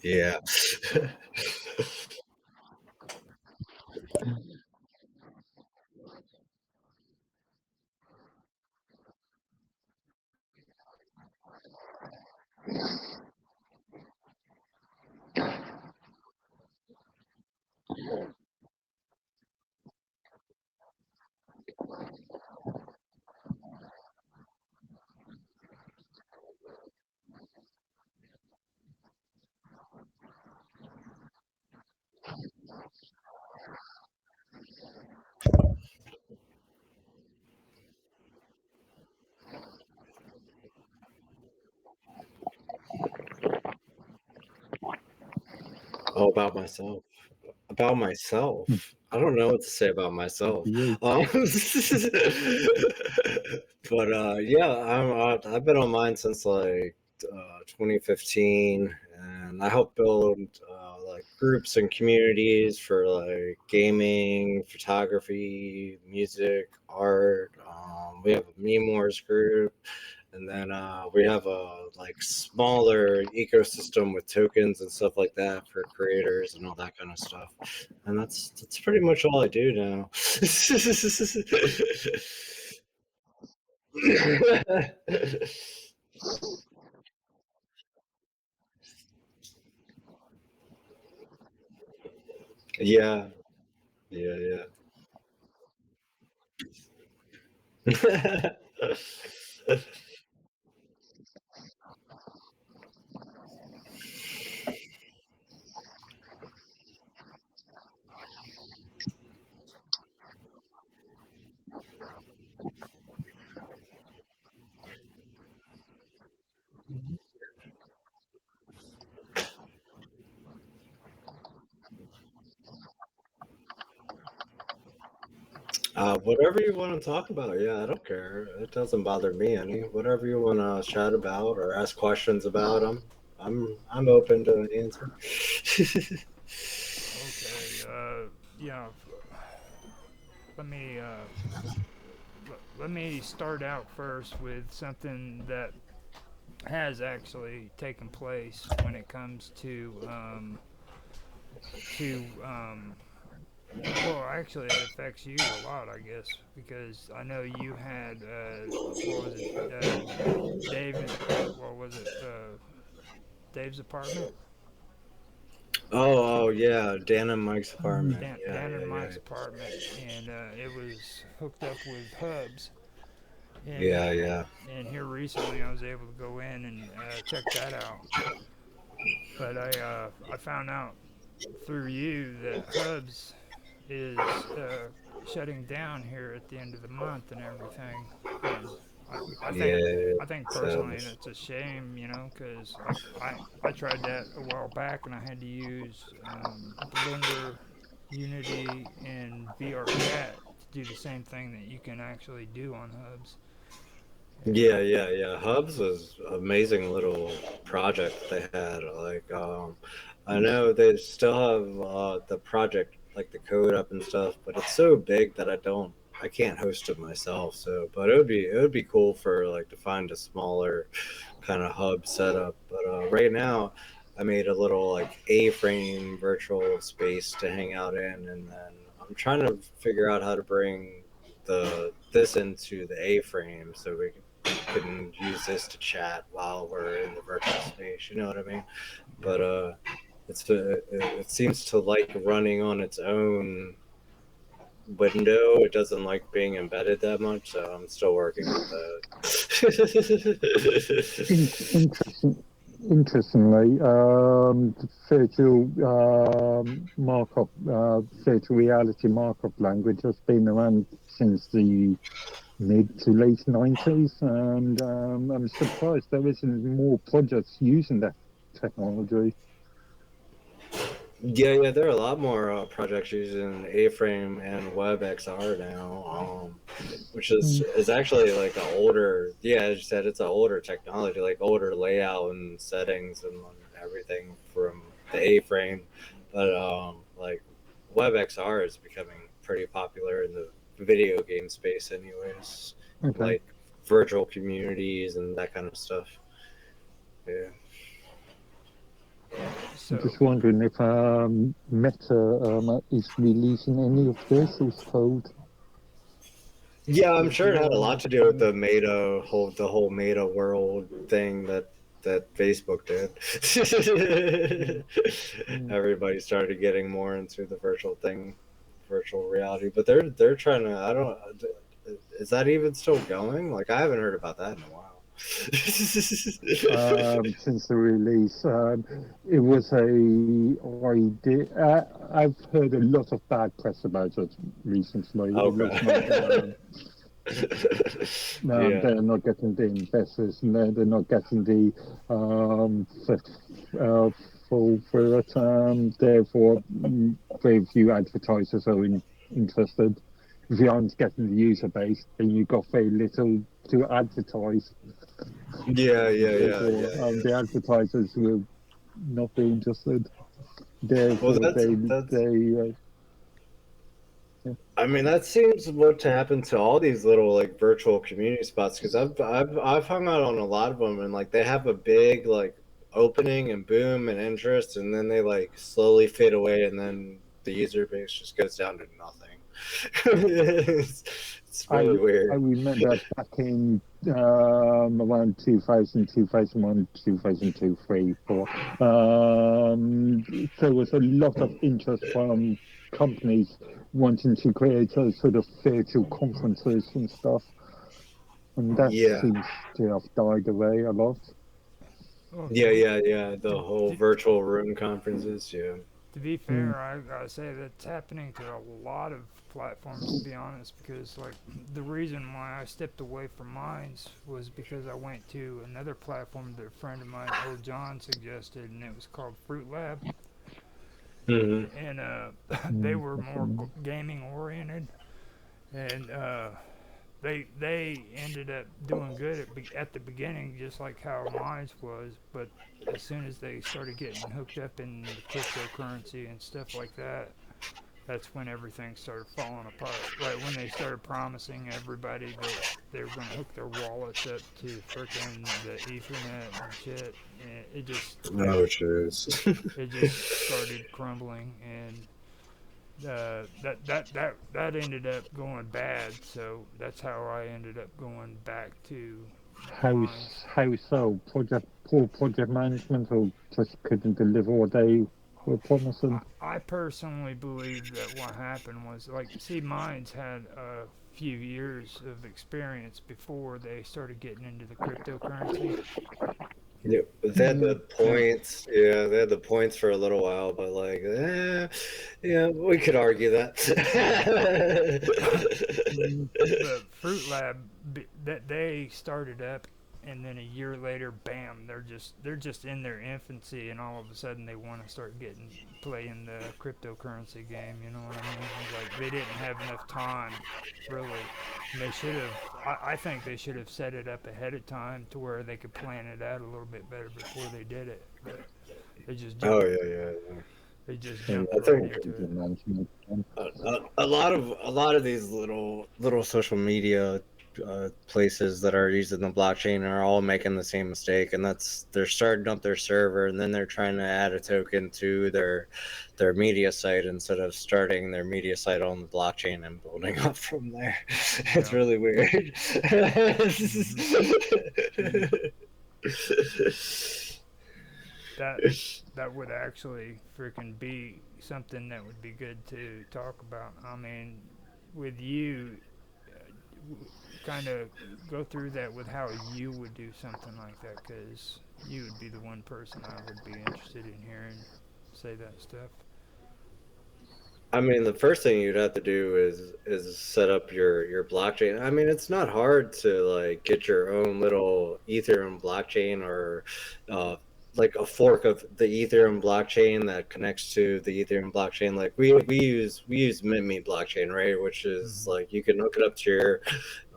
Yeah. Oh, about myself. About Hmm, myself. I don't know what to say about good myself. for you. But yeah, I've been on mine since like 2015, and I help build like groups and communities for like gaming, photography, music, art. We have a meme wars group, and then we have a like smaller ecosystem with tokens and stuff like that for creators and all that kind of stuff. And that's pretty much all I do now. Yeah, yeah, yeah. Whatever you want to talk about, yeah, I don't care. It doesn't bother me any. Whatever you want to chat about or ask questions about, I'm open to an answer. Okay. Yeah. Let me let me start out first with something that has actually taken place when it comes to well, actually, it affects you a lot, I guess, because I know you had what was it, Dave? What was it, Dave's apartment? Oh, yeah, Dan and Mike's Mm, apartment. Yeah, Dan yeah, and yeah, Mike's apartment, and it was hooked up with hubs. And yeah, yeah. here recently, I was able to go in and check that out. But I found out through you that Hubs is shutting down here at the end of the month and everything. And I think Yeah, I think so personally that's a shame, because I tried that a while back and I had to use Blender, Unity, and VR Chat to do the same thing that you can actually do on Hubs. And yeah, yeah, yeah. Hubs was amazing little project they had. Like, I know they still have the project, like the code up and stuff, but it's so big that I can't host it myself. So, but it would be cool for like to find a smaller kind of hub setup. But right now, I made a little like A-frame virtual space to hang out in, and then I'm trying to figure out how to bring the this into the A-frame so we can use this to chat while we're in the virtual space. You know what I mean? But it seems to like running on its own window. It doesn't like being embedded that much, so I'm still working with that. Interesting. Interestingly, virtual markup, virtual reality markup language has been around since the mid to late 90s, and I'm surprised there isn't more projects using that technology. Yeah, yeah, there are a lot more projects using A-frame and WebXR now, which is Mm, is actually like an older. Yeah, as you said, it's an older technology, like older layout and settings and everything from the A-frame. but like WebXR is becoming pretty popular in the video game space, anyways. Okay. Like virtual communities and that kind of stuff. Yeah. I'm So just wondering if Meta is releasing any of their source code. Yeah, I'm As sure it had a lot well. to do with the whole Meta world thing that Facebook did. Mm. Everybody started getting more into the virtual reality. But they're trying to. I don't. Is that even still going? Like I haven't heard about that in a while. Since the release. It was a idea. I've heard a lot of bad press about it recently. It looks like Okay. Yeah. they're not getting the investors, and they're not getting the full for it. Therefore, very few advertisers are interested. If you aren't getting the user base, then you've got very little to advertise. Yeah, yeah, yeah, Therefore, yeah, the yeah. advertisers will not be interested. Well, Therefore, that's. they yeah. I mean, that seems what to happen to all these little like virtual community spots because I've hung out on a lot of them and like they have a big like opening and boom and interest and then they like slowly fade away and then the user base just goes down to nothing. it's I really I weird. remember back in around 2000, 2001, 2002, 3, 4. There was a lot of interest from companies wanting to create a sort of virtual conferences and stuff, and that Yeah, seems to have died away a lot. well, yeah, yeah, yeah. The to, whole to, virtual room conferences. Yeah, to be Mm. fair, I gotta say that's happening to a lot of platforms. To be honest, because like the reason why I stepped away from Minds was because I went to another platform that a friend of mine, old John, suggested, and it was called Fruit Lab, hmm and they Mm, were more definitely. gaming oriented, and they ended up doing good at the beginning, just like how Minds was. But as soon as they started getting hooked up in the cryptocurrency and stuff like that, that's when everything started falling apart. Right when they started promising everybody that they were going to hook their wallets up to frickin' the Ethernet and shit, and Oh, jeez. it just started crumbling, and that ended up going bad. So that's how I ended up going back to Minds. How so? Poor project management, or just couldn't deliver what they were promising? I personally believe that what happened was like, see, Minds had a few years of experience before they started getting into the cryptocurrency. Yeah, they had the Mm, yeah. points. Yeah, they had the points for a little while, but like, yeah, we could argue that. Mm, But Fruit Lab, that they started up, and then a year later, bam, they're just in their infancy, and all of a sudden they want to start getting playing the cryptocurrency game. You know what I mean? It's like they didn't have enough time, really. And they should have. I think they should have set it up ahead of time to where they could plan it out a little bit better before they did it. But they just Oh jumped. yeah, yeah, yeah. They just yeah, jumped I right think into it. project management. a lot of these little social media places that are using the blockchain are all making the same mistake, and that's they're starting up their server and then they're trying to add a token to their media site instead of starting their media site on the blockchain and building up from there. It's Yeah. really weird. hmm that that would actually freaking be something that would be good to talk about. I mean, with you, kind of go through that with how you would do something like that, because you would be the one person I would be interested in hearing say that stuff. I mean, the first thing you'd have to do is set up your blockchain. I mean, it's not hard to like get your own little Ethereum blockchain or uh, like a fork of the Ethereum blockchain that connects to the Ethereum blockchain. Like we use Mint blockchain, right? Which is hmm like you can hook it up to your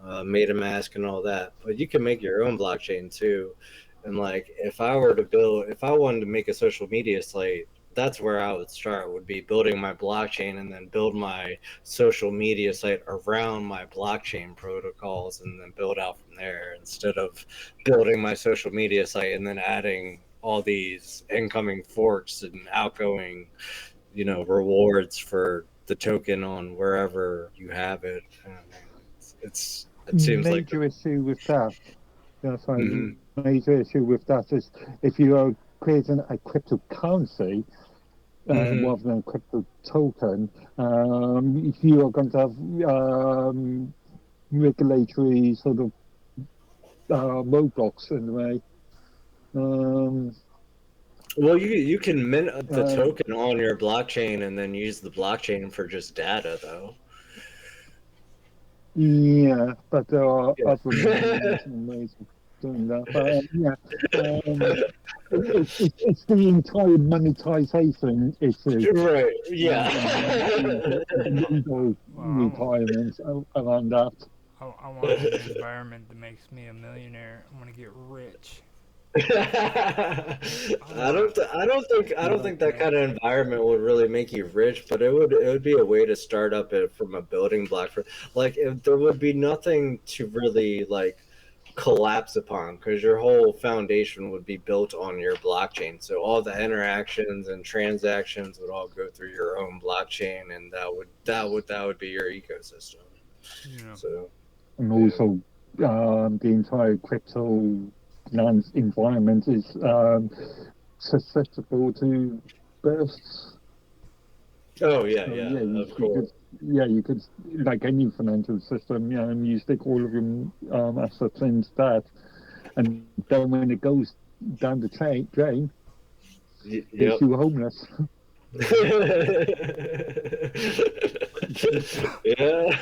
MetaMask and all that, but you can make your own blockchain too. And like if I wanted to make a social media site that's where I would start, would be building my blockchain and then build my social media site around my blockchain protocols and then build out from there, instead of building my social media site and then adding all these incoming forks and outgoing, rewards for the token on wherever you have it. I mean, it seems like Major issue with that. That's right. Mhm. Major issue with that is if you are creating a cryptocurrency Mhm. rather than a crypto token, if you are going to have regulatory sort of roadblocks in the way. Um, Well, you can mint the uh, token on your blockchain and then use the blockchain for just data, though. yeah, but there are Yeah. other means and ways of doing that. But yeah, um, it's the entire monetization issue Right. and Yeah. the legal Well, requirements around that. I want an environment that makes me a millionaire. I want to get rich. I want. I don't think that Yeah. kind of environment would really make you rich, but it would be a way to start up it from a building block for, like, if there would be nothing to really like collapse upon, because your whole foundation would be built on your blockchain. So all the interactions and transactions would all go through your own blockchain, and that would be your ecosystem. Yeah. So And yeah. also the entire crypto land environment is susceptible to bursts. Oh yeah, So yeah, yeah, of course. you could like any financial system, yeah, and you stick all of your assets into that, and then when it goes down the drain, it's Yep. you homeless. Hmm. Yeah.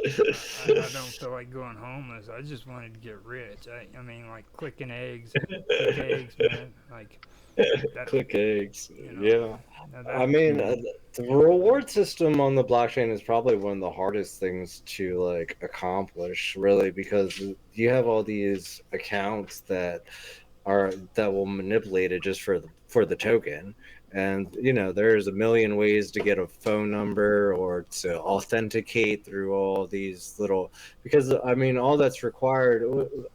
I don't feel like going homeless. I just wanted to get rich. I mean, like clicking eggs, click eggs, man. Like that, Click eggs. you know. Yeah. Now I that, mean, Yeah. the reward system on the blockchain is probably one of the hardest things to like accomplish, really, because you have all these accounts that will manipulate it just for the token. And there's a million ways to get a phone number or to authenticate through all these little, because I mean all that's required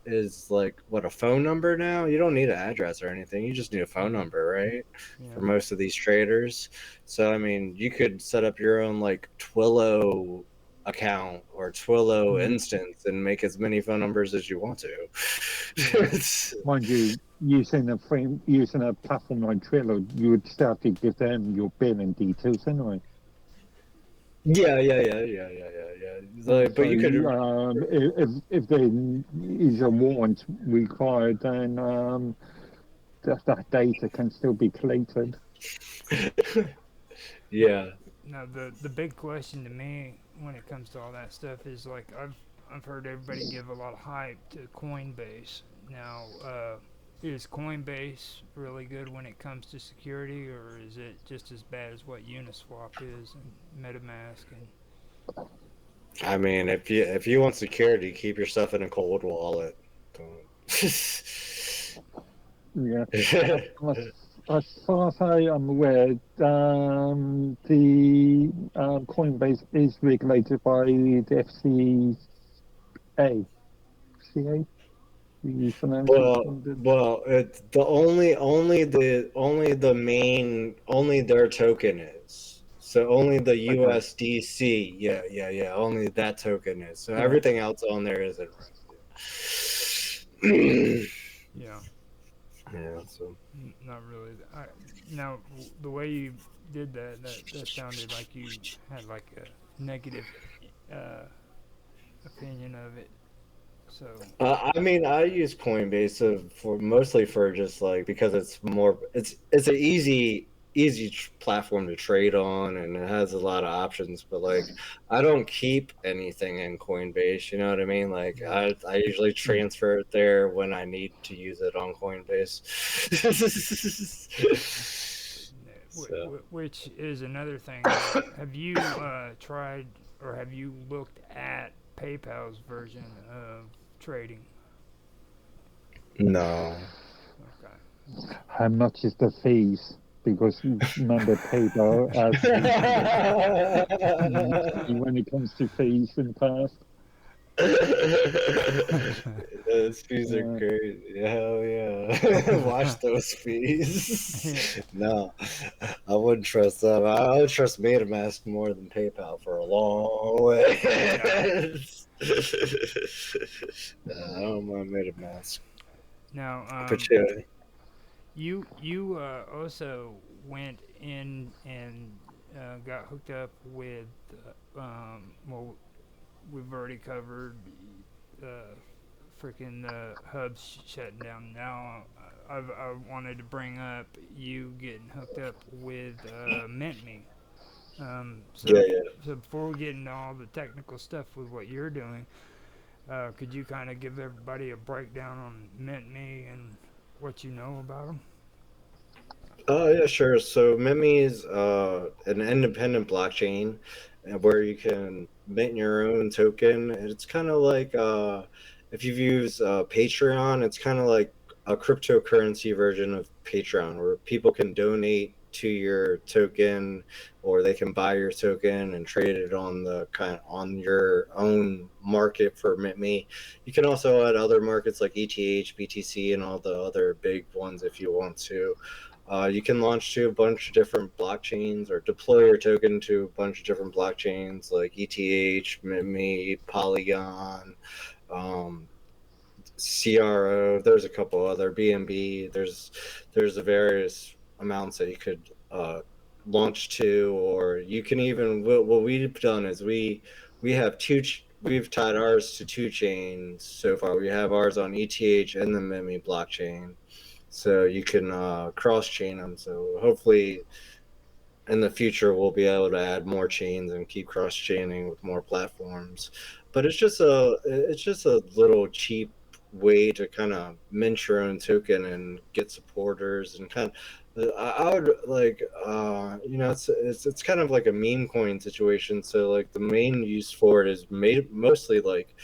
is like, what, a phone number now. You don't need an address or anything, you just need a phone hmm number, right? For yeah. most of these traders. So I mean, you could set up your own like Twillo account or Twillo Mm. instance and make as many phone numbers as you want to. Yeah. Mind you, using a platform like Trello, you would still have to give them your billing details anyway. Yeah, yeah, yeah, yeah, yeah, yeah, yeah. Like, So but you could, if there is a warrant required, then that data can still be collated. yeah. Now the big question to me when it comes to all that stuff is like I've heard everybody give a lot of hype to Coinbase. Now, is Coinbase really good when it comes to security, or is it just as bad as what Uniswap is and MetaMask and I mean, if you want security, keep your stuff in a cold wallet. Don't. Yeah. As far as I am aware, the Coinbase is regulated by the FCA, the Financial Standard. It's the only their token is. So only the Okay. USDC. Yeah, yeah, yeah. Only that token is. So Yeah. everything else on there isn't right. yeah, Yeah. So. not really. Now the way you did that sounded like you had like a negative uh, opinion of it. So I mean, I use Coinbase for mostly for just like, because it's an easy platform to trade on, and it has a lot of options. But like, I don't keep anything in Coinbase. You know what I mean? Like, yeah. I usually Mm. transfer it there when I need to use it on Coinbase. So. Which is another thing. Have you tried or have you looked at PayPal's version of trading? No. Okay. How much is the fees? because remember PayPal has been nasty when it comes to fees in the past. Those fees are Uh, crazy. Hell yeah. Watch those Yeah. fees. No, I wouldn't trust them. I would trust MetaMask more than PayPal for a long way. I don't mind MetaMask. Now, But yeah, you also went in and got hooked up with well, we've already covered uh, freaking hubs shutting down. Now, I wanted to bring up you getting hooked up with MintMe. yeah, yeah. So before we get into all the technical stuff with what you're doing, could you kind of give everybody a breakdown on MintMe and what you know about them? Oh yeah, sure. So Mimi is an independent blockchain where you can mint your own token. It's kind of like if you've used Patreon, it's kind of like a cryptocurrency version of Patreon where people can donate to your token or they can buy your token and trade it on the on your own market for MintMe. You can also add other markets like ETH, BTC, and all the other big ones if you want to. You can launch to a bunch of different blockchains or deploy your token to a bunch of different blockchains like ETH, Mimi, Polygon, um, CRO. There's a couple other BNB. There's the various amounts that you could launch to, or you can even what we've done is we have we've tied ours to two chains so far. We have ours on ETH and the Mimi blockchain so you can cross chain them. So hopefully in the future we'll be able to add more chains and keep cross chaining with more platforms. But it's just a little cheap way to kind of mint your own token and get supporters and kind of I would like you know it's kind of like a meme coin situation. So like the main use for it is mostly like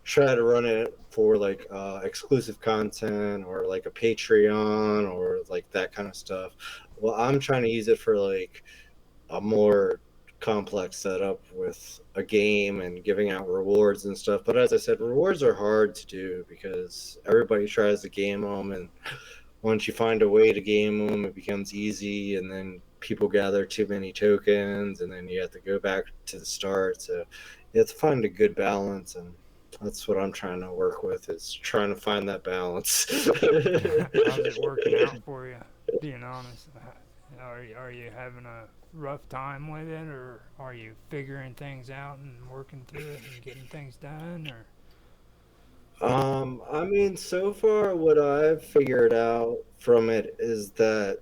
try to run it for like exclusive content or like a Patreon or like that kind of stuff. Well, I'm trying to use it for like a more complex setup with a game and giving out rewards and stuff. But as I said, rewards are hard to do because everybody tries to game them, and once you find a way to game them, it becomes easy, and then people gather too many tokens, and then you have to go back to the start. So you have to find a good balance, and that's what I'm trying to work with is trying to find that balance. How's it working out for you? Being honest, are you having a rough time with it, or are you figuring things out and working through it and getting things done, or I mean, so far, what I've figured out from it is that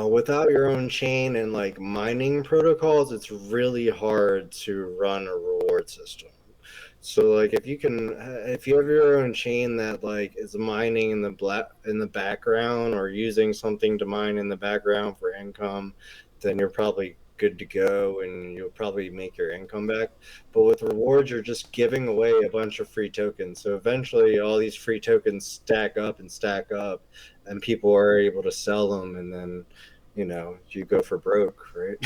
without your own chain and like mining protocols, it's really hard to run a reward system. So like if you have your own chain that like is mining in the in the background or using something to mine in the background for income, then you're probably good to go and you'll probably make your income back. But with rewards, you're just giving away a bunch of free tokens. So eventually all these free tokens stack up and people are able to sell them and then you go for broke, right?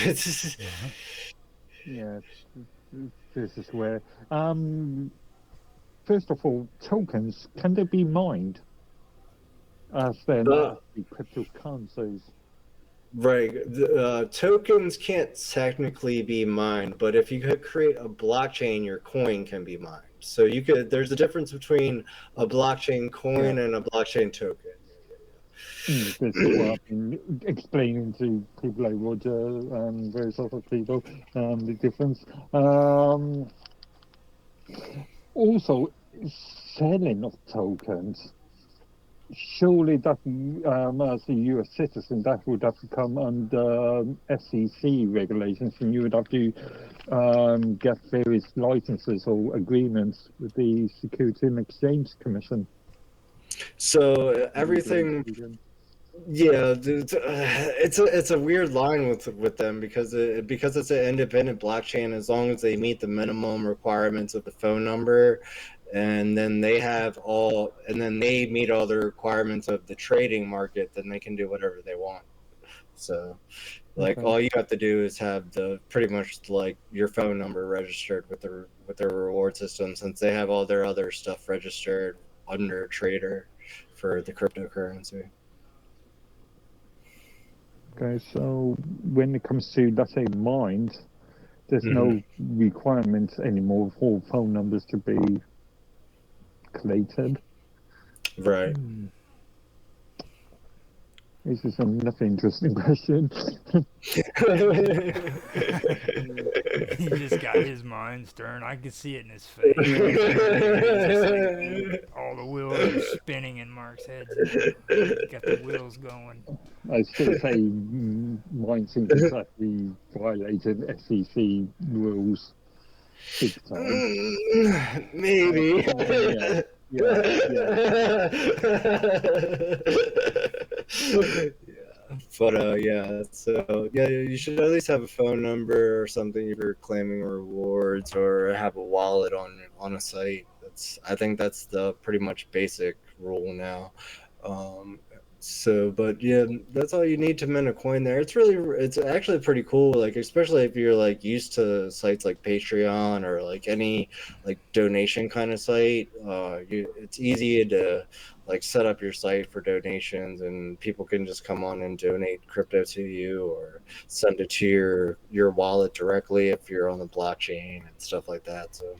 yeah, this is where. First of all, tokens can they be mined as they're not uh, actually cryptocurrencies? Right. Tokens can't technically be mined, but if you could create a blockchain, your coin can be mined. So there's a difference between a blockchain Yeah. coin and a blockchain token. This is what I've been explaining to people like Roger and various other people, the difference. Also, selling of tokens, surely that, as a US citizen, that would have to come under SEC regulations, and you would have to get various licenses or agreements with the Security and Exchange Commission. So Legally everything, speaking. yeah, it's a weird line with them because it's an independent blockchain. As long as they meet the minimum requirements of the phone number, and then they meet all the requirements of the trading market, then they can do whatever they want. So like Okay. all you have to do is have the pretty much like your phone number registered with their reward system, since they have all their other stuff registered under Trader for the cryptocurrency. Okay. So when it comes to, let's say, mines, there's Hmm. no requirement anymore for phone numbers to be collated. Right. Hmm. This is another interesting question. He just got his mind stirring. I could see it in his face. He's just like, all the wheels are spinning in Mark's head now. Got the wheels going. I still say mine seems exactly violated SEC rules big time. Maybe. Yeah, yeah, yeah. Yeah, but yeah. So yeah, you should at least have a phone number or something if you're claiming rewards, or have a wallet on a site. I think that's the pretty much basic rule now. Um, so, but yeah, that's all you need to mint a coin there. It's actually pretty cool. Like, especially if you're like used to sites like Patreon or like any like donation kind of site. It's easy to like set up your site for donations, and people can just come on and donate crypto to you, or send it to your wallet directly if you're on the blockchain and stuff like that. So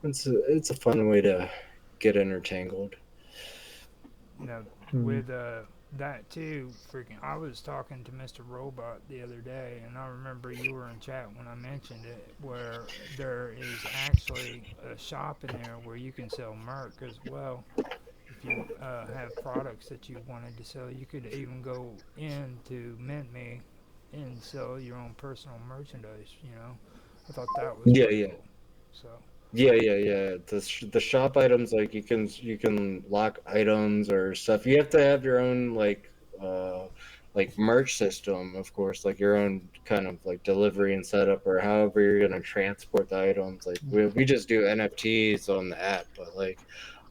it's a fun way to get intertangled. Now, Mm. with that too, freaking, I was talking to Mr. Robot the other day, and I remember you were in chat when I mentioned it, where there is actually a shop in there where you can sell merch as well. If you have products that you wanted to sell, you could even go into Mint Me and sell your own personal merchandise. I thought that was Yeah, pretty yeah. cool. So, Yeah. The shop items, like you can lock items or stuff. You have to have your own like merch system, of course, like your own kind of like delivery and setup, or however you're gonna transport the items. Like we just do NFTs on the app, but like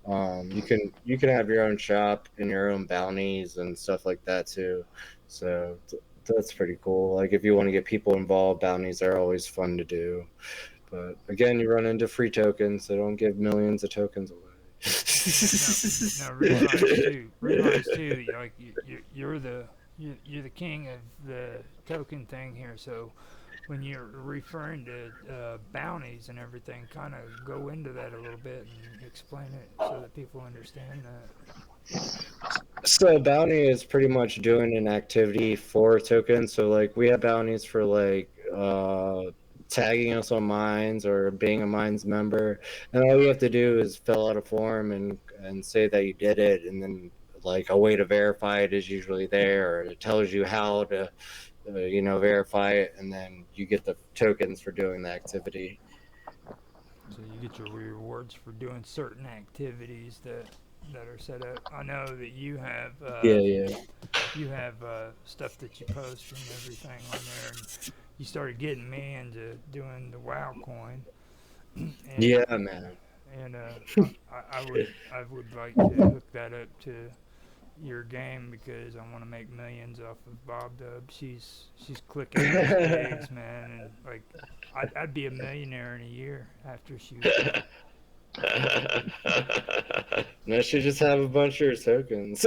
you can have your own shop and your own bounties and stuff like that too. So that's pretty cool. Like if you want to get people involved, bounties are always fun to do. But again, you run into free tokens, so don't give millions of tokens away. now realize too, like you're the king of the token thing here. So when you're referring to bounties and everything, kind of go into that a little bit and explain it so that people understand that. So bounty is pretty much doing an activity for a token. So like we have bounties for like tagging us on mines or being a mines member, and all you have to do is fill out a form and say that you did it, and then like a way to verify it is usually there, or it tells you how to verify it, and then you get the tokens for doing the activity. So you get your rewards for doing certain activities that are set up. I know that Yeah, yeah. you have stuff that you post and everything on there, and you started getting me into doing the WoW coin, and Yeah, man. I would like to hook that up to your game because I want to make millions off of Bob Dub. She's clicking those eggs, man, and like I'd be a millionaire in a year after she was done. No, she just have a bunch of your tokens.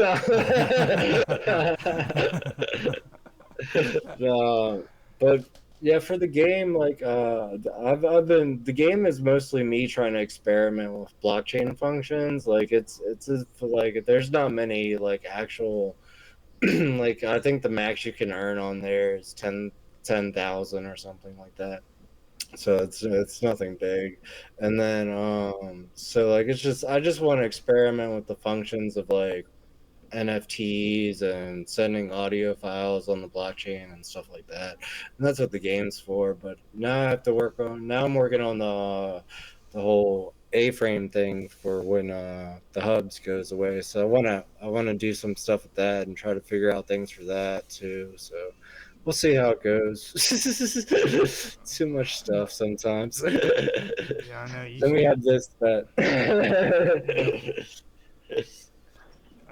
No, but yeah, for the game, like I've been the game is mostly me trying to experiment with blockchain functions. Like like there's not many like actual like I think the max you can earn on there is 10,000 or something like that. So it's nothing big. And then so like I just want to experiment with the functions of like NFTs and sending audio files on the blockchain and stuff like that. And that's what the game's for. But now I'm working on the whole A-frame thing for when the hubs goes away. So I wanna do some stuff with that and try to figure out things for that too. So we'll see how it goes. Too much stuff sometimes. Yeah, I know you Then we said. have this that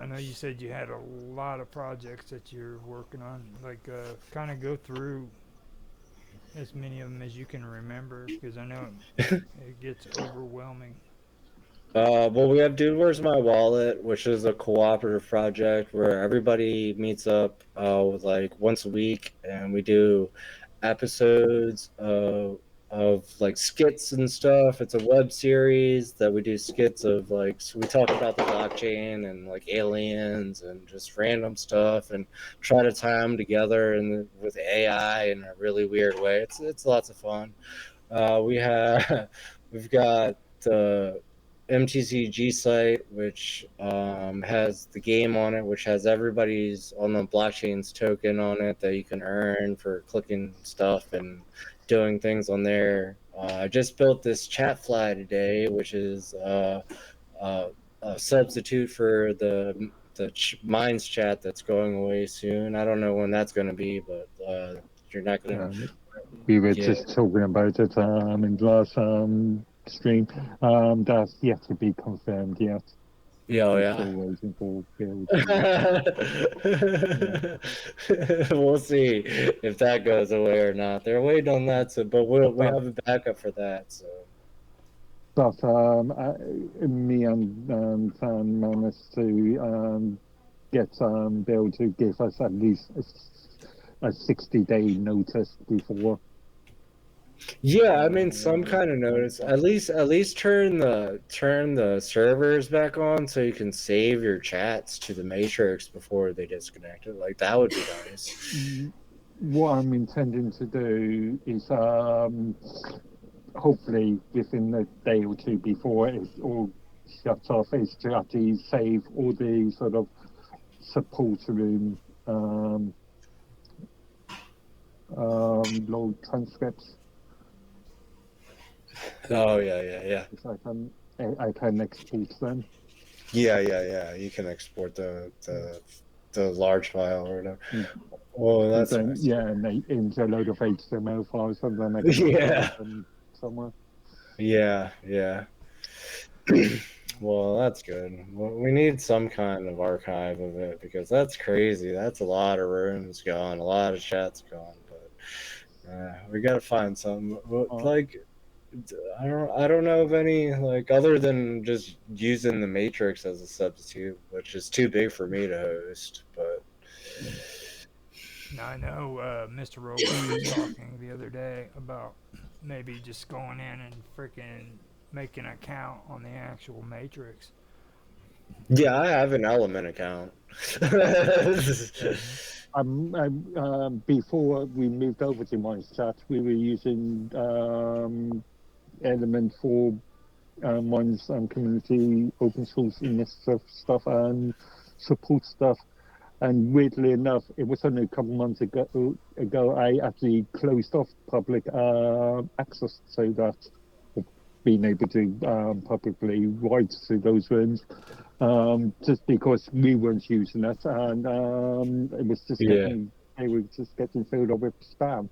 I know you said you had a lot of projects that you're working on. Like, kind of go through as many of them as you can remember, because I know it gets overwhelming. Well, we have Dude, Where's My Wallet, which is a cooperative project where everybody meets up with like once a week, and we do episodes of like skits and stuff. It's a web series that we do skits of like so we talk about the blockchain and like aliens and just random stuff and try to tie them together and with AI in a really weird way. It's lots of fun. We have we've got the MTCG site, which has the game on it, which has everybody's on the blockchain's token on it that you can earn for clicking stuff and doing things on there. I just built this chat fly today, which is uh, a substitute for the Minds chat that's going away soon. I don't know when that's going to be, but you're not going to. Um, we were Yeah. just talking about it in the last stream. That's yet to be confirmed yet. Yeah, oh, We're yeah. still waiting for Bill We'll see if that goes away or not. They're waiting on that, so but we have a backup for that. So. But me and Tan managed to get Bill to give us at least a 60-day notice before. Yeah, I mean some kind of notice. At least turn the servers back on so you can save your chats to the matrix before they disconnect it. Like that would be nice. What I'm intending to do is hopefully within a day or two before it all shuts off is to actually save all the sort of support room load transcripts. Oh yeah. So I can export them. Yeah. You can export the large file or whatever. Well, And that's then nice. and they into a load of HTML files and then I can Yeah. upload them somewhere. Yeah. Well, that's good. Well, we need some kind of archive of it because that's crazy. That's a lot of rooms gone, a lot of chats gone. But we got to find some. Like, I don't know of any like other than just using the Matrix as a substitute, which is too big for me to host. But Now I know Mr. Robot was talking the other day about maybe just going in and freaking making an account on the actual Matrix. yeah, I have an Element account. Before we moved over to MindChat, we were using Element for Minds community open source initiative stuff and support stuff. And weirdly enough, it was only a couple months ago I actually closed off public access so that being able to publicly write to those rooms, just because we weren't using it, and it was just Yeah. they were just getting filled up with spam.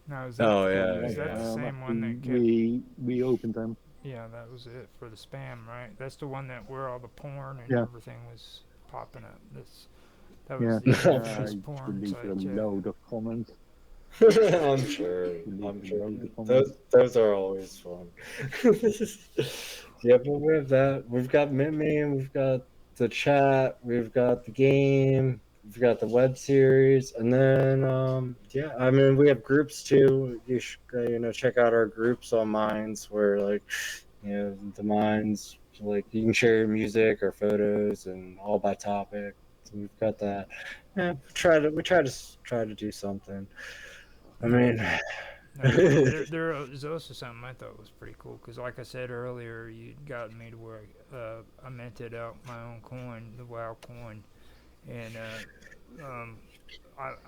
Now Oh is that yeah. the same one that kept? We opened them. Yeah, that was it for the spam, right? That's the one that where all the porn and Yeah. everything was popping up. That Yeah, was the I infamous porn deleted a site. Yeah. load of comments. I'm sure. Those are always fun. Yeah, but we have that. We've got Mimi, we've got the chat, we've got the game, we've got the web series, and then yeah, I mean we have groups too. You should check out our groups on Minds where like the Minds like you can share your music or photos and all by topic. So we've got that. Yeah, we try to do something. I mean, There is also something I thought was pretty cool because, like I said earlier, you'd gotten me to where I minted out my own coin, the WoW coin, and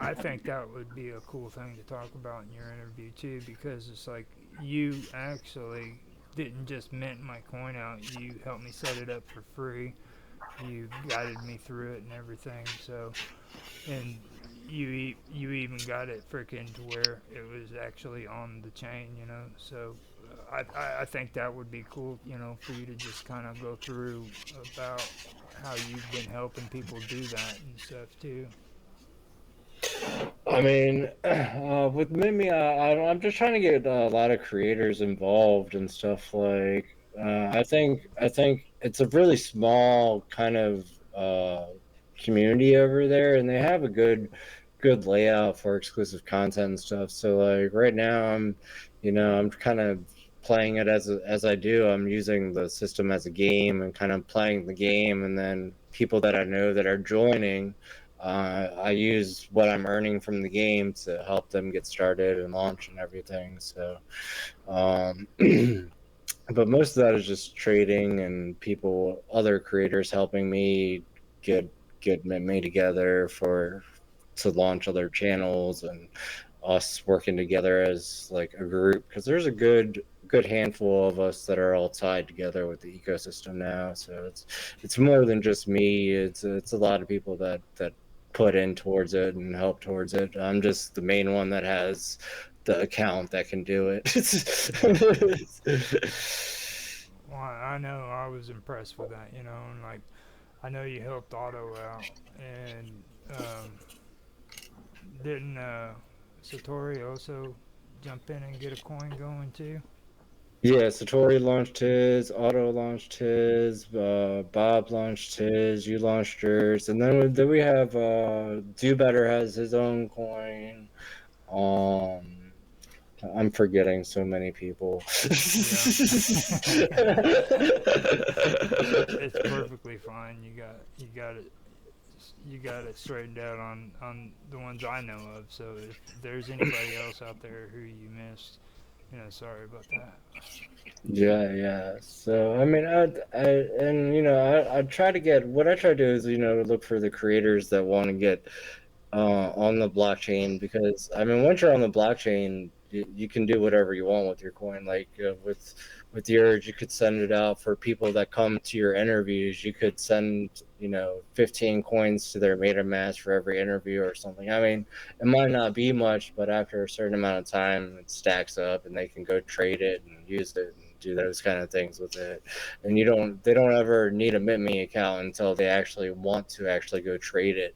I think that would be a cool thing to talk about in your interview too because it's like you actually didn't just mint my coin out, you helped me set it up for free, you guided me through it and everything, so and you even got it freaking to where it was actually on the chain, so I think that would be cool, for you to just kind of go through about how you've been helping people do that and stuff too. I mean, with Mimi, I'm just trying to get a lot of creators involved and stuff. Like, I think it's a really small kind of community over there, and they have a good layout for exclusive content and stuff. So, like, right now, I'm kind of playing it as I do. I'm using the system as a game and kind of playing the game, and then people that I know that are joining. I use what I'm earning from the game to help them get started and launch and everything. So, um, but most of that is just trading and people, other creators helping me get me together for to launch other channels and us working together as like a group because there's a good handful of us that are all tied together with the ecosystem now. So it's more than just me. It's a lot of people that put in towards it and help towards it. I'm just the main one that has the account that can do it. Yeah. Well, I know I was impressed with that, you know, and like I know you helped Otto out, and didn't Satori also jump in and get a coin going too? Yeah, Satori launched his, Otto launched his, Bob launched his, you launched yours, and then we have Do Better has his own coin. Um, I'm forgetting so many people. Yeah. It's perfectly fine. You got it straightened out on the ones I know of. So if there's anybody else out there who you missed, you know, sorry about that. Yeah, yeah. So I mean, and I try to get what I try to do is look for the creators that want to get on the blockchain because I mean once you're on the blockchain you can do whatever you want with your coin like with yours you could send it out for people that come to your interviews you could send 15 coins to their MetaMask for every interview or something. I mean it might not be much but after a certain amount of time it stacks up and they can go trade it and use it and do those kind of things with it and they don't ever need a MitMe account until they actually want to actually go trade it.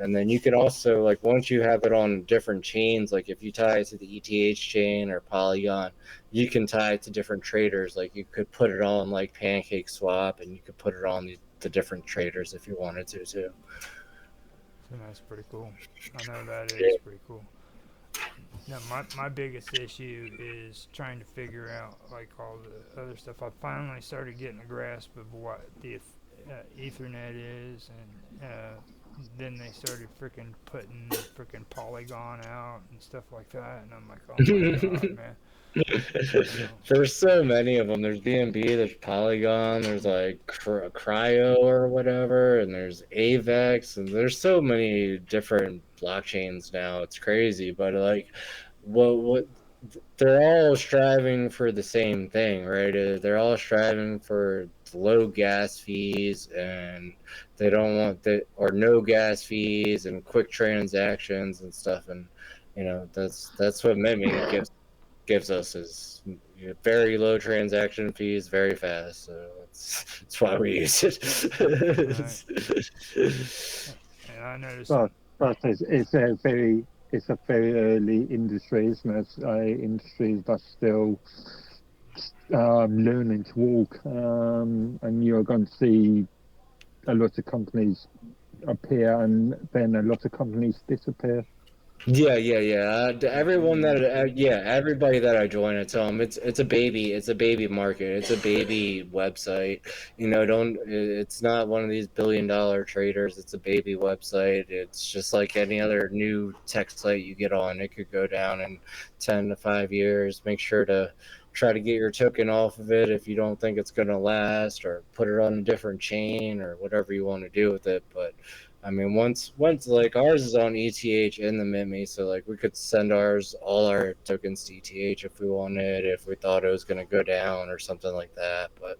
And then you could also, like, once you have it on different chains, like if you tie it to the ETH chain or Polygon, you can tie it to different traders. Like you could put it on like Pancake Swap and you could put it on the different traders if you wanted to, too. So that's pretty cool. I know that is Yeah. pretty cool. No, my biggest issue is trying to figure out like all the other stuff. I finally started getting a grasp of what the Ethernet is, and then they started freaking putting freaking Polygon out and stuff like that, and I'm like, oh my god, man, you know, There's so many of them. There's BNB, there's Polygon, there's like Cryo or whatever, and there's Avex, and there's so many different blockchains now. It's crazy, but like, what they're all striving for the same thing, right? They're all striving for low gas fees, and they don't want the or no gas fees and quick transactions and stuff, and that's what Mimi gives us is very low transaction fees, very fast. So that's why we use right? it. And I noticed But some, it's a very early industry, isn't it? Industry that's still learning to walk, and you're going to see a lot of companies appear and then a lot of companies disappear. Yeah, yeah, yeah. Everyone that, yeah, everybody that I join, I tell them it's a baby, it's a baby market, it's a baby website. Don't. It's not one of these billion-dollar traders. It's a baby website. It's just like any other new tech site you get on. It could go down in 10 to 5 years. Make sure to try to get your token off of it if you don't think it's gonna last, or put it on a different chain, or whatever you want to do with it. But I mean, once like ours is on ETH in the MIMI, so like we could send all our tokens to ETH if we wanted, if we thought it was gonna go down or something like that. But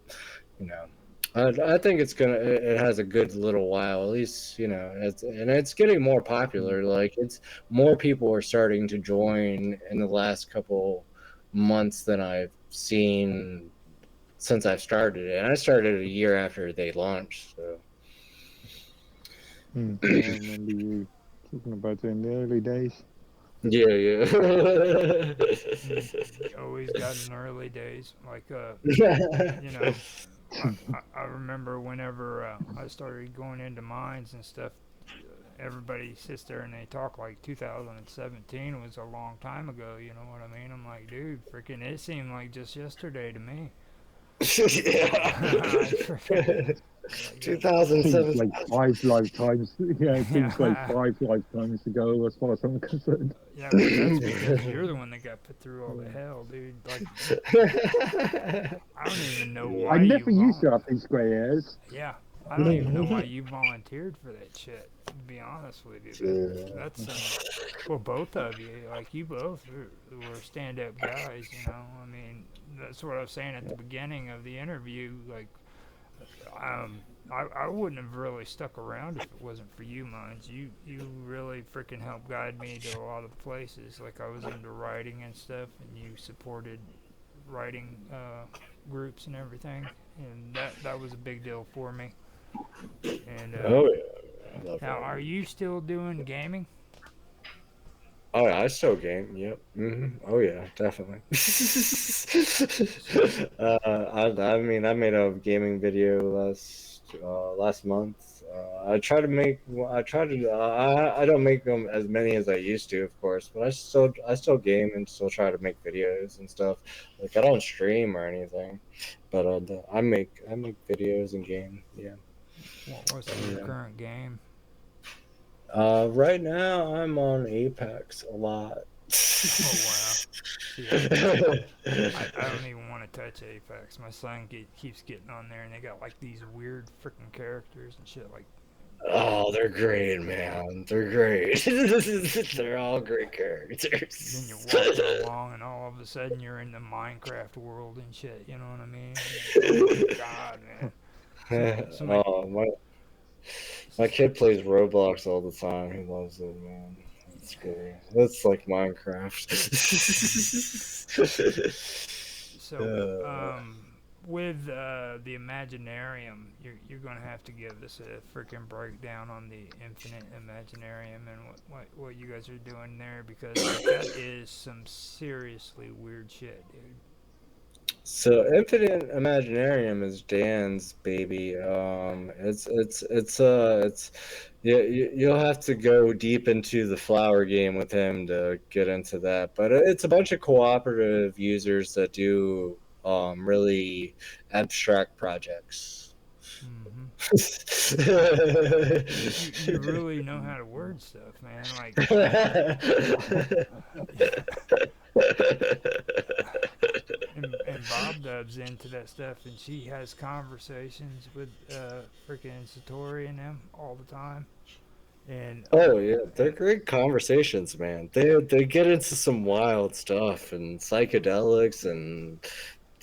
you know, I think it has a good little while, at least it's getting more popular. Like it's more people are starting to join in the last couple months than I've seen since I've started it. And I started a year after they launched, so. Yeah, I remember you talking about it in the early days. Yeah, Mm, you always got in the early days, like yeah. you know, I remember whenever I started going into mines and stuff, everybody sits there and they talk like 2017 was a long time ago. You know what I mean? I'm like, dude, freaking, it seemed like just yesterday to me. I freaking, like, Seems 2007. like 5 lifetimes. Yeah, it seems like yeah, 5 lifetimes ago, as far as I'm concerned. yeah, but that's because you're the one that got put through all the Yeah. hell, dude. Like, I don't even know I why you never used to have these grey hairs. Yeah, I don't even know why you volunteered for that shit. To be honest with you, that's some. Well, both of you, like you both were stand-up guys. You know, I mean, that's what I was saying at the beginning of the interview. Like, I wouldn't have really stuck around if it wasn't for you, Mines. You really freaking helped guide me to a lot of the places. Like I was into writing and stuff, and you supported writing groups and everything, and that was a big deal for me. And Oh yeah, I love now, are writing. you still doing gaming? Oh yeah, I still game. Yep. Oh yeah, definitely. So, I mean, I made a gaming video last month. I try to. I don't make them as many as I used to, of course, but I still game and still try to make videos and stuff. Like I don't stream or anything, but I make videos and game. Yeah. what's Oh your yeah. current game? Right now I'm on Apex a lot. Oh wow. See, I don't even want to touch Apex. My son keeps getting on there, and they got like these weird freaking characters and shit. Like, Oh, they're great, man. They're great. They're all great then you're characters. walking along, and all of a sudden you're in the Minecraft world and shit. You know what I mean? Like, oh my god, man. Somebody. Oh, my kid plays Roblox all the time. He loves it, man. It's great. That's like Minecraft. So, uh, with the Imaginarium, you're going to have to give us a freaking breakdown on the Infinite Imaginarium and what you guys are doing there because like that is some seriously weird shit, dude. So Infinite Imaginarium is Dan's baby. It's you'll have to go deep into the flower game with him to get into that. But it's a bunch of cooperative users that do really abstract projects. Mm-hmm. You really know how to word stuff, man. Like, and Bob Dub's into that stuff, and she has conversations with freaking Satori and them all the time. And Oh yeah, they're and great conversations, man. They get into some wild stuff and psychedelics and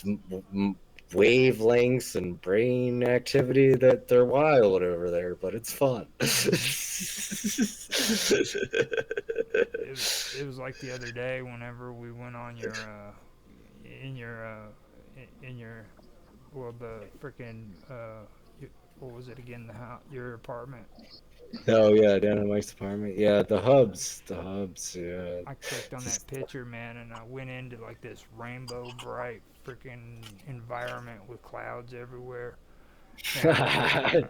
m- m- wavelengths and brain activity that they're wild over there, but it's fun. mm-hmm. It was like the other day whenever we went on your in your in your well the freaking what was it again, the house, your apartment. Oh yeah, down in Mike's apartment. Yeah, the hubs. Yeah, I clicked on that just picture, man, and I went into like this rainbow bright freaking environment with clouds everywhere, and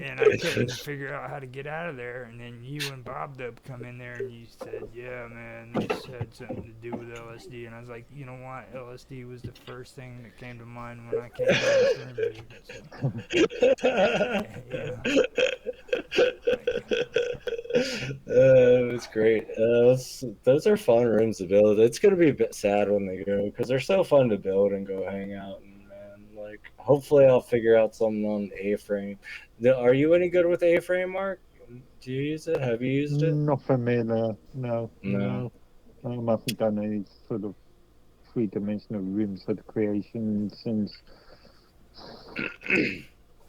and I couldn't figure out how to get out of there. And then you and Bob Dub come in there, and you said, "Yeah, man, this had something to do with LSD." And I was like, "You know what? LSD was the first thing that came to mind when I came in this room, dude." So, yeah, like, it was great. Those are fun rooms to build. It's gonna be a bit sad when they go because they're so fun to build and go hang out. And man, like hopefully I'll figure out something on A-frame. Are you any good with A-frame, Mark? Do you use it? Have you used it? Not for me, no. No, No. no. I haven't done any sort of three-dimensional room sort of creation since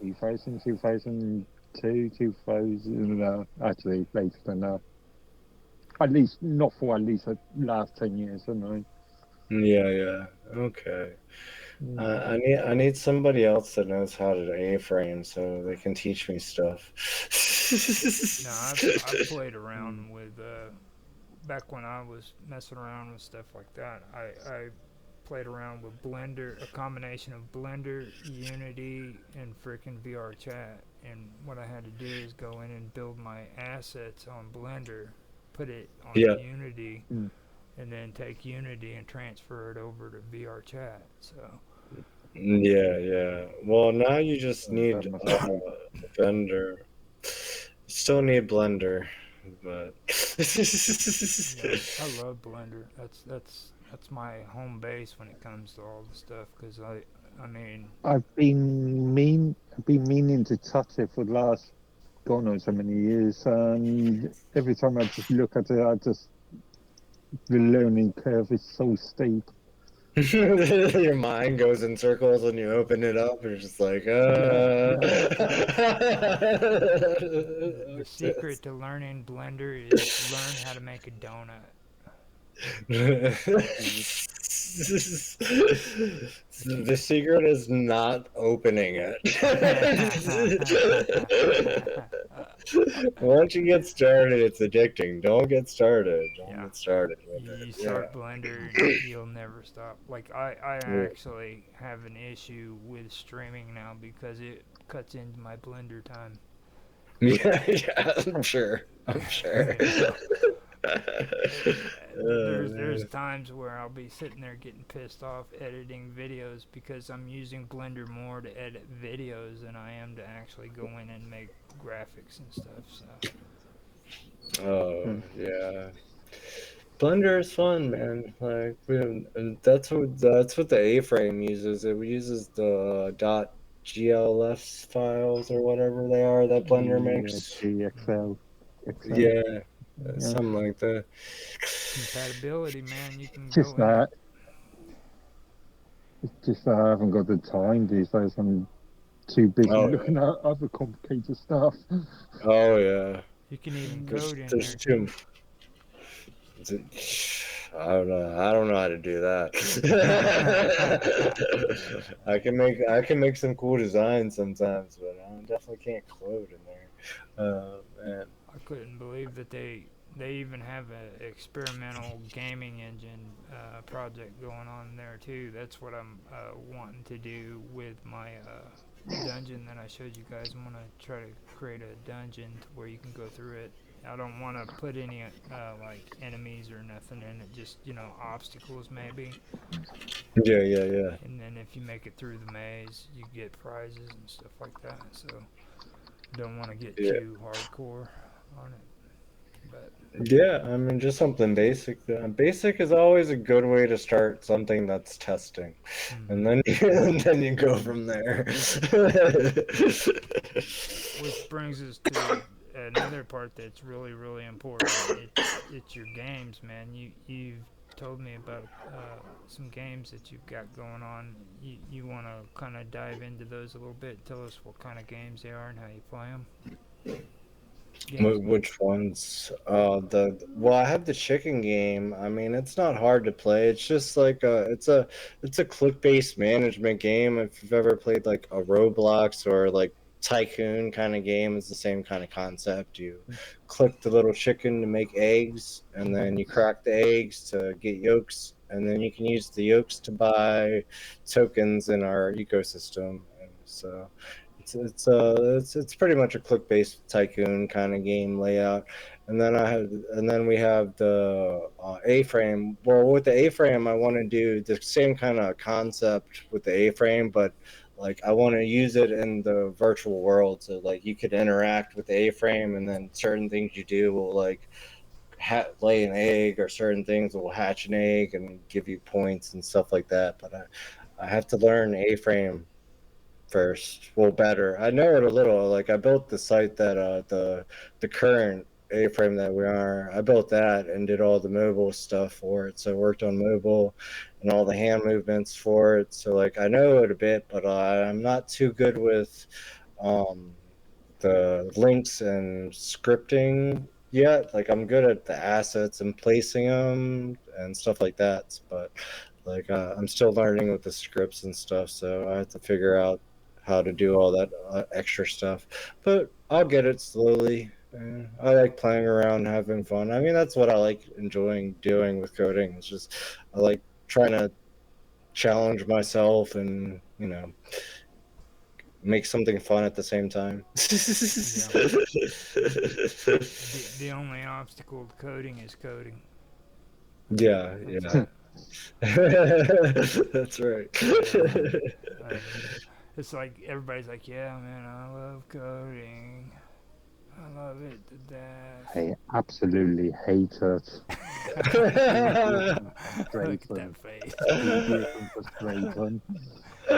2000, 2002, 2000, actually later than that. At least, not for at least the last 10 years, anyway. Yeah, yeah. Okay. I need somebody else that knows how to A-frame so they can teach me stuff. No, I've played around with back when I was messing around with stuff like that. I played around with Blender, a combination of Blender, Unity, and freaking VR Chat. And what I had to do is go in and build my assets on Blender, put it on Yeah. Unity, Mm. and then take Unity and transfer it over to VR Chat. So Yeah. Well, now you just That need must be Blender. Still need Blender, but yeah, I love Blender. That's my home base when it comes to all the stuff. Cause I mean, I've been meaning to touch it for the last God knows how many years, and every time I just look at it, the learning curve is so steep. your mind goes in circles when you open it up. You're just like, Yeah, the secret to learning Blender is learn how to make a donut. The secret is not opening it. Once you get started, it's addicting. Don't get started. Don't Yeah, get started with it. you Yeah. start Blender and you'll never stop. Like I actually have an issue with streaming now because it cuts into my Blender time. Yeah, I'm sure. I'm sure. You know, there's Man. times where I'll be sitting there getting pissed off editing videos because I'm using Blender more to edit videos than I am to actually go in and make graphics and stuff. So Oh, yeah. Blender is fun, man. Like, and that's what the A-frame uses. It uses the .glf files or whatever they are that Blender yeah, makes. GXL, XL. Yeah, Yeah, something like that. compatibility, man, you can just go in. that. It's just that I haven't got the time these days. I'm too busy Oh looking yeah. at other complicated stuff. Oh yeah. You can even Mm. code in There's there too. too. I don't know. I don't know how to do that. I can make some cool designs sometimes, but I definitely can't code in there. Man. I couldn't believe that they even have a experimental gaming engine project going on there too. That's what I'm wanting to do with my dungeon that I showed you guys. I'm gonna try to create a dungeon to where you can go through it. I don't want to put any like enemies or nothing in it. Just obstacles maybe. Yeah. And then if you make it through the maze, you get prizes and stuff like that. So don't want to get Yeah. too hardcore on it, but. Yeah, I mean, just something basic. Basic is always a good way to start something that's testing, Mm-hmm. and then and then you go from there. Which brings us to another part that's really really important. It's your games, man. You've told me about some games that you've got going on. You want to kind of dive into those a little bit. Tell us what kind of games they are and how you play them. Games. Which ones? I have the chicken game. I mean, it's not hard to play. It's just like it's a click-based management game. If you've ever played like a Roblox or like Tycoon kind of game, it's the same kind of concept. You click the little chicken to make eggs, and then you crack the eggs to get yolks, and then you can use the yolks to buy tokens in our ecosystem. And so it's pretty much a click-based tycoon kind of game layout, and then we have the A-frame. Well, with the A-frame, I want to do the same kind of concept with the A-frame, but like I want to use it in the virtual world, so like you could interact with the A-frame, and then certain things you do will like lay an egg, or certain things will hatch an egg and give you points and stuff like that. But I have to learn A-frame first. Well, better. I know it a little. Like I built the site that the current A-frame that we are. I built that and did all the mobile stuff for it. So I worked on mobile and all the hand movements for it. So like I know it a bit, but I'm not too good with um, the links and scripting yet. Like I'm good at the assets and placing them and stuff like that, but Like I'm still learning with the scripts and stuff, so I have to figure out how to do all that extra stuff. But I'll get it slowly. And I like playing around, having fun. I mean, that's what I like enjoying doing with coding. It's just I like trying to challenge myself and make something fun at the same time. Yeah. The only obstacle to coding is coding. Yeah, That's yeah. it. That's right. Yeah. Like, it's like everybody's like, yeah, man, I love coding. I love it to death. I absolutely hate it. Tedious and Look at frustrating. that face. Tedious and frustrating. I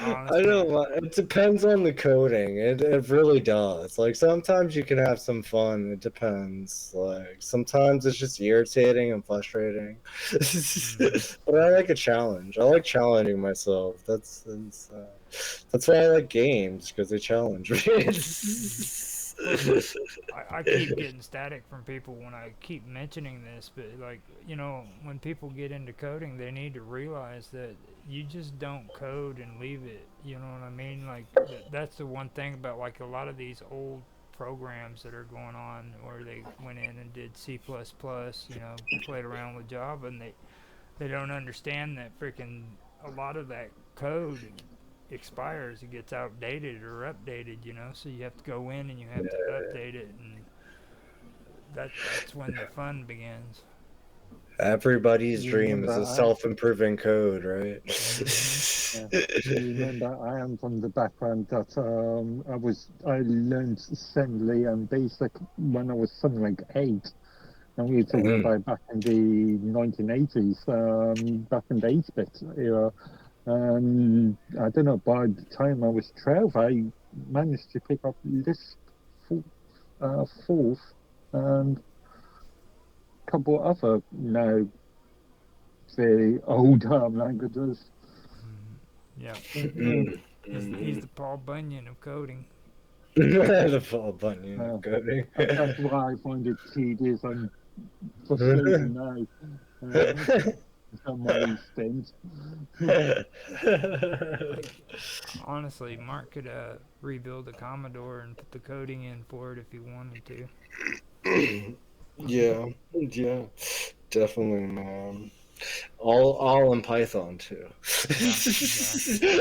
Honestly, don't. It depends on the coding. It really does. Like sometimes you can have some fun. It depends. Like sometimes it's just irritating and frustrating. mm, But I like a challenge. I like challenging myself. That's why I like games because they challenge me. mm. Well, I keep getting static from people when I keep mentioning this, but like, when people get into coding, they need to realize that you just don't code and leave it. You know what I mean? Like, that's the one thing about like a lot of these old programs that are going on where they went in and did C++, played around with Java, and they don't understand that freaking a lot of that code expires, it gets outdated or updated, so you have to go in and you have to update it, and that's when the fun begins. Everybody's You dream is remember, a self-improving code, right? Hmm. yeah, you remember, I am from the background that I learned assembly and basic when I was something like 8. And we're talking Mm. about back in the 1980s, back in the 8-bit era. And I don't know, by the time I was 12, I managed to pick up Lisp fourth and a couple other now very old languages. Hmm. Yeah, Uh, he's the Paul Bunyan of coding. The fall button uh, of coding. that's why I find it tedious and frustrating now. On my extent. Like, honestly, Mark could rebuild a Commodore and put the coding in for it if he wanted to. Yeah, yeah, definitely, man. All in Python too. Yeah,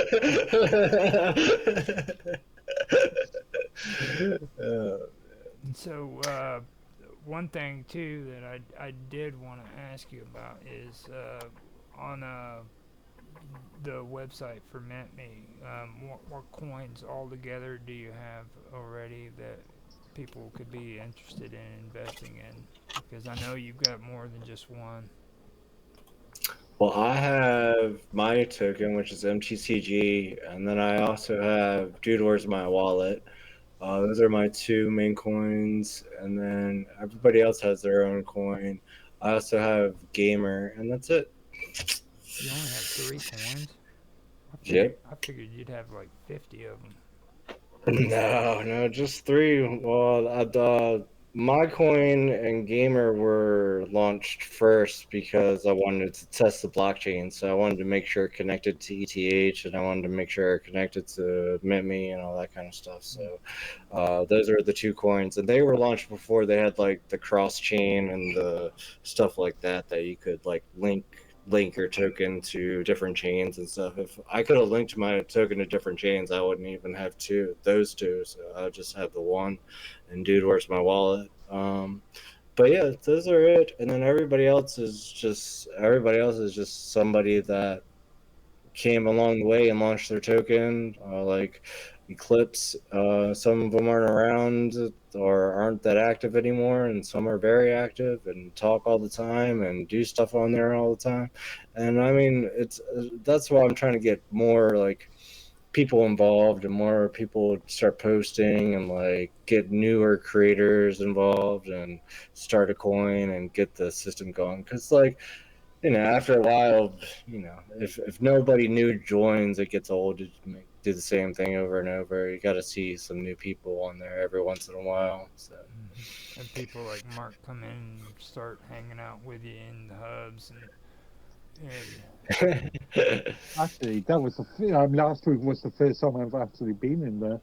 exactly. Uh, And so, one thing too that I did want to ask you about is on the website for MintMe, what coins altogether do you have already that people could be interested in investing in? Because I know you've got more than just one. well, I have my token, which is MTCG, and then I also have Dude, Where's My Wallet. Those are my two main coins, and then everybody else has their own coin. I also have Gamer, and that's it. You only have three coins. Yep. I figured you'd have like 50 of them. No, no, just three. Well, my coin and Gamer were launched first because I wanted to test the blockchain. So I wanted to make sure it connected to ETH, and I wanted to make sure it connected to MintMe and all that kind of stuff. So those are the two coins, and they were launched before they had like the cross chain and the stuff like that you could like link your token to different chains and stuff. If I could have linked my token to different chains, I wouldn't even have those two. So I would just have the one. And dude, where's my wallet? But yeah, those are it. And then everybody else is just somebody that came along the way and launched their token, like Eclipse. Some of them aren't around or aren't that active anymore, and some are very active and talk all the time and do stuff on there all the time. And I mean, it's that's why I'm trying to get more like people involved and more people start posting and like get newer creators involved and start a coin and get the system going because like after a while, if nobody new joins, it gets old to do the same thing over and over. You got to see some new people on there every once in a while. So And people like Mark come in and start hanging out with you in the hubs, and And Actually, that was last week was the first time I've actually been in there.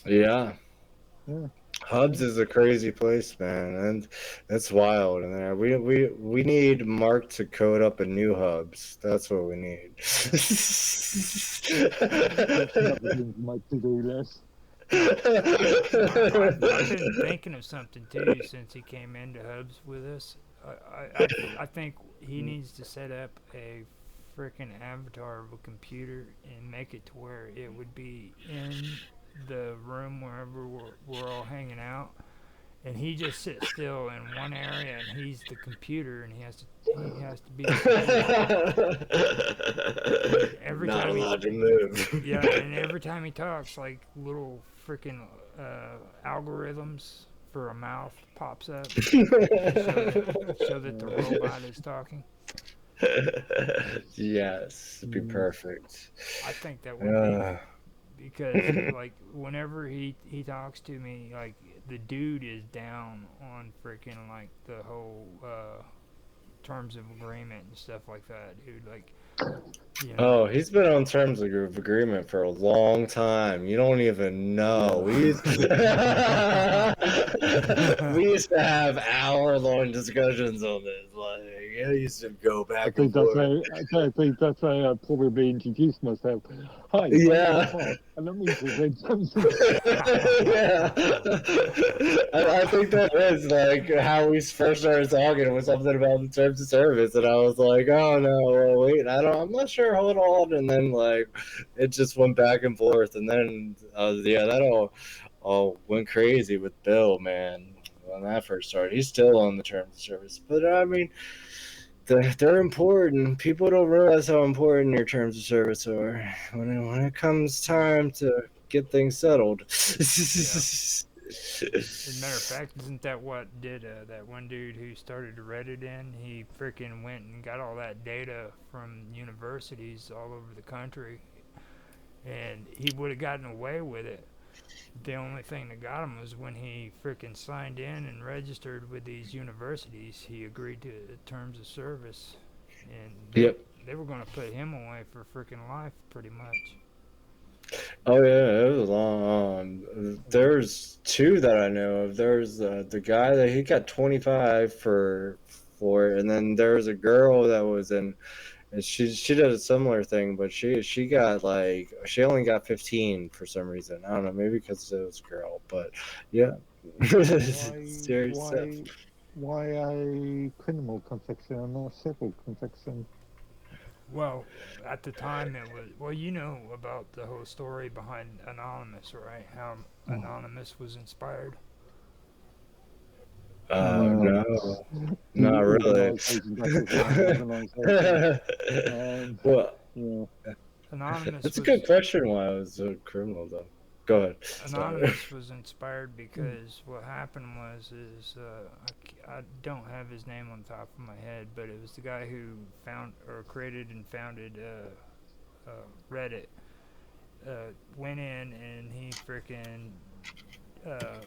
Yeah. Yeah, Hubs yeah. is a crazy place, man, and it's wild in there. We need Mark to code up a new Hubs. That's what we need. yeah. That's another thing on my to-do list. I've been thinking of something too since he came into Hubs with us. I think he needs to set up a freaking avatar of a computer and make it to where it would be in the room wherever we're all hanging out, and he just sits still in one area and he's the computer and he has to be the computer. And every Not time he allowed to move. Yeah, and every time he talks, like little freaking algorithms for a mouth pops up to show that the robot is talking. Yes, it'd be Mm. perfect. I think that would be Uh, because like whenever he talks to me, like the dude is down on freaking like the whole terms of agreement and stuff like that, dude. Like you know, oh, he's been on terms of agreement for a long time. You don't even know. We used to have hour-long discussions on this. Like, I used to go I back and think that's forth. why I think that's why I probably introduced myself. Hi, my name is Yeah. Mark, and I'm interested in terms of Yeah. I think that is like how we first started talking. It was something about the terms of service, and I was like, "Oh no, well, wait, I'm not sure. Hold on." And then like it just went back and forth, and then yeah, that all went crazy with Bill, man. When that first started, he's still on the terms of service, but I mean, they're important. People don't realize how important your terms of service are when it comes time to get things settled. yeah. As a matter of fact, isn't that what did that one dude who started Reddit in? He freaking went and got all that data from universities all over the country, and he would have gotten away with it. The only thing that got him was when he freaking signed in and registered with these universities. He agreed to the terms of service, and Yep. they were going to put him away for freaking life, pretty much. Oh yeah, it was long. There's two that I know of. There's the guy that he got 25 for it, and then there's a girl that was in. And she did a similar thing, but she got like she only got 15 for some reason. I don't know, maybe because it was a girl, but yeah, why serious stuff. why why a criminal conviction and not a civil conviction. Well, at the time it was well, you know about the whole story behind Anonymous, right? How Oh, Anonymous was inspired. no, No, the not really. organisation that was an organisation. Well, Yeah. Anonymous that's a good was question. Why I was a criminal though. Go ahead. Sorry. Anonymous was inspired because what happened was is I don't have his name on top of my head, but it was the guy who found or created and founded Reddit. Went in and he freaking uh,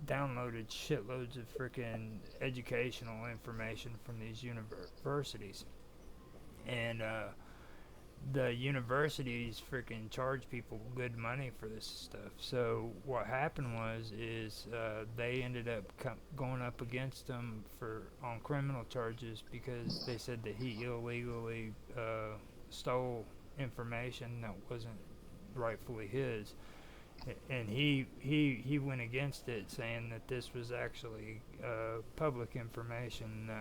downloaded shitloads of freaking educational information from these universities, and the universities freaking charge people good money for this stuff. So what happened was is they ended up going up against him for on criminal charges because they said that he illegally stole information that wasn't rightfully his, and he went against it, saying that this was actually public information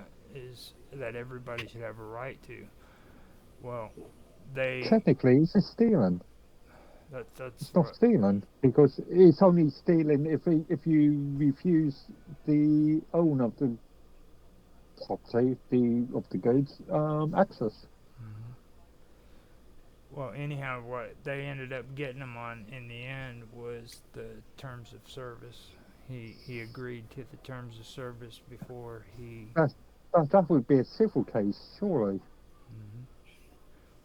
that everybody should have a right to. Well, they Technically, it's stealing. that's It's not what. stealing because it's only stealing if you refuse the owner of the property, of the goods, access. Mhm. Well, anyhow, what they ended up getting him on in the end was the terms of service. He agreed to the terms of service before he. That's, that would be a civil case, surely. Mhm.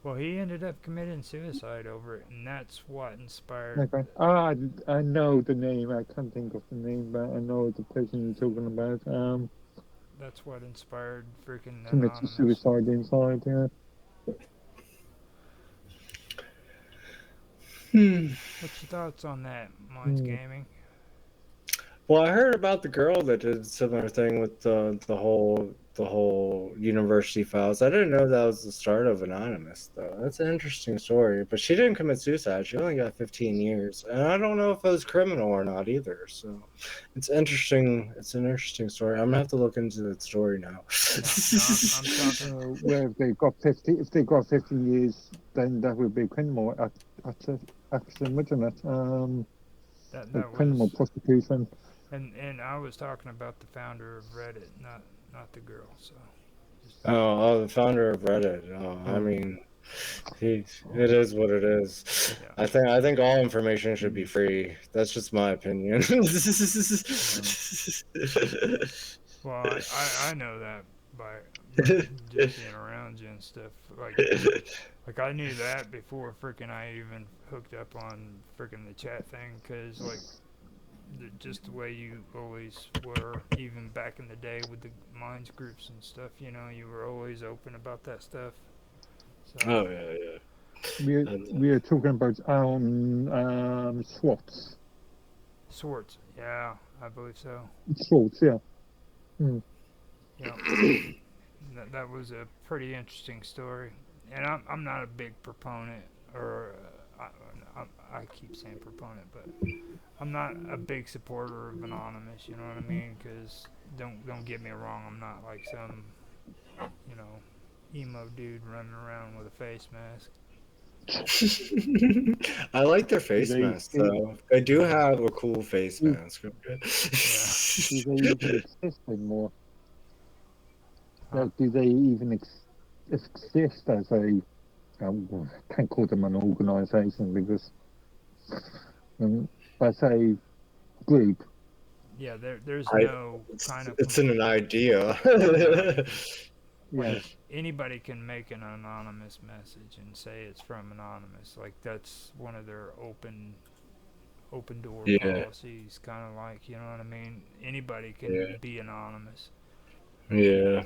Well, he ended up committing suicide over it, and that's what inspired. Okay. Ah, I know the name. I can't think of the name, but I know the person you're talking about. that's what inspired freaking committed Anonymous. suicide inside. Yeah. Hmm. What's your thoughts on that, Minds Hmm. Gaming? Well, I heard about the girl that did a similar thing with the whole university files. I didn't know that was the start of Anonymous, though. That's an interesting story. But she didn't commit suicide. She only got 15 years, and I don't know if it was criminal or not either. So, it's interesting. It's an interesting story. I'm gonna have to look into that story now. No, no, I'm talking. Where if they've got 50, if they've got 50 years, then that would be criminal action, wouldn't it? That Like criminal was, prosecution. and I was talking about the founder of Reddit, not the girl. So, just Oh, the founder of Reddit. Oh, I Um, mean, it is what it is. yeah. I think all information should be free. That's just my opinion. Well, I know that by just being around you and stuff. Like I knew that before freaking I even hooked up on freaking the chat thing, cause like just the way you always were, even back in the day with the minds groups and stuff. You know, you were always open about that stuff. So Oh yeah, yeah. we're And, we're talking about SWATs. Swords, yeah, I believe so. SWATs, yeah. Mm. Yeah, that was a pretty interesting story, and I'm not a big proponent, or I keep saying proponent, but I'm not a big supporter of Anonymous. You know what I mean? Because don't get me wrong, I'm not like some you know emo dude running around with a face mask. I like their Do face they masks though. They do have a cool face do, mask. Yeah. do they even exist anymore? Huh? Do they even exist as a I can't call them an organisation because as a group? Yeah. There's I no kind of it's an idea. yeah, because like Yeah, anybody can make an anonymous message and say it's from anonymous. Like that's one of their open door Yeah, policies, kind of like, you know what I mean? Anybody can yeah, be anonymous. yeah.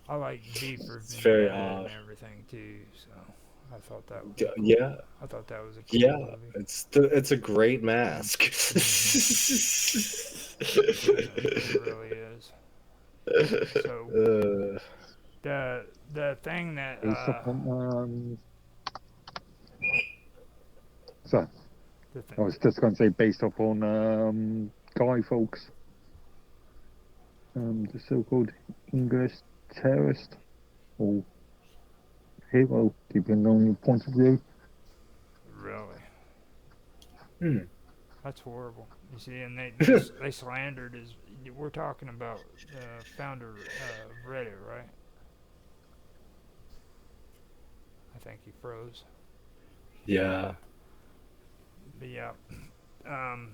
I like V for It's very Vendetta and odd. everything too, so I thought that was a cool. Yeah, I thought that was a cool yeah. movie. It's a great mask. Hmm. It really is. So uh, the thing that based upon so the thing I was just going to say based upon Guy Fawkes, the so-called English terrorist or hero, depending on your point of view. really. hmm. That's horrible. You see, and they slandered his. We're talking about founder of Reddit, right? I think he froze. Yeah. But yeah. Um,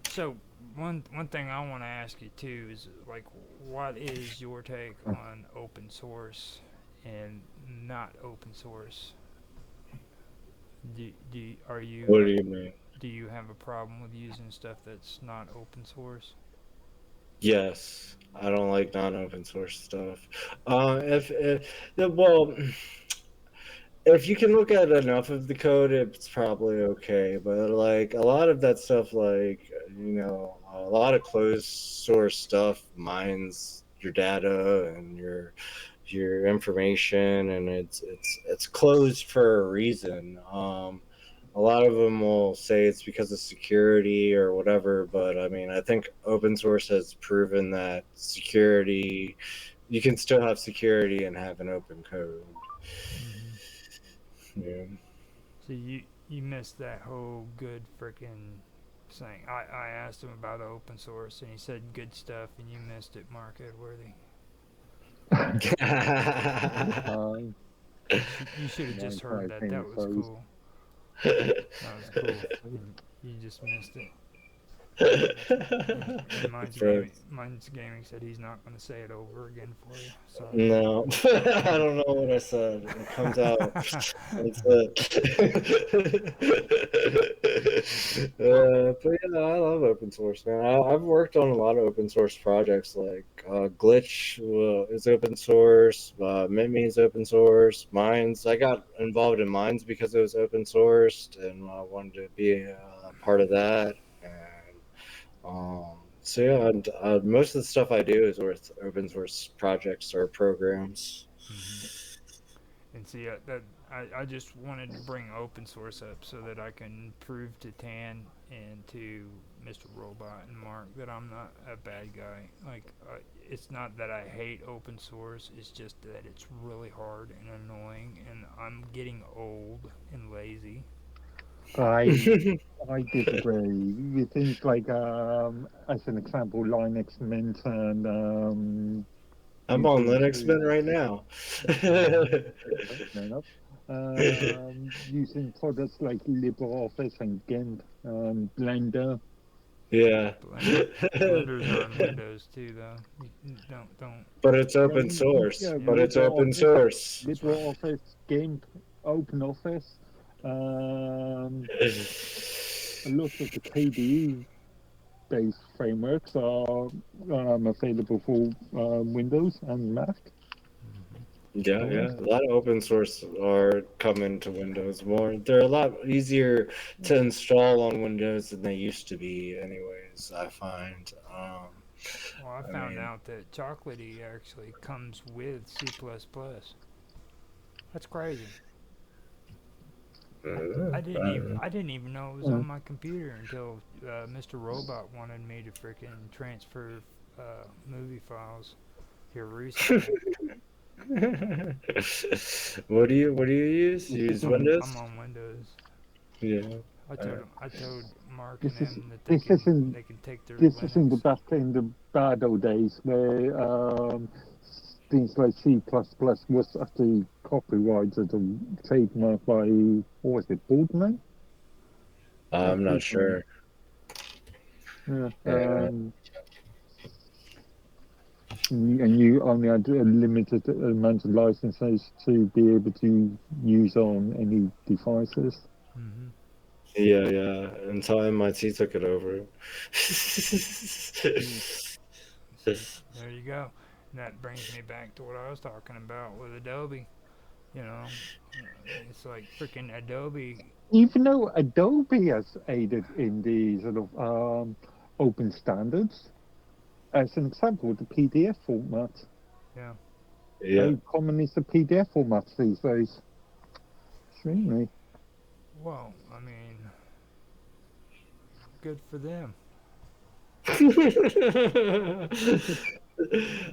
so one thing I want to ask you too is like, what is your take on open source and not open source? Are you What do you mean? do you have a problem with using stuff that's not open source? Yes, I don't like non-open source stuff. If well, if you can look at enough of the code, it's probably okay. But like a lot of that stuff, like a lot of closed source stuff mines your data and your information, and it's closed for a reason. A lot of them will say it's because of security or whatever, but I mean, I think open source has proven that security, you can still have security and have an open code. Mm-hmm. Yeah. So you missed that whole good freaking thing. I asked him about open source and he said good stuff, and you missed it, Mark Edworthy. Um, You should have my just heard entire that. thing That was froze. cool. That was cool. You just missed it. And For Mine's Gaming said he's not going to say it over again for you. Sorry. no, I don't know what I said. It comes out. That's it. But yeah, I love open source, man. I've worked on a lot of open source projects, like Glitch is open source, Mimi is open source, Mines. I got involved in Mines because it was open sourced, and I wanted to be a part of that. And so yeah, and, most of the stuff I do is with open source projects or programs. Hmm. And see, I just wanted to bring open source up so that I can prove to Tan and to Mr. Robot and Mark that I'm not a bad guy. Like, it's not that I hate open source, it's just that it's really hard and annoying, and I'm getting old and lazy. I I disagree. With things like, as an example, Linux Mint and I'm on Linux Ubuntu. Mint right now. Fair enough. Using products like LibreOffice and GIMP, Blender. Yeah. Blender's on Windows too, though. Don't. But it's Yeah, open source. yeah, But Yeah, it's open LibreOffice, source. that's right. LibreOffice, GIMP, OpenOffice. A lot of the KDE-based frameworks are available for Windows and Mac. Yeah, OS. yeah. A lot of open source are coming to Windows more. They're a lot easier to install on Windows than they used to be, anyways, I find. Well, I I found mean, out that Chocolatey actually comes with C++. That's crazy. I didn't even know it was Uh, on my computer until Mr. Robot wanted me to freaking transfer movie files here recently. what do you use? this You use isn't I'm Windows? on Windows. Yeah. I told Mark and this is them that this isn't they can take their this isn't the Linux. back in the bad old days where things like C++ was actually copyrighted and trademarked by, what was it, Boardman? Yeah, I'm not Boardman. sure. Yeah, Yeah. and you only had a limited amount of licenses to be able to use on any devices. Hmm. Yeah, yeah. Until MIT took it over. Mm. See, there you go. And that brings me back to what I was talking about with Adobe. You know, it's like freaking Adobe. Even though Adobe has aided in the sort of open standards, as an example, the PDF format. Yeah. Yeah. Very common is the PDF format these days. Extremely. Well, I mean, good for them.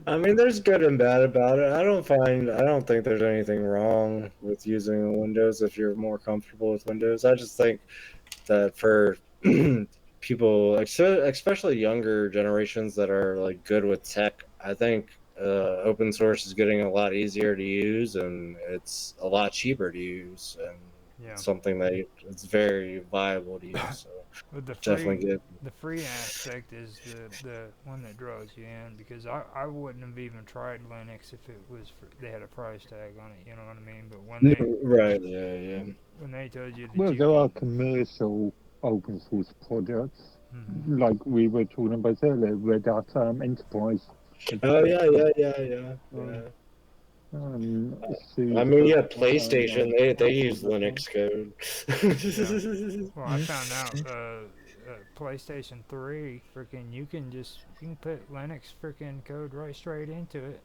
I mean, there's good and bad about it. I don't think there's anything wrong with using Windows if you're more comfortable with Windows. I just think that for people, especially younger generations that are like good with tech, I think open source is getting a lot easier to use and it's a lot cheaper to use and Yeah. something that it's very viable to use. So But definitely get. the free aspect is the one that draws you in because I wouldn't have even tried Linux if it was they had a price tag on it. You know what I mean? But Right, yeah, yeah. when they told you that Well, you there are can. commercial open source projects, Hmm. like we were talking about earlier, Red Hat Enterprise. Oh yeah, yeah, yeah, yeah, Um, yeah. I mean, Super yeah, and PlayStation they use Cyberpunk. Linux code. Yeah. Well, I Mm. found out PlayStation 3 freaking you can put Linux freaking code right straight into it.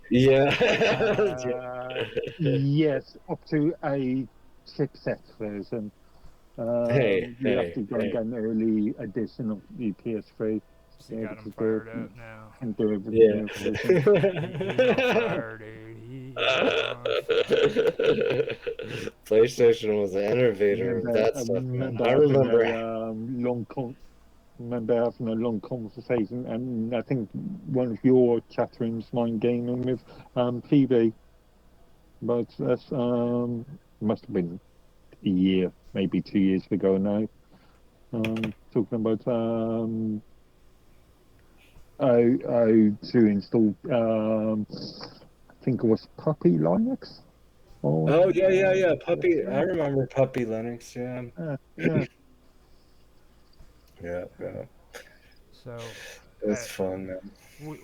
Yeah. Uh, yes, up to a chipset version. Hey, You have hey, to go and hey. get an early edition of the PS3 to So be you got able him to do it fired up now. and do it with the Yeah. new version. He's on fire, dude. He is on fire. PlayStation was the innovator of Remember, that I stuff, man. remember I having remember. a remember having a long conversation, and I think one of your chat rooms, mine gaming with PB, but that's must have been a year, maybe 2 years ago now. talking about to install I think it was Puppy Linux. Or Oh yeah. Puppy. I remember Puppy Linux. Yeah. yeah. Yeah. So, uh, It's fun, man.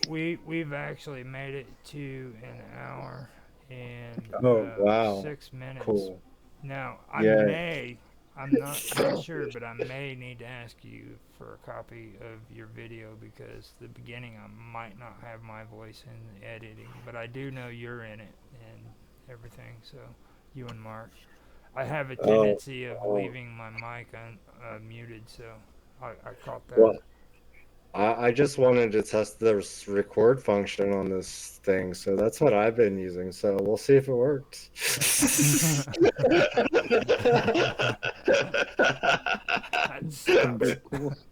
we've actually made it to an hour and Oh wow. 6 minutes. Cool. Now Yeah. I'm not sure, but I may need to ask you for a copy of your video because the beginning I might not have my voice in the editing, but I do know you're in it and everything. So you and Mark, I have a Oh. tendency of Oh. leaving my mic muted, so I caught that. Well, I just wanted to test the record function on this thing, so that's what I've been using. So we'll see if it works. That Finger, stuff. of course.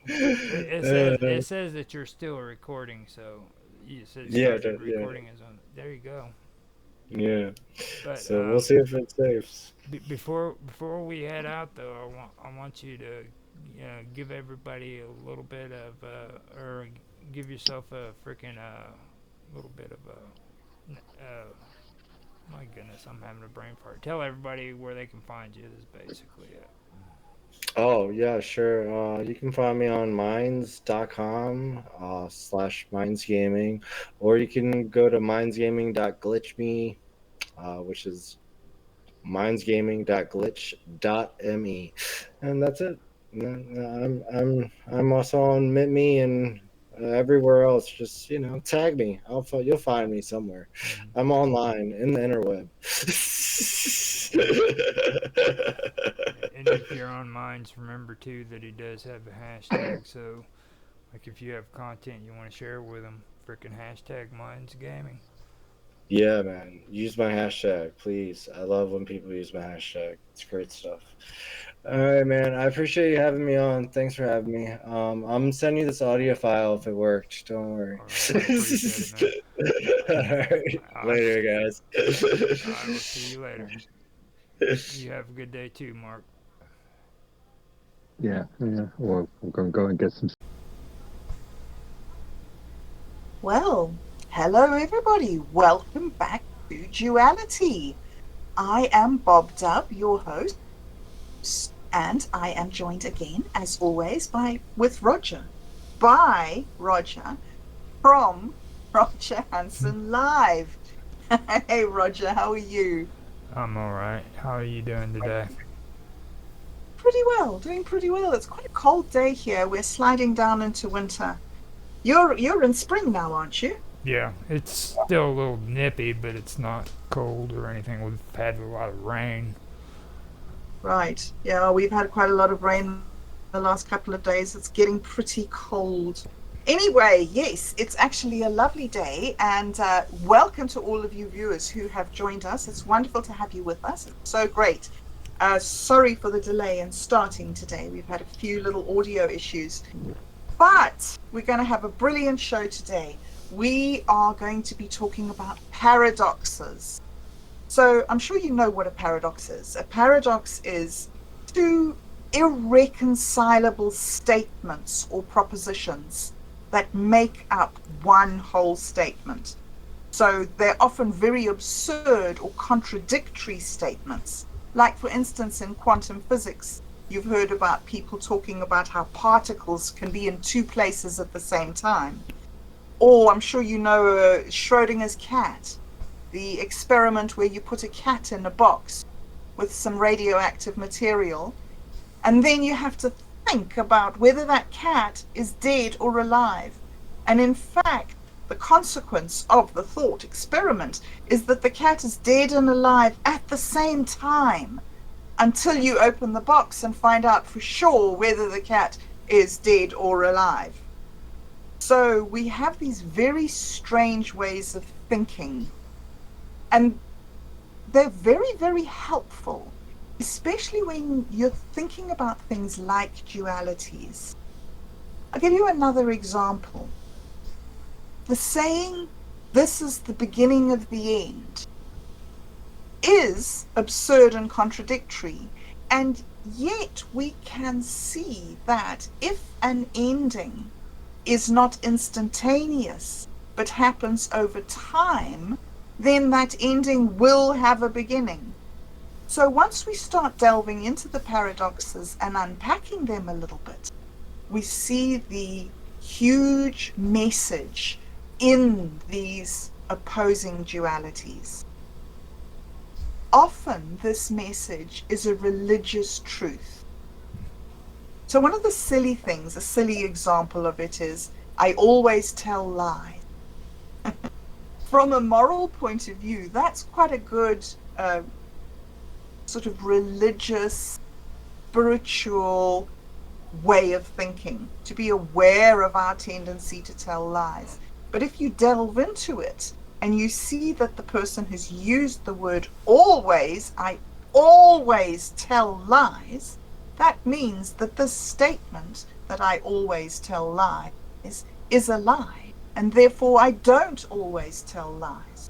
It says that you're still recording, so you said Yeah, started yeah, recording is on. There you go. yeah. But So we'll see if it saves. before we head out though, I want you to give everybody a little bit of or give yourself a freaking little bit of a my goodness, I'm having a brain fart. Tell everybody where they can find you. Is basically it. Oh, yeah, sure. You can find me on minds.com slash mindsgaming, or you can go to mindsgaming.glitchme, which is mindsgaming.glitch.me, and that's it. I'm also on MitMe and everywhere else. Just tag me. You'll find me somewhere. Mm-hmm. I'm online in the interweb. And if you're on Minds, remember too that he does have a hashtag. So, like, if you have content you want to share with him, freaking hashtag Minds Gaming. Yeah, man. Use my hashtag, please. I love when people use my hashtag. It's great stuff. All right, man. I appreciate you having me on. Thanks for having me. I'm sending you this audio file if it worked. Don't worry. All right, I appreciate it, man. All right. Later, guys. I will see you later. You have a good day too, Mark. Yeah. Well, I'm going to go and get some. Well, hello everybody. Welcome back to Duality. I am Bob Dub, your host, and I am joined again, as always, with Roger. By Roger from Roger Hanson Live. Hey Roger, how are you? I'm all right. How are you doing today? Doing pretty well. It's quite a cold day here. We're sliding down into winter. You're in spring now, aren't you? Yeah, it's still a little nippy, but it's not cold or anything. We've had a lot of rain. Right. Yeah, we've had quite a lot of rain the last couple of days. It's getting pretty cold. Anyway, yes, it's actually a lovely day, and welcome to all of you viewers who have joined us. It's wonderful to have you with us. It's so great. Sorry for the delay in starting today. We've had a few little audio issues, but we're going to have a brilliant show today. We are going to be talking about paradoxes. So I'm sure you know what a paradox is. A paradox is two irreconcilable statements or propositions that make up one whole statement. So they're often very absurd or contradictory statements. Like, for instance, in quantum physics, you've heard about people talking about how particles can be in two places at the same time. Or I'm sure you know Schrodinger's cat, the experiment where you put a cat in a box with some radioactive material, and then you have to think about whether that cat is dead or alive. And in fact, the consequence of the thought experiment is that the cat is dead and alive at the same time until you open the box and find out for sure whether the cat is dead or alive. So we have these very strange ways of thinking, and they're very, very helpful, especially when you're thinking about things like dualities. I'll give you another example. The saying, "This is the beginning of the end," is absurd and contradictory, and yet we can see that if an ending is not instantaneous but happens over time, then that ending will have a beginning. So once we start delving into the paradoxes and unpacking them a little bit, we see the huge message in these opposing dualities. Often this message is a religious truth. So one of the silly things, a silly example of it is, I always tell lies. From a moral point of view, that's quite a good sort of religious, spiritual way of thinking, to be aware of our tendency to tell lies. But if you delve into it and you see that the person has used the word always, I always tell lies, that means that the statement that I always tell lies is a lie, and therefore I don't always tell lies.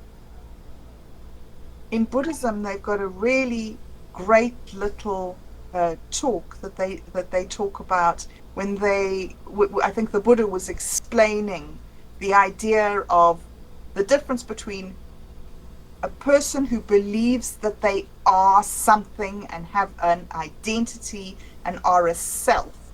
In Buddhism, they've got a really great little talk that they talk about when I think the Buddha was explaining the idea of the difference between a person who believes that they are something and have an identity and are a self,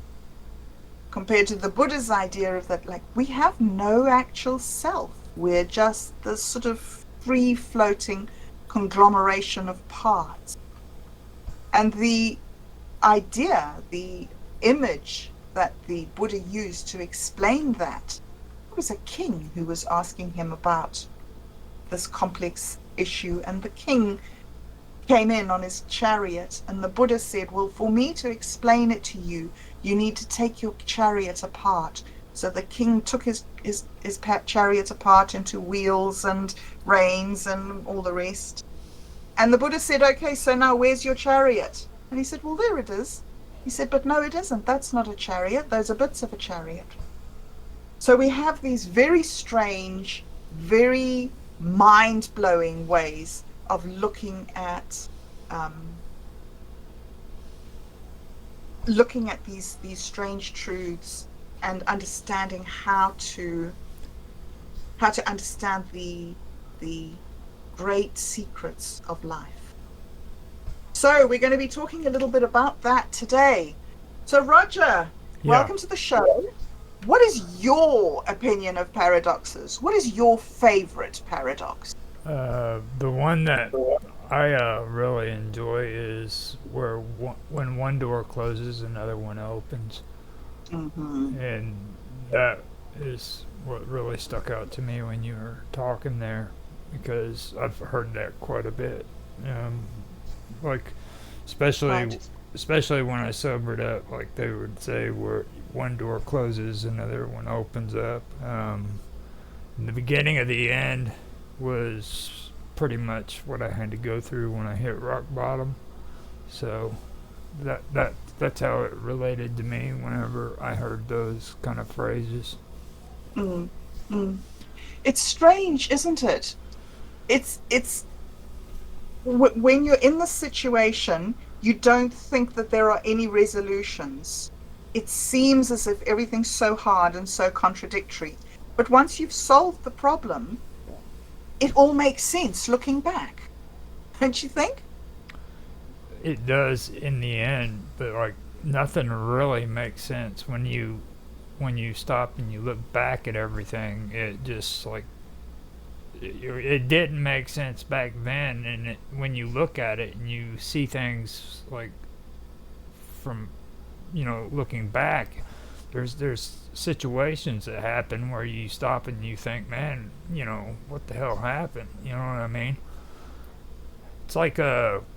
compared to the Buddha's idea of that, like, we have no actual self. We're just this sort of free-floating conglomeration of parts. And the idea, the image that the Buddha used to explain that, was a king who was asking him about this complex issue, and the king came in on his chariot, and the Buddha said, well, for me to explain it to you, you need to take your chariot apart. So the king took his chariot apart into wheels and reins and all the rest. And the Buddha said, okay, so now where's your chariot? And he said, well, there it is. He said, but no, it isn't. That's not a chariot. Those are bits of a chariot. So we have these very strange, very mind-blowing ways of looking at these strange truths and understanding how to understand the great secrets of life. So we're going to be talking a little bit about that today. So Roger, welcome to the show. What is your opinion of paradoxes? What is your favorite paradox? The one that I really enjoy is where when one door closes, another one opens. Mm-hmm. And that is what really stuck out to me when you were talking there, because I've heard that quite a bit. Like, especially when I sobered up, like they would say, where one door closes, another one opens up. The beginning of the end was pretty much what I had to go through when I hit rock bottom. So that's how it related to me whenever I heard those kind of phrases. It's strange, isn't it? It's when you're in the situation, you don't think that there are any resolutions. It seems as if everything's so hard and so contradictory. But once you've solved the problem, it all makes sense looking back. Don't you think? It does in the end, but like nothing really makes sense when you stop and you look back at everything. It just like it didn't make sense back then, and when you look at it and you see things like from looking back, there's situations that happen where you stop and you think, man, what the hell happened? You know what I mean? It's like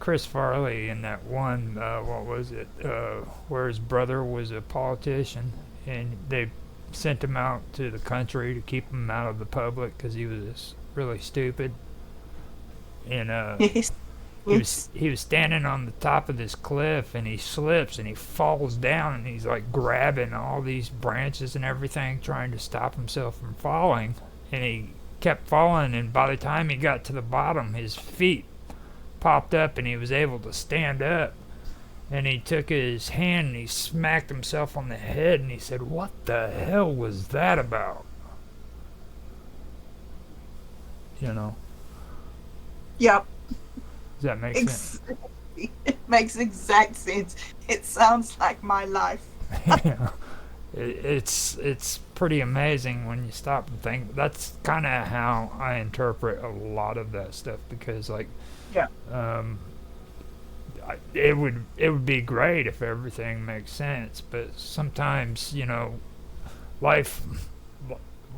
Chris Farley in that one, what was it, where his brother was a politician, and they sent him out to the country to keep him out of the public because he was really stupid. And he was standing on the top of this cliff, and he slips and he falls down, and he's like grabbing all these branches and everything, trying to stop himself from falling. And he kept falling, and by the time he got to the bottom, his feet popped up and he was able to stand up. and he took his hand and he smacked himself on the head and he said, "What the hell was that about?" You know? Yep. Does that make sense? It makes exact sense. It sounds like my life. Yeah. It's pretty amazing when you stop and think. That's kind of how I interpret a lot of that stuff, because like, Yeah. it would be great if everything makes sense, but sometimes, you know, life,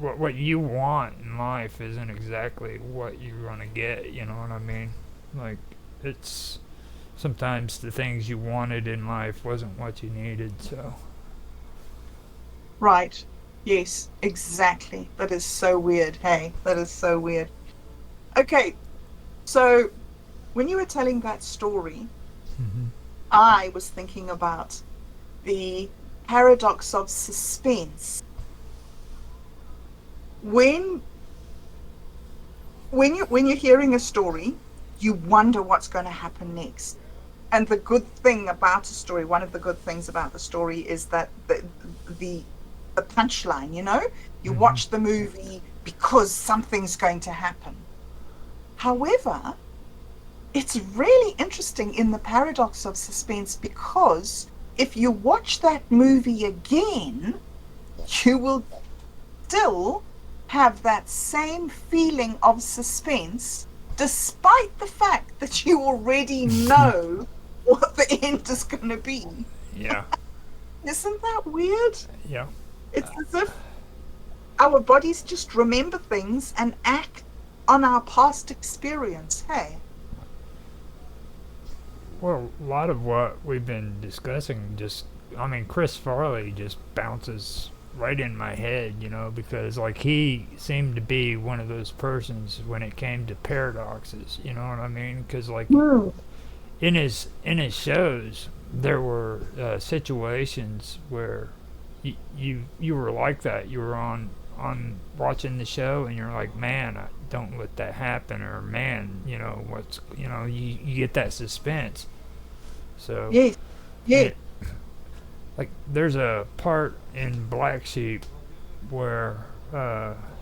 what you want in life isn't exactly what you're gonna get. You know what I mean? Like, it's sometimes the things you wanted in life wasn't what you needed. So Right. Yes, exactly. That is so weird. Hey, that is so weird. Okay, so when you were telling that story, I was thinking about the paradox of suspense. When you're hearing a story, you wonder what's going to happen next. And the good thing about a story, one of the good things about the story, is that the punchline, you know, you watch the movie because something's going to happen. However, it's really interesting in the paradox of suspense, because if you watch that movie again, you will still have that same feeling of suspense, despite the fact that you already know what the end is going to be. yeah, Isn't that weird? yeah. It's as if our bodies just remember things and act on our past experience. Hey. Well, a lot of what we've been discussing just, I mean, Chris Farley just bounces right in my head, you know, because like he seemed to be one of those persons when it came to paradoxes, you know what I mean? Because like in his shows, there were situations where you were like that. You were on watching the show and you're like, man, don't let that happen, or man, you know what's, you know, you get that suspense. So Yes. Yeah. like there's a part in Black Sheep where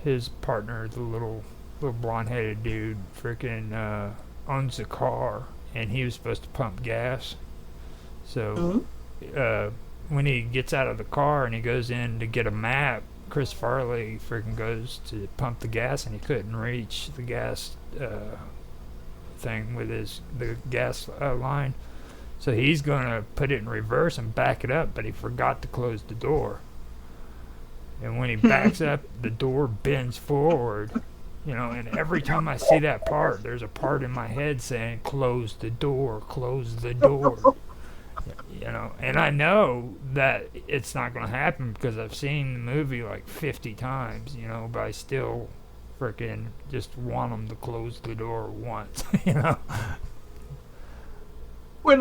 his partner, the little blonde-headed dude, freaking owns a car, and he was supposed to pump gas. So when he gets out of the car and he goes in to get a map, Chris Farley freaking goes to pump the gas and he couldn't reach the gas thing with the gas line. So he's gonna put it in reverse and back it up, but he forgot to close the door. And when he backs up, the door bends forward. You know, and every time I see that part, there's a part in my head saying, "Close the door, close the door." You know, and I know that it's not going to happen because I've seen the movie like 50 times, you know, but I still freaking just want them to close the door once, you know. When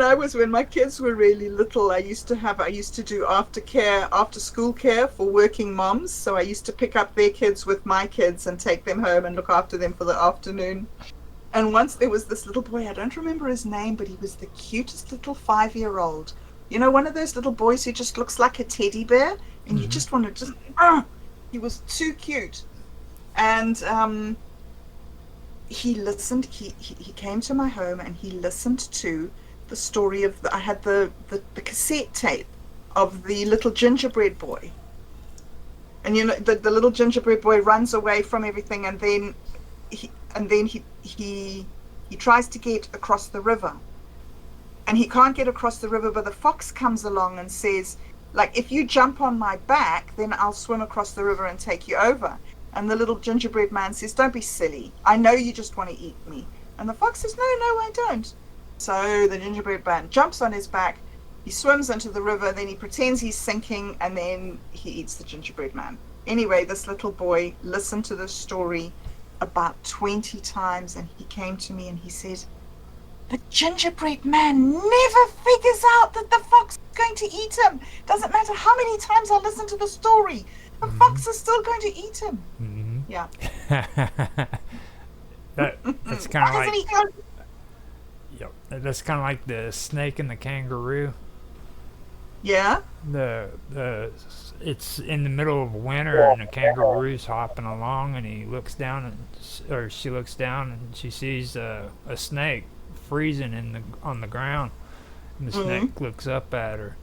my kids were really little, I used to do after school care for working moms. So I used to pick up their kids with my kids and take them home and look after them for the afternoon. And once there was this little boy, I don't remember his name, but he was the cutest little 5-year-old. You know, one of those little boys who just looks like a teddy bear, and you just want to he was too cute. And he listened, he came to my home and he listened to the story of I had the cassette tape of the little gingerbread boy. And you know, the little gingerbread boy runs away from everything, and then he tries to get across the river, and he can't get across the river, but the fox comes along and says, like, if you jump on my back, then I'll swim across the river and take you over. And the little gingerbread man says, don't be silly, I know you just want to eat me. And the fox says, no, I don't. So the gingerbread man jumps on his back, he swims into the river, then he pretends he's sinking, and then he eats the gingerbread man. Anyway, this little boy listened to this story about 20 times, and he came to me and he said, the gingerbread man never figures out that the fox is going to eat him. Doesn't matter how many times I listen to the story, the fox is still going to eat him. Yeah. That's kind of like, Yep. That's kind of like the snake and the kangaroo. Yeah. It's in the middle of winter and the kangaroo's hopping along and he looks down or she looks down and she sees a snake freezing on the ground, and the snake looks up at her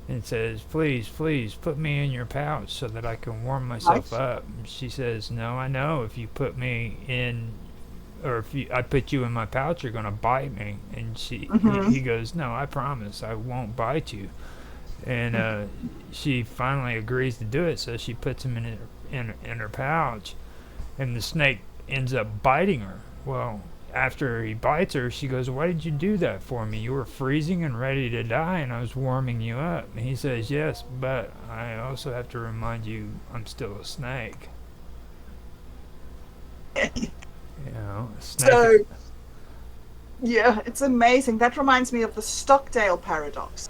and says, please, please put me in your pouch so that I can warm myself up. And she says, no, I know if you put me in, or if I put you in my pouch, you're going to bite me. And he goes, no, I promise I won't bite you. And she finally agrees to do it, so she puts him in her pouch, and the snake ends up biting her. Well, after he bites her, she goes, why did you do that for me? You were freezing and ready to die, and I was warming you up. And he says, yes, but I also have to remind you I'm still a snake. You know, a snake. So, yeah, it's amazing. That reminds me of the Stockdale paradox.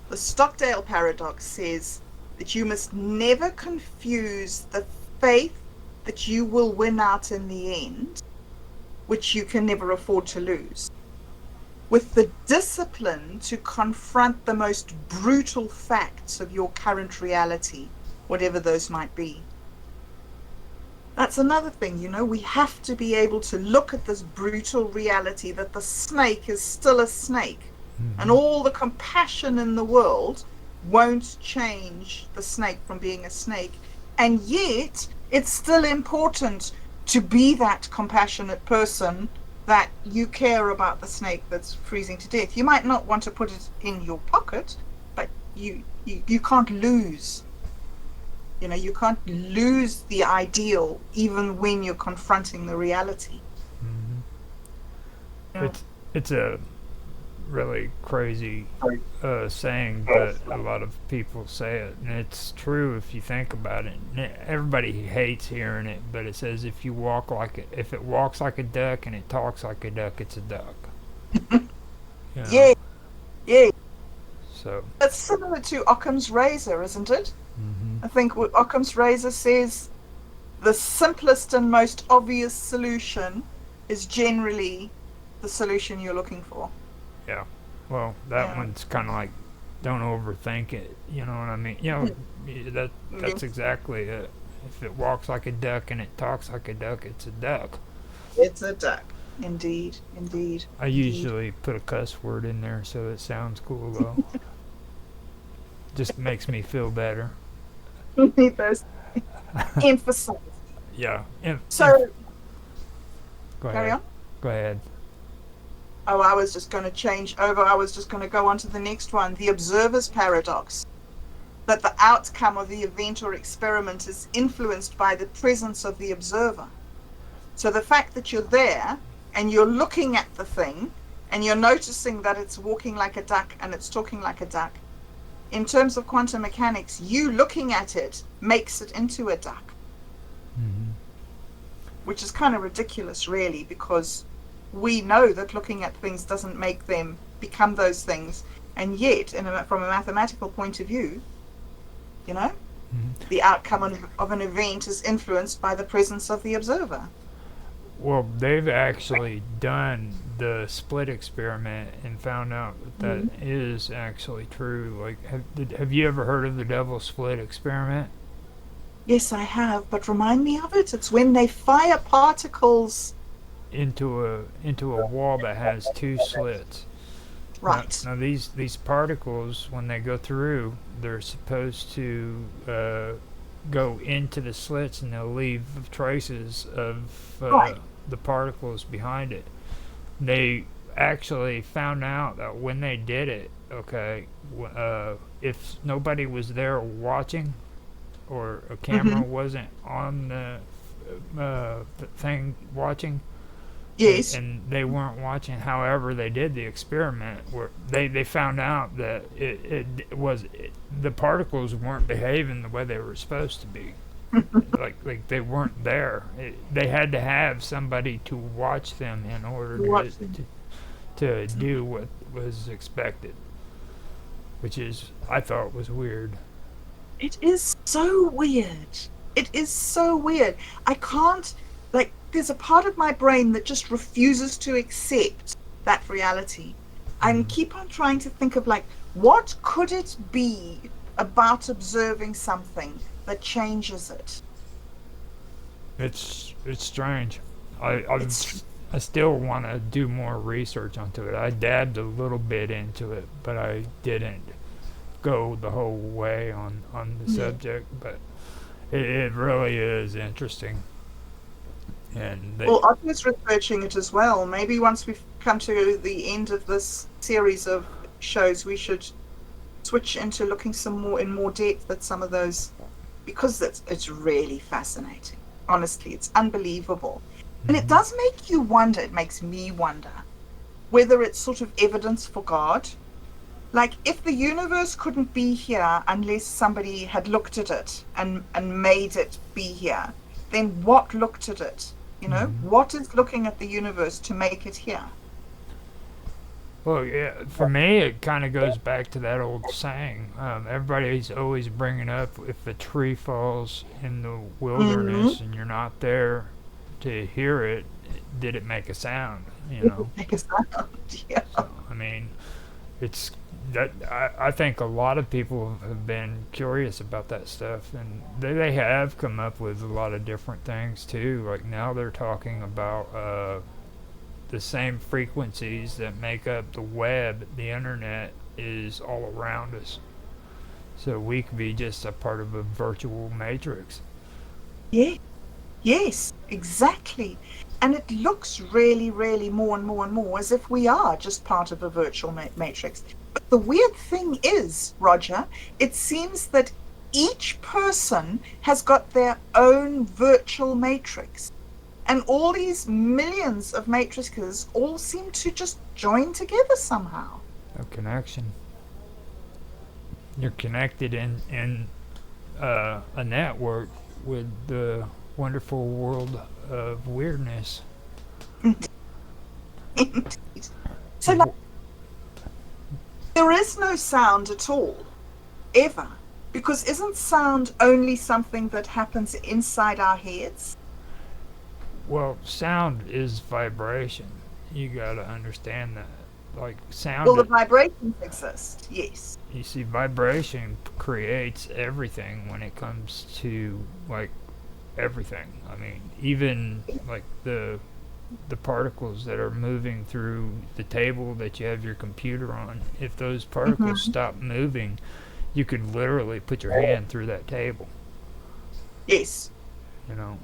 The Stockdale paradox says that you must never confuse the faith that you will win out in the end, which you can never afford to lose, with the discipline to confront the most brutal facts of your current reality, whatever those might be. That's another thing, you know, we have to be able to look at this brutal reality that the snake is still a snake. And all the compassion in the world won't change the snake from being a snake. And yet, it's still important to be that compassionate person, that you care about the snake that's freezing to death. You might not want to put it in your pocket, but you can't lose. You know, you can't lose the ideal even when you're confronting the reality. Yeah. It's a really crazy saying, but a lot of people say it, and it's true if you think about it. And everybody hates hearing it, but it says if it walks like a duck and it talks like a duck, it's a duck. You know? Yeah. So that's similar to Occam's razor, isn't it? I think Occam's razor says the simplest and most obvious solution is generally the solution you're looking for. Yeah, well, that one's kind of like, don't overthink it. You know what I mean? You know, that's exactly it. If it walks like a duck and it talks like a duck, it's a duck. It's a duck. Indeed. I usually put a cuss word in there so it sounds cool, though. Just makes me feel better. Need those emphasize. Yeah. So, go carry ahead. on. Go ahead. Oh, I was just going to change over. I was just going to go on to the next one, the observer's paradox. That the outcome of the event or experiment is influenced by the presence of the observer. So the fact that you're there and you're looking at the thing and you're noticing that it's walking like a duck and it's talking like a duck, in terms of quantum mechanics, you looking at it makes it into a duck. Which is kind of ridiculous, really, because we know that looking at things doesn't make them become those things, and yet, from a mathematical point of view, you know, the outcome of an event is influenced by the presence of the observer. Well, they've actually done the split experiment and found out that is actually true. Like, have you ever heard of the double split experiment? Yes, I have, but remind me of it. It's when they fire particles into a wall that has two slits. Right. Now these particles, when they go through, they're supposed to go into the slits, and they'll leave traces of the particles behind it. They actually found out that when they did it, if nobody was there watching, or a camera wasn't on the thing watching, yes, and they weren't watching, however they did the experiment, where they found out that the particles weren't behaving the way they were supposed to be. like they weren't there. They had to have somebody to watch them in order to do what was expected, which I thought was weird. It is so weird. It is so weird. I can't, there's a part of my brain that just refuses to accept that reality. And keep on trying to think of like, what could it be about observing something that changes it? It's strange. It's I still want to do more research onto it. I dabbed a little bit into it, but I didn't go the whole way on the subject. But it really is interesting. And they, well, Otto's researching it as well. Maybe once we've come to the end of this series of shows, we should switch into looking some more in more depth at some of those, because it's really fascinating. Honestly, it's unbelievable. And it does make you wonder, it makes me wonder, whether it's sort of evidence for God. Like, if the universe couldn't be here unless somebody had looked at it and made it be here, then what looked at it? You know, what is looking at the universe to make it here? well, yeah, for me, it kind of goes back to that old saying. Everybody's always bringing up, if a tree falls in the wilderness and you're not there to hear it, did it make a sound? You know. Make a sound. Yeah. So, I mean, it's that I think a lot of people have been curious about that stuff, and they have come up with a lot of different things too. Like now they're talking about the same frequencies that make up the web, the internet, is all around us. So we could be just a part of a virtual matrix. Yeah. Yes, exactly. And it looks really, really more and more and more as if we are just part of a virtual matrix. But the weird thing is, Roger, it seems that each person has got their own virtual matrix. And all these millions of matrices all seem to just join together somehow. A connection. You're connected in a network with the wonderful world of weirdness. So like, there is no sound at all, ever. Because isn't sound only something that happens inside our heads? Well, sound is vibration. You gotta understand that. Like sound. Well, the vibrations exist, yes. You see, vibration creates everything when it comes to like everything. I mean, even like the particles that are moving through the table that you have your computer on. If those particles stop moving, you could literally put your hand through that table. Yes. You know,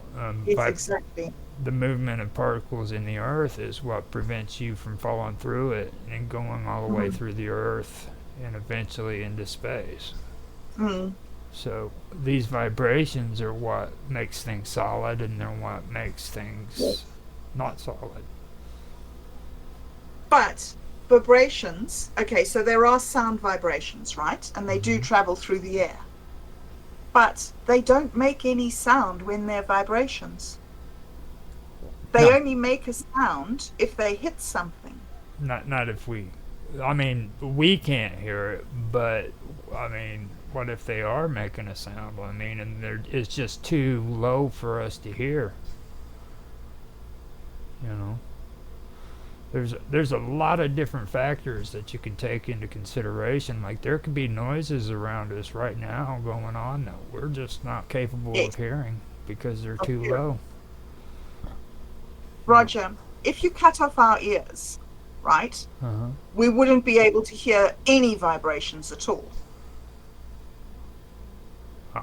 Yes, exactly. the movement of particles in the earth is what prevents you from falling through it and going all the way through the earth and eventually into space. So these vibrations are what makes things solid, and they're what makes things not solid. But vibrations, okay, so there are sound vibrations, right? And they do travel through the air. But they don't make any sound when they're vibrations. They No. only make a sound if they hit something. Not if we. I mean, we can't hear it, but I mean, what if they are making a sound? I mean, and it's just too low for us to hear. You know, there's a lot of different factors that you can take into consideration. Like there could be noises around us right now going on that we're just not capable of hearing because they're too low. Roger, if you cut off our ears, right, we wouldn't be able to hear any vibrations at all.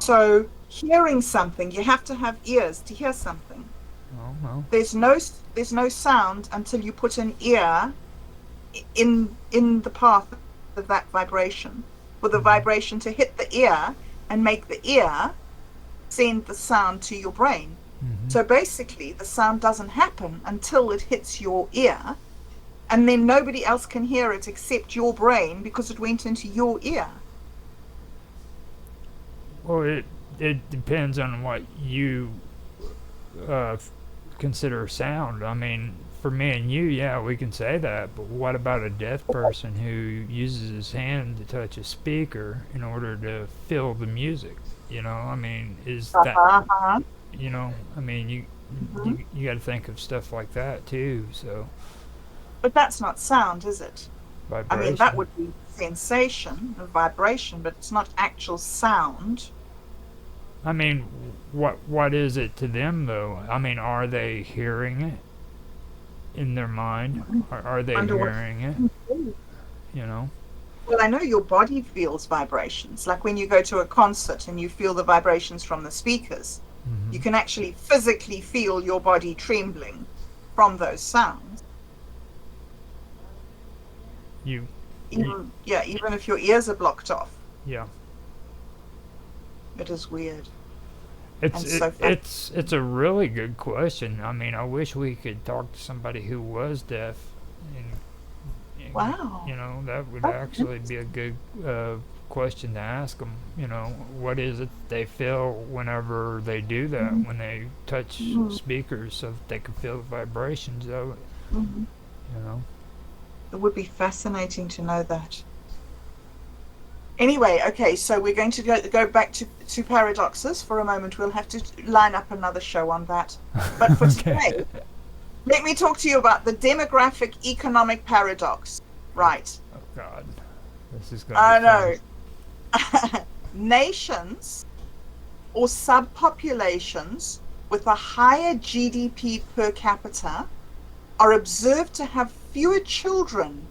So hearing something, you have to have ears to hear something. Oh no. There's no sound until you put an ear in the path of that vibration, for the vibration to hit the ear and make the ear send the sound to your brain. So basically the sound doesn't happen until it hits your ear, and then nobody else can hear it except your brain because it went into your ear. Well, it depends on what you consider sound. I mean, for me and you, yeah, we can say that, but what about a deaf person who uses his hand to touch a speaker in order to feel the music? You know, I mean, is that, you know, I mean, you got to think of stuff like that too. So, But that's not sound, is it? I mean, that Vibration. would be sensation, a vibration, but it's not actual sound. I mean, what is it to them though? I mean, are they hearing it in their mind? Are they Under what? hearing it? You know? Well, I know your body feels vibrations. Like when you go to a concert and you feel the vibrations from the speakers, you Hmm. can actually physically feel your body trembling from those sounds. You, you, Even if your ears are blocked off, yeah. it is weird It's and it, so fascinating. it's a really good question. I mean, I wish we could talk to somebody who was deaf, and Wow. you know that would That's actually be interesting. a good question to ask them. You know, what is it they feel whenever they do that? Mhm, When they touch mhm, speakers, so that they can feel the vibrations of it. mhm. You know. It would be fascinating to know that. Anyway, okay, so we're going to go back to paradoxes for a moment. We'll have to line up another show on that. But for Okay. today, let me talk to you about the demographic economic paradox. Oh, Right. oh God, this is gonna be I fun. know. Nations or subpopulations with a higher GDP per capita are observed to have fewer children,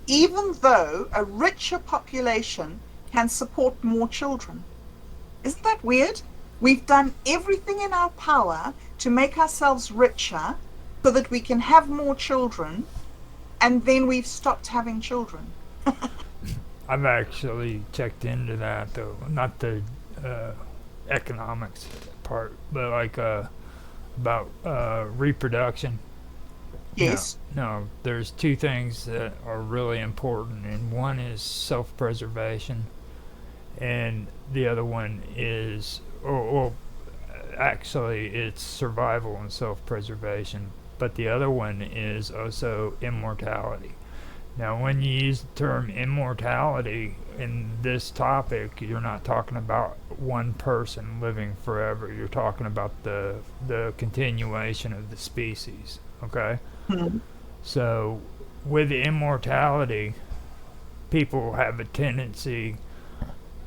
even though a richer population can support more children. Isn't that weird? We've done everything in our power to make ourselves richer so that we can have more children, and then we've stopped having children. I've actually checked into that though, not the uh, economics part, but like about reproduction. No, Yes. no. There's two things that are really important, and one is self-preservation, and the other one is, or actually, it's survival and self-preservation. But the other one is also immortality. Now, when you use the term immortality in this topic, you're not talking about one person living forever. You're talking about the continuation of the species. Okay, Mhm. so with immortality, people have a tendency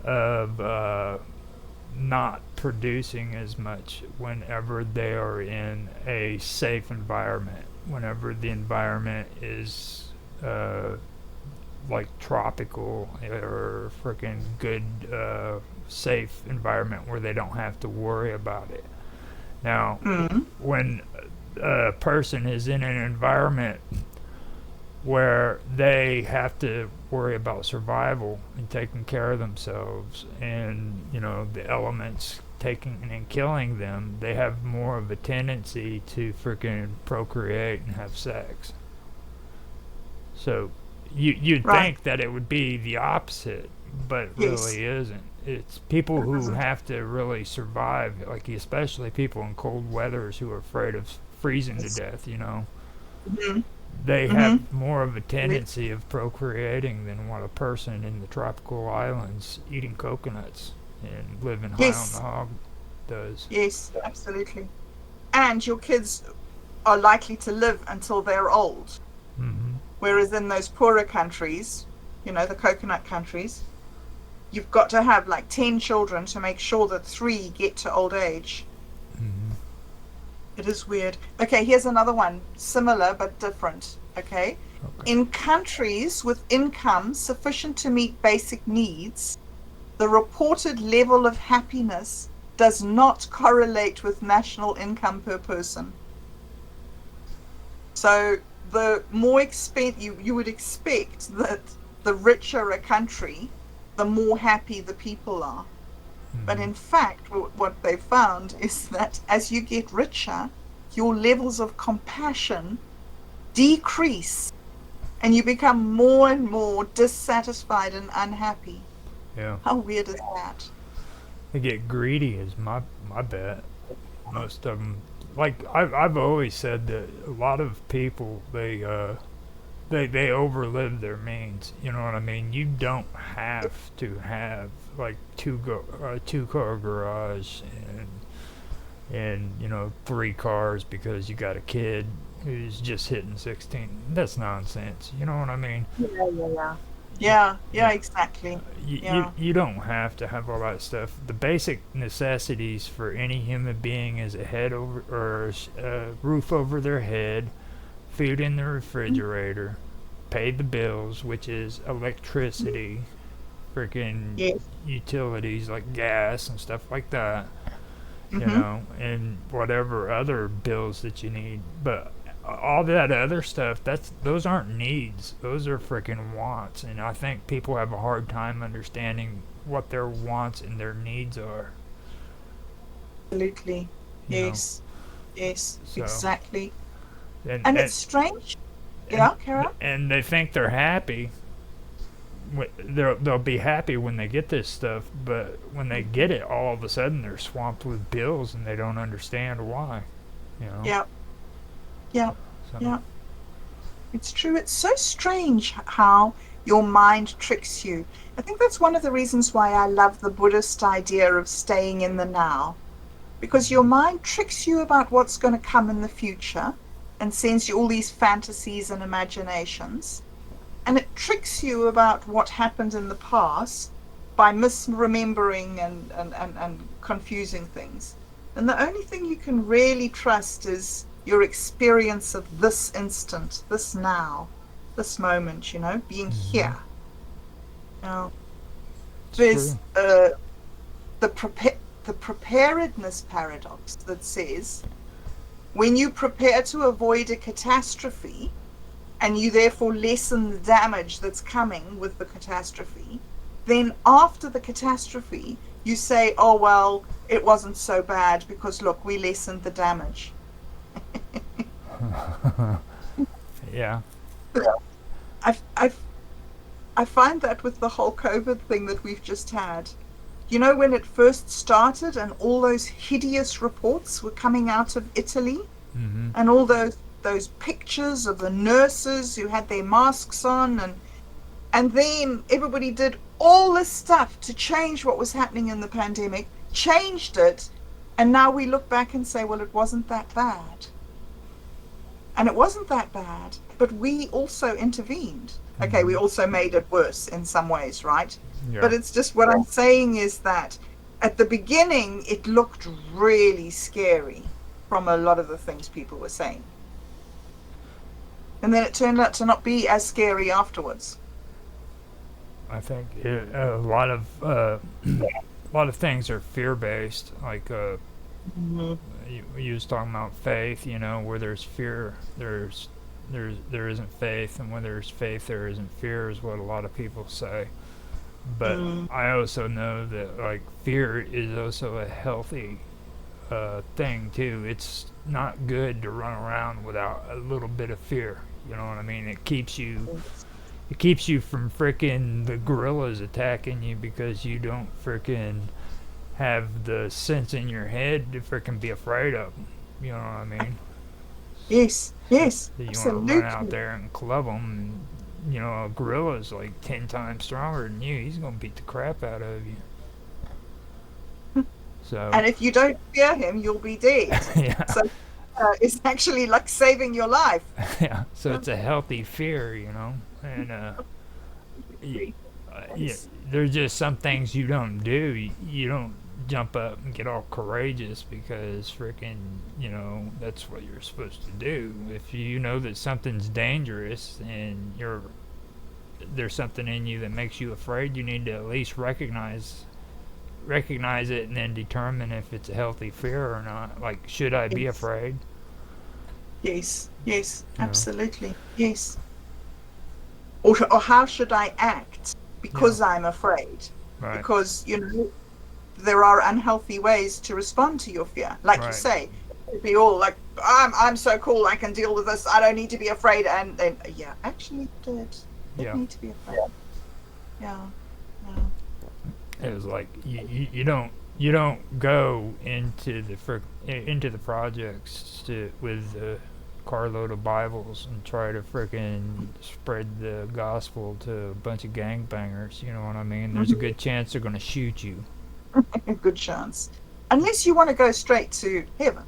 of not producing as much whenever they are in a safe environment. Whenever the environment is uh, like tropical or freaking good, safe environment where they don't have to worry about it. Now, Mhm. when a person is in an environment where they have to worry about survival and taking care of themselves and you know the elements taking and killing them, they have more of a tendency to freaking procreate and have sex. So you'd Right. think that it would be the opposite, but it Yes. really isn't. It's people It who isn't. have to really survive, like especially people in cold weathers who are afraid of freezing to Yes. death, you know. Hmm. They Hmm. have more of a tendency of procreating than what a person in the tropical islands eating coconuts and living high on the Yes. hog does. Yes. Absolutely. And your kids are likely to live until they're old. Hmm. Whereas in those poorer countries, the coconut countries, you've got to have like 10 children to make sure that three get to old age. Hmm. It is weird. Okay, here's another one, similar but different. Okay. Okay. In countries with income sufficient to meet basic needs, the reported level of happiness does not correlate with national income per person. So the more you would expect that the richer a country, the more happy the people are. But Hmm. in fact, what they found is that as you get richer, your levels of compassion decrease and you become more and more dissatisfied and unhappy. Yeah. How weird is that? They get greedy is my bet. Most of them, like I've always said that a lot of people they overlive their means. You know what I mean? You don't have to have like two car garage and you know 3 cars because you got a kid who's just hitting 16. That's nonsense. You know what I mean? Yeah, exactly. Yeah. You don't have to have all that stuff. The basic necessities for any human being is a head over or a roof over their head, food in the refrigerator, pay the bills, which is electricity, freaking Yes. utilities like gas and stuff like that, you Mm-hmm. know, and whatever other bills that you need. But all that other stuff, those aren't needs. Those are freaking wants, and I think people have a hard time understanding what their wants and their needs are. Absolutely. You know, Yes. Yes. so Exactly. and And and it's strange. and, Yeah, Kara? and they think they're happy. They'll be happy when they get this stuff, but when they get it, all of a sudden they're swamped with bills and they don't understand why. You know, Yeah. Yeah. so Yeah. It's true. It's so strange how your mind tricks you. I think that's one of the reasons why I love the Buddhist idea of staying in the now, because your mind tricks you about what's going to come in the future and sends you all these fantasies and imaginations. And it tricks you about what happened in the past by misremembering and confusing things. And the only thing you can really trust is your experience of this instant, this now, this moment, being here. Now, it's there's true. the preparedness paradox that says when you prepare to avoid a catastrophe, and you therefore lessen the damage that's coming with the catastrophe, then after the catastrophe, you say, oh, well, it wasn't so bad because, look, we lessened the damage. Yeah. I've, I've, I find that with the whole COVID thing that we've just had, when it first started and all those hideous reports were coming out of Italy, Mm-hmm. and all those pictures of the nurses who had their masks on, and then everybody did all this stuff to change what was happening in the pandemic, changed it, and now we look back and say, well, it wasn't that bad. And it wasn't that bad, but we also intervened. Okay, we also made it worse in some ways, right? Yeah. But it's just what I'm saying is that at the beginning, it looked really scary from a lot of the things people were saying. And then it turned out to not be as scary afterwards. I think a lot of things are fear based. Like Mm-hmm. you was talking about faith. Where there's fear, there isn't faith, and when there's faith, there isn't fear, is what a lot of people say. But I also know that like fear is also a healthy thing too. It's not good to run around without a little bit of fear. You know what I mean? It keeps you from frickin' the gorillas attacking you because you don't frickin' have the sense in your head to frickin' be afraid of them. You know what I mean? Yes, So yes, you want to run out absolutely. there and club them. And, a gorilla's like 10 times stronger than you. He's gonna beat the crap out of you. So And if you don't fear him, you'll be dead. yeah, So it's actually like saving your life. yeah. So it's a healthy fear, and y- yeah, Yes. there's just some things you don't do. You don't jump up and get all courageous because freaking, that's what you're supposed to do. If you know that something's dangerous and there's something in you that makes you afraid, you need to at least recognize it and then determine if it's a healthy fear or not. Like, should I be Yes, afraid? yes, yes, You know? absolutely. Yes. Or how should I act Yeah. because I'm afraid? Right. Because, there are unhealthy ways to respond to your fear. Like you Right. say, be all like, I'm so cool, I can deal with this, I don't need to be afraid. And then, yeah, actually did Yeah. need to be afraid. Yeah, yeah. It was like you don't go into the projects with a carload of Bibles and try to frickin' spread the gospel to a bunch of gangbangers. You know what I mean? There's a good chance they're gonna shoot you. A good chance. Unless you want to go straight to heaven,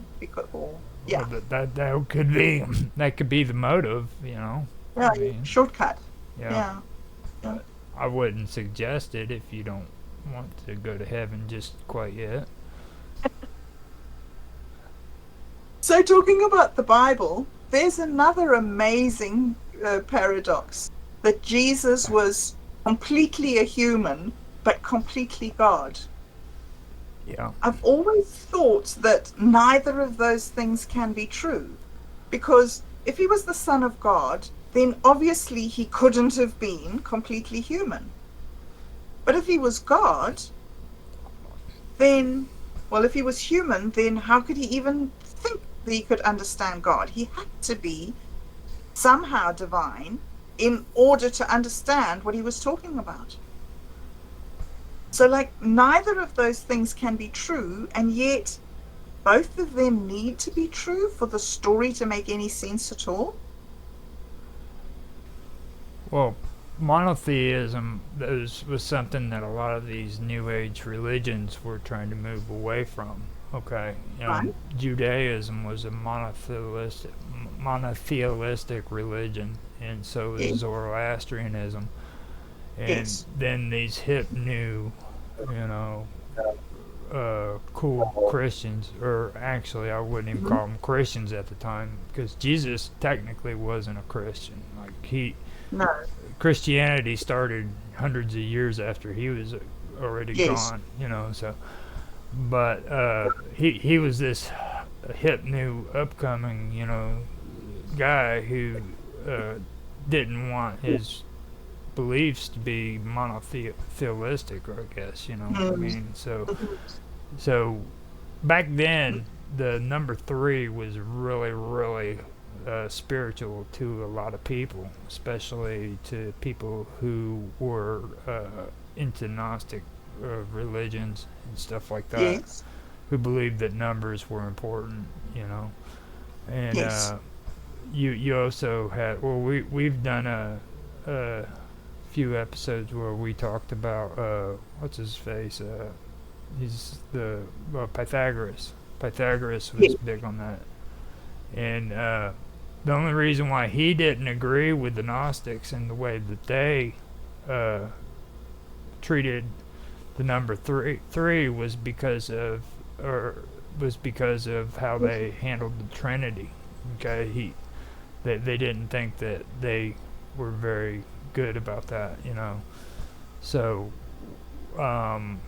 or Well, Yeah. that could be that could be the motive, you know. Yeah. I mean, Shortcut. yeah, Yeah. Yeah. but I wouldn't suggest it if you don't want to go to heaven just quite yet. So, talking about the Bible, there's another amazing paradox that Jesus was completely a human, but completely God. Yeah. I've always thought that neither of those things can be true, because if he was the Son of God, then obviously he couldn't have been completely human. But if he was God, then, well, if he was human, then how could he even think that he could understand God? He had to be somehow divine in order to understand what he was talking about. So, like, neither of those things can be true, and yet both of them need to be true for the story to make any sense at all. Well, monotheism was something that a lot of these New Age religions were trying to move away from. Okay, Right. Judaism was a monotheistic religion, and so was Yes. Zoroastrianism. And Yes. then these hip new, you know, cool Christians, or actually I wouldn't even Mm-hmm. call them Christians at the time, because Jesus technically wasn't a Christian. Like No. Christianity started hundreds of years after he was already Yes. gone, you know. So, but he was this hip new upcoming, you know, guy who uh, didn't want his beliefs to be monotheistic, I guess, you know. I Mm. mean, so back then the number three was really, really spiritual to a lot of people, especially to people who were into Gnostic religions and stuff like that, Yes. who believed that numbers were important, you know. And Yes. you also had, well, we've done a few episodes where we talked about what's his face, he's the Pythagoras. Pythagoras was Yes. big on that, and the only reason why he didn't agree with the Gnostics and the way that they uh, treated the number three was because of, how they handled the Trinity. Okay, they didn't think that they were very good about that, you know. So um,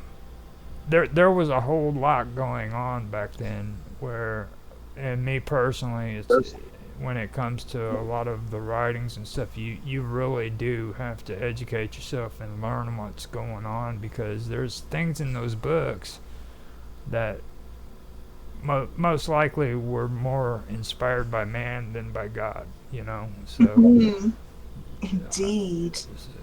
there was a whole lot going on back then where, and me personally, it's when it comes to a lot of the writings and stuff, you really do have to educate yourself and learn what's going on, because there's things in those books that most likely were more inspired by man than by God, you know. So Mm. Indeed.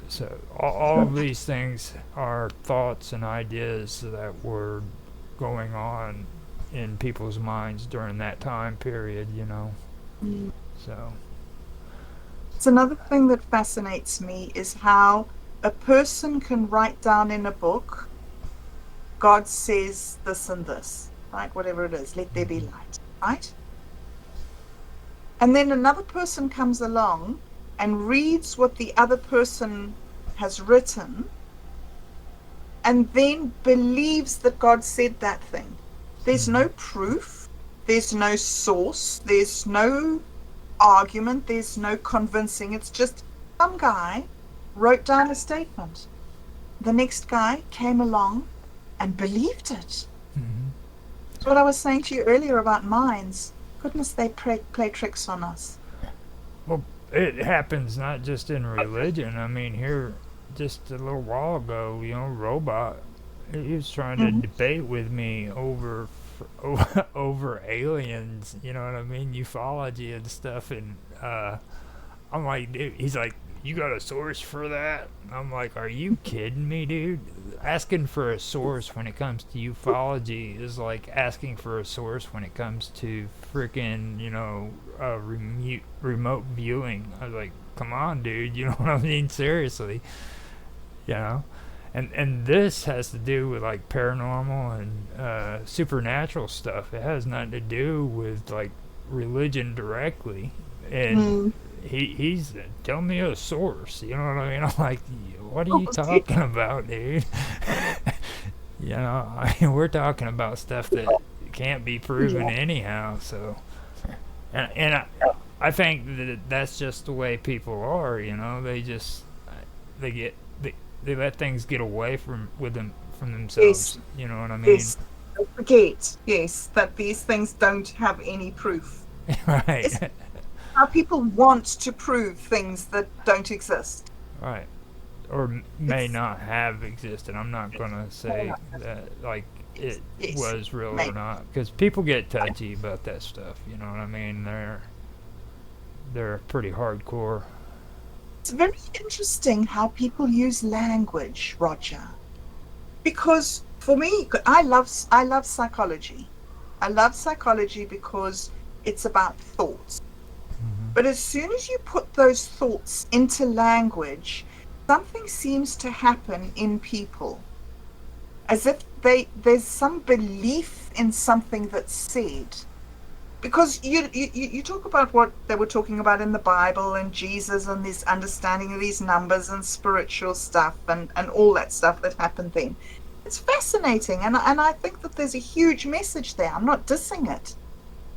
so all of these things are thoughts and ideas that were going on in people's minds during that time period, you know. Mm. So It's another thing that fascinates me is how a person can write down in a book, God says this and this, right? Whatever it is, let there be light, right? And then another person comes along and reads what the other person has written and then believes that God said that thing. There's no proof, there's no source, there's no argument, there's no convincing. It's just some guy wrote down a statement. The next guy came along and believed it. mhm. It's what I was saying to you earlier about minds. Goodness, they play tricks on us. Well, it happens not just in religion. I mean, here just a little while ago, you know, Robot, he was trying to Mhm. debate with me over over aliens. You know what I mean? Ufology and stuff, and I'm like, dude, he's like, you got a source for that? I'm like, are you kidding me, dude? Asking for a source when it comes to ufology is like asking for a source when it comes to freaking, you know, remote viewing. I was like, come on, dude, you know what I mean? Seriously, you know? And this has to do with like paranormal and supernatural stuff. It has nothing to do with like religion directly, and he's telling me a source. You know what I mean? I'm like, what are you talking about, dude? I mean, we're talking about stuff that can't be proven anyhow. So, I think that that's just the way people are. They just they get they let things get away from themselves. Yes. You know what I mean? Yes. Don't forget, yes, that these things don't have any proof. Right. It's how people want to prove things that don't exist. Right. Or may not have existed. I'm not gonna say that like it was real or not, because people get touchy about that stuff. You know what I mean? They're pretty hardcore. It's very interesting how people use language, Roger. Because for me, I love psychology. I love psychology because it's about thoughts. But as soon as you put those thoughts into language, something seems to happen in people, as if there's some belief in something that's said. Because you talk about what they were talking about in the Bible and Jesus and this understanding of these numbers and spiritual stuff and all that stuff that happened then. It's fascinating, and I think that there's a huge message there. I'm not dissing it.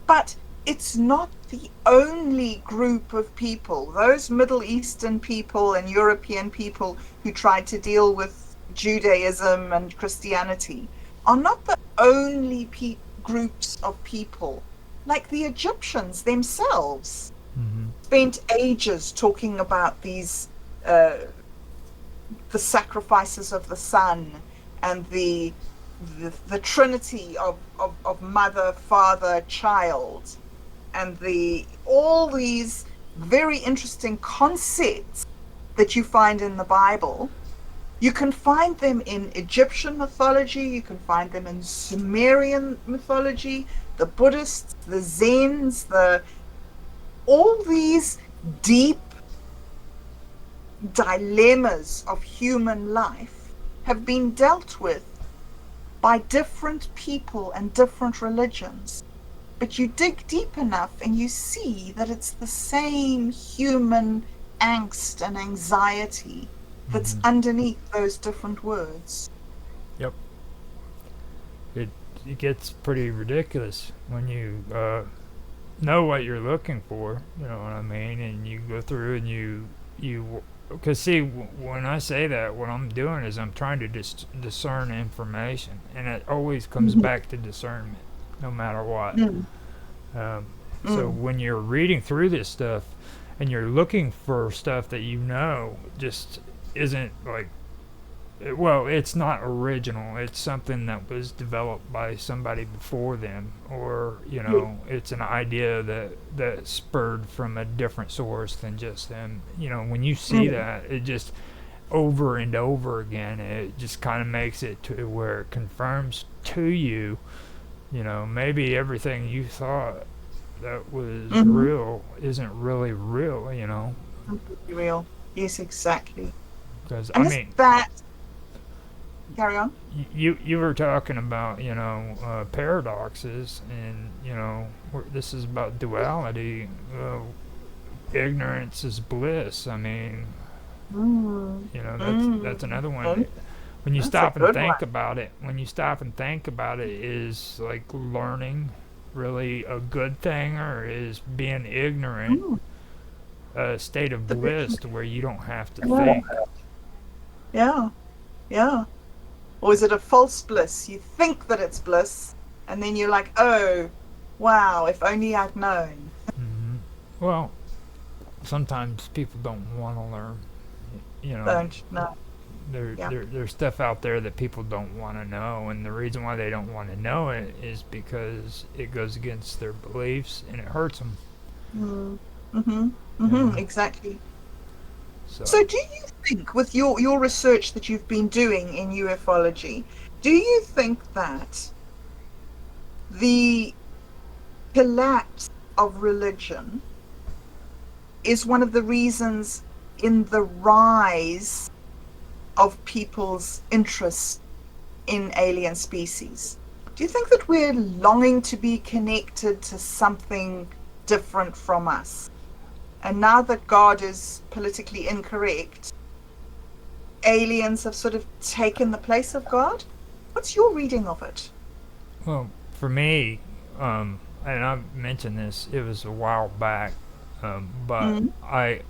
But it's not the only group of people. Those Middle Eastern people and European people who tried to deal with Judaism and Christianity are not the only groups of people. Like the Egyptians themselves spent ages talking about these, the sacrifices of the sun and the trinity of mother, father, child, and all these very interesting concepts that you find in the Bible. You can find them in Egyptian mythology, you can find them in Sumerian mythology, the Buddhists, the Zens, all these deep dilemmas of human life have been dealt with by different people and different religions. But you dig deep enough and you see that it's the same human angst and anxiety that's underneath those different words. Yep. It gets pretty ridiculous when you know what you're looking for, you know what I mean, and you go through and you because see, when I say that, what I'm doing is I'm trying to discern information, and it always comes back to discernment, no matter what. So when you're reading through this stuff and you're looking for stuff that just isn't like, well, it's not original. It's something that was developed by somebody before them, or it's an idea that spurred from a different source than just them. When you see that, it just over and over again, it just kind of makes it to where it confirms to you, maybe everything you thought that was real isn't really real. Completely real. Yes, exactly. Because that. Carry on. You were talking about paradoxes, and this is about duality. Ignorance is bliss. I mean, that's another one. When you stop and think about it, is like learning really a good thing, or is being ignorant a state of bliss to where you don't have to think? Yeah. Or is it a false bliss? You think that it's bliss, and then you're like, oh, wow, if only I'd known. Well, sometimes people don't want to learn. Don't, no. There's stuff out there that people don't want to know, and the reason why they don't want to know it is because it goes against their beliefs and it hurts them. Exactly. So do you think, with your research that you've been doing in ufology, do you think that the collapse of religion is one of the reasons in the rise of people's interest in alien species? Do you think that we're longing to be connected to something different from us. And now that God is politically incorrect, aliens have sort of taken the place of God. What's your reading of it? Well, for me, and I mentioned this, it was a while back, but Mm. I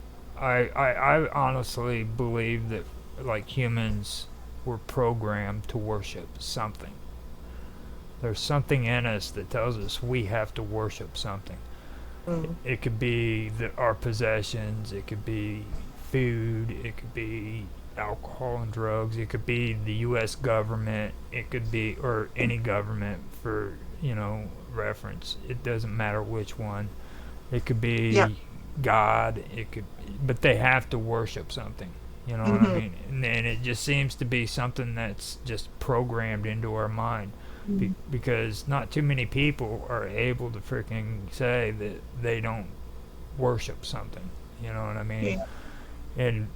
honestly believe that like humans were programmed to worship something. There's something in us that tells us we have to worship something. Mm. It could be our possessions, it could be food, it could be alcohol and drugs, it could be the U.S. government, it could be, or any government for, reference. It doesn't matter which one. It could Yeah. be God, but they have to worship something. You know what I Mm-hmm. mean? And it just seems to be something that's just programmed into our mind. Because not too many people are able to freaking say that they don't worship something. You know what I mean? Yeah. And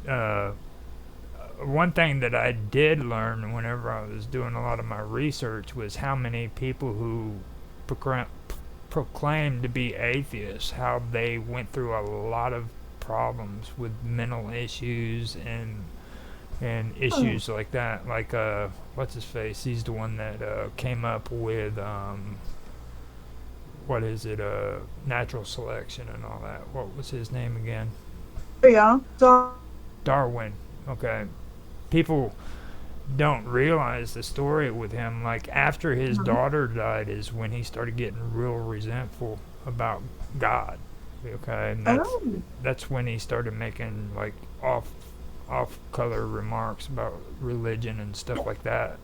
one thing that I did learn whenever I was doing a lot of my research was how many people who proclaimed to be atheists, how they went through a lot of problems with mental issues and Oh. issues like that. Like what's his face? He's the one that came up with what is it? Natural selection and all that. What was his name again? Yeah. Darwin. Okay. People don't realize the story with him. Like after his Mhm. daughter died is when he started getting real resentful about God. Okay, and Oh. that's when he started making like off color remarks about religion and stuff like that.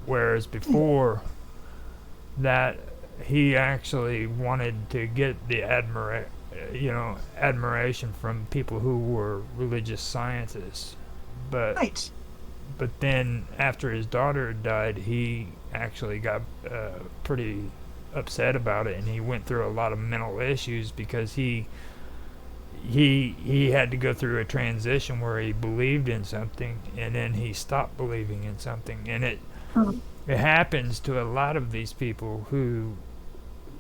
Whereas before that, he actually wanted to get the admiration from people who were religious scientists, but Right. then after his daughter died, he actually got pretty upset about it, and he went through a lot of mental issues because he had to go through a transition where he believed in something and then he stopped believing in something, and Mm. it happens to a lot of these people who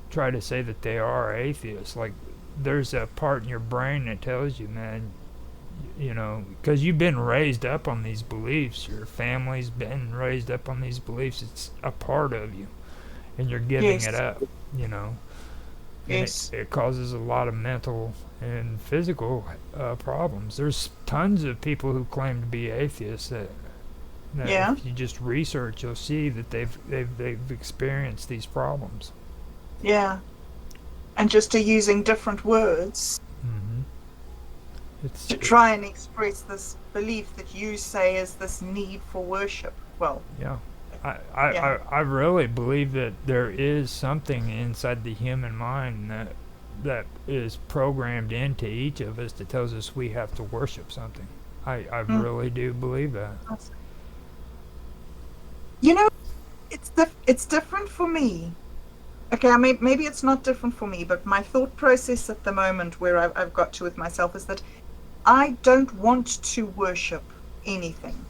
try to say that they are atheists. Like there's a part in your brain that tells you, man, because you've been raised up on these beliefs, your family's been raised up on these beliefs, it's a part of you, and you're giving it Yes. up, you know, and Yes. it causes a lot of mental and physical problems. There's tons of people who claim to be atheists that Yeah. if you just research, you'll see that they've experienced these problems. Yeah. And just are using different words hmm It's to try and express this belief that you say is this need for worship. Well, yeah. yeah. I really believe that there is something inside the human mind that is programmed into each of us that tells us we have to worship something. I Mm. really do believe that. You know, it's different for me. Okay, I mean, maybe it's not different for me, but my thought process at the moment where I've got to with myself is that I don't want to worship anything.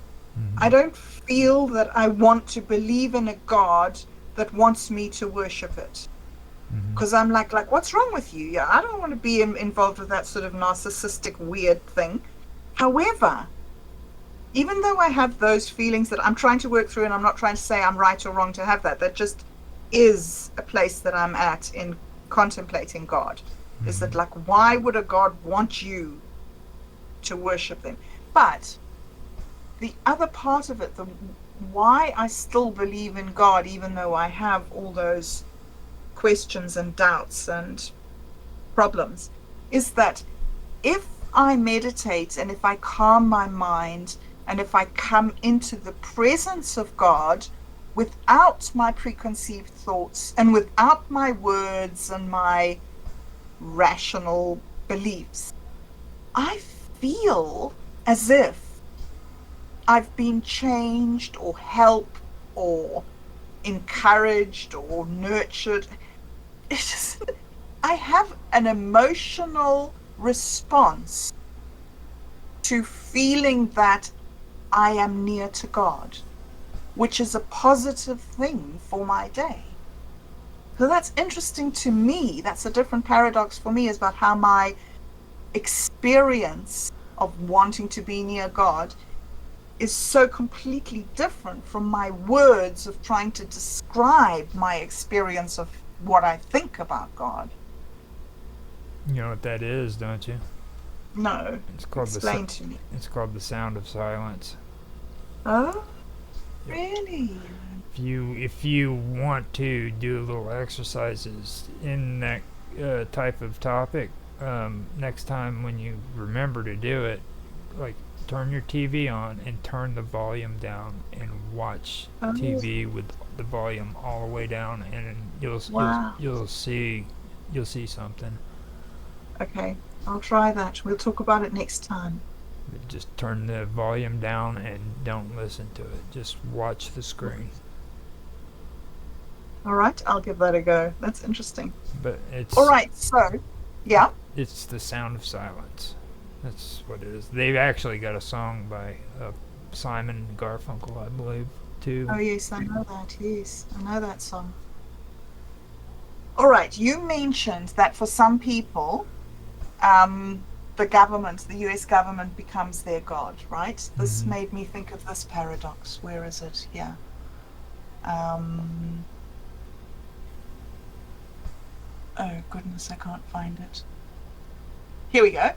I hmm don't feel that I want to believe in a God that wants me to worship it. hmm Because I'm like, what's wrong with you? Yeah, I don't want to be involved with that sort of narcissistic, weird thing. However, even though I have those feelings that I'm trying to work through, and I'm not trying to say I'm right or wrong to have that, that just is a place that I'm at in contemplating God. Is that hmm like, why would a God want you to worship them? But the other part of it, the why I still believe in God, even though I have all those questions and doubts and problems, is that if I meditate and if I calm my mind and if I come into the presence of God without my preconceived thoughts and without my words and my rational beliefs, I feel as if I've been changed or helped or encouraged or nurtured. It's just, I have an emotional response to feeling that I am near to God, which is a positive thing for my day. So that's interesting to me. That's a different paradox for me, is about how my experience of wanting to be near God is so completely different from my words of trying to describe my experience of what I think about God. You know what that is, don't you? No, It's called explain to me. it's called the sound of silence. Oh, Yep. really? If you want to do little exercises in that type of topic, next time when you remember to do it, like turn your TV on and turn the volume down and watch Oh, TV with the volume all the way down, and wow. you'll see something. Okay, I'll try that. We'll talk about it next time. Just turn the volume down and don't listen to it. Just watch the screen. All right, I'll give that a go. That's interesting. But All right, so, yeah. it's the sound of silence. That's what it is. They've actually got a song by Simon and Garfunkel, I believe, too. Oh, yes, I know that. Yes, I know that song. All right, you mentioned that for some people, the government, the US government, becomes their God, right? This made me think of this paradox. Where is it? Yeah. Oh, goodness, I can't find it. Here we go.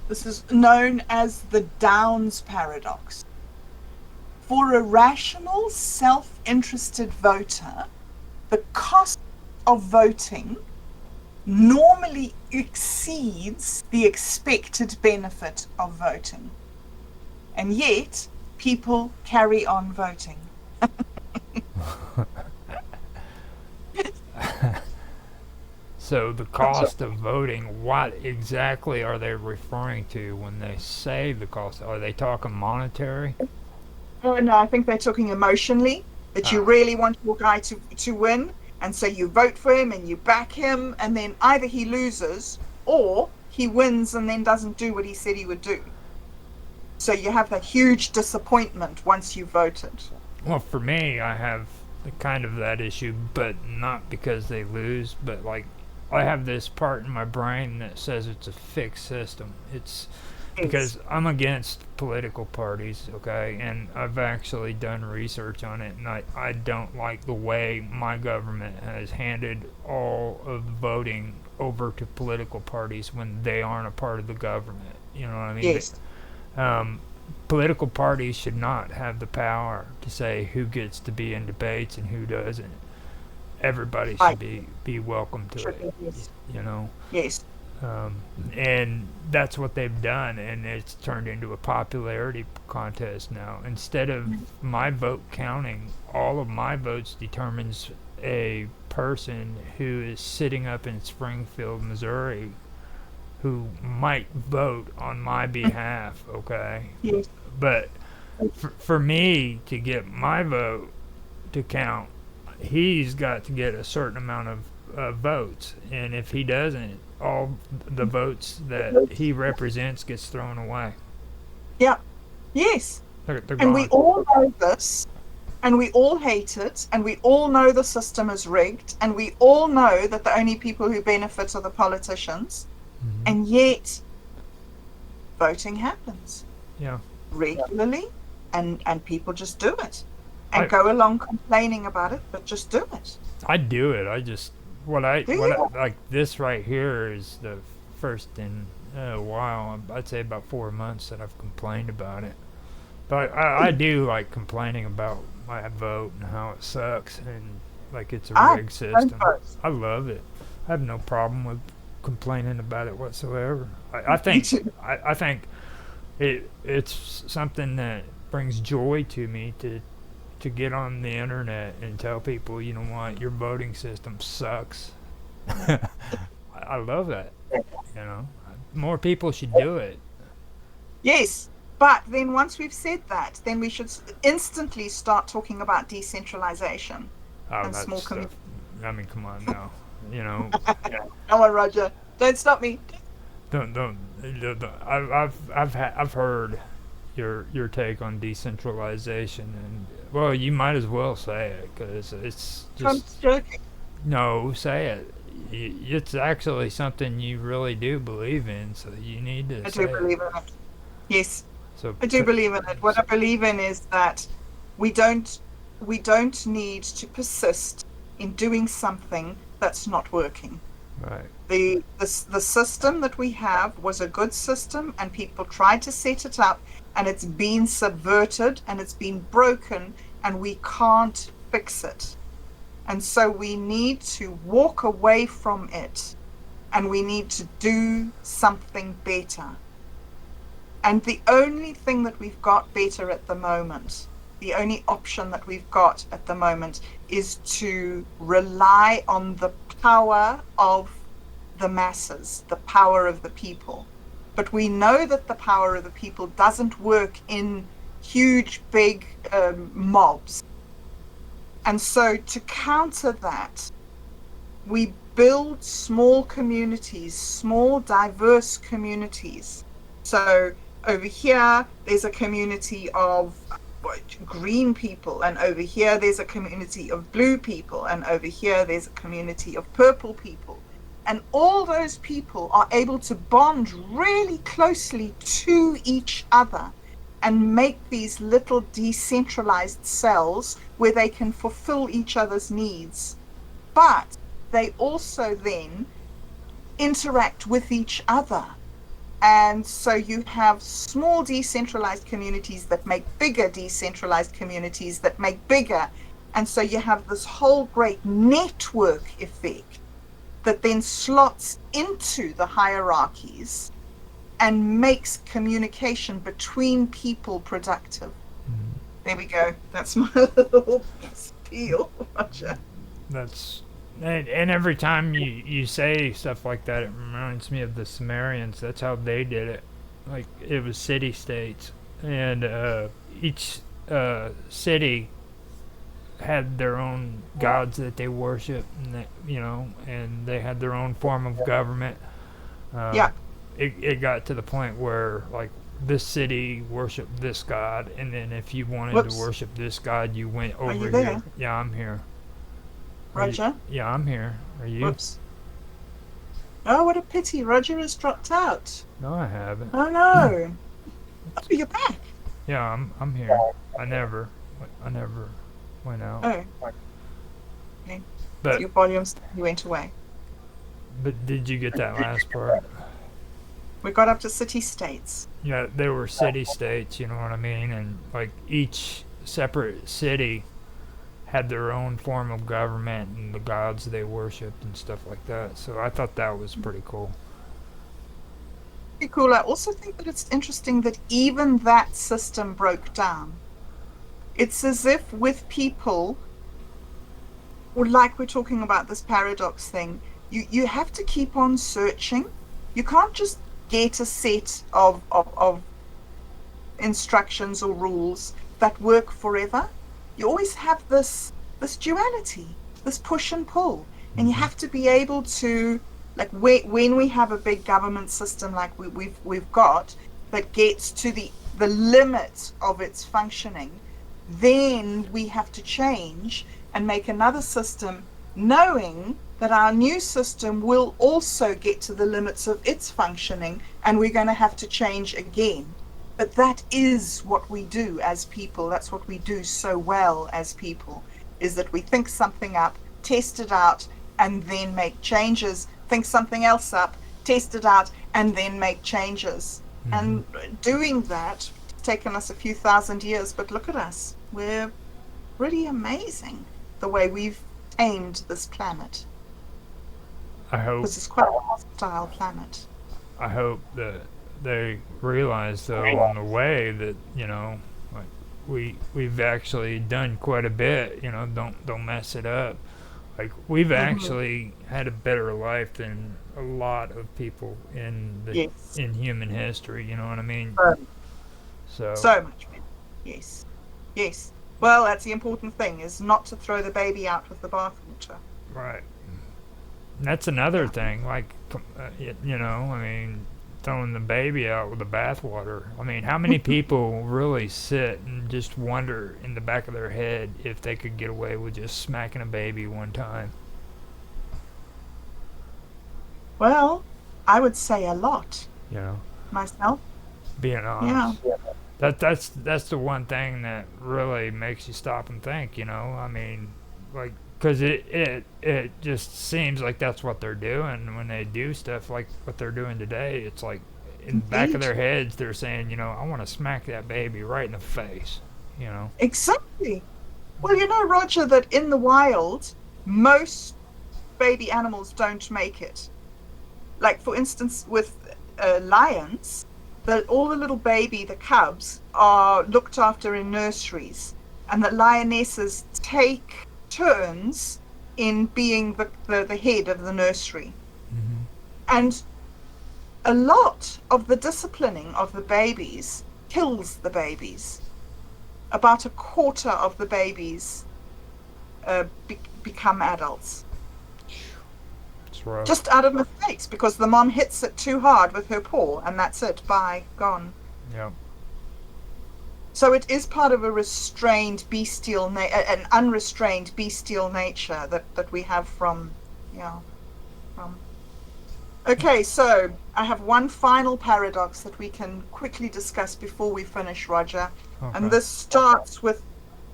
This is known as the Downs paradox. For a rational, self-interested voter, the cost of voting normally exceeds the expected benefit of voting. And yet, people carry on voting. So the cost of voting, what exactly are they referring to when they say the cost? Are they talking monetary? Oh, no, I think they're talking emotionally, that you really want your guy to win, and so you vote for him and you back him, and then either he loses or he wins and then doesn't do what he said he would do. So you have that huge disappointment once you voted. Well, for me, I have kind of that issue, but not because they lose, but like I have this part in my brain that says it's a fixed system. It's because I'm against political parties, okay, and I've actually done research on it, and I don't like the way my government has handed all of the voting over to political parties when they aren't a part of the government. You know what I mean? Yes. Political parties should not have the power to say who gets to be in debates and who doesn't. Everybody should be welcome to it, Yes. you know. Yes. And that's what they've done, and it's turned into a popularity contest now. Instead of my vote counting, all of my votes determines a person who is sitting up in Springfield, Missouri, who might vote on my behalf, okay? Yes. But for me to get my vote to count, he's got to get a certain amount of votes, and if he doesn't, all the votes that he represents gets thrown away. Yeah. Yes. They're And gone. we all know this, and we all hate it, and we all know the system is rigged, and we all know that the only people who benefit are the politicians, and yet voting happens Yeah. regularly, and people just do it and go along complaining about it, but just do it. I do it. I just like this right here is the first in a while. I'd say about 4 months that I've complained about it. But I do like complaining about my vote and how it sucks and like it's a rigged system. I love it. I have no problem with complaining about it whatsoever. I think I think it's something that brings joy to me to get on the internet and tell people, you know what, your voting system sucks. I love that. You know, more people should do it. Yes, but then once we've said that, then we should instantly start talking about decentralization and small communities. I mean, come on now. You know. Come on, Roger. Don't stop me. Don't. I've heard your take on decentralization, and well, you might as well say it because it's I'm just joking. No, say it. It's actually something you really do believe in, so you need to I say do it. believe in it. Yes, So, I do believe in it. What I believe in is that we don't we don't need to persist in doing something that's not working. right. The system that we have was a good system, and people tried to set it up, and it's been subverted and it's been broken, and we can't fix it. And so we need to walk away from it, and we need to do something better. And the only thing that we've got better at the moment, the only option that we've got at the moment, is to rely on the power of the masses, the power of the people. But we know that the power of the people doesn't work in huge, big mobs. And so to counter that, we build small communities, small, diverse communities. So over here, there's a community of green people, and over here, there's a community of blue people, and over here, there's a community of purple people. And all those people are able to bond really closely to each other and make these little decentralized cells where they can fulfill each other's needs. But they also then interact with each other. And so you have small decentralized communities that make bigger decentralized communities that make bigger. And so you have this whole great network effect that then slots into the hierarchies and makes communication between people productive. There we go. That's my little spiel, Roger. That's and every time you say stuff like that, it reminds me of the Sumerians. That's how they did it. Like it was city states, and each city had their own gods that they worshiped, and and they had their own form of government. Yeah. It got to the point where like this city worshipped this god, and then if you wanted Whoops. to worship this god, you went over you there? here. Yeah, I'm here. Roger? Yeah, I'm here. Are you? Whoops. Oh, what a pity. Roger has dropped out. No, I haven't. Oh, no. Oh, you're back. Yeah, I'm here. I never went out. Oh. Okay. But Your volumes, you went away. but did you get that last part? We got up to city states. Yeah, they were city states. You know what I mean? And like each separate city had their own form of government and the gods they worshipped and stuff like that. So I thought that was pretty cool. Pretty cool. I also think that it's interesting that even that system broke down. It's as if with people, like we're talking about this paradox thing, you have to keep on searching. You can't just get a set of instructions or rules that work forever. You always have this duality, this push and pull, and you have to be able to, like when we have a big government system like we've got that gets to the limit of its functioning, then we have to change and make another system, knowing that our new system will also get to the limits of its functioning, and we're going to have to change again. But that is what we do as people. That's what we do so well as people, is that we think something up, test it out, and then make changes. Think something else up, test it out, and then make changes. Mm-hmm. And doing that, it's taken us a few thousand years, but look at us. We're pretty amazing the way we've tamed this planet. I hope. This is quite a hostile planet. I hope that they realize though on the way that like we've actually done quite a bit. Don't mess it up. Like we've actually had a better life than a lot of people in human history. You know what I mean? So much better. Yes. Well, that's the important thing, is not to throw the baby out with the bathwater. Right. And that's another thing. Like I mean, throwing the baby out with the bathwater. I mean, how many people really sit and just wonder in the back of their head if they could get away with just smacking a baby one time? Well, I would say a lot You know, myself. being Yeah. honest. That's the one thing that really makes you stop and think. You know, I mean, like, because it just seems like that's what they're doing when they do stuff like what they're doing today. It's like in the back of Indeed. their heads they're saying, you know, I want to smack that baby right in the face. You know. Exactly. Well, you know, Roger, that in the wild, most baby animals don't make it. Like, for instance, with lions, all the little the cubs, are looked after in nurseries, and the lionesses take turns in being the head of the nursery. Mm-hmm. And a lot of the disciplining of the babies kills the babies. About a quarter of the babies become adults. It's rough. Just out of mistakes, because the mom hits it too hard with her paw, and that's it. Bye, gone. Yeah. So it is part of a restrained bestial, an unrestrained bestial nature that we have from, from. Okay, so I have one final paradox that we can quickly discuss before we finish, Roger. Okay. And this starts with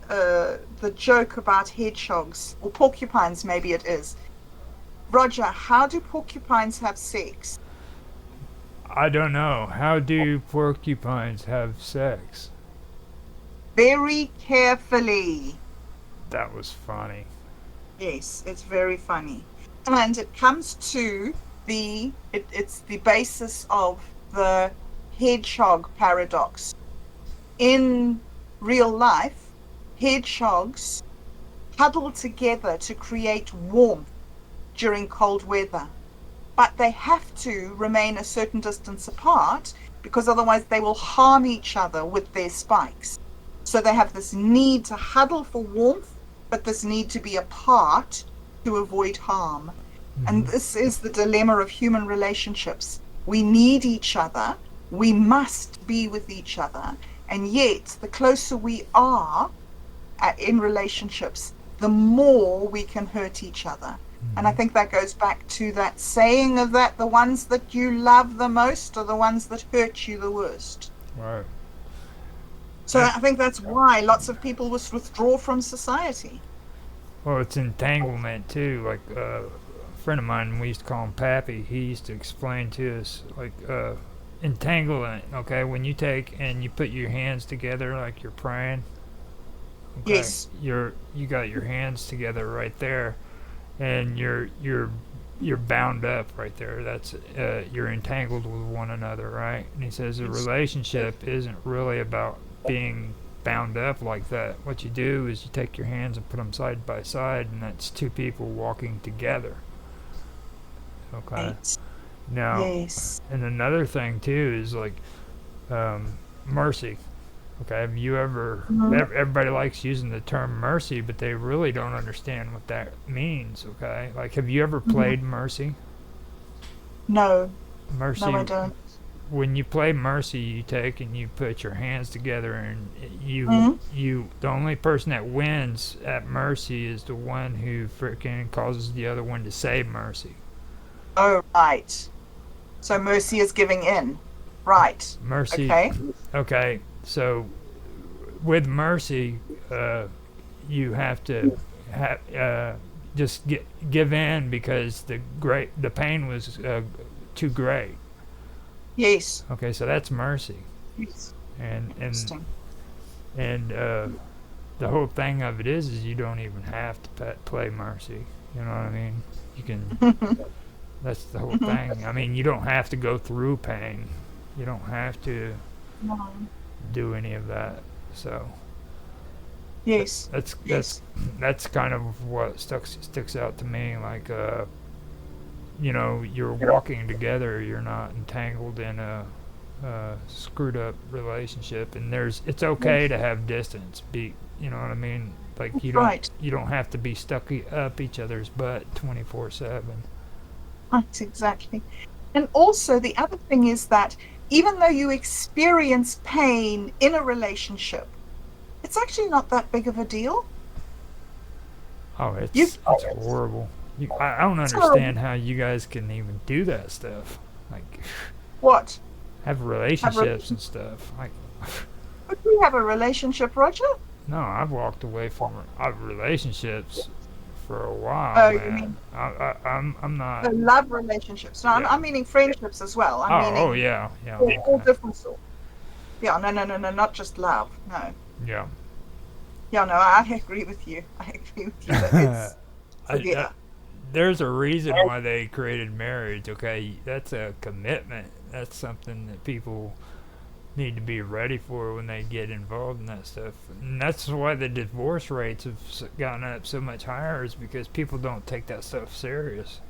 the joke about hedgehogs, or porcupines, maybe it is. Roger, how do porcupines have sex? I don't know. How do porcupines have sex? Very carefully. That was funny. Yes, it's very funny. And it comes to it's the basis of the hedgehog paradox. In real life, hedgehogs huddle together to create warmth during cold weather, but they have to remain a certain distance apart because otherwise they will harm each other with their spikes. So they have this need to huddle for warmth, but this need to be apart to avoid harm. And this is the dilemma of human relationships. We need each other. We must be with each other. And yet, the closer we are in relationships, the more we can hurt each other. And I think that goes back to that saying of that the ones that you love the most are the ones that hurt you the worst. Right. So I think that's why lots of people withdraw from society. Well, it's entanglement too. Like a friend of mine, we used to call him Pappy. He used to explain to us like entanglement. Okay, when you take and you put your hands together like you're praying. Okay, Yes. you got your hands together right there, and you're bound up right there. That's you're entangled with one another, right? And he says a relationship isn't really about being bound up like that. What you do is you take your hands and put them side by side, and that's two people walking together. Okay. Right. Now, Yes. and another thing too is like mercy. Okay, have you ever? Everybody likes using the term mercy, but they really don't understand what that means. Okay, like have you ever played mercy? No. Mercy. No, I don't. When you play mercy, you take and you put your hands together, and the only person that wins at mercy is the one who freaking causes the other one to say mercy. Oh, right. So mercy is giving in. Right. Mercy. Okay. Okay. So with mercy, you have to just give in because the pain was too great. Yes. Okay, so that's mercy, Yes. and Interesting. the whole thing of it is you don't even have to play mercy. You know what I mean? You can. That's the whole thing. I mean, you don't have to go through pain. You don't have to No. do any of that. So Yes. that's kind of what sticks out to me. Like you're walking together. You're not entangled in a screwed up relationship, and it's okay to have distance. You know what I mean? Like you don't have to be stuck up each other's butt 24/7. Right, exactly. And also the other thing is that even though you experience pain in a relationship, it's actually not that big of a deal. Oh, it's horrible. I don't So, understand how you guys can even do that stuff. Like, what? have Have a, relationships and stuff. Like, but we have a relationship, Roger? no, I've walked away from relationships for a while, Oh, you man. mean I'm the not. love relationships? No, Yeah. I'm meaning friendships as well. I'm Oh meaning yeah, yeah, all okay, different sorts. Yeah, no, not just love. No. yeah. Yeah, no, I agree with you. I agree with you that it's I, severe. there's a reason why they created marriage. Okay, that's a commitment. That's something that people need to be ready for when they get involved in that stuff. And that's why the divorce rates have gotten up so much higher, is because people don't take that stuff serious.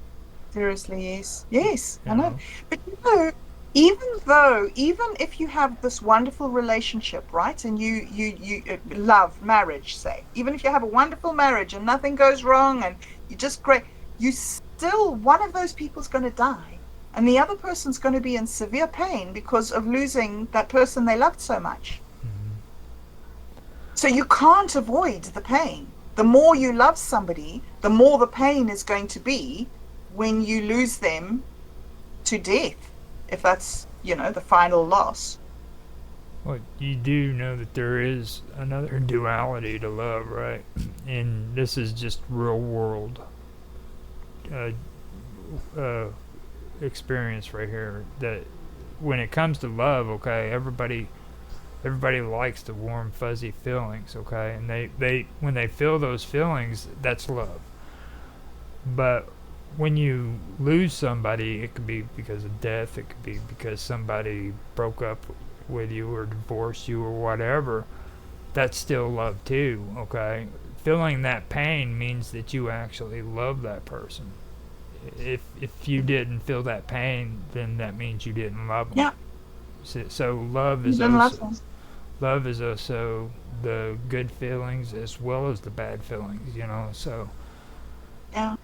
Seriously, yes. Yes, You I know. know? But even if you have this wonderful relationship, right, and you love marriage, say, even if you have a wonderful marriage and nothing goes wrong and you're just great, you still, one of those people's going to die. And the other person's going to be in severe pain because of losing that person they loved so much. So you can't avoid the pain. The more you love somebody, the more the pain is going to be when you lose them to death, if that's, the final loss. Well, you do know that there is another duality to love, right? And this is just real world uh, uh, experience right here. That when it comes to love, okay, everybody likes the warm fuzzy feelings, okay, and they when they feel those feelings, that's love. But when you lose somebody, it could be because of death, it could be because somebody broke up with you or divorced you or whatever. That's still love too, okay? Feeling that pain means that you actually love that person. If you didn't feel that pain, then that means you didn't love them. Yeah, So love you is didn't love also them. love is also the good feelings as well as the bad feelings, you know. So Yeah,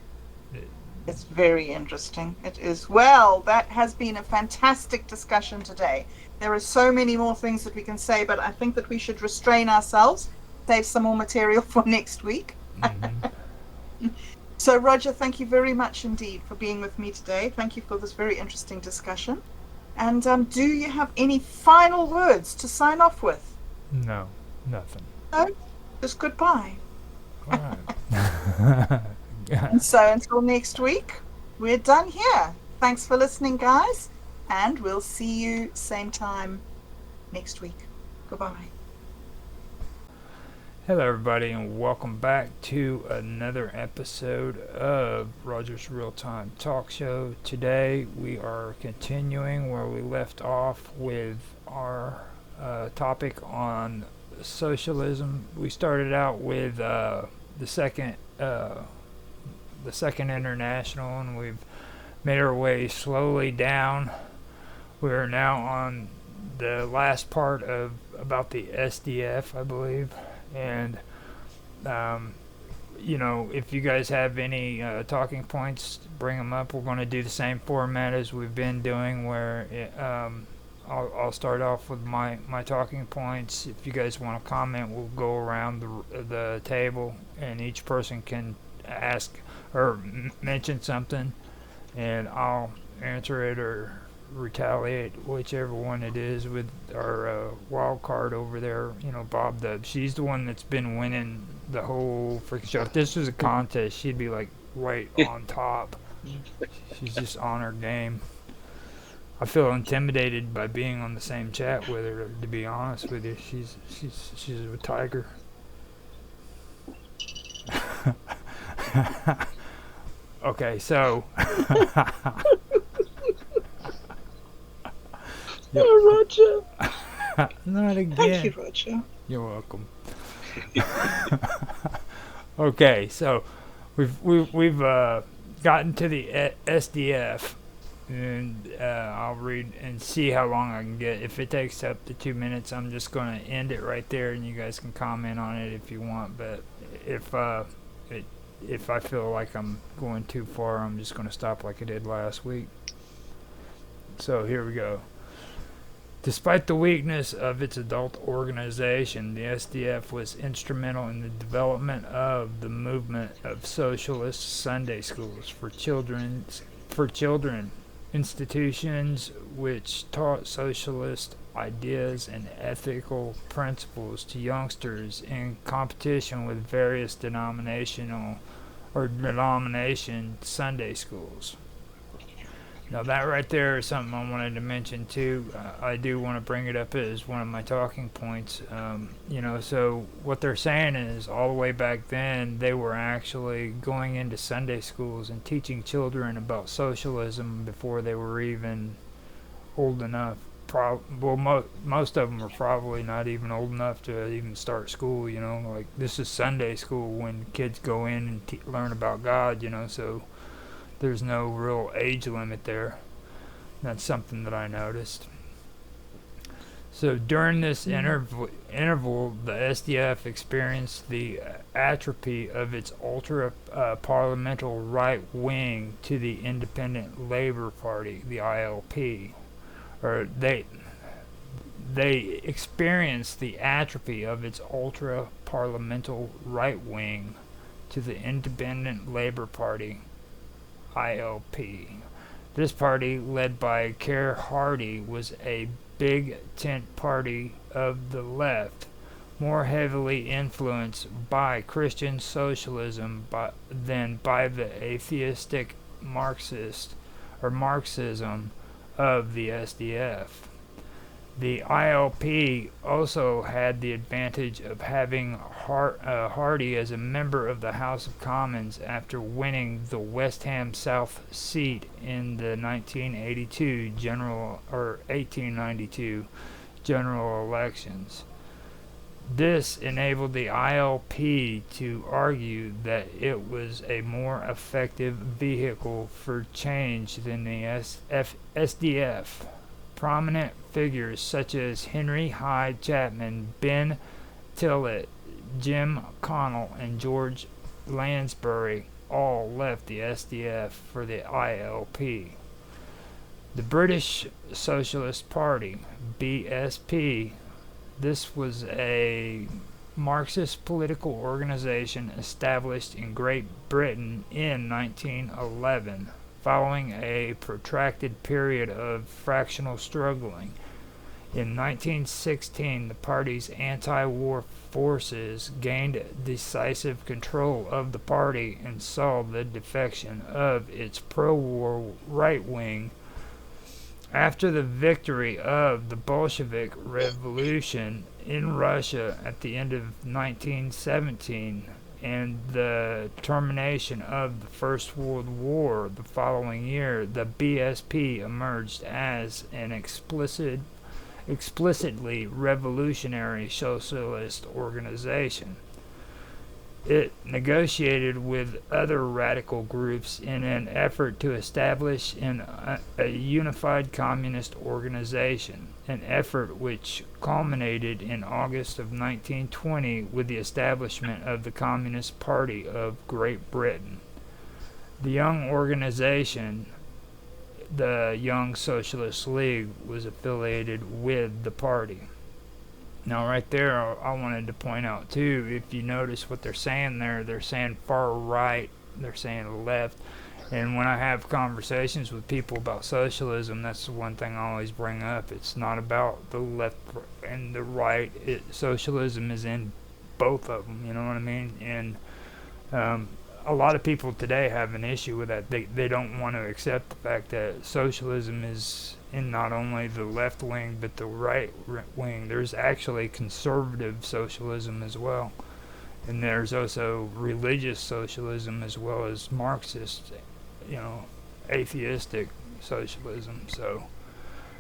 it, it's very interesting. It is. Well, that has been a fantastic discussion today. There are so many more things that we can say, but I think that we should restrain ourselves, save some more material for next week. mhm. So, Roger, thank you very much indeed for being with me today. Thank you for this very interesting discussion. And do you have any final words to sign off with? No, nothing. No, just goodbye. All right. And so until next week, we're done here. Thanks for listening, guys. And we'll see you same time next week. Goodbye. Hello, everybody, and welcome back to another episode of Roger's Real Time Talk Show. Today, we are continuing where we left off with our topic on socialism. We started out with the second international, and we've made our way slowly down. We're now on the last part of about the SDF, I believe. And if you guys have any talking points, bring them up. We're going to do the same format as we've been doing, where I'll start off with my talking points. If you guys want to comment, we'll go around the table, and each person can ask or mention something, and I'll answer it or retaliate, whichever one it is, with our wild card over there, Bob Dub. She's the one that's been winning the whole freaking show. If this was a contest, she'd be like right on top. She's just on her game. I feel intimidated by being on the same chat with her, to be honest with you. She's a tiger. Okay, so Oh, Roger. not again. Thank you, Roger. You're welcome. Okay, so we've gotten to the SDF, and I'll read and see how long I can get. If it takes up to 2 minutes, I'm just going to end it right there, and you guys can comment on it if you want. But if I feel like I'm going too far, I'm just going to stop like I did last week. So here we go. Despite the weakness of its adult organization, the SDF was instrumental in the development of the movement of socialist Sunday schools for children, institutions which taught socialist ideas and ethical principles to youngsters in competition with various denomination Sunday schools. Now that right there is something I wanted to mention too. I do want to bring it up as one of my talking points. So what they're saying is all the way back then they were actually going into Sunday schools and teaching children about socialism before they were even old enough. Most of them are probably not even old enough to even start school. Like this is Sunday school when kids go in and learn about God. So there's no real age limit there. That's something that I noticed. So during this interval, the SDF experienced the atrophy of its ultra-parliamental right wing to the Independent Labor Party, the ILP. Or they experienced the atrophy of its ultra-parliamental right wing to the Independent Labor Party, ILP. This party, led by Kerr Hardy, was a big tent party of the left, more heavily influenced by Christian socialism than by the atheistic Marxism of the SDF. The ILP also had the advantage of having Hardy as a member of the House of Commons after winning the West Ham South seat in the 1892 general elections. This enabled the ILP to argue that it was a more effective vehicle for change than the SDF. Prominent figures such as Henry Hyde Chapman, Ben Tillett, Jim Connell, and George Lansbury all left the SDF for the ILP. The British Socialist Party, BSP, this was a Marxist political organization established in Great Britain in 1911, following a protracted period of fractional struggling. In 1916, the party's anti-war forces gained decisive control of the party and saw the defection of its pro-war right wing. After the victory of the Bolshevik Revolution in Russia at the end of 1917 and the termination of the First World War the following year, the BSP emerged as an explicitly revolutionary socialist organization. It negotiated with other radical groups in an effort to establish a unified communist organization, an effort which culminated in August of 1920 with the establishment of the Communist Party of Great Britain. The young organization, the Young Socialist League, was affiliated with the party. Now right there, I wanted to point out too, if you notice what they're saying there, they're saying far right, they're saying left. And when I have conversations with people about socialism, that's the one thing I always bring up. It's not about the left and the right. Socialism is in both of them, you know what I mean? And a lot of people today have an issue with that. They don't want to accept the fact that socialism is in not only the left wing but the right wing. There's actually conservative socialism as well, and there's also religious socialism as well as Marxist, atheistic socialism. So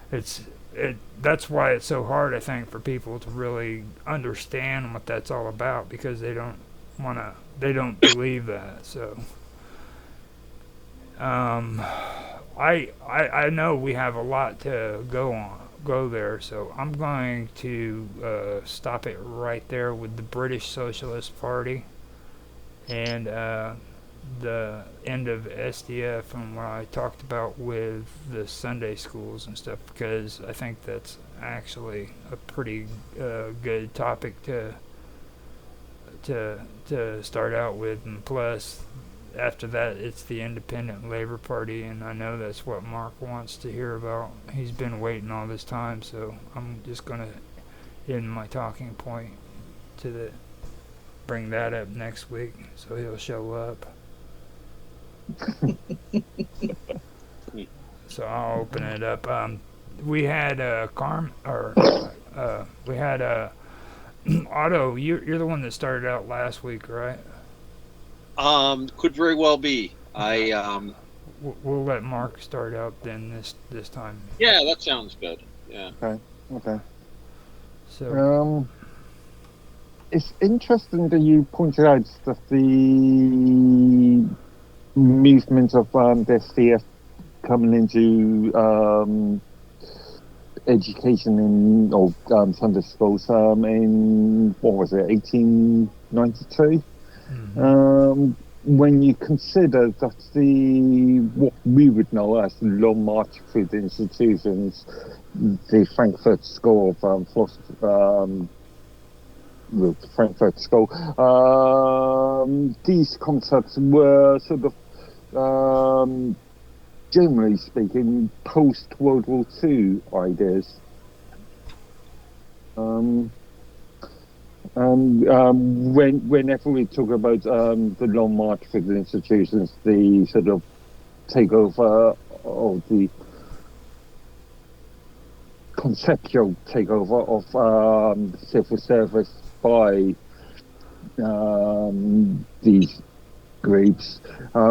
that's why it's so hard, I think, for people to really understand what that's all about, because they don't believe that. So I know we have a lot to go there, so I'm going to stop it right there with the British Socialist Party and the end of SDF and what I talked about with the Sunday schools and stuff, because I think that's actually a pretty good topic to start out with, and plus after that it's the Independent Labor Party, and I know that's what Mark wants to hear about. He's been waiting all this time, so I'm just gonna end my talking point to bring that up next week, so he'll show up. So I'll open it up. We had we had Otto. You're the one that started out last week, right? Could very well be. We'll let Mark start out then this time. Yeah, that sounds good. Yeah. Okay. So It's interesting that you pointed out that the movement of the CF coming into education in Sunday schools in what was it, 1892? When you consider that what we would know as the long march through the institutions, the Frankfurt School of philosophy, the Frankfurt School, these concepts were sort of, generally speaking, post-World War II ideas. Whenever we talk about the long march through the institutions, the sort of takeover of the conceptual takeover of civil service by these groups,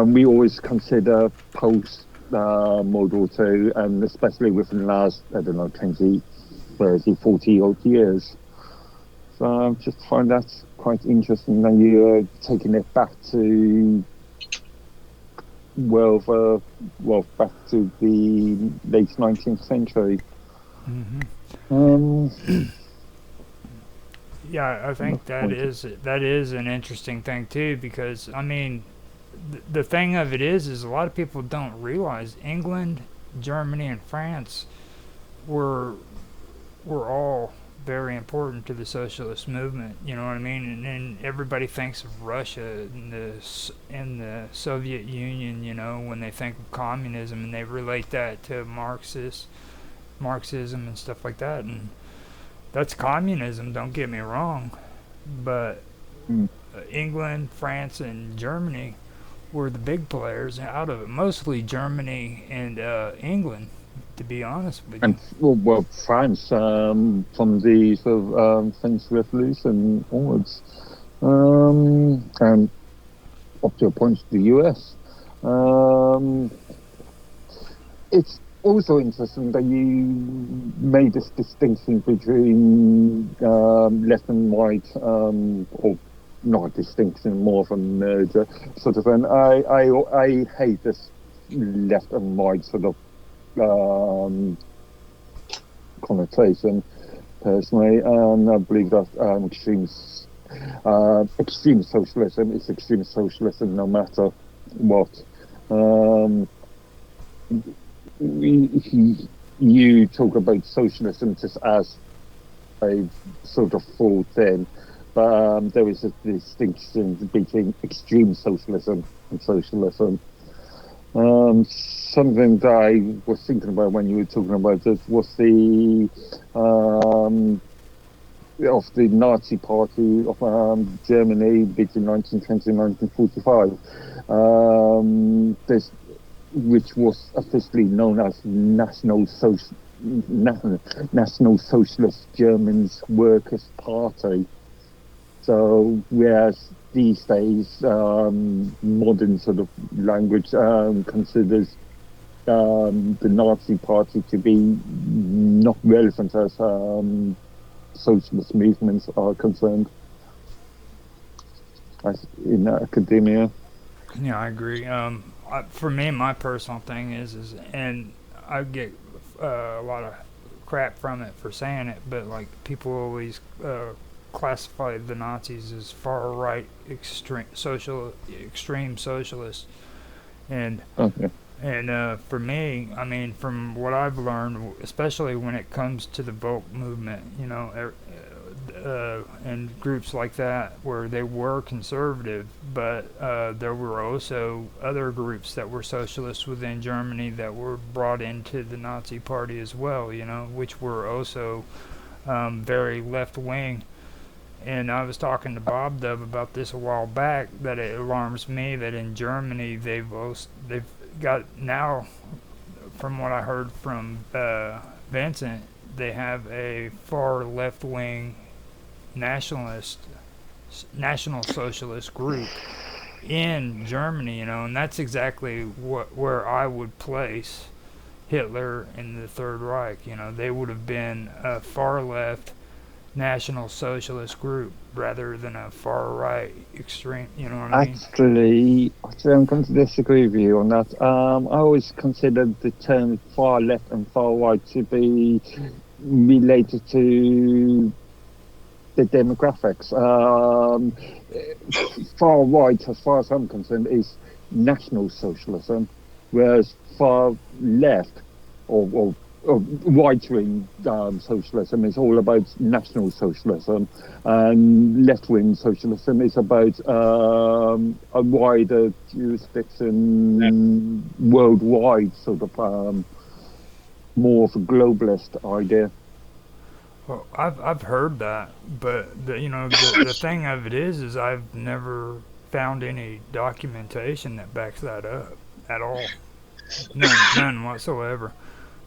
we always consider post World War II, and especially within the last, 20, 30, 40 odd years. So I just find that quite interesting that you're taking it back to back to the late 19th century. Yeah, I think that is an interesting thing too, because I mean, the thing of it is a lot of people don't realize England, Germany, and France were all very important to the socialist movement. You know what I mean? And then everybody thinks of Russia and the Soviet Union, you know, when they think of communism, and they relate that to Marxism and stuff like that. And that's communism, don't get me wrong, but England, France, and Germany were the big players out of it. Mostly Germany and England, to be honest with you. And France, from the sort of French Revolution onwards, and up to a point the US. It's also interesting that you made this distinction between left and right, or not a distinction, more of a merger sort of. And I hate this left and right sort of connotation personally, and I believe that extreme socialism is extreme socialism no matter what. You talk about socialism just as a sort of full thing, but there is a distinction between extreme socialism and socialism. Something that I was thinking about when you were talking about it was the of the Nazi Party of Germany between 1920 and 1945. Which was officially known as National Socialist Germans Workers' Party. So, whereas these days, modern sort of language considers the Nazi Party to be not relevant as socialist movements are concerned, as in academia. Yeah, I agree. For me, my personal thing is, and I get a lot of crap from it for saying it, but like people always classify the Nazis as far right extreme socialists, and And for me, I mean, from what I've learned, especially when it comes to the Volk movement, and groups like that, where they were conservative, but there were also other groups that were socialists within Germany that were brought into the Nazi Party as well, which were also very left wing. And I was talking to Bob Dove about this a while back, that it alarms me that in Germany they've got now, from what I heard from Vincent, they have a far left wing national socialist group in Germany, and that's exactly where I would place Hitler and the Third Reich. They would have been a far left National Socialist group rather than a far right extreme. You know what I mean? Actually, I'm going to disagree with you on that. I always considered the term far left and far right to be related to the demographics. Far right, as far as I'm concerned, is National Socialism, whereas far left or right-wing socialism is all about National Socialism, and left-wing socialism is about a wider jurisdiction, worldwide sort of more of a globalist idea. Well, I've heard that, but the thing of it is I've never found any documentation that backs that up at all. None whatsoever.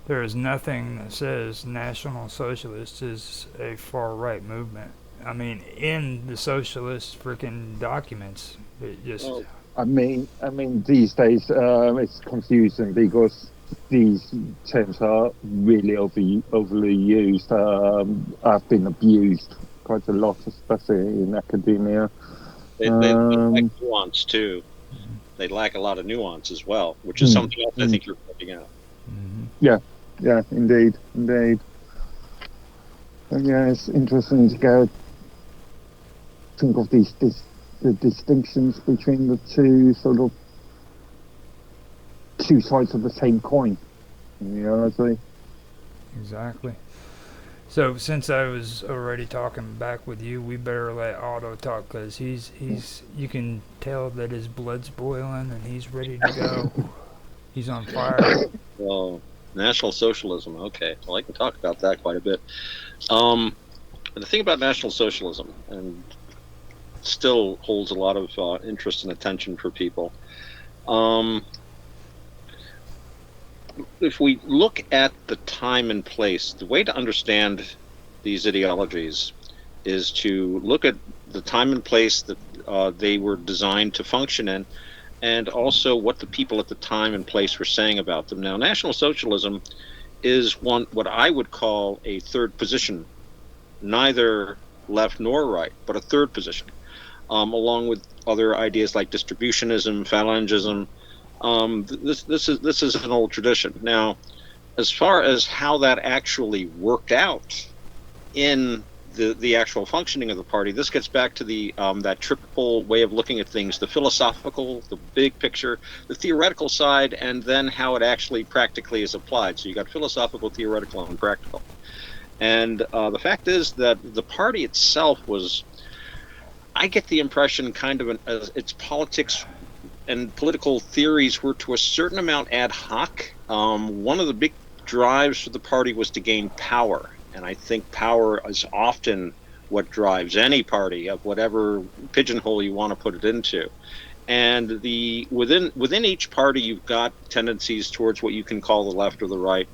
There is nothing that says National Socialist is a far right movement. I mean, in the socialist freaking documents, it just. I mean, these days it's confusing because these terms are really overly used. I've been abused quite a lot, especially in academia. They lack nuance too. They lack a lot of nuance as well, which is something else I think you're pointing out. Yeah, indeed. But yeah, it's interesting to think of the distinctions between the two sides of the same coin, in reality. Exactly. So since I was already talking back with you, we better let Otto talk, because he's you can tell that his blood's boiling and he's ready to go. He's on fire. Well, National Socialism. Okay, well, I can talk about that quite a bit. The thing about National Socialism, and still holds a lot of interest and attention for people. If we look at the time and place, the way to understand these ideologies is to look at the time and place that they were designed to function in, and also what the people at the time and place were saying about them. Now, National Socialism is what I would call a third position, neither left nor right, but a third position, along with other ideas like distributionism, phalangism. This is an old tradition. Now, as far as how that actually worked out in the actual functioning of the party, this gets back to the that triple way of looking at things: the philosophical, the big picture, the theoretical side, and then how it actually practically is applied. So you got philosophical, theoretical, and practical. And the fact is that the party itself was, I get the impression, kind of its politics and political theories were to a certain amount ad hoc. One of the big drives for the party was to gain power. And I think power is often what drives any party, of whatever pigeonhole you want to put it into. And within each party, you've got tendencies towards what you can call the left or the right.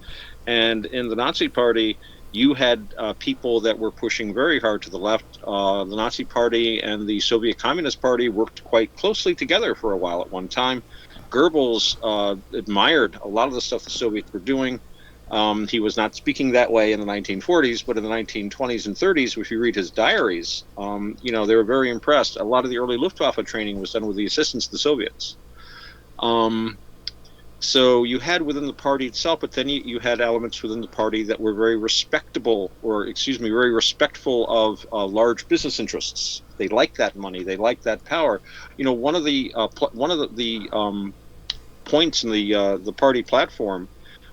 And in the Nazi Party, you had people that were pushing very hard to the left. The Nazi Party and the Soviet Communist Party worked quite closely together for a while at one time. Goebbels admired a lot of the stuff the Soviets were doing. He was not speaking that way in the 1940s, but in the 1920s and 30s, if you read his diaries, they were very impressed. A lot of the early Luftwaffe training was done with the assistance of the Soviets. So you had within the party itself, but then you had elements within the party that were very respectful of large business interests. They liked that money. They liked that power. One of the points in the party platform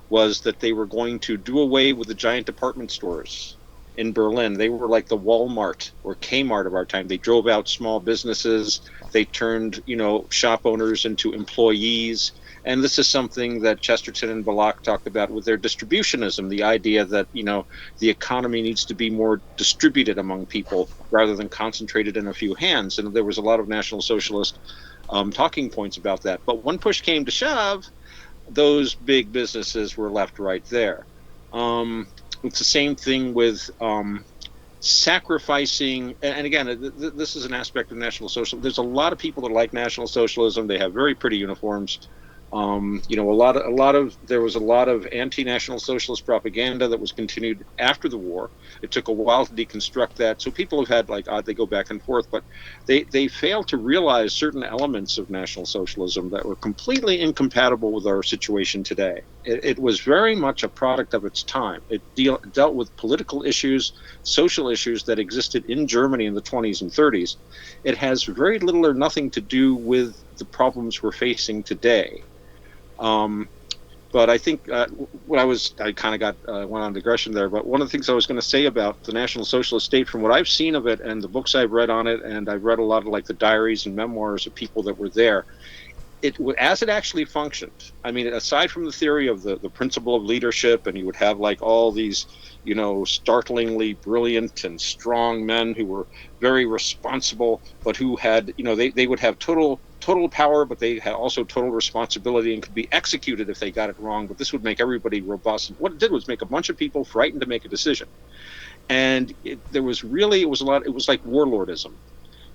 was that they were going to do away with the giant department stores in Berlin. They were like the Walmart or Kmart of our time. They drove out small businesses. They turned, shop owners into employees. And this is something that Chesterton and Belloc talked about with their distributionism, the idea that, the economy needs to be more distributed among people rather than concentrated in a few hands. And there was a lot of National Socialist talking points about that. But when push came to shove, those big businesses were left right there. It's the same thing with sacrificing, and again, this is an aspect of National Socialism. There's a lot of people that like National Socialism. They have very pretty uniforms. There was a lot of anti-National Socialist propaganda that was continued after the war. It took a while to deconstruct that. So people have had they go back and forth, but they failed to realize certain elements of National Socialism that were completely incompatible with our situation today. It was very much a product of its time. It dealt with political issues, social issues that existed in Germany in the 20s and 30s. It has very little or nothing to do with the problems we're facing today. But I think I kind of went on digression there. But one of the things I was going to say about the National Socialist state, from what I've seen of it and the books I've read on it, and I've read a lot of the diaries and memoirs of people that were there, as it actually functioned. I mean, aside from the theory of the principle of leadership, and you would have all these, startlingly brilliant and strong men who were very responsible, but who had, they would have total power, but they had also total responsibility and could be executed if they got it wrong. But this would make everybody robust. And what it did was make a bunch of people frightened to make a decision. And it was like warlordism.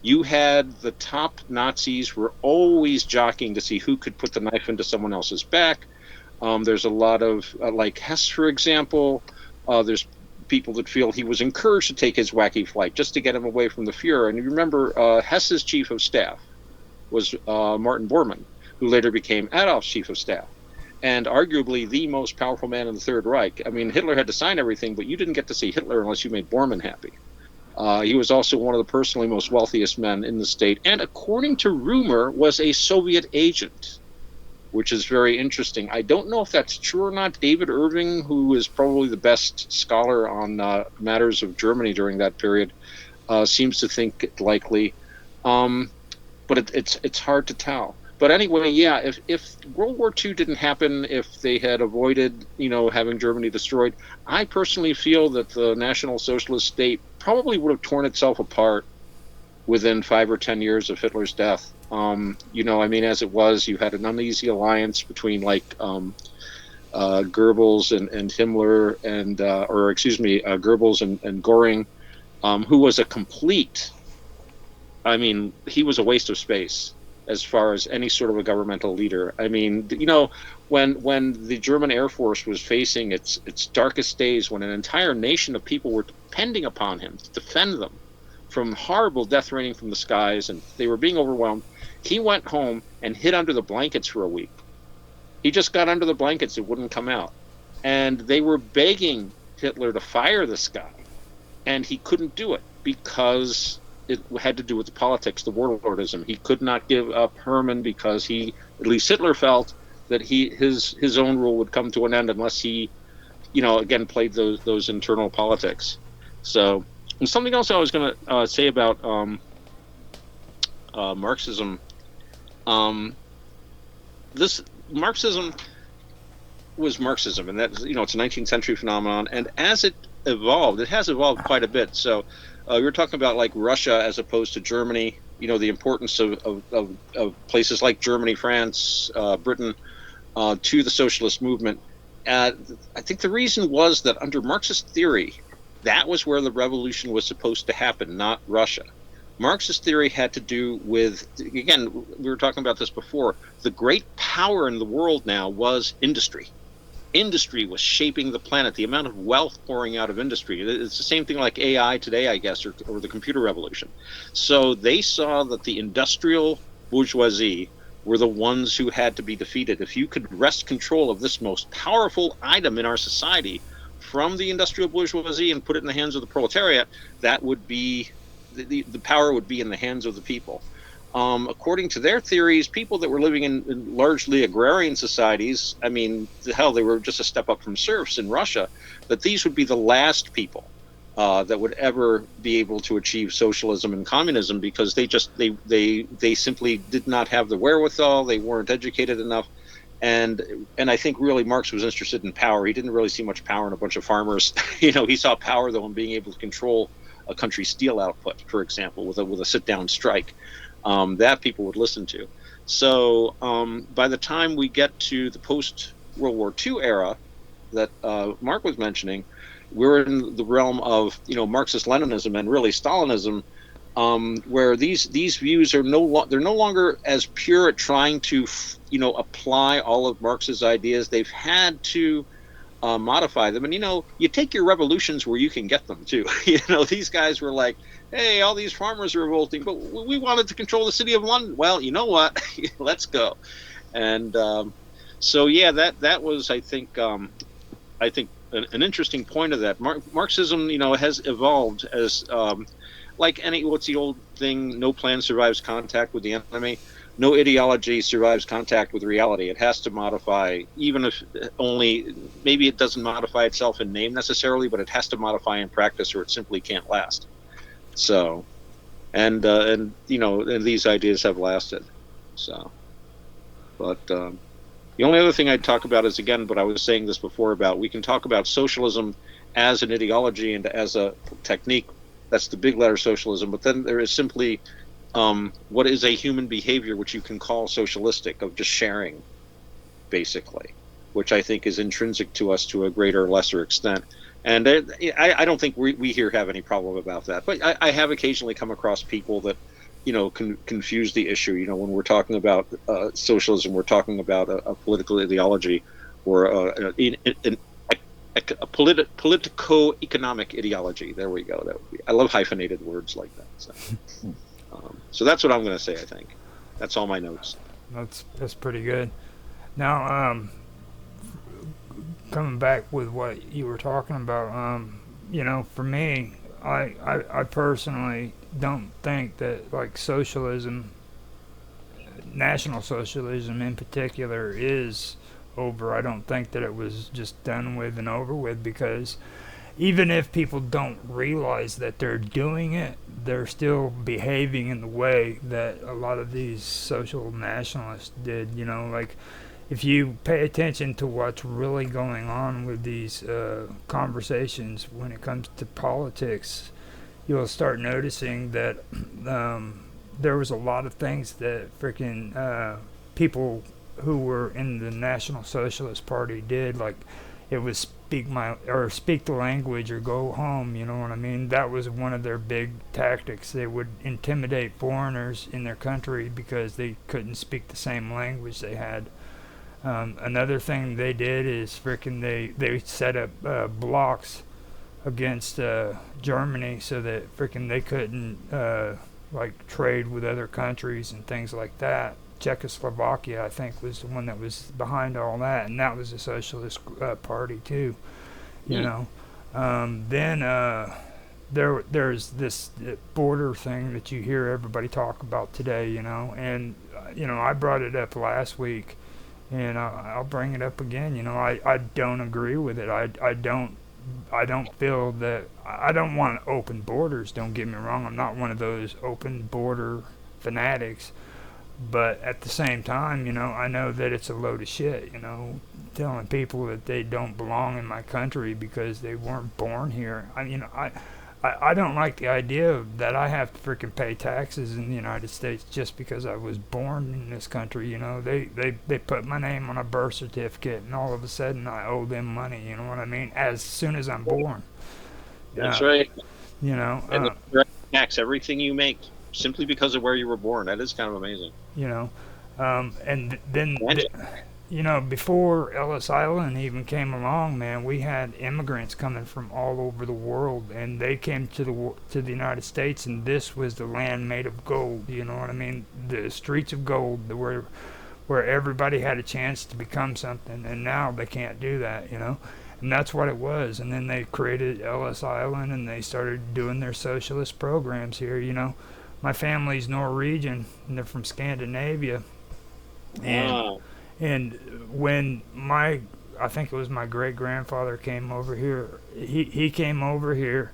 You had the top Nazis were always jockeying to see who could put the knife into someone else's back. There's a lot of, like Hess, for example. There's people that feel he was encouraged to take his wacky flight just to get him away from the Fuhrer. And you remember Hess's chief of staff was Martin Bormann, who later became Adolf's chief of staff, and arguably the most powerful man in the Third Reich. I mean, Hitler had to sign everything, but you didn't get to see Hitler unless you made Bormann happy. He was also one of the personally most wealthiest men in the state, and according to rumor, was a Soviet agent, which is very interesting. I don't know if that's true or not. David Irving, who is probably the best scholar on matters of Germany during that period, seems to think it likely. But it's hard to tell. But anyway, yeah, if World War II didn't happen, if they had avoided, having Germany destroyed, I personally feel that the National Socialist state probably would have torn itself apart within 5 or 10 years of Hitler's death. As it was, you had an uneasy alliance between Goebbels and Himmler Goebbels and Göring, who was a complete. I mean, he was a waste of space as far as any sort of a governmental leader. I mean, when the German Air Force was facing its darkest days, when an entire nation of people were depending upon him to defend them from horrible death raining from the skies, and they were being overwhelmed, he went home and hid under the blankets for a week. He just got under the blankets. It wouldn't come out. And they were begging Hitler to fire this guy, and he couldn't do it because it had to do with the politics, the warlordism. He could not give up Hermann because at least Hitler felt that his own rule would come to an end unless he, again, played those internal politics. So, and something else I was going to say about Marxism. This Marxism was Marxism, and that it's a 19th century phenomenon. And as it evolved, it has evolved quite a bit. So. We were talking about Russia as opposed to Germany, the importance of places like Germany, France, Britain to the socialist movement. I think the reason was that under Marxist theory, that was where the revolution was supposed to happen, not Russia. Marxist theory had to do with, again, we were talking about this before, the great power in the world now was industry. Industry was shaping the planet, the amount of wealth pouring out of industry. It's the same thing like AI today, I guess, or the computer revolution. So they saw that the industrial bourgeoisie were the ones who had to be defeated. If you could wrest control of this most powerful item in our society from the industrial bourgeoisie and put it in the hands of the proletariat, that would be, the power would be in the hands of the people. according to their theories, people that were living in largely agrarian societies, I mean, hell, they were just a step up from serfs in Russia, that these would be the last people that would ever be able to achieve socialism and communism, because they simply did not have the wherewithal. They weren't educated enough. And I think really Marx was interested in power. He didn't really see much power in a bunch of farmers. He saw power though in being able to control a country's steel output, for example, with a sit-down strike. That people would listen to. So by the time we get to the post-World War II era that Mark was mentioning, we're in the realm of Marxist-Leninism and really Stalinism, where these views are they're no longer as pure at trying to apply all of Marx's ideas. They've had to modify them, and you take your revolutions where you can get them too. These guys were like, hey, all these farmers are revolting, but we wanted to control the city of London. Well, you know what? Let's go. And so yeah, that was I think an interesting point of that. Marxism has evolved as like what's the old thing, no plan survives contact with the enemy. No ideology survives contact with reality. It has to modify, even if only maybe it doesn't modify itself in name necessarily, but it has to modify in practice, or it simply can't last. So, and these ideas have lasted. So, but the only other thing I'd talk about is, again, but I was saying this before, about we can talk about socialism as an ideology and as a technique. That's the big letter socialism. But then there is simply what is a human behavior which you can call socialistic, of just sharing, basically, which I think is intrinsic to us to a greater or lesser extent. And I don't think we here have any problem about that. But I have occasionally come across people that confuse the issue. When we're talking about socialism, we're talking about a political ideology, or a politico-economic ideology. There we go. I love hyphenated words like that. So that's what I'm going to say. I think that's all my notes. That's pretty good. Now, coming back with what you were talking about, for me, I personally don't think that, like, socialism, National Socialism in particular, is over. I don't think that it was just done with and over with, because even if people don't realize that they're doing it, they're still behaving in the way that a lot of these social nationalists did. Like, if you pay attention to what's really going on with these conversations when it comes to politics, you'll start noticing that there was a lot of things that freaking people who were in the National Socialist Party did. Like, it was speak the language or go home, you know what I mean? That was one of their big tactics. They would intimidate foreigners in their country because they couldn't speak the same language they had. Another thing they did is they set up blocks against Germany, so that they couldn't like trade with other countries and things like that. Czechoslovakia, I think, was the one that was behind all that, and that was a socialist party too. Then there's this border thing that you hear everybody talk about today, and I brought it up last week, and I'll bring it up again. I don't agree with it. I don't feel that. I don't want open borders, don't get me wrong. I'm not one of those open border fanatics. But at the same time, I know that it's a load of shit, telling people that they don't belong in my country because they weren't born here. I don't like the idea that I have to freaking pay taxes in the United States just because I was born in this country. They put my name on a birth certificate, and all of a sudden I owe them money. You know what I mean? As soon as I'm born. That's right. And they tax everything you make simply because of where you were born. That is kind of amazing. And then before Ellis Island even came along, man, we had immigrants coming from all over the world, and they came to the United States, and this was the land made of gold. You know what I mean? The streets of gold, where everybody had a chance to become something, and now they can't do that. And that's what it was. And then they created Ellis Island, and they started doing their socialist programs here. my family's Norwegian, and they're from Scandinavia. And and when I think it was my great grandfather came over here, he came over here,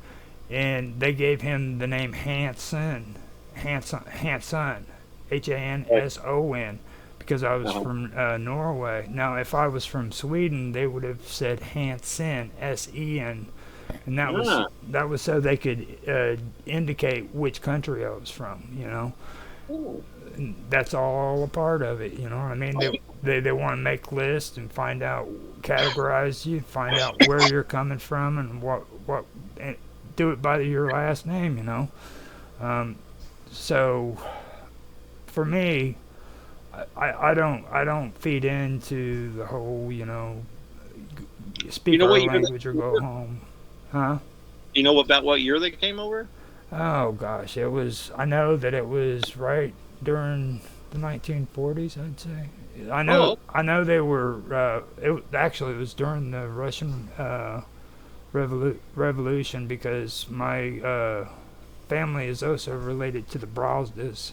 and they gave him the name Hanson, Hanson, Hanson, because I was from Norway. Now, if I was from Sweden, they would have said Hansen, Sen, and that was so they could indicate which country I was from. And that's all a part of it. You know what I mean? They want to make lists and find out, categorize you, find out where you're coming from, and and do it by your last name. So for me, I don't feed into the whole speak our language or go home, huh? You know about what year they came over? Oh gosh, I know that it was right during the 1940s, I'd say. I know they were. Actually, it was during the Russian Revolution, because my family is also related to the Brozdas,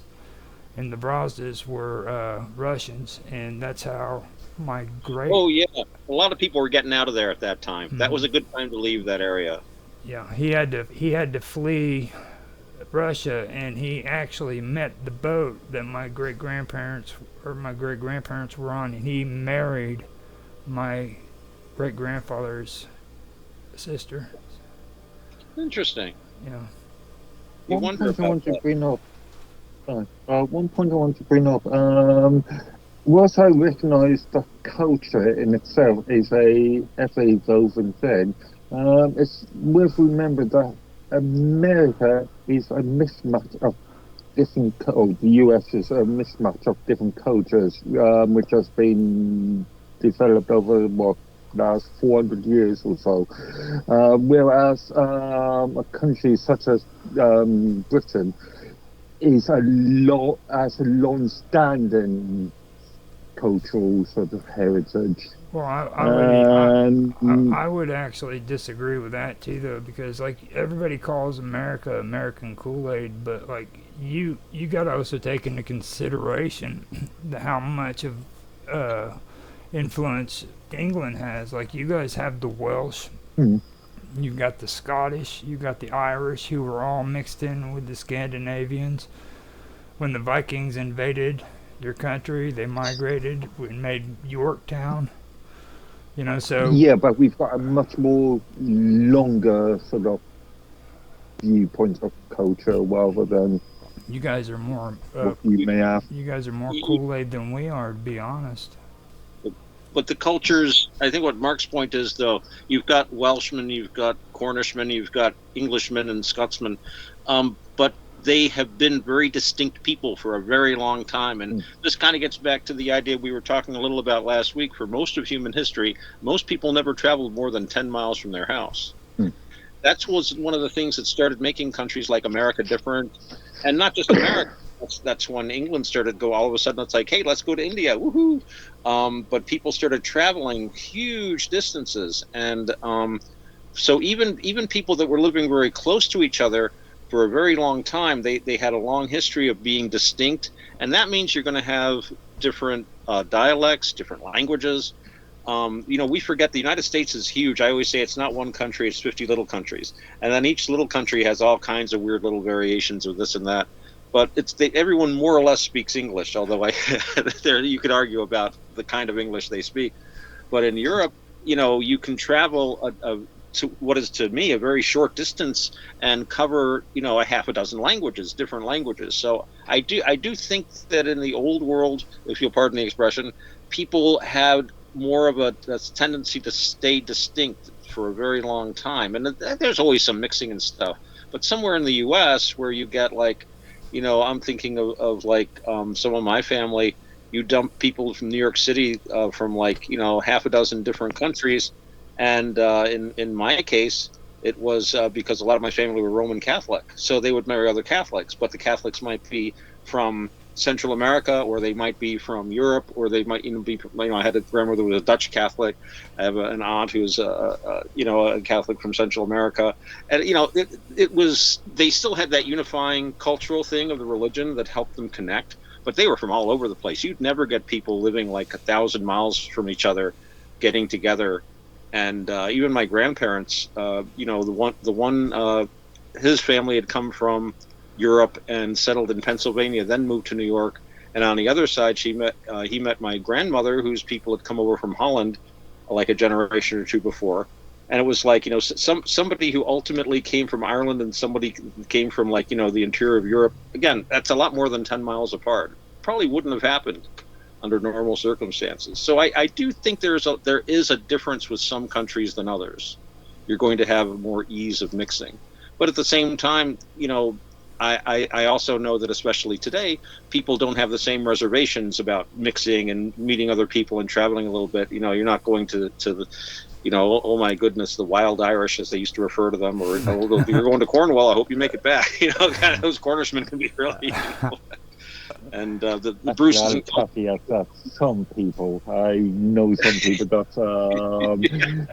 and the Brozdas were Russians, and that's how my great. Oh yeah, a lot of people were getting out of there at that time. That was a good time to leave that area. Yeah, he had to flee Russia, and he actually met the boat that my great grandparents were on, and he married my great grandfather's sister. Interesting. Yeah. One point I want to bring up. One point I want to bring up. Whilst I recognise the culture in itself is as evolving thing, it's worth remembering that America is a mismatch of the US is a mismatch of different cultures, which has been developed over last 400 years or so. Whereas a country such as Britain has a long-standing cultural sort of heritage. Well, I would actually disagree with that too, though, because like everybody calls America American Kool-Aid, but like you got to also take into consideration how much of influence England has. Like you guys have the Welsh, you've got the Scottish, you've got the Irish, who were all mixed in with the Scandinavians. When the Vikings invaded your country, they migrated and made Yorktown. So yeah, but we've got a much more longer sort of viewpoint of culture rather than you guys are more. You may have. You guys are more Kool-Aid than we are, to be honest. But the cultures, I think what Mark's point is, though, you've got Welshmen, you've got Cornishmen, you've got Englishmen and Scotsmen, but they have been very distinct people for a very long time. And this kind of gets back to the idea we were talking a little about last week. For most of human history, most people never traveled more than 10 miles from their house. That was one of the things that started making countries like America different. And not just America. That's when England started to go, all of a sudden it's like, hey, let's go to India, woohoo. But people started traveling huge distances. And so even people that were living very close to each other for a very long time, they had a long history of being distinct, and that means you're going to have different dialects, different languages. We forget the United States is huge. I always say it's not one country, it's 50 little countries. And then each little country has all kinds of weird little variations of this and that. But everyone more or less speaks English, although you could argue about the kind of English they speak. But in Europe, you can travel to what is to me a very short distance and cover a half a dozen languages, different languages. So I do think that in the old world, if you'll pardon the expression, people had more of a tendency to stay distinct for a very long time, and there's always some mixing and stuff. But somewhere in the U.S. where you get I'm thinking of some of my family, you dump people from New York City from half a dozen different countries. And in my case, it was because a lot of my family were Roman Catholic. So they would marry other Catholics, but the Catholics might be from Central America, or they might be from Europe, or they might be. I had a grandmother who was a Dutch Catholic. I have an aunt who's a Catholic from Central America, and it was, they still had that unifying cultural thing of the religion that helped them connect. But they were from all over the place. You'd never get people living like 1,000 miles from each other, getting together. And even my grandparents, the one his family had come from Europe and settled in Pennsylvania, then moved to New York. And on the other side, he met my grandmother, whose people had come over from Holland, like a generation or two before. And it was like, somebody who ultimately came from Ireland and somebody came from the interior of Europe. Again, that's a lot more than 10 miles apart. Probably wouldn't have happened under normal circumstances. So I do think there is a difference with some countries than others. You're going to have more ease of mixing. But at the same time, I also know that especially today, people don't have the same reservations about mixing and meeting other people and traveling a little bit. You're not going to the, oh my goodness, the wild Irish, as they used to refer to them, or if you're going to Cornwall, I hope you make it back. Kind of those Cornishmen can be really. And the Bruce is happy at that. Some people, I know some people that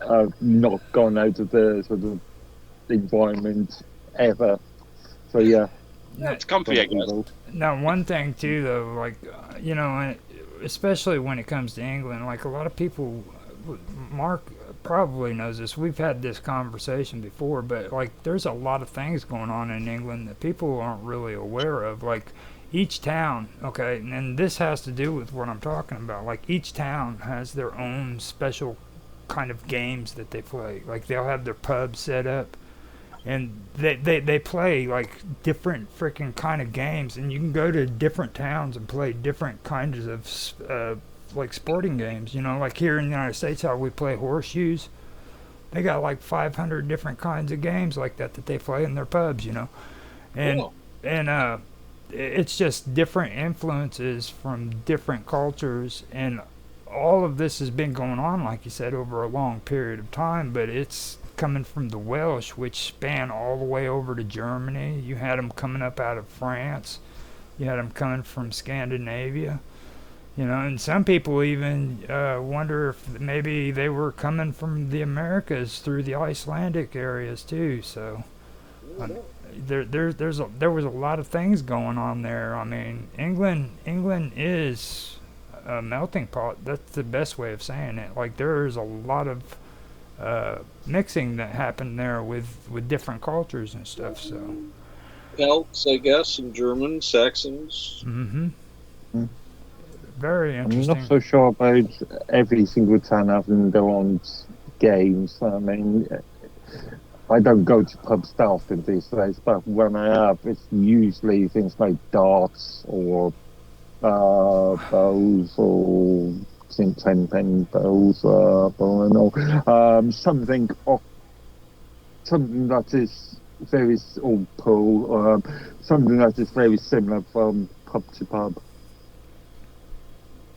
have not gone out of the sort of environment ever. So yeah, it's comfy, I guess. Now, one thing too, though, especially when it comes to England, like a lot of people, Mark probably knows this. We've had this conversation before, but there's a lot of things going on in England that people aren't really aware of. Like each town, okay, and this has to do with what I'm talking about. Like each town has their own special kind of games that they play. Like they'll have their pubs set up, and they play different freaking kind of games, and you can go to different towns and play different kinds of sporting games. Like here in the United States, how we play horseshoes, they got 500 different kinds of games like that they play in their pubs. And cool. and it's just different influences from different cultures, and all of this has been going on, like you said, over a long period of time. But it's coming from the Welsh, which span all the way over to Germany. You had them coming up out of France. You had them coming from Scandinavia. And some people even wonder if maybe they were coming from the Americas through the Icelandic areas too. So there was a lot of things going on there. I mean, England is a melting pot. That's the best way of saying it. There's a lot of mixing that happened there with different cultures and stuff. So Celts, I guess, and Germans, Saxons. Mm-hmm. Very interesting. I'm not so sure about every single town having their own games. I mean, I don't go to pubs that often these days, but when I have, it's usually things like darts or bows or ten bows, bow and all. Something that is very, or pool, something that is very similar from pub to pub.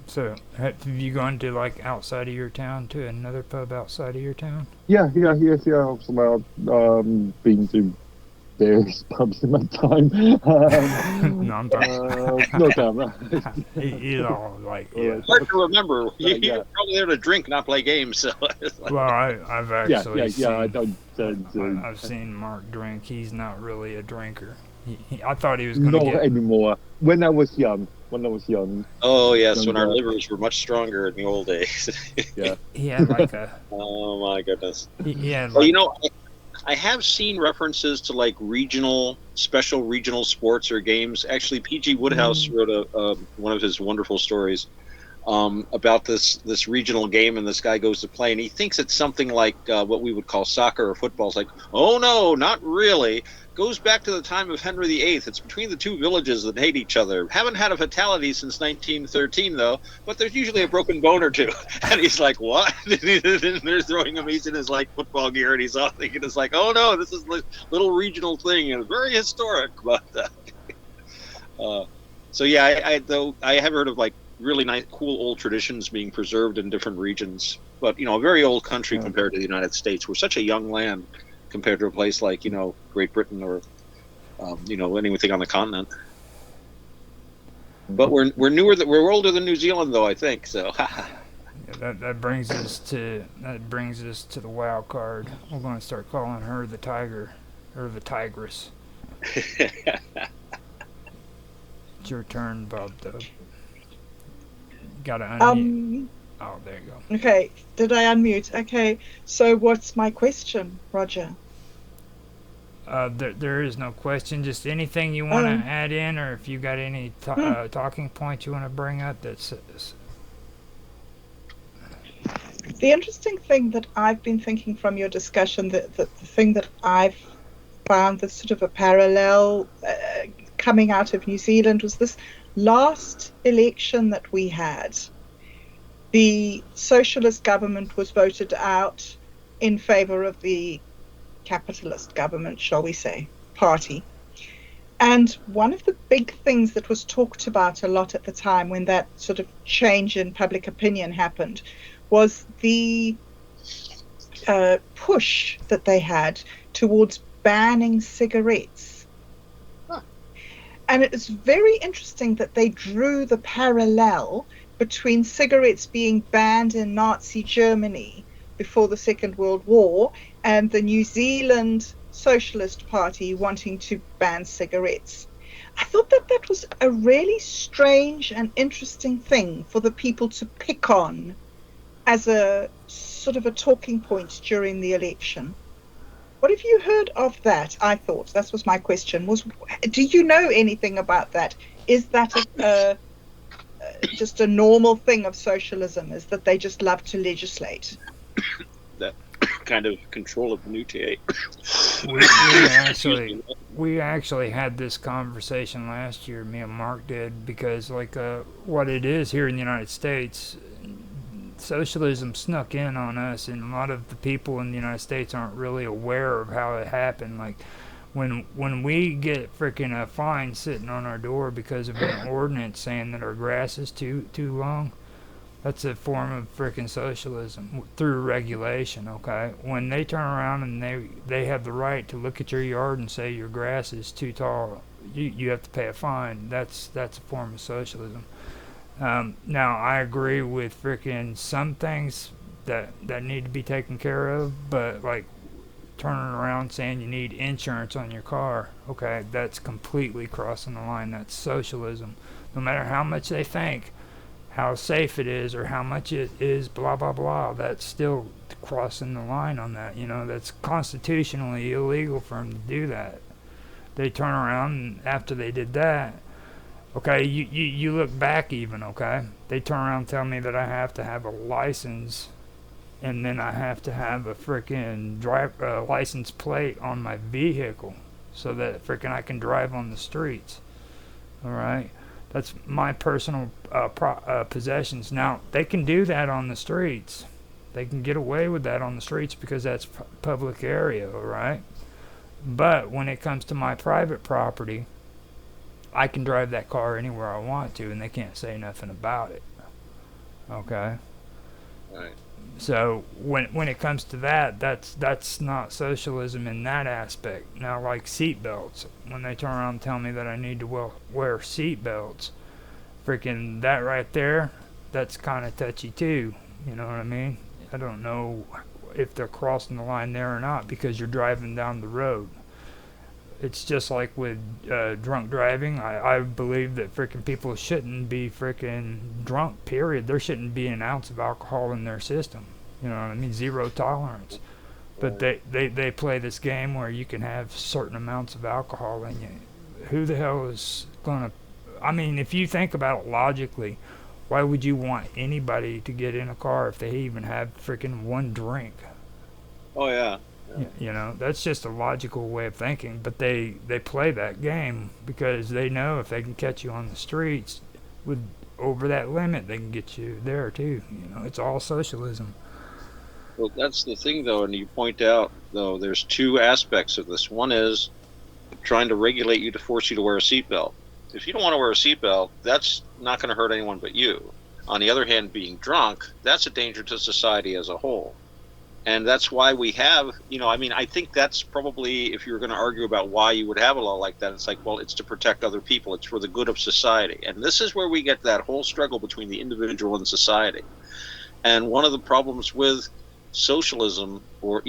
So, have you gone to outside of your town, to another pub outside of your town? Yeah. Also, I've been to various pubs in my time. No, I'm talking. No time. Hard to remember. You're probably there to drink, not play games. So. Well, I've actually seen, I don't. I've seen Mark drink. He's not really a drinker. I thought he was going to get... Not anymore. When I was young. Oh yes, when our livers were much stronger in the old days. Yeah. He had Oh my goodness. Well, I have seen references to special regional sports or games. Actually, P.G. Woodhouse wrote one of his wonderful stories about this regional game, and this guy goes to play, and he thinks it's something like what we would call soccer or football. It's like, oh no, not really. Goes back to the time of Henry VIII. It's between the two villages that hate each other. Haven't had a fatality since 1913, though, but there's usually a broken bone or two. And he's like, what? And they're throwing him. He's in his football gear, and he's all thinking, it's like, oh no, this is a little regional thing, and it's very historic. But so yeah, I have heard of really nice, cool old traditions being preserved in different regions. But a very old country compared to the United States. We're such a young land compared to a place like Great Britain or anything on the continent. But we're older than New Zealand, though, I think. So Yeah, that brings us to the wild card. We're going to start calling her the tiger, or the tigress. It's your turn, Bob Dub. Gotta unmute. Oh, there you go. Okay, did I unmute? Okay, so what's my question, Roger? There is no question. Just anything you want to add in, or if you got any talking points you want to bring up. That's the interesting thing that I've been thinking from your discussion. The thing that I've found that's sort of a parallel coming out of New Zealand was this last election that we had. The socialist government was voted out in favor of the capitalist government, shall we say, party. And one of the big things that was talked about a lot at the time when that sort of change in public opinion happened was the push that they had towards banning cigarettes. And it is very interesting that they drew the parallel between cigarettes being banned in Nazi Germany before the Second World War and the New Zealand Socialist Party wanting to ban cigarettes. I thought that that was a really strange and interesting thing for the people to pick on as a sort of a talking point during the election. What have you heard of that? I thought that was my question. Do you know anything about that? Is that just a normal thing of socialism? Is that they just love to legislate? That kind of control of nuclei. We actually had this conversation last year. Me and Mark did, because what it is here in the United States, socialism snuck in on us, and a lot of the people in the United States aren't really aware of how it happened. Like when we get freaking a fine sitting on our door because of an ordinance saying that our grass is too long, that's a form of freaking socialism through regulation. Okay, when they turn around and they have the right to look at your yard and say your grass is too tall, you have to pay a fine. That's a form of socialism. Now, I agree with freaking some things that need to be taken care of, but like turning around saying you need insurance on your car, okay, that's completely crossing the line. That's socialism. No matter how much they think, how safe it is, or how much it is, blah, blah, blah, that's still crossing the line on that. That's constitutionally illegal for them to do that. They turn around, and after they did that, okay, you look back even, okay? They turn around and tell me that I have to have a license, and then I have to have a freaking license plate on my vehicle so that freaking I can drive on the streets. All right? That's my personal possessions. Now, they can do that on the streets. They can get away with that on the streets because that's public area, all right? But when it comes to my private property, I can drive that car anywhere I want to, and they can't say nothing about it. Okay? Right. So when it comes to that, that's not socialism in that aspect. Now, like seat belts, when they turn around and tell me that I need to wear seat belts, freaking that right there, that's kind of touchy too. You know what I mean? I don't know if they're crossing the line there or not, because you're driving down the road. It's just like with drunk driving. I believe that freaking people shouldn't be freaking drunk, period. There shouldn't be an ounce of alcohol in their system. You know what I mean? Zero tolerance. But they play this game where you can have certain amounts of alcohol in you. Who the hell is going to... I mean, if you think about it logically, why would you want anybody to get in a car if they even have freaking one drink? Oh, yeah. That's just a logical way of thinking, but they play that game because they know if they can catch you on the streets with over that limit, they can get you there too. It's all socialism. Well, that's the thing, though, and you point out, though, there's two aspects of this. One is trying to regulate you to force you to wear a seatbelt. If you don't want to wear a seatbelt, that's not going to hurt anyone but you. On the other hand, being drunk, that's a danger to society as a whole. And that's why we have, I mean, I think that's probably, if you're going to argue about why you would have a law like that, it's like, well, it's to protect other people. It's for the good of society. And this is where we get that whole struggle between the individual and society. And one of the problems with socialism, or,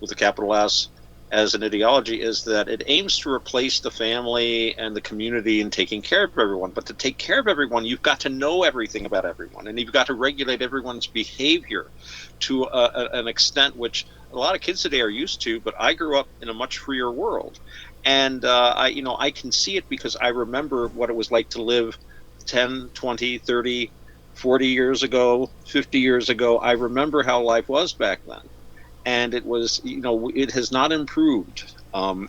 with a capital S, as an ideology, is that it aims to replace the family and the community in taking care of everyone. But to take care of everyone, you've got to know everything about everyone, and you've got to regulate everyone's behavior to an extent which a lot of kids today are used to. But I grew up in a much freer world, and I can see it because I remember what it was like to live 10, 20, 30, 40 years ago, 50 years ago. I remember how life was back then. And it was, it has not improved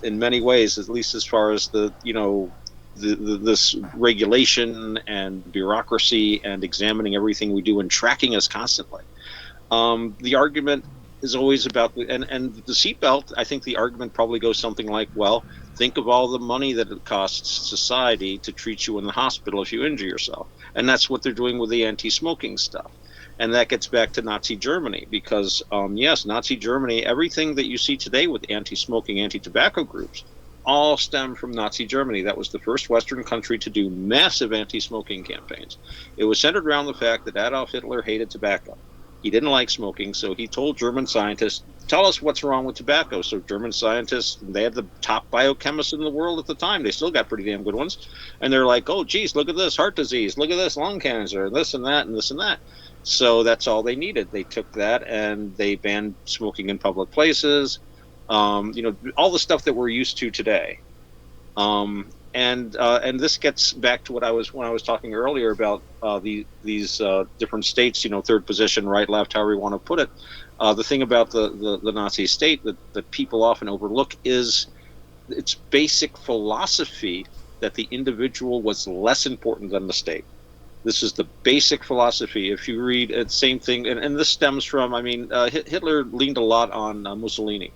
in many ways, at least as far as this regulation and bureaucracy and examining everything we do and tracking us constantly. The argument is always about, and the seatbelt, I think the argument probably goes something like, well, think of all the money that it costs society to treat you in the hospital if you injure yourself. And that's what they're doing with the anti-smoking stuff. And that gets back to Nazi Germany, because, yes, Nazi Germany, everything that you see today with anti-smoking, anti-tobacco groups, all stem from Nazi Germany. That was the first Western country to do massive anti-smoking campaigns. It was centered around the fact that Adolf Hitler hated tobacco. He didn't like smoking, so he told German scientists, tell us what's wrong with tobacco. So German scientists, they had the top biochemists in the world at the time. They still got pretty damn good ones. And they're like, oh, geez, look at this, heart disease. Look at this, lung cancer, this and that and this and that. So that's all they needed. They took that and they banned smoking in public places, all the stuff that we're used to today. And this gets back to when I was talking earlier about these different states, third position, right, left, however you want to put it. The thing about the Nazi state that people often overlook is its basic philosophy that the individual was less important than the state. This is the basic philosophy. If you read the same thing, and this stems from, Hitler leaned a lot on Mussolini.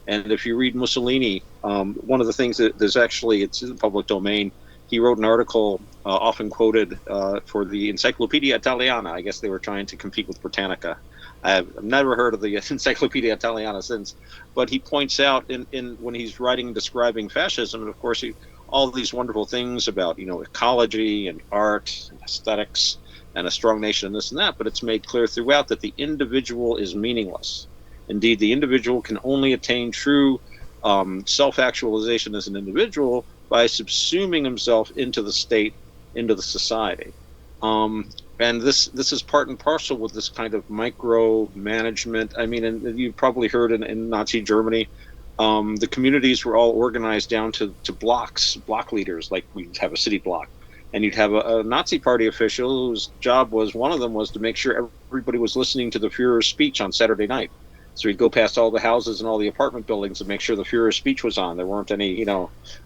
And if you read Mussolini, one of the things that there's actually, it's in the public domain, he wrote an article often quoted for the Encyclopedia Italiana. I guess they were trying to compete with Britannica. I've never heard of the Encyclopedia Italiana since. But he points out in when he's writing and describing fascism, and of course all these wonderful things about, ecology and art and aesthetics and a strong nation and this and that, but it's made clear throughout that the individual is meaningless. Indeed, the individual can only attain true self-actualization as an individual by subsuming himself into the state, into the society. And this is part and parcel with this kind of micro-management. And you've probably heard in Nazi Germany, the communities were all organized down to blocks, block leaders, like we'd have a city block. And you'd have a Nazi party official whose job was, one of them was to make sure everybody was listening to the Führer's speech on Saturday night. So he'd go past all the houses and all the apartment buildings and make sure the Führer's speech was on. There weren't any,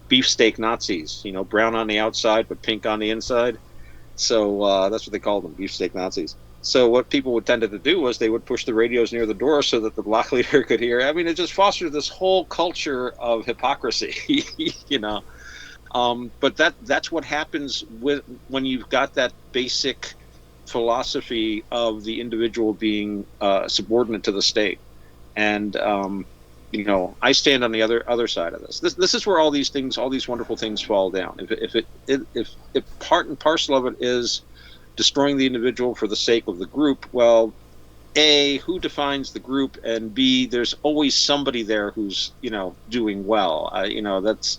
beefsteak Nazis, brown on the outside but pink on the inside. So that's what they called them, beefsteak Nazis. So what people would tend to do was they would push the radios near the door so that the block leader could hear. It just fostered this whole culture of hypocrisy, But that's what happens when you've got that basic philosophy of the individual being subordinate to the state. And I stand on the other side of this. This is where all these wonderful things fall down. If part and parcel of it is destroying the individual for the sake of the group, well, A, who defines the group, and B, there's always somebody there who's doing well. That's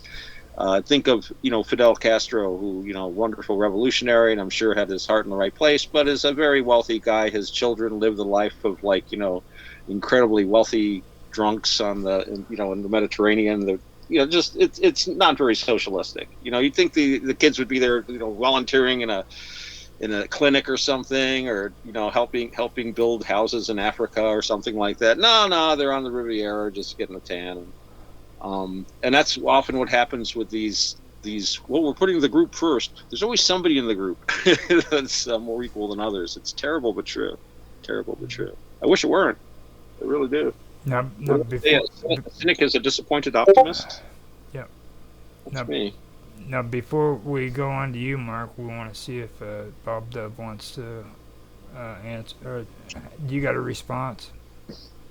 think of Fidel Castro, who wonderful revolutionary, and I'm sure had his heart in the right place, but is a very wealthy guy. His children live the life of incredibly wealthy drunks on in the Mediterranean. It's not very socialistic. You'd think the kids would be there, volunteering in a clinic or something, or helping build houses in Africa or something like that. No, they're on the Riviera just getting a tan. And that's often what happens with these. Well, we're putting the group first. There's always somebody in the group that's more equal than others. It's terrible but true. Terrible but true. I wish it weren't. I really do. Now, a cynic is a disappointed optimist. Yeah. That's me. Now, before we go on to you, Mark, we want to see if Bob Dove wants to answer. Or, you got a response?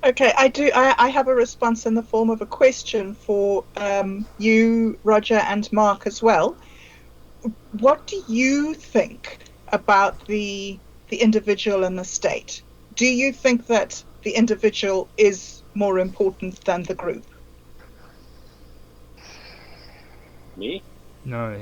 Okay, I do. I have a response in the form of a question for you, Roger, and Mark as well. What do you think about the individual and the state? Do you think that the individual is more important than the group? Me? No,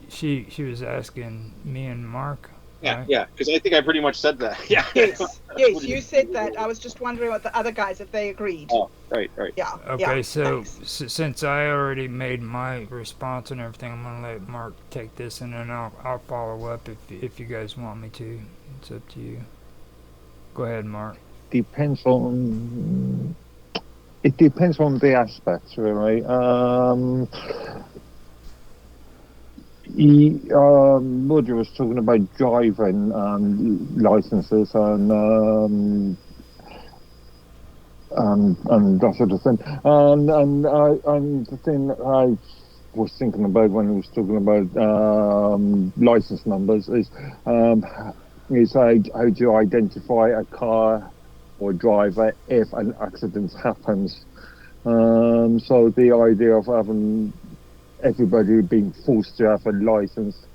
she was asking me and Mark, Yeah, right? yeah. Because I think I pretty much said that. Yeah. Yes, What yes, do you you said that. I was just wondering what the other guys, if they agreed. Oh, right, right. Yeah, yeah, Okay, so thanks. since I already made my response and everything, I'm gonna let Mark take this, and then I'll follow up if you guys want me to. It's up to you. Go ahead, Mark. Depends on it depends on the aspects, really. Roger was talking about driving licenses and that sort of thing. And the thing I was thinking about when he was talking about license numbers um, is how do you identify a car or driver if an accident happens? So the idea of having everybody being forced to have a license,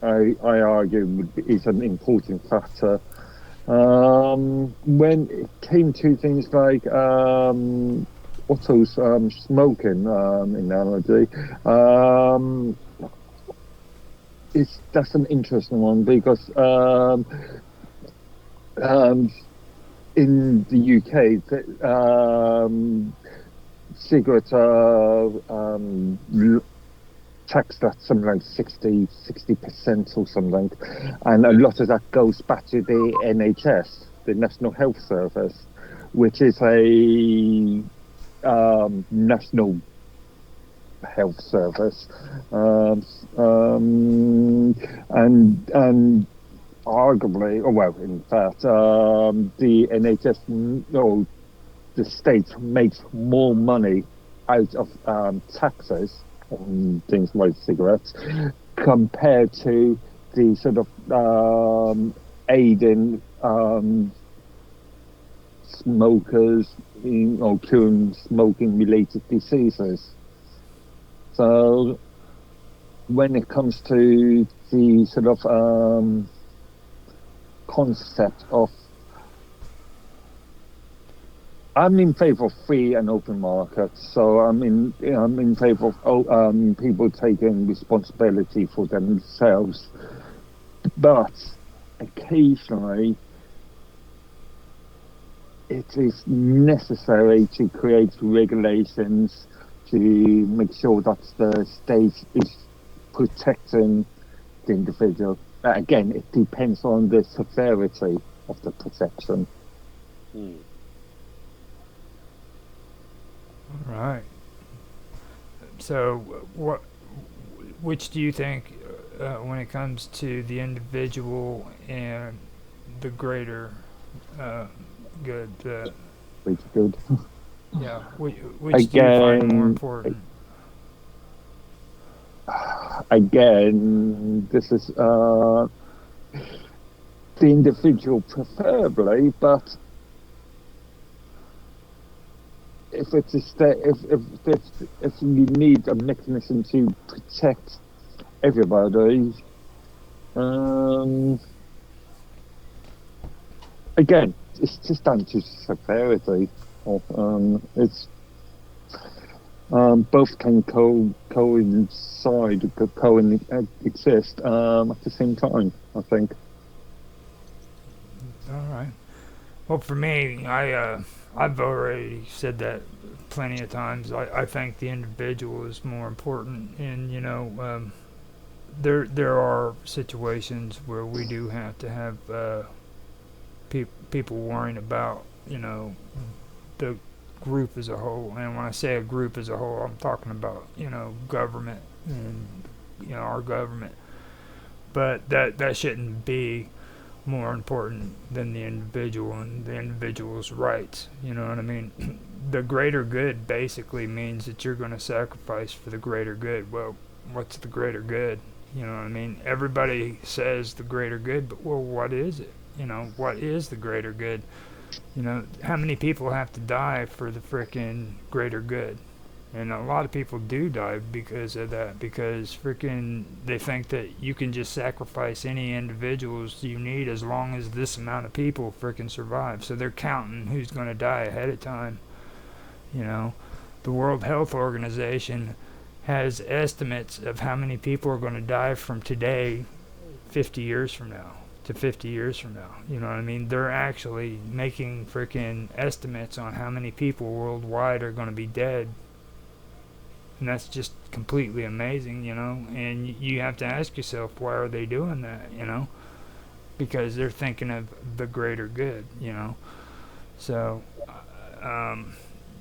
I argue, is an important factor. When it came to things like Otto's smoking analogy, that's an interesting one because um, in the UK, cigarettes are taxed at something like 60% or something. And a lot of that goes back to the NHS, the National Health Service, which is a national health service. Um, and arguably, or well, in fact, the NHS, or the state makes more money out of taxes on things like cigarettes compared to the sort of aiding smokers in or curing smoking related diseases. So when it comes to the sort of concept of I'm in favour of free and open markets, so I'm in favour of people taking responsibility for themselves. But occasionally, it is necessary to create regulations to make sure that the state is protecting the individual. Again, it depends on the severity of the protection. Hmm. All right. So, which do you think, when it comes to the individual and the greater good? Pretty good. Yeah, which do you find more Again, important? again, this is the individual preferably, but if it's a if you need a mechanism to protect everybody, um, again, it's just down to severity. It's both can coincide, coexist at the same time. I think. All right. Well, for me, I've already said that plenty of times. I think the individual is more important, and there are situations where we do have to have people worrying about the group as a whole. And when I say a group as a whole, I'm talking about government and our government. But that shouldn't be more important than the individual and the individual's rights. You know what I mean? The greater good basically means that you're going to sacrifice for the greater good. Well, what's the greater good? You know what I mean? Everybody says the greater good, but well, what is it? What is the greater good? You know, how many people have to die for the frickin' greater good? And a lot of people do die because of that, because frickin' they think that you can just sacrifice any individuals you need as long as this amount of people frickin' survive. So they're counting who's going to die ahead of time. You know, the World Health Organization has estimates of how many people are going to die from today 50 years from now to 50 years from now. You know what I mean? They're actually making freaking estimates on how many people worldwide are going to be dead. And that's just completely amazing, you know? And you have to ask yourself, why are they doing that, you know? Because they're thinking of the greater good, you know? So,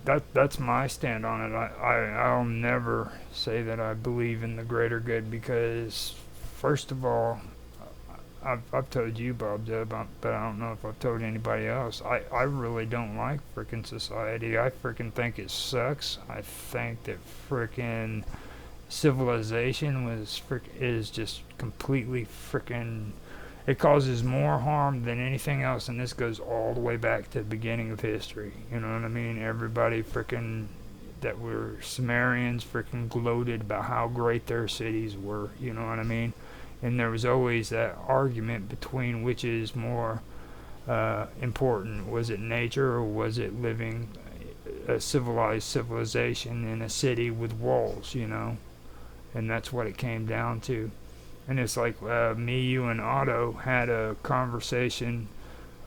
that's my stand on it. I'll never say that I believe in the greater good because, first of all, I've told you, Bob Dub, but I don't know if I've told anybody else. I really don't like frickin' society. I frickin' think it sucks. I think that frickin' civilization is just completely frickin'. It causes more harm than anything else, and this goes all the way back to the beginning of history. You know what I mean? Everybody frickin' that were Sumerians frickin' gloated about how great their cities were. You know what I mean? And there was always that argument between which is more important. Was it nature or was it living a civilized civilization in a city with walls, you know? And that's what it came down to. And it's like me, you, and Otto had a conversation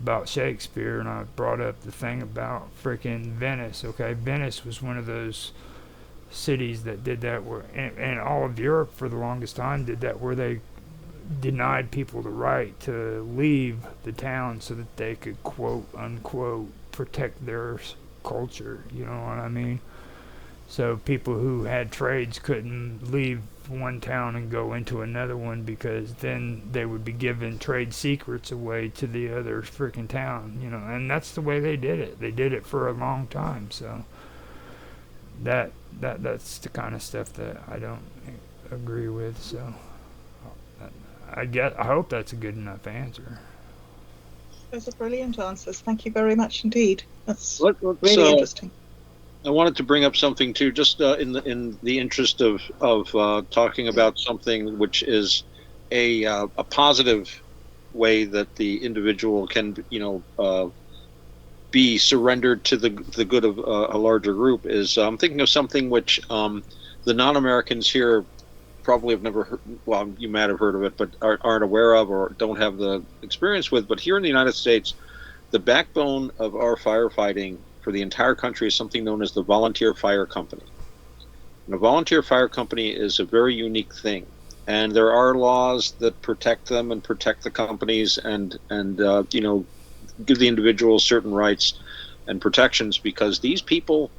about Shakespeare, and I brought up the thing about freaking Venice, okay? Venice was one of those cities that did that, and all of Europe for the longest time did that, where they denied people the right to leave the town so that they could, quote unquote, protect their culture, you know what I mean? So people who had trades couldn't leave one town and go into another one, because then they would be giving trade secrets away to the other freaking town, you know. And that's the way they did it. They did it for a long time. So that's the kind of stuff that I don't agree with. So I hope that's a good enough answer. Those are brilliant answers. Thank you very much indeed. That's really interesting. I wanted to bring up something too, just in the interest of talking about something which is a positive way that the individual can, be surrendered to the good of a larger group. Is I'm thinking of something which the non-Americans here probably have never heard. Well, you might have heard of it, but aren't aware of or don't have the experience with. But here in the United States, the backbone of our firefighting for the entire country is something known as the Volunteer Fire Company. And a volunteer fire company is a very unique thing, and there are laws that protect them and protect the companies and give the individuals certain rights and protections, because these people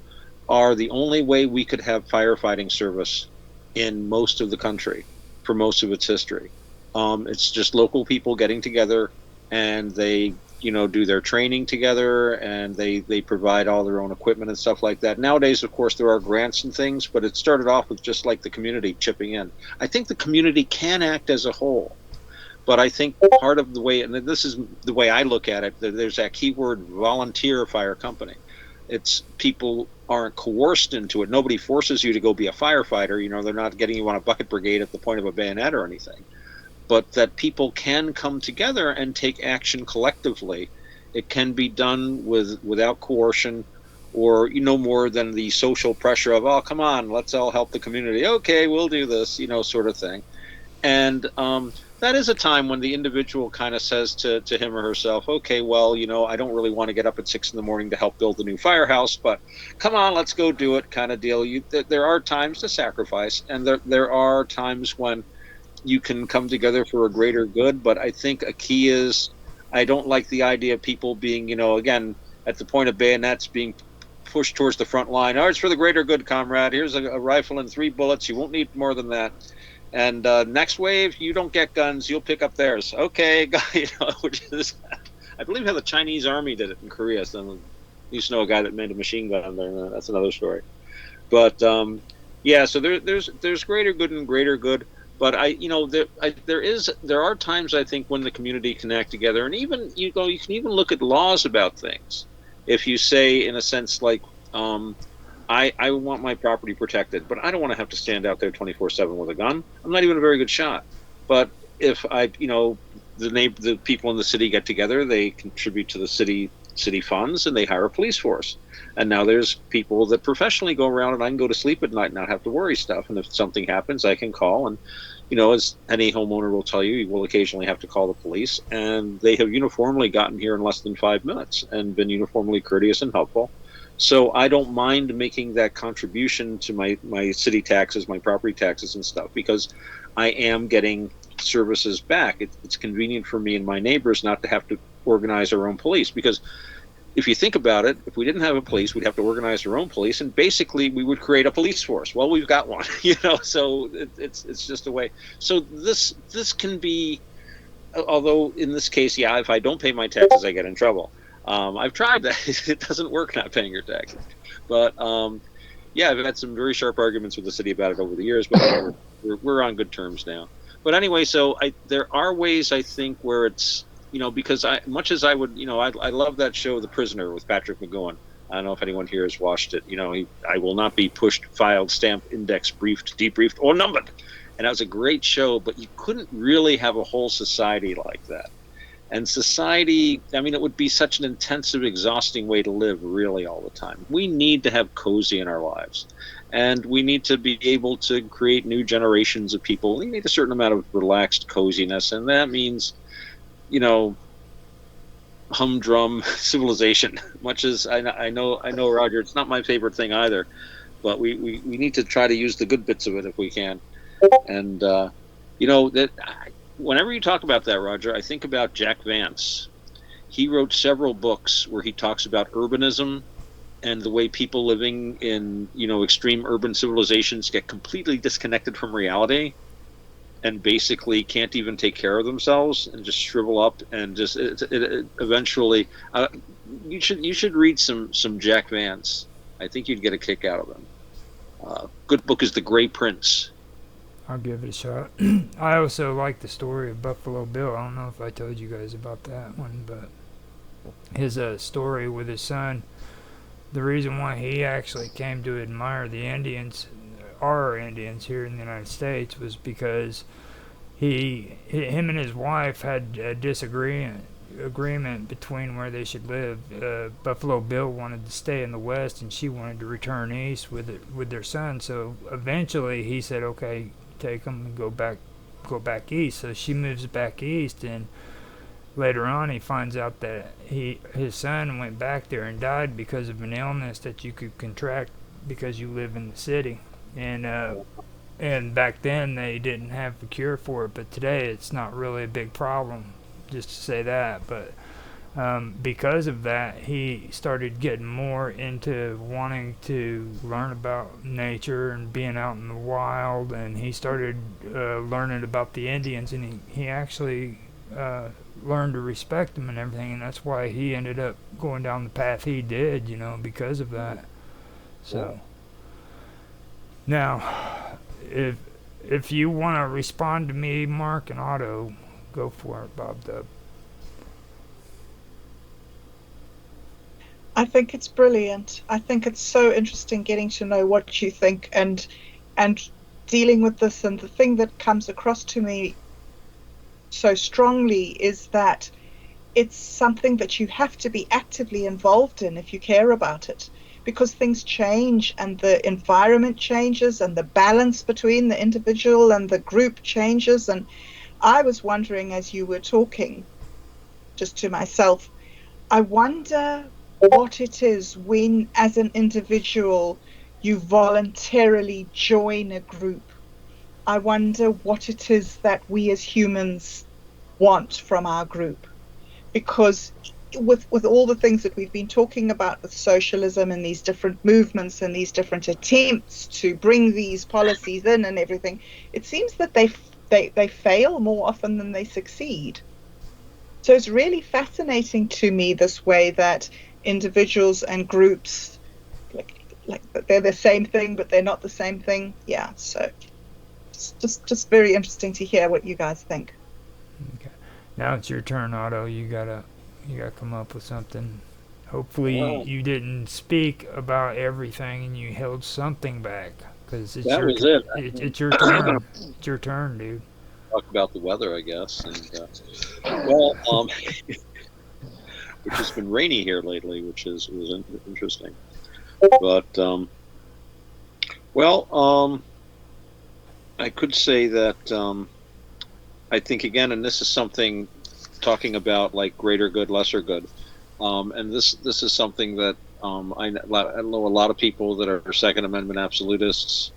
are the only way we could have firefighting service in most of the country for most of its history. It's just local people getting together, and they do their training together, and they provide all their own equipment and stuff like that. Nowadays, of course, there are grants and things, but it started off with just like the community chipping in. I think the community can act as a whole, but I think part of the way, and this is the way I look at it, there's that keyword volunteer fire company. It's people aren't coerced into it. Nobody forces you to go be a firefighter. They're not getting you on a bucket brigade at the point of a bayonet or anything. But that people can come together and take action collectively. It can be done without coercion, or more than the social pressure of, oh, come on, let's all help the community. Okay, we'll do this, sort of thing. And that is a time when the individual kind of says to him or herself, okay, well, I don't really want to get up at 6 a.m. to help build a new firehouse, but come on, let's go do it, kind of deal. There are times to sacrifice, and there are times when you can come together for a greater good. But I think a key is, I don't like the idea of people being, again, at the point of bayonets, being pushed towards the front line. Oh, it's for the greater good, comrade. Here's a rifle and 3 bullets. You won't need more than that. And next wave, you don't get guns. You'll pick up theirs. Okay, which is, I believe how the Chinese army did it in Korea. So I used to know a guy that made a machine gun there. That's another story. But yeah, so there's greater good and greater good. But there are times, I think, when the community can act together, and even you can even look at laws about things. if you say, in a sense, like, I want my property protected, but I don't want to have to stand out there 24/7 with a gun. I'm not even a very good shot. But if the people in the city get together, they contribute to the city funds, and they hire a police force. And now there's people that professionally go around, and I can go to sleep at night and not have to worry stuff. And if something happens, I can call. And as any homeowner will tell you, you will occasionally have to call the police, and they have uniformly gotten here in less than 5 minutes and been uniformly courteous and helpful. So I don't mind making that contribution to my city taxes, my property taxes and stuff, because I am getting services back. It's convenient for me and my neighbors not to have to organize our own police, because if you think about it, if we didn't have a police, we'd have to organize our own police, and basically we would create a police force. Well, we've got one, so it's just a way. So this can be, although in this case, yeah, if I don't pay my taxes, I get in trouble. I've tried that. It doesn't work not paying your taxes. But yeah, I've had some very sharp arguments with the city about it over the years, but we're on good terms now. But anyway, so there are ways, I think, where it's, because much as I would, I love that show, The Prisoner, with Patrick McGowan. I don't know if anyone here has watched it. I will not be pushed, filed, stamped, indexed, briefed, debriefed, or numbered. And that was a great show, but you couldn't really have a whole society like that. And society, it would be such an intensive, exhausting way to live, really, all the time. We need to have cozy in our lives. And we need to be able to create new generations of people. We need a certain amount of relaxed coziness, and that means, humdrum civilization. Much as I know, Roger, it's not my favorite thing either, but we need to try to use the good bits of it if we can. And that. Whenever you talk about that, Roger, I think about Jack Vance. He wrote several books where he talks about urbanism and the way people living in, extreme urban civilizations get completely disconnected from reality and basically can't even take care of themselves and just shrivel up and just it eventually. You should read some Jack Vance. I think you'd get a kick out of him. Good book is The Gray Prince. I'll give it a shot. I also like the story of Buffalo Bill. I don't know if I told you guys about that one, but his story with his son, the reason why he actually came to admire the Indians, our Indians here in the United States, was because him and his wife had a agreement between where they should live. Buffalo Bill wanted to stay in the West, and she wanted to return east with their son. So eventually he said, okay, take them and go back east. So she moves back east, and later on he finds out that his son went back there and died because of an illness that you could contract because you live in the city. And back then they didn't have a cure for it, but today it's not really a big problem, just to say that. But because of that, he started getting more into wanting to learn about nature and being out in the wild, and he started learning about the Indians, and he actually learned to respect them and everything, and that's why he ended up going down the path he did, because of that. So now, if you want to respond to me, Mark and Otto, go for it, Bob Dub. I think it's brilliant. I think it's so interesting getting to know what you think and dealing with this. And the thing that comes across to me so strongly is that it's something that you have to be actively involved in if you care about it, because things change and the environment changes and the balance between the individual and the group changes. And I was wondering, as you were talking, just to myself, I wonder what it is when, as an individual, you voluntarily join a group. I wonder what it is that we as humans want from our group, because with all the things that we've been talking about with socialism and these different movements and these different attempts to bring these policies in and everything, it seems that they fail more often than they succeed. So it's really fascinating to me, this way that individuals and groups, like they're the same thing, but they're not the same thing. Yeah, so it's just very interesting to hear what you guys think. Okay, now it's your turn, Otto. You gotta come up with something. Hopefully, Well, you didn't speak about everything and you held something back, because it's that your was it. it's your turn. It's your turn, dude. Talk about the weather, I guess. And well, which has been rainy here lately, which was interesting. But well, I could say that I think again, and this is something talking about like greater good, lesser good, and this is something that I know a lot of people that are Second Amendment absolutists,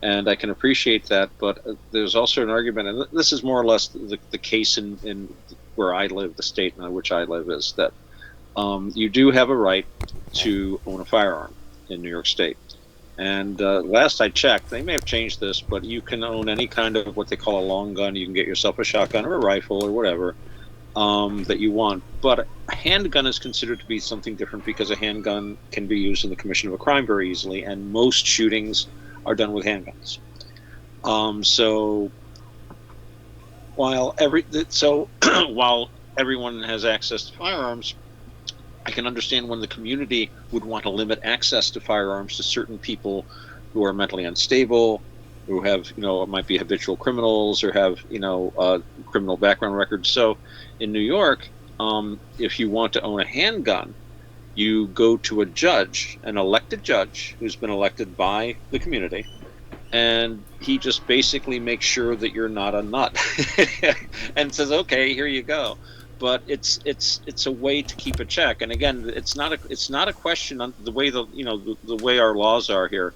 and I can appreciate that. But there's also an argument, and this is more or less the case in where I live, the state in which I live, is that you do have a right to own a firearm in New York State. And last I checked, they may have changed this, but you can own any kind of what they call a long gun. You can get yourself a shotgun or a rifle or whatever that you want. But a handgun is considered to be something different because a handgun can be used in the commission of a crime very easily, and most shootings are done with handguns. So while while everyone has access to firearms, I can understand when the community would want to limit access to firearms to certain people who are mentally unstable, who have, might be habitual criminals or have, criminal background records. So in New York, if you want to own a handgun, you go to a judge, an elected judge who's been elected by the community, and he just basically makes sure that you're not a nut and says, okay, here you go. But it's a way to keep a check. And again, it's not a question on the way the way our laws are here.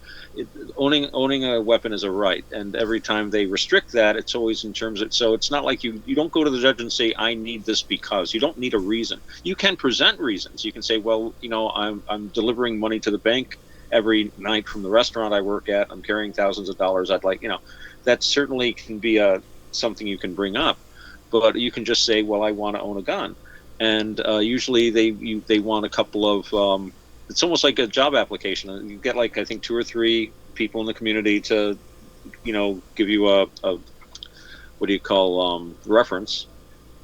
Owning a weapon is a right, and every time they restrict that, it's always in terms of, so it's not like you don't go to the judge and say, I need this because. You don't need a reason. You can present reasons. You can say, well, I'm delivering money to the bank every night from the restaurant I work at. I'm carrying thousands of dollars. I'd like, that certainly can be something you can bring up. But you can just say, well, I want to own a gun. And usually they want a couple of, it's almost like a job application. You get like, I think 2 or 3 people in the community to, give you a what do you call, reference.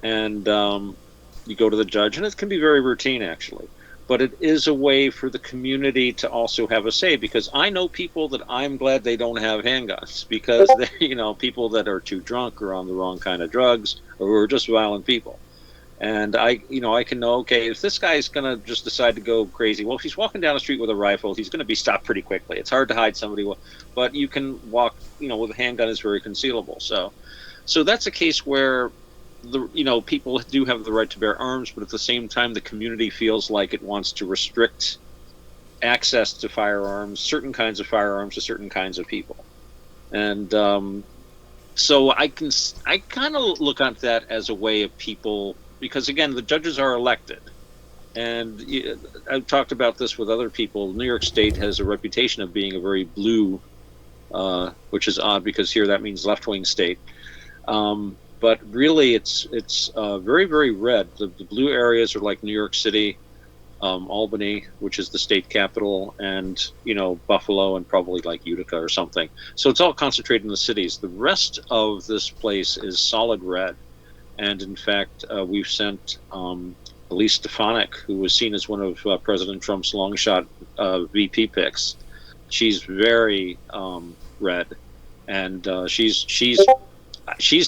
And you go to the judge, and it can be very routine actually. But it is a way for the community to also have a say, because I know people that I'm glad they don't have handguns, because they're, people that are too drunk or on the wrong kind of drugs or who are just violent people. And I can know, okay, if this guy's going to just decide to go crazy, well, if he's walking down the street with a rifle, he's going to be stopped pretty quickly. It's hard to hide somebody, but you can walk, with a handgun is very concealable. So that's a case where people do have the right to bear arms, but at the same time, the community feels like it wants to restrict access to firearms, certain kinds of firearms to certain kinds of people. And so I kind of look at that as a way of people, because again, the judges are elected. And I've talked about this with other people. New York State has a reputation of being a very blue, which is odd because here that means left-wing state. But really, it's very, very red. The blue areas are like New York City, Albany, which is the state capital, and Buffalo, and probably like Utica or something. So it's all concentrated in the cities. The rest of this place is solid red. And in fact, we've sent Elise Stefanik, who was seen as one of President Trump's long shot VP picks. She's very red, and she's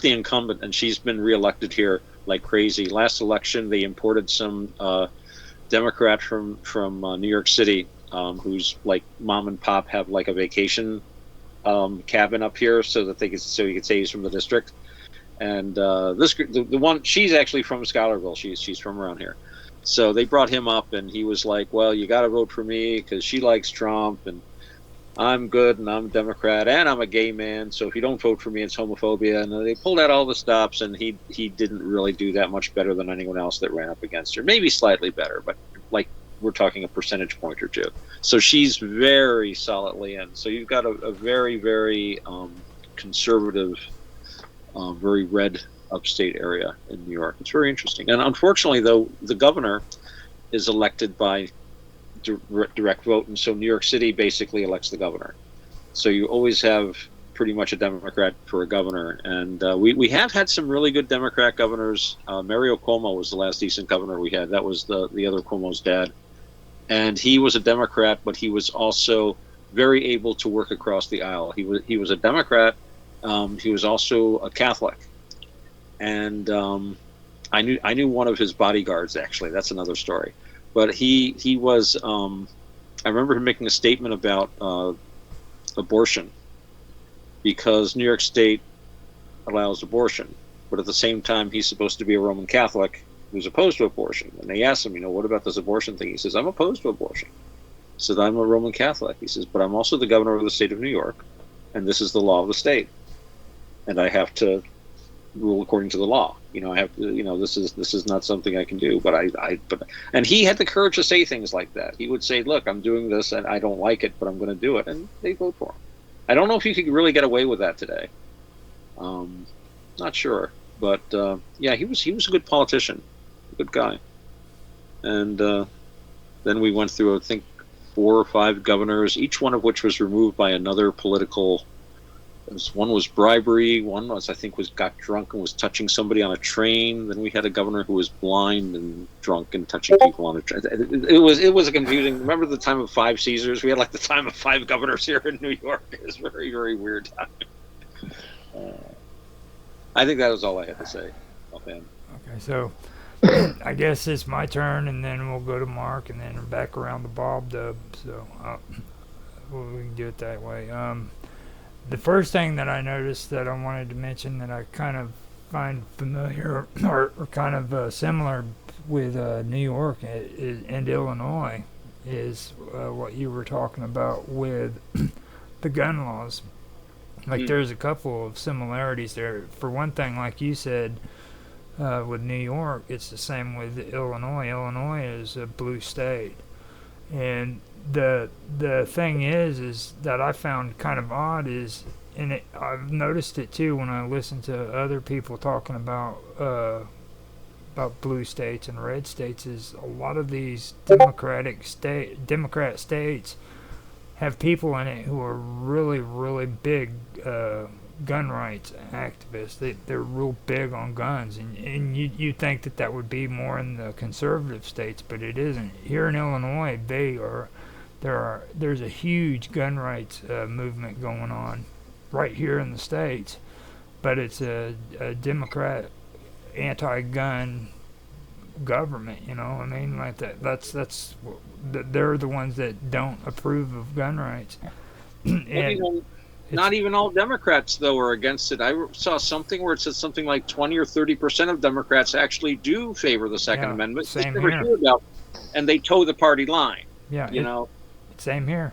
the incumbent, and she's been reelected here like crazy. Last election, they imported some Democrat from New York City, who's like mom and pop have like a vacation cabin up here, so you could say he's from the district. And the one, she's actually from Schuylerville. She's from around here. So they brought him up, and he was like, well, you got to vote for me because she likes Trump, and I'm good, and I'm a Democrat, and I'm a gay man, so if you don't vote for me, it's homophobia. And they pulled out all the stops, and he didn't really do that much better than anyone else that ran up against her. Maybe slightly better, but like we're talking a percentage point or two. So she's very solidly in. So you've got a very, very conservative, very red upstate area in New York. It's very interesting. And unfortunately, though, the governor is elected by direct vote, and so New York City basically elects the governor. So you always have pretty much a Democrat for a governor, and we have had some really good Democrat governors. Mario Cuomo was the last decent governor we had. That was the other Cuomo's dad, and he was a Democrat, but he was also very able to work across the aisle. He was a Democrat. He was also a Catholic, and I knew one of his bodyguards, actually. That's another story. But he was. I remember him making a statement about abortion, because New York State allows abortion, but at the same time he's supposed to be a Roman Catholic who's opposed to abortion. And they asked him, what about this abortion thing? He says, I'm opposed to abortion. He says, I'm a Roman Catholic. He says, but I'm also the governor of the state of New York, and this is the law of the state, and I have to rule according to the law. I have to, this is not something I can do. But and he had the courage to say things like that. He would say, look, I'm doing this and I don't like it, but I'm going to do it, and they vote for him. I don't know if you could really get away with that today. Not sure, but yeah, he was a good politician, a good guy. And then we went through, I think, 4 or 5 governors, each one of which was removed by another political. One was bribery. One was, I think, got drunk and was touching somebody on a train. Then we had a governor who was blind and drunk and touching people on a train. It was confusing. Remember the time of 5 Caesars? We had like the time of 5 governors here in New York. It was a very, very weird time. I think that was all I had to say offhand. Okay, so I guess it's my turn, and then we'll go to Mark, and then back around the Bob Dub. So we can do it that way. The first thing that I noticed that I wanted to mention that I kind of find familiar or kind of similar with New York and Illinois is what you were talking about with the gun laws. Like there's a couple of similarities there. For one thing, like you said, with New York, it's the same with Illinois. Illinois is a blue state. And the thing is that I found kind of odd is, and I've noticed it too when I listen to other people talking about blue states and red states, is a lot of these Democrat states have people in it who are really, really big gun rights activists. They're real big on guns, and you think that would be more in the conservative states, but it isn't. Here in Illinois, there's a huge gun rights movement going on right here in the states, but it's a Democrat anti-gun government. You know what I mean? Like they're the ones that don't approve of gun rights. And not even all Democrats, though, are against it. I saw something where it said something like 20 or 30% of Democrats actually do favor the Second Amendment. Same never here. hear about, and they toe the party line. Yeah, you know. Same here.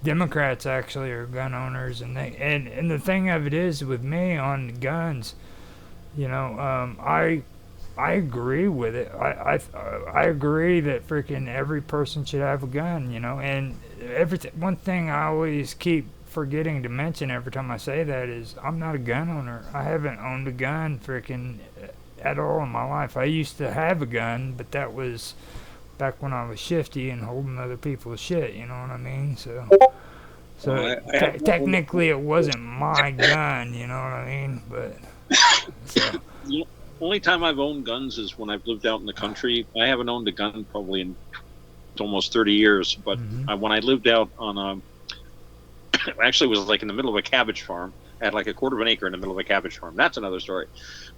Democrats actually are gun owners, and and the thing of it is with me on guns, I agree with it. I agree that freaking every person should have a gun, and one thing I always keep forgetting to mention every time I say that is I'm not a gun owner. I haven't owned a gun freaking at all in my life. I used to have a gun, but that was back when I was shifty and holding other people's shit, you know what I mean? So technically it wasn't my gun, you know what I mean? But so. The only time I've owned guns is when I've lived out in the country. I haven't owned a gun probably in almost 30 years, but when I lived out on actually it was like in the middle of a cabbage farm. I had like a quarter of an acre in the middle of a cabbage farm. That's another story.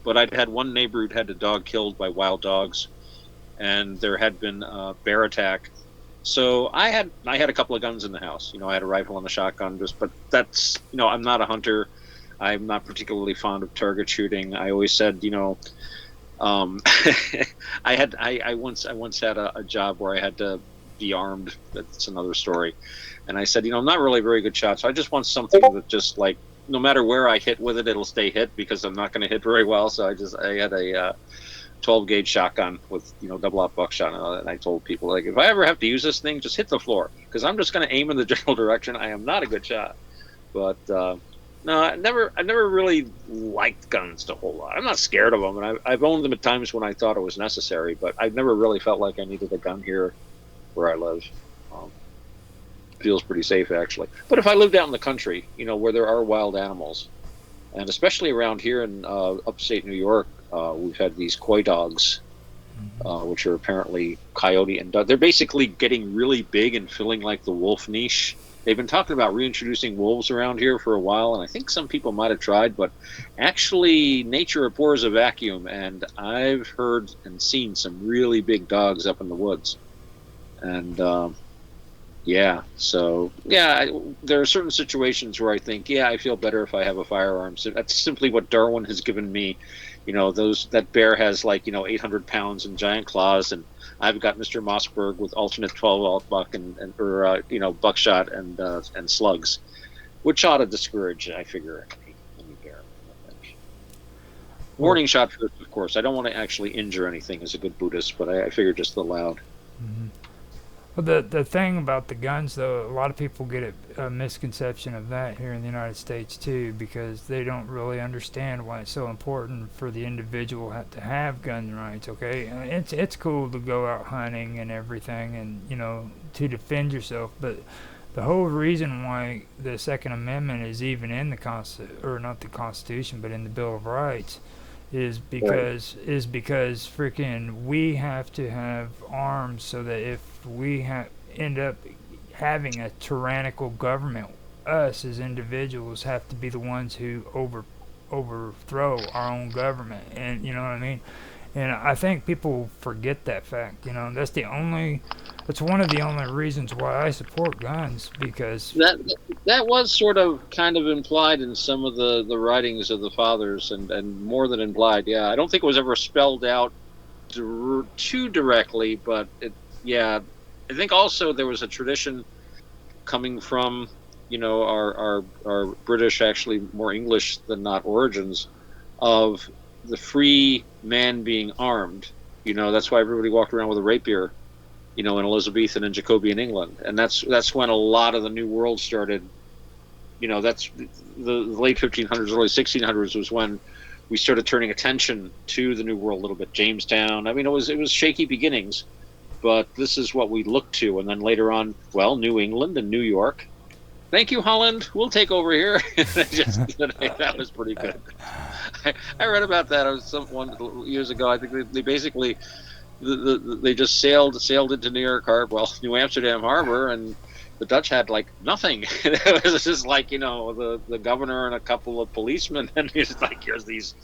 But I'd had one neighbor who'd had a dog killed by wild dogs, and there had been a bear attack. So I had a couple of guns in the house. I had a rifle and a shotgun, but that's, I'm not a hunter. I'm not particularly fond of target shooting. I always said, I once had a job where I had to be armed. That's another story. And I said, I'm not really a very good shot, so I just want something that just like, no matter where I hit with it, it'll stay hit, because I'm not going to hit very well. So I had a 12 gauge shotgun with double-aught buckshot, and I told people, like, if I ever have to use this thing, just hit the floor, because I'm just going to aim in the general direction. I am not a good shot. But no, I never really liked guns a whole lot. I'm not scared of them, and I've owned them at times when I thought it was necessary, but I've never really felt like I needed a gun here where I live. Feels pretty safe, actually. But if I lived out in the country, where there are wild animals, and especially around here in upstate New York, we've had these coy dogs which are apparently coyote and dog. They're basically getting really big and filling like the wolf niche. They've been talking about reintroducing wolves around here for a while, and I think some people might have tried, but actually nature abhors a vacuum, and I've heard and seen some really big dogs up in the woods. And yeah, so yeah, there are certain situations where I think, yeah, I feel better if I have a firearm. So that's simply what Darwin has given me. That bear has 800 pounds and giant claws, and I've got Mr. Mossberg with alternate 12-aught buck and buckshot and slugs, which ought to discourage, I figure, any bear. Warning shot first, of course. I don't want to actually injure anything as a good Buddhist, but I figure just the loud. Mm-hmm. Well, the thing about the guns, though, a lot of people get a misconception of that here in the United States, too, because they don't really understand why it's so important for the individual to have gun rights, okay? It's cool to go out hunting and everything and, to defend yourself, but the whole reason why the Second Amendment is even in the not the Constitution, but in the Bill of Rights, is because freaking we have to have arms so that if we end up having a tyrannical government, us as individuals have to be the ones who overthrow our own government, and you know what I mean. And I think people forget that fact. That's one of the only reasons why I support guns, because that was sort of kind of implied in some of the writings of the fathers, and more than implied. Yeah, I don't think it was ever spelled out too directly, but I think also there was a tradition coming from our British, actually more English than not, origins of the free man being armed. That's why everybody walked around with a rapier, in Elizabethan and Jacobean England, and that's when a lot of the New World started. That's the late 1500s, early 1600s was when we started turning attention to the New World a little bit. Jamestown. I mean, it was shaky beginnings, but this is what we looked to, and then later on, New England and New York. Thank you, Holland. We'll take over here. That was pretty good. I read about that. I was years ago. I think they basically they just sailed into New Amsterdam Harbor, and the Dutch had nothing. It was just the governor and a couple of policemen, and it's here's these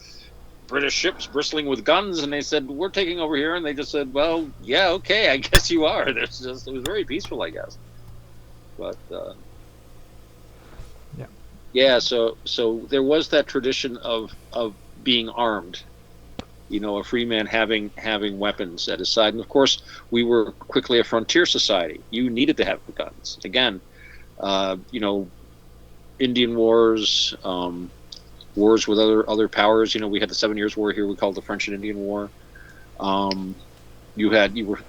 British ships bristling with guns, and they said, we're taking over here, and they just said, well, yeah, okay, I guess you are. It was very peaceful, I guess. But yeah, so there was that tradition of being armed, a free man having weapons at his side. And of course, we were quickly a frontier society. You needed to have guns. Again, Indian wars, wars with other powers. We had the 7 Years' War here. We called it the French and Indian War. You were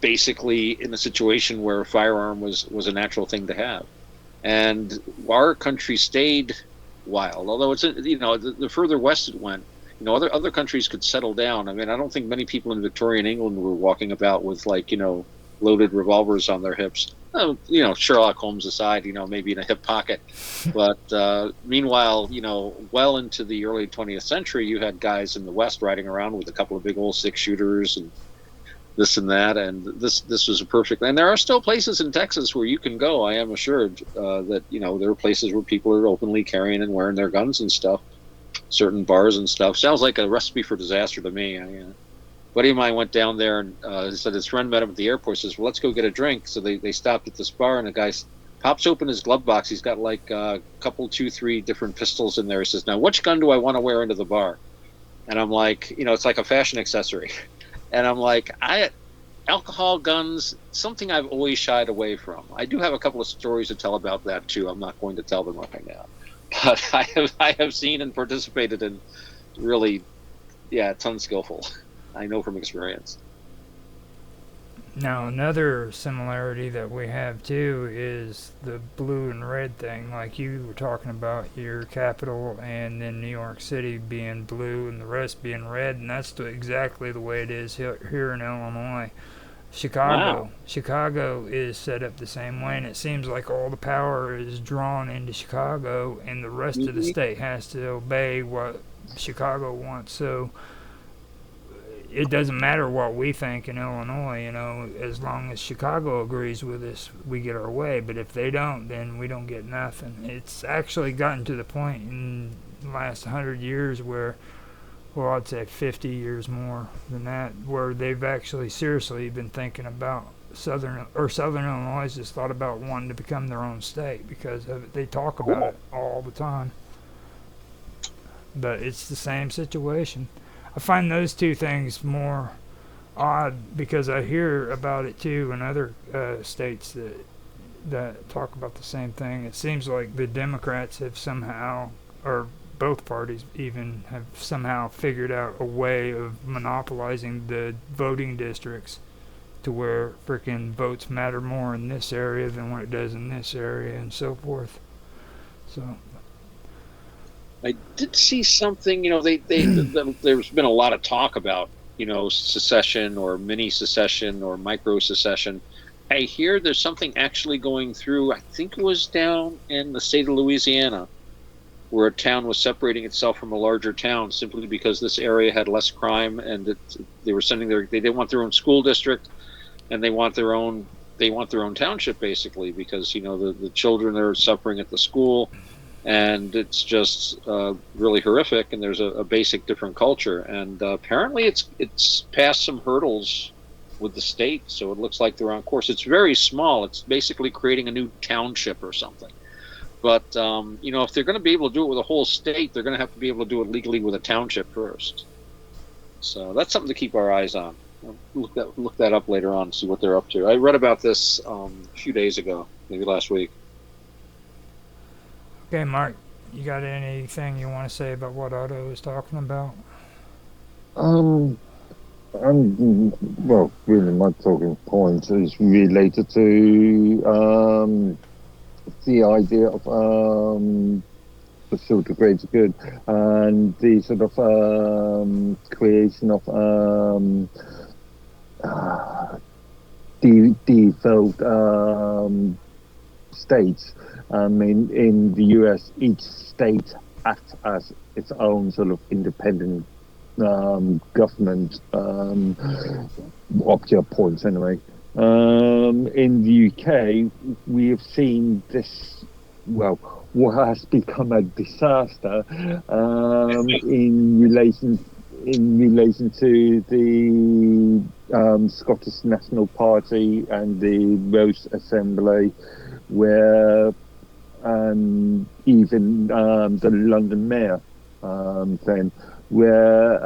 basically in a situation where a firearm was a natural thing to have. And our country stayed wild, although it's the further west it went, other countries could settle down. I mean, I don't think many people in Victorian England were walking about with loaded revolvers on their hips. Sherlock Holmes aside, maybe in a hip pocket. But meanwhile, well into the early 20th century, you had guys in the West riding around with a couple of big old 6-shooters and this and that, and this was a perfect. And there are still places in Texas where you can go. I am assured that there are places where people are openly carrying and wearing their guns and stuff. Certain bars and stuff. Sounds like a recipe for disaster to me. A buddy of mine went down there and said his friend met him at the airport. Says, "Well, let's go get a drink." So they stopped at this bar, and the guy pops open his glove box. He's got a couple, 2, 3 different pistols in there. He says, "Now, which gun do I want to wear into the bar?" And I'm like, it's like a fashion accessory. And I'm like, alcohol, guns, something I've always shied away from. I do have a couple of stories to tell about that too. I'm not going to tell them right now, but I have seen and participated in really, it's unskillful. I know from experience. Now, another similarity that we have too is the blue and red thing, like you were talking about your capital and then New York City being blue and the rest being red, and that's exactly the way it is here in Illinois. Chicago is set up the same way, and it seems like all the power is drawn into Chicago, and the rest of the state has to obey what Chicago wants. So it doesn't matter what we think in Illinois, as long as Chicago agrees with us, we get our way. But if they don't, then we don't get nothing. It's actually gotten to the point in the last 100 years where, well, I'd say 50 years more than that, where they've actually seriously been thinking about Southern Illinois has thought about wanting to become their own state because of it. They talk about it all the time. But it's the same situation. I find those two things more odd because I hear about it too in other states that talk about the same thing. It seems like the Democrats have somehow, or both parties even, have somehow figured out a way of monopolizing the voting districts to where frickin' votes matter more in this area than what it does in this area and so forth. So I did see something, there's been a lot of talk about, secession or mini secession or micro secession. I hear there's something actually going through, I think it was down in the state of Louisiana, where a town was separating itself from a larger town simply because this area had less crime and they were they didn't want their own school district and they want their own township basically because, the children are suffering at the school. And it's just really horrific, and there's a basic different culture. And apparently it's passed some hurdles with the state, so it looks like they're on course. It's very small. It's basically creating a new township or something. But, if they're going to be able to do it with a whole state, they're going to have to be able to do it legally with a township first. So that's something to keep our eyes on. Look that up later on, see what they're up to. I read about this a few days ago, maybe last week. okay, Mark, you got anything you want to say about what Otto is talking about? Well, really, my talking point is related to the idea of the social greater good and the sort of creation of devolved states. In the US, each state acts as its own sort of independent government, up to a point anyway. In the UK, we have seen this, what has become a disaster in relation to the Scottish National Party and the Welsh Assembly, where even the London Mayor thing, where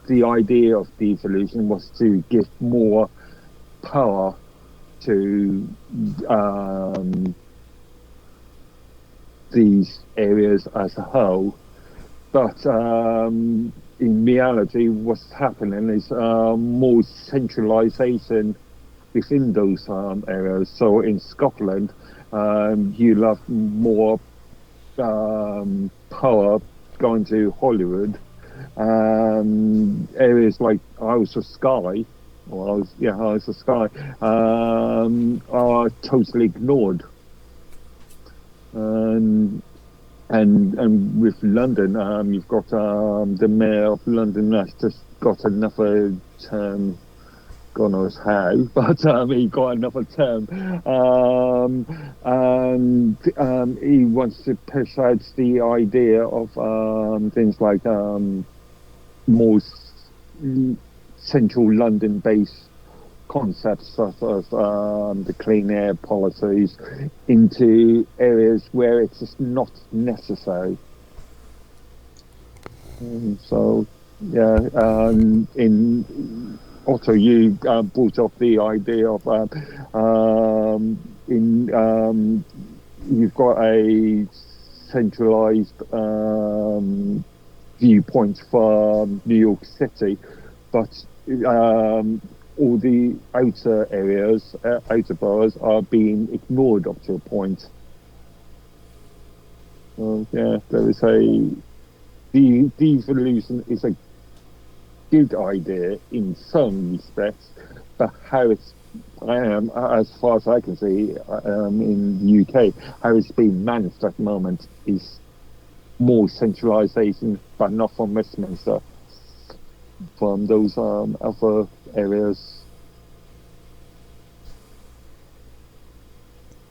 the idea of devolution was to give more power to these areas as a whole. But in reality, what's happening is more centralisation within those areas. So in Scotland, you'll have more power going to Hollywood. Areas like Isles of Skye, Isles of Skye, are totally ignored. And with London, you've got the mayor of London that's just got another term. God knows how, but he got another term, and he wants to push out the idea of things like more central London-based concepts such as the clean air policies into areas where it's just not necessary. So, yeah, in Otto, you brought up the idea of you've got a centralised viewpoint for New York City, but all the outer areas, outer boroughs, are being ignored up to a point. So, yeah, there is devolution is a good idea in some respects, but how it's, as far as I can see, in the UK, how it's being managed at the moment is more centralisation, but not from Westminster. from those other areas.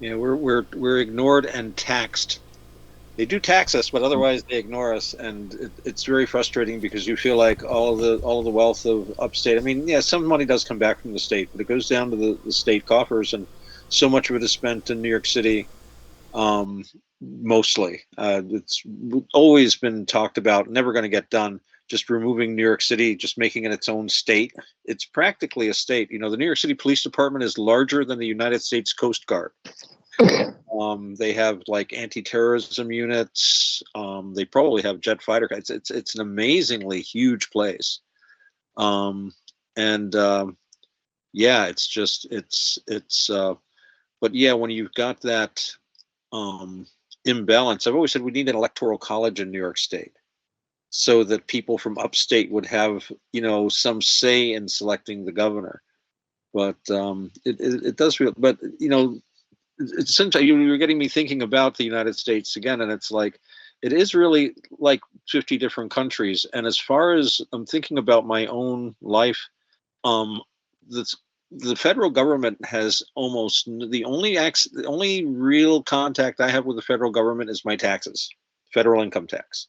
Yeah, we're ignored and taxed. They do tax us, but otherwise they ignore us, and it's very frustrating because you feel like all of the wealth of upstate. I mean, yeah, some money does come back from the state, but it goes down to the state coffers, and so much of it is spent in New York City. Mostly, it's always been talked about, never going to get done. Just removing New York City, just making it its own state. It's practically a state. You know, the New York City Police Department is larger than the United States Coast Guard. They have like anti-terrorism units. They probably have jet fighter. It's an amazingly huge place. And yeah, it's just but yeah, when you've got that imbalance, I've always said we need an electoral college in New York State, so that people from upstate would have, you know, some say in selecting the governor. But it does feel, but you know, it's essentially, you're getting me thinking about the United States again, and it's like it is really like 50 different countries. And as far as I'm thinking about my own life, the federal government has almost the only real contact I have with the federal government is my taxes, federal income tax,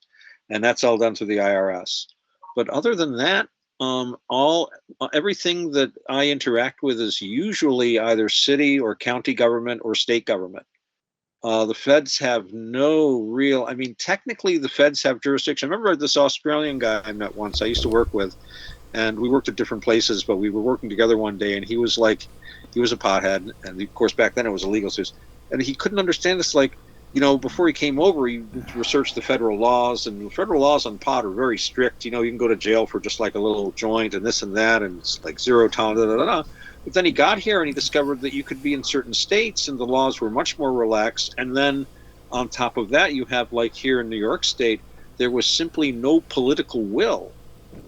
and that's all done through the IRS. But other than that, everything that I interact with is usually either city or county government or state government. The feds have no real, I mean, technically the feds have jurisdiction. I remember this Australian guy I met once, I used to work with, and we worked at different places, but we were working together one day, and he was a pothead, and of course back then it was illegal, and he couldn't understand this, like, you know, before he came over, he researched the federal laws, and the federal laws on pot are very strict. You know, you can go to jail for just like a little joint and this and that, and it's like zero tolerance. But then he got here and he discovered that you could be in certain states and the laws were much more relaxed. And then on top of that, you have, like here in New York State, there was simply no political will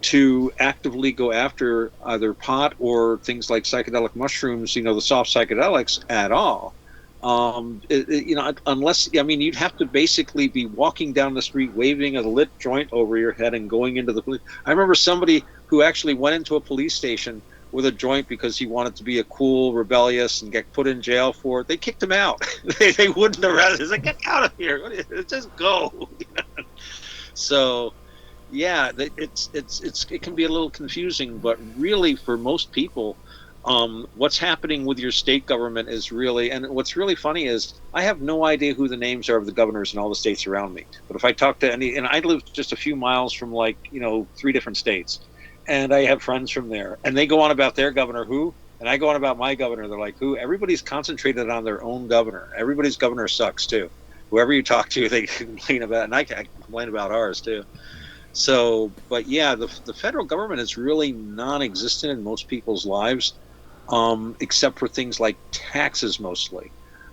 to actively go after either pot or things like psychedelic mushrooms, you know, the soft psychedelics at all. You know, unless, I mean, you'd have to basically be walking down the street waving a lit joint over your head and going into the police. I remember somebody who actually went into a police station with a joint because he wanted to be a cool, rebellious, and get put in jail for it. They kicked him out. they wouldn't arrest him. It's like, get out of here. Just go. So, yeah, it can be a little confusing, but really for most people, what's happening with your state government is really, and what's really funny is I have no idea who the names are of the governors in all the states around me. But if I talk to any, and I live just a few miles from, like, you know, 3 different states, and I have friends from there, and they go on about their governor who, and I go on about my governor. They're like, who? Everybody's concentrated on their own governor. Everybody's governor sucks too. Whoever you talk to, they complain about, and I complain about ours too. So, but yeah, the federal government is really non-existent in most people's lives. Except for things like taxes mostly.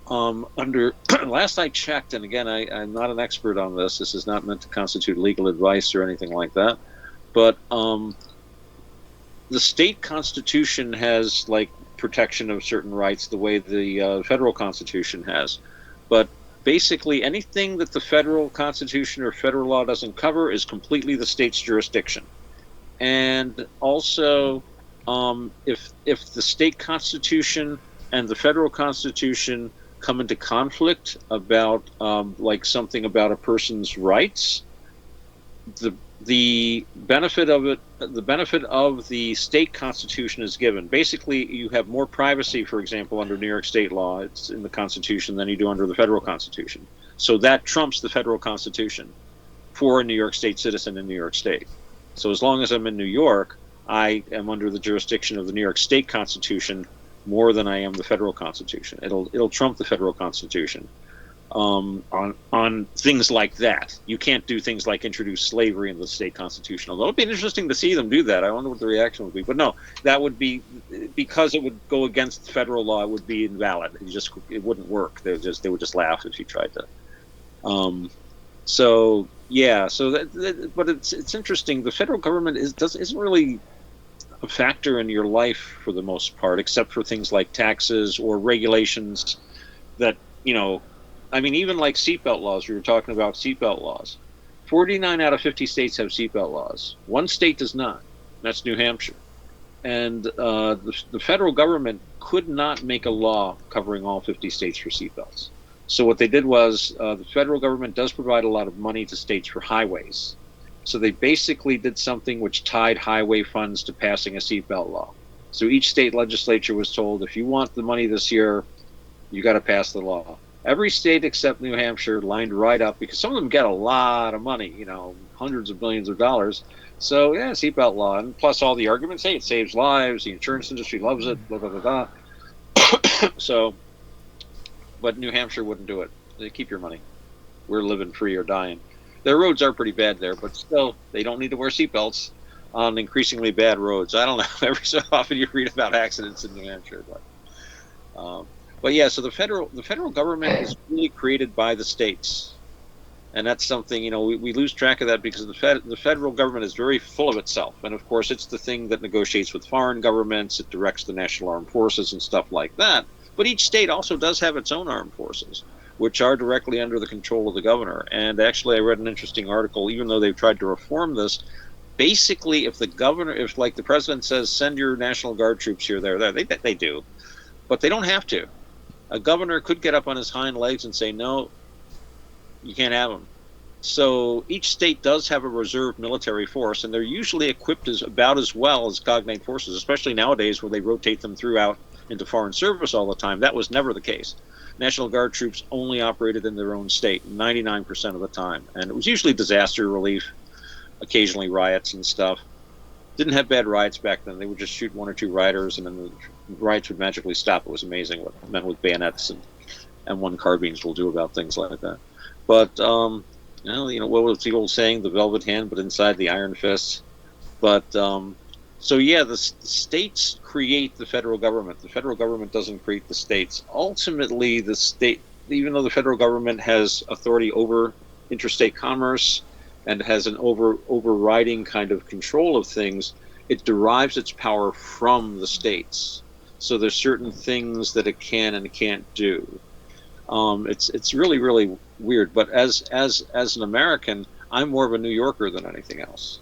Under last I checked, and again, I'm not an expert on this. This is not meant to constitute legal advice or anything like that. But the state constitution has like protection of certain rights the way the federal constitution has. But basically anything that the federal constitution or federal law doesn't cover is completely the state's jurisdiction. And also, if the state constitution and the federal constitution come into conflict about like something about a person's rights, the benefit of the state constitution is given. Basically, you have more privacy, for example, under New York state law, it's in the constitution, than you do under the federal constitution. So that trumps the federal constitution for a New York state citizen in New York state. So as long as I'm in New York, I am under the jurisdiction of the New York state constitution more than I am the federal constitution. It'll trump the federal constitution on things like that. You can't do things like introduce slavery in the state constitution. Although it'd be interesting to see them do that. I wonder what the reaction would be. But no, that would be, because it would go against federal law. It would be invalid. It wouldn't work. They would just laugh if you tried to. So yeah. So but it's interesting. The federal government isn't really a factor in your life for the most part, except for things like taxes or regulations that, you know, I mean, even like seatbelt laws. We were talking about seatbelt laws. 49 out of 50 states have seatbelt laws. One state does not. That's New Hampshire. And the federal government could not make a law covering all 50 states for seatbelts. So what they did was the federal government does provide a lot of money to states for highways. So they basically did something which tied highway funds to passing a seatbelt law. So each state legislature was told, if you want the money this year, you got to pass the law. Every state except New Hampshire lined right up, because some of them get a lot of money, hundreds of millions of dollars. So yeah, seatbelt law, and plus all the arguments, hey, it saves lives, the insurance industry loves it, blah, blah, blah, blah. So, but New Hampshire wouldn't do it. They keep your money. We're living free or dying. Their roads are pretty bad there, but still, they don't need to wear seatbelts on increasingly bad roads. I don't know. Every so often you read about accidents in New Hampshire, but yeah. So the federal government is really created by the states, and that's something we lose track of that because the federal government is very full of itself, and of course it's the thing that negotiates with foreign governments. It directs the national armed forces and stuff like that. But each state also does have its own armed forces, which are directly under the control of the governor. And actually, I read an interesting article. Even though they've tried to reform this, basically, if like the president says, send your National Guard troops here, there, they do, but they don't have to. A governor could get up on his hind legs and say, no, you can't have them. So each state does have a reserve military force, and they're usually equipped about as well as cognate forces, especially nowadays where they rotate them throughout into foreign service all the time. That was never the case. National Guard troops only operated in their own state 99% of the time, and it was usually disaster relief, occasionally riots and stuff. Didn't have bad riots back then. They would just shoot one or two rioters, and then the riots would magically stop. It was amazing what men with bayonets and one carbines will do about things like that. But what was the old saying? The velvet hand, but inside the iron fist. But so yeah, the states create the federal government. The federal government doesn't create the states. Ultimately, the state, even though the federal government has authority over interstate commerce and has an overriding kind of control of things, it derives its power from the states. So there's certain things that it can and can't do. It's really, really weird. But as an American, I'm more of a New Yorker than anything else.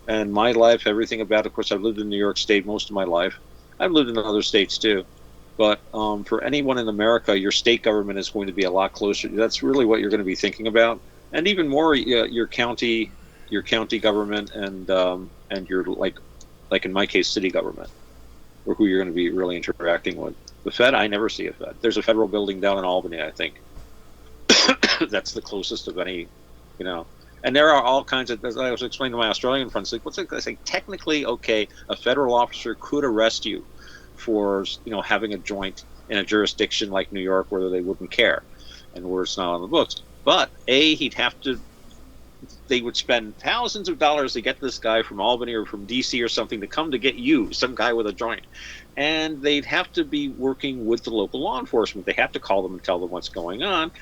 And my life, everything about it, of course, I've lived in New York State most of my life. I've lived in other states too. But for anyone in America, your state government is going to be a lot closer. That's really what you're going to be thinking about. And even more, your county government and your, like in my case, city government, or who you're going to be really interacting with. The Fed, I never see a Fed. There's a federal building down in Albany, I think. That's the closest of any, And there are all kinds of, as I was explaining to my Australian friends, I say, technically, okay, a federal officer could arrest you for, having a joint in a jurisdiction like New York where they wouldn't care and where it's not on the books. But they would spend thousands of dollars to get this guy from Albany or from DC or something to come to get you, some guy with a joint. And they'd have to be working with the local law enforcement. They have to call them and tell them what's going on.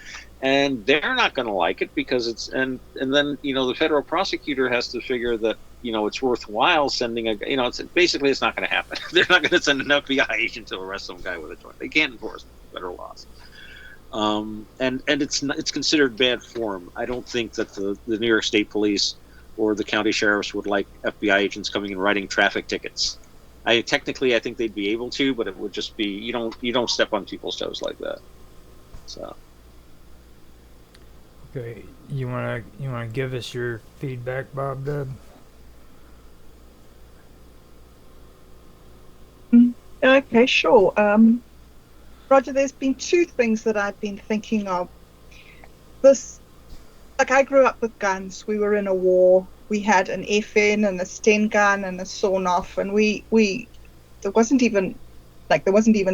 And they're not going to like it because and then, the federal prosecutor has to figure that, it's worthwhile sending it's not going to happen. They're not going to send an FBI agent to arrest some guy with a joint. They can't enforce federal laws. And it's considered bad form. I don't think that the New York State Police or the county sheriffs would like FBI agents coming and writing traffic tickets. I think they'd be able to, but it would just be you don't step on people's toes like that. So. Okay, you wanna give us your feedback, Bob Dub? Okay, sure. Roger, there's been two things that I've been thinking of. I grew up with guns. We were in a war. We had an FN and a Sten gun and a sawn-off, and there wasn't even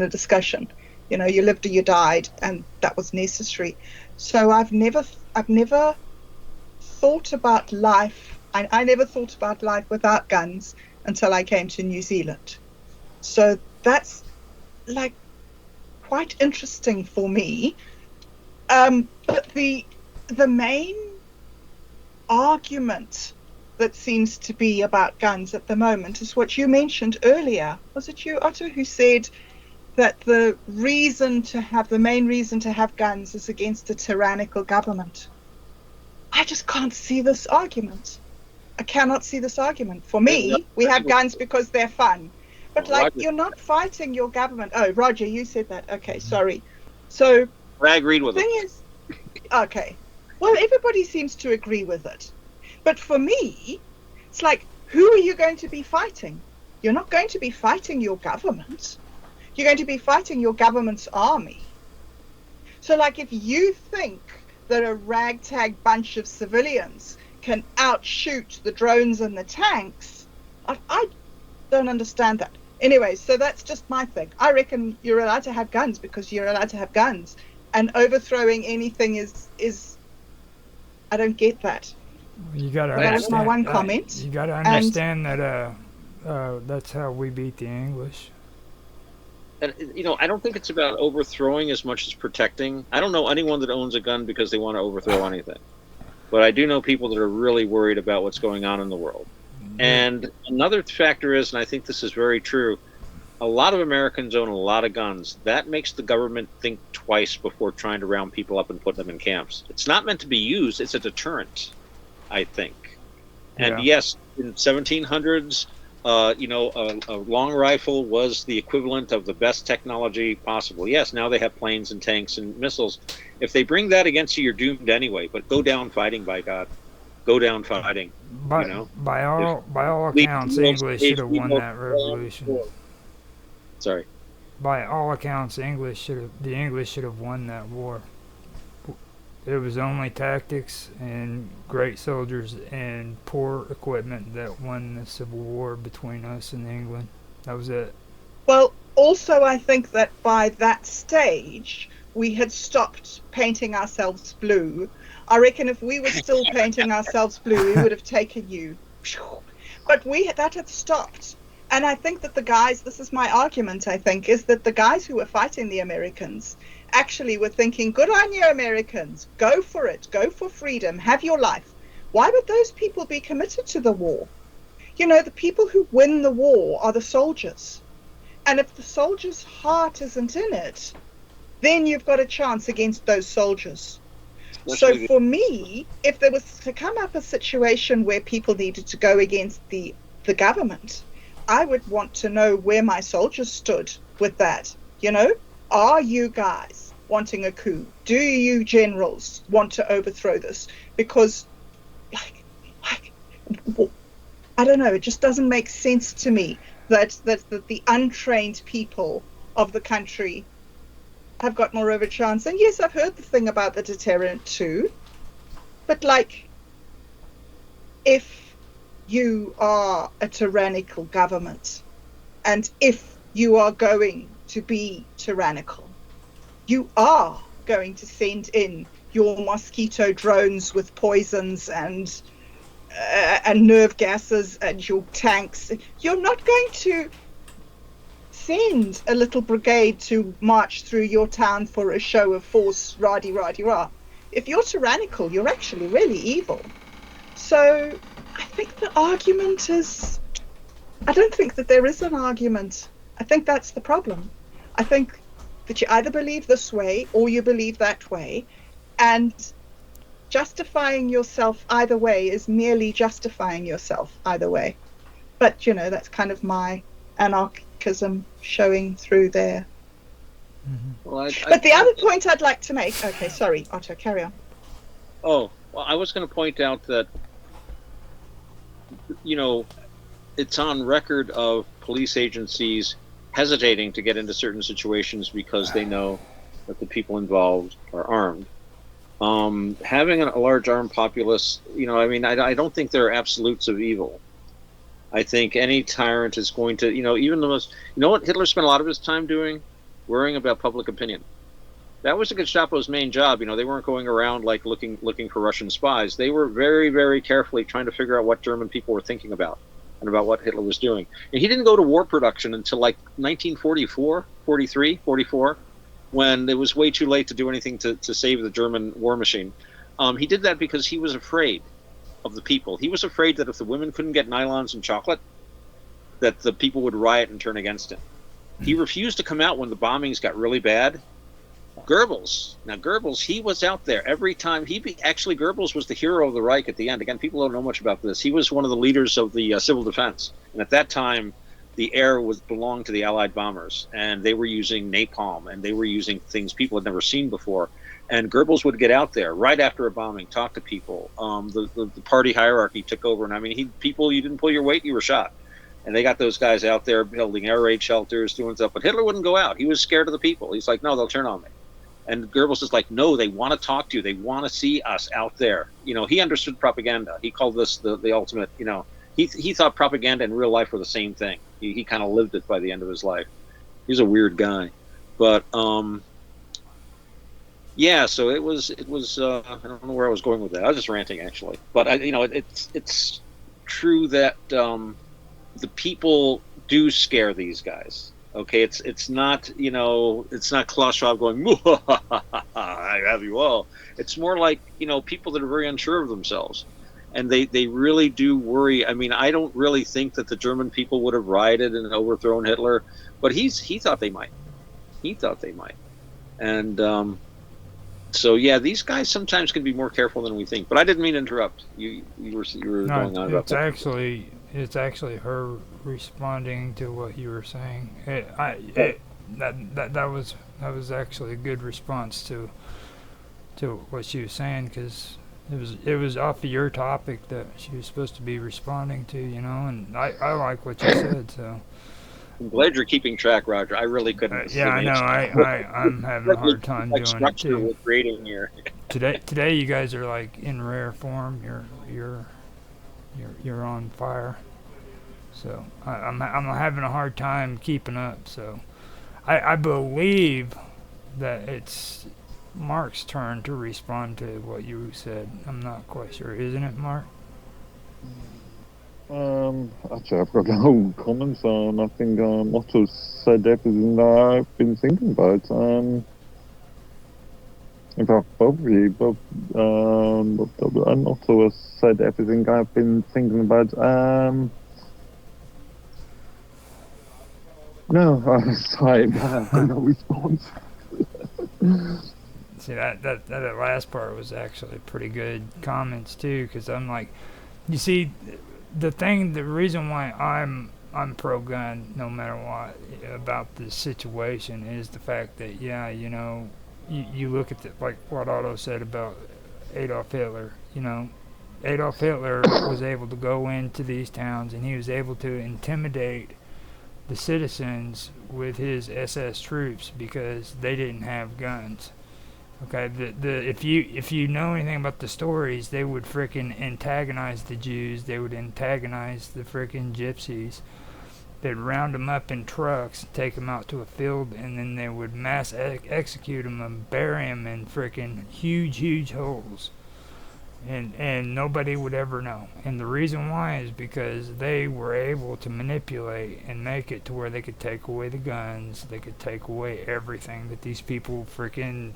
a discussion. You lived or you died, and that was necessary. So I've never thought about life. I never thought about life without guns until I came to New Zealand. So that's quite interesting for me. But the main argument that seems to be about guns at the moment is what you mentioned earlier. Was it you, Otto, who said that the main reason to have guns is against a tyrannical government? I just can't see this argument. I cannot see this argument. For me, we have guns because they're fun. But like, Roger. you're not fighting your government. Oh, Roger, you said that. Okay, sorry. So I agreed with the him. thing is, okay, well, everybody seems to agree with it. But for me, it's like, who are you going to be fighting? You're not going to be fighting your government. You're going to be fighting your government's army. So like, if you think that a ragtag bunch of civilians can outshoot the drones and the tanks, I don't understand that. Anyway, so that's just my thing. I reckon you're allowed to have guns because you're allowed to have guns, and overthrowing anything is I don't get that. You gotta That was my one understand. comment. You gotta understand that that's how we beat the English. And, you know, I don't think it's about overthrowing as much as protecting. I don't know anyone that owns a gun because they want to overthrow anything. But I do know people that are really worried about what's going on in the world. And another factor is, and I think this is very true, a lot of Americans own a lot of guns. That makes the government think twice before trying to round people up and put them in camps. It's not meant to be used. It's a deterrent, I think. And yes, in 1700s, you know, a long rifle was the equivalent of the best technology possible. Yes, now they have planes and tanks and missiles. If they bring that against you, you're doomed anyway. But go down fighting, by God. Go down fighting. By, you know? by all accounts, English should have won that revolution. Sorry. By all accounts, the English should have won that war. It was only tactics and great soldiers and poor equipment that won the Civil War between us and England. That was it. Well, also I think that by that stage, we had stopped painting ourselves blue. I reckon if we were still painting ourselves blue, we would have taken you. But that had stopped. And I think that the guys, this is my argument, I think, is that the guys who were fighting the Americans actually were thinking, good on you, Americans, go for it, go for freedom, have your life. Why would those people be committed to the war? You know, the people who win the war are the soldiers. And if the soldier's heart isn't in it, then you've got a chance against those soldiers. So for me, if there was to come up a situation where people needed to go against the government, I would want to know where my soldiers stood with that. You know, are you guys wanting a coup? Do you generals want to overthrow this? Because, like, I don't know, it just doesn't make sense to me that the untrained people of the country have got more of a chance. And yes, I've heard the thing about the deterrent too, but like, if you are a tyrannical government, and if you are going to be tyrannical, you are going to send in your mosquito drones with poisons and nerve gases and your tanks. You're not going to send a little brigade to march through your town for a show of force, rah-de-rah-de-rah. If you're tyrannical, you're actually really evil. So I think the argument is, I don't think that there is an argument. I think that's the problem. I think that you either believe this way or you believe that way, and justifying yourself either way is merely justifying yourself either way. But, you know, that's kind of my anarchism showing through there. Mm-hmm. Well, but the other point I'd like to make, okay, sorry, Otto, carry on. Oh, well, I was going to point out that, you know, it's on record of police agencies hesitating to get into certain situations because they know that the people involved are armed. Having a large armed populace, you know, I mean, I don't think there are absolutes of evil. I think any tyrant is going to, you know, even the most, you know what Hitler spent a lot of his time doing? Worrying about public opinion. That was the Gestapo's main job. You know, they weren't going around like looking for Russian spies. They were very, very carefully trying to figure out what German people were thinking about and about what Hitler was doing. And he didn't go to war production until like 1944, 43, 44, when it was way too late to do anything to save the German war machine. He did that because he was afraid of the people. He was afraid that if the women couldn't get nylons and chocolate, that the people would riot and turn against him. He refused to come out when the bombings got really bad, Goebbels. Now Goebbels, he was out there every time. Actually, Goebbels was the hero of the Reich at the end. Again, people don't know much about this. He was one of the leaders of the civil defense, and at that time, the air belonged to the Allied bombers, and they were using napalm, and they were using things people had never seen before. And Goebbels would get out there right after a bombing, talk to people. The party hierarchy took over, and I mean, you didn't pull your weight, you were shot. And they got those guys out there building air raid shelters, doing stuff. But Hitler wouldn't go out. He was scared of the people. He's like, no, they'll turn on me. And Goebbels is like, no, they want to talk to you. They want to see us out there. He understood propaganda. He called this the ultimate, he thought propaganda and real life were the same thing. He kind of lived it by the end of his life. He's a weird guy. But, yeah, so it was, I don't know where I was going with that. I was just ranting, actually. But, it's true that the people do scare these guys. Okay, it's not it's not Klaus Schwab going, I have you all. It's more like people that are very unsure of themselves, and they really do worry. I mean, I don't really think that the German people would have rioted and overthrown Hitler, but he thought they might. He thought they might, and so yeah, these guys sometimes can be more careful than we think. But I didn't mean to interrupt. You were going on about that. It's actually her responding to what you were saying. That was actually a good response to what she was saying, because it was off of your topic that she was supposed to be responding to, and I like what you said. So I'm glad you're keeping track, Roger. I really couldn't. Yeah, I know. I'm having a hard time doing it too. With grading here. Today, you guys are like in rare form. You're on fire. So I'm having a hard time keeping up. So I believe that it's Mark's turn to respond to what you said. I'm not quite sure, isn't it, Mark? Actually, I've got no comments on. I think Otto said everything that I've been thinking about. In fact, both of you, and Otto has said everything I've been thinking about. No, I'm sorry, I've got no response. See, that last part was actually pretty good comments too, because I'm like, you see, the reason why I'm pro-gun no matter what about this situation is the fact that you look at like what Otto said about Adolf Hitler. Adolf Hitler was able to go into these towns and he was able to intimidate the citizens with his SS troops because they didn't have guns. Okay, if you know anything about the stories, they would frickin' antagonize the Jews. They would antagonize the frickin' gypsies. They'd round them up in trucks, take them out to a field, and then they would mass execute them and bury them in frickin' huge holes. And nobody would ever know. And the reason why is because they were able to manipulate and make it to where they could take away the guns, they could take away everything that these people frickin'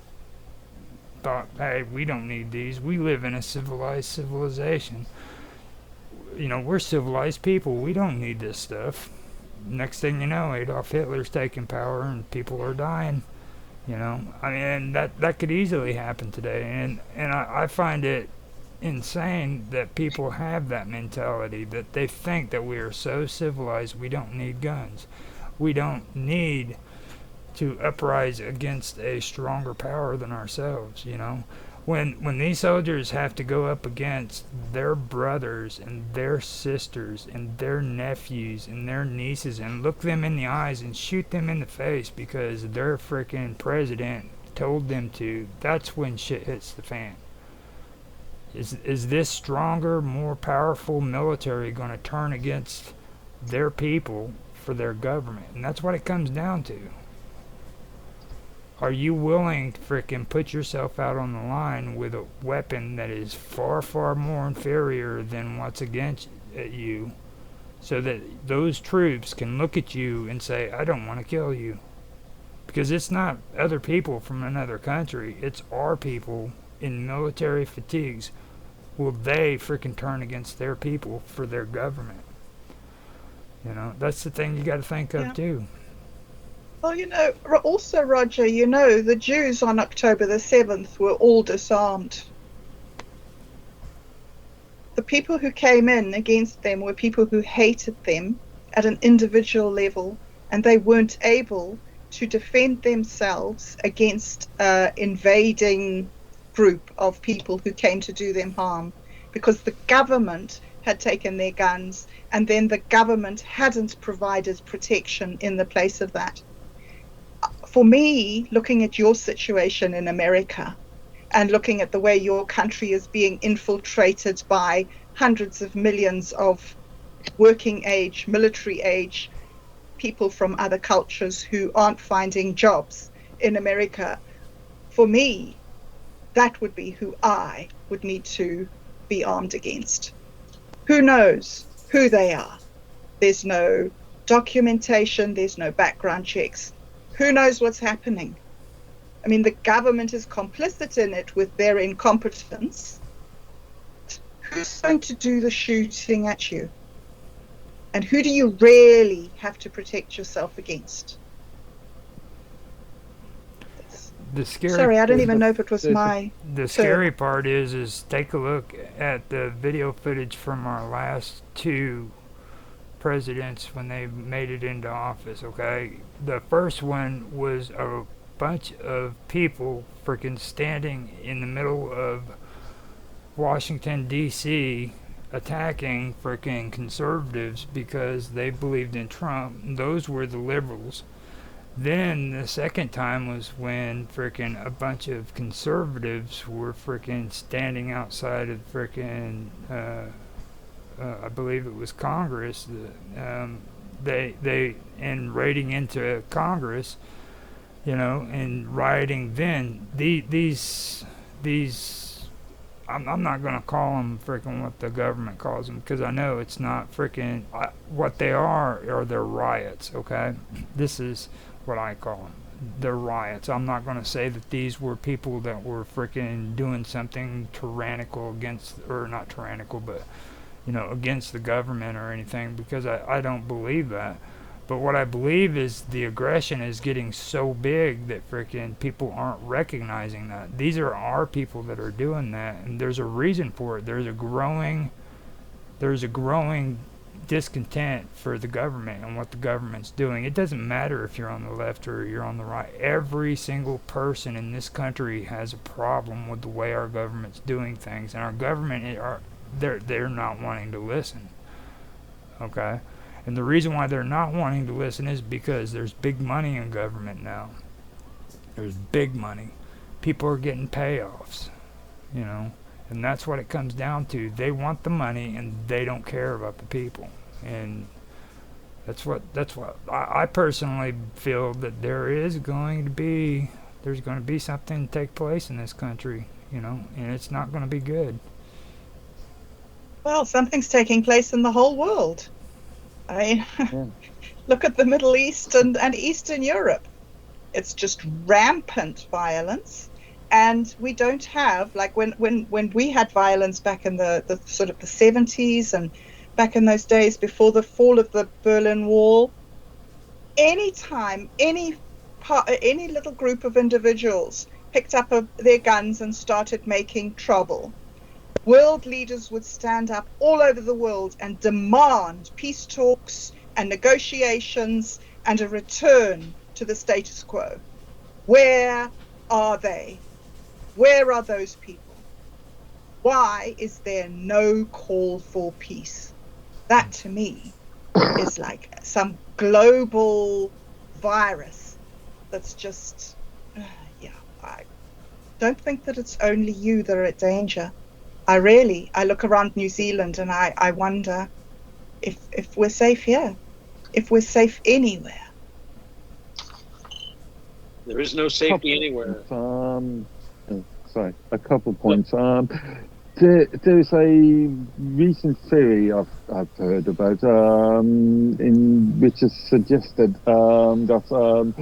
thought, hey, we don't need these. We live in a civilized civilization. We're civilized people. We don't need this stuff. Next thing you know, Adolf Hitler's taking power and people are dying. I mean, that could easily happen today. And I find it insane that people have that mentality, that they think that we are so civilized we don't need guns. We don't need to uprise against a stronger power than ourselves. When these soldiers have to go up against their brothers and their sisters and their nephews and their nieces and look them in the eyes and shoot them in the face because their freaking president told them to, that's when shit hits the fan. Is this stronger, more powerful military going to turn against their people for their government? And that's what it comes down to. Are you willing to frickin' put yourself out on the line with a weapon that is far, far more inferior than what's against you, so that those troops can look at you and say, I don't want to kill you? Because it's not other people from another country, it's our people in military fatigues. Will they frickin' turn against their people for their government? That's the thing you got to think of too. Well, also, Roger, the Jews on October the 7th were all disarmed. The people who came in against them were people who hated them at an individual level, and they weren't able to defend themselves against an invading group of people who came to do them harm, because the government had taken their guns, and then the government hadn't provided protection in the place of that. For me, looking at your situation in America and looking at the way your country is being infiltrated by hundreds of millions of working age, military age people from other cultures who aren't finding jobs in America, for me, that would be who I would need to be armed against. Who knows who they are? There's no documentation, there's no background checks. Who knows what's happening? I mean, the government is complicit in it with their incompetence. Who's going to do the shooting at you? And who do you really have to protect yourself against? Sorry, I don't even know if it was my... The scary part is take a look at the video footage from our last two presidents when they made it into office, okay? The first one was a bunch of people freaking standing in the middle of Washington, D.C., attacking freaking conservatives because they believed in Trump. Those were the liberals. Then the second time was when freaking a bunch of conservatives were freaking standing outside of freaking I believe it was Congress. They and raiding into Congress, and rioting. Then these I'm not gonna call them freaking what the government calls them, because I know it's not freaking what they are their riots. Okay, this is what I call them. They're riots. I'm not gonna say that these were people that were freaking doing something tyrannical against, or not tyrannical, but against the government or anything, because I don't believe that. But what I believe is the aggression is getting so big that freaking people aren't recognizing that. These are our people that are doing that, and there's a reason for it. There's a growing discontent for the government and what the government's doing. It doesn't matter if you're on the left or you're on the right. Every single person in this country has a problem with the way our government's doing things, and our government they're not wanting to listen. Okay? And the reason why they're not wanting to listen is because there's big money in government now. There's big money. People are getting payoffs, and that's what it comes down to. They want the money and they don't care about the people. And that's what I personally feel, that there's going to be something take place in this country, and it's not going to be good. Well, something's taking place in the whole world. Look at the Middle East and Eastern Europe. It's just rampant violence, and we don't have, like when we had violence back in the sort of the 70s and back in those days before the fall of the Berlin Wall. Anytime any little group of individuals picked up their guns and started making trouble, world leaders would stand up all over the world and demand peace talks and negotiations and a return to the status quo. Where are they? Where are those people? Why is there no call for peace? That, to me, is like some global virus that's just, I don't think that it's only you that are at danger. I look around New Zealand and I wonder if we're safe here, if we're safe anywhere. There is no safety anywhere. A couple points. There's a recent theory I've heard about, in which is suggested that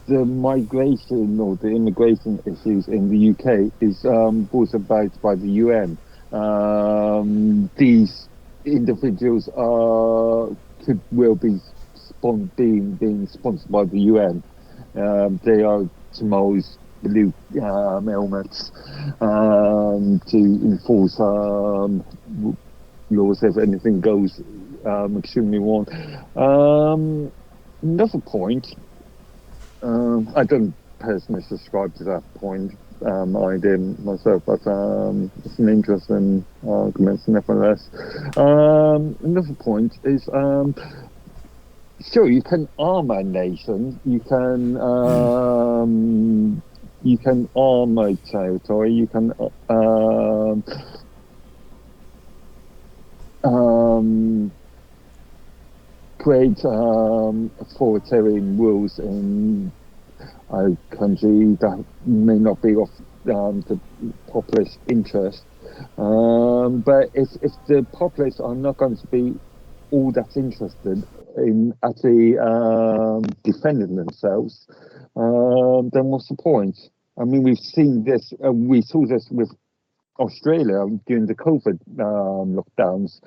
the migration or the immigration issues in the UK is brought about by the UN. These individuals will be being sponsored by the UN. They are tomorrow's blue helmets to enforce laws if anything goes extremely wrong. Another point, I don't personally subscribe to that point idea myself, but it's an interesting argument nevertheless. Another point is sure, you can arm a nation, you can arm a territory, you can create authoritarian rules in a country that may not be of the populace interest. But if the populace are not going to be all that interested in actually defending themselves, then what's the point? I mean, we've seen this, we saw this with Australia during the COVID lockdowns,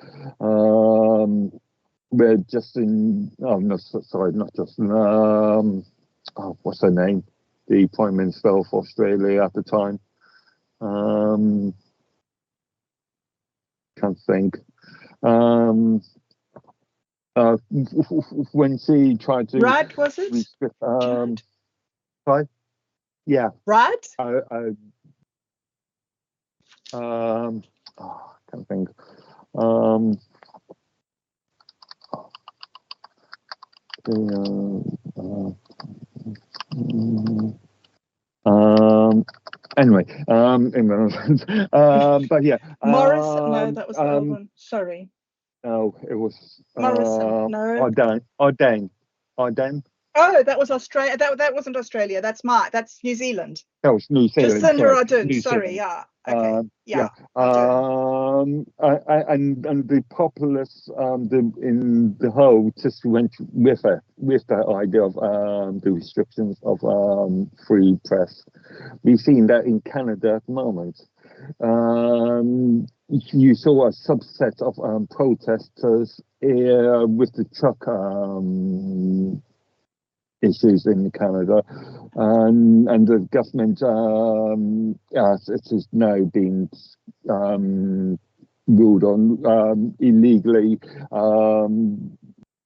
where Justin, oh, no, sorry, not Justin, what's her name? The Prime Minister of Australia at the time. Can't think. When she tried to Rudd, was it? restrict, Rudd? sorry? Yeah. Rudd? Can't think. Anyway, but yeah. Morrison? No, that was the old one. Sorry. No, it was Morrison. No. Ardern. Oh, that was Australia. That wasn't Australia. That's New Zealand. That was New Zealand. Jacinda Sorry. Ardern. New Sorry. Zealand. Yeah. Okay. Yeah. And the populace in the whole just went with the idea of the restrictions of free press. We've seen that in Canada at the moment. You saw a subset of protesters with the truck issues in Canada, and the government, as it is now being ruled on, illegally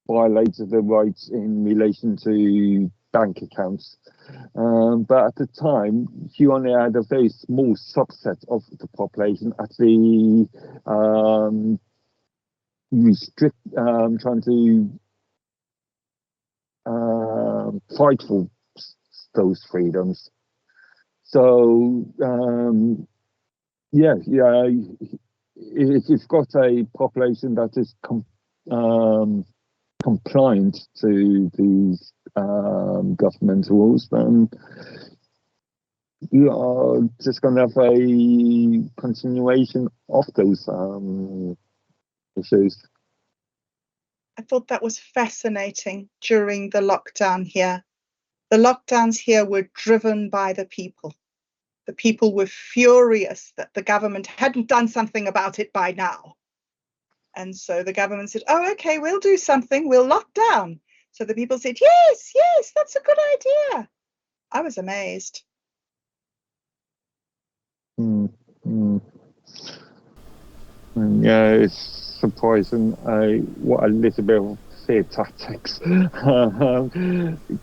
violated the rights in relation to bank accounts. But at the time, you only had a very small subset of the population actually trying to fight for those freedoms. So if you've got a population that is compliant to these government rules, then you are just going to have a continuation of those issues. I thought that was fascinating during the lockdown here. The lockdowns here were driven by the people. The people were furious that the government hadn't done something about it by now. And so the government said, oh, okay, we'll do something. We'll lock down. So the people said, yes, that's a good idea. I was amazed. Yeah, it's surprising what a little bit of fear tactics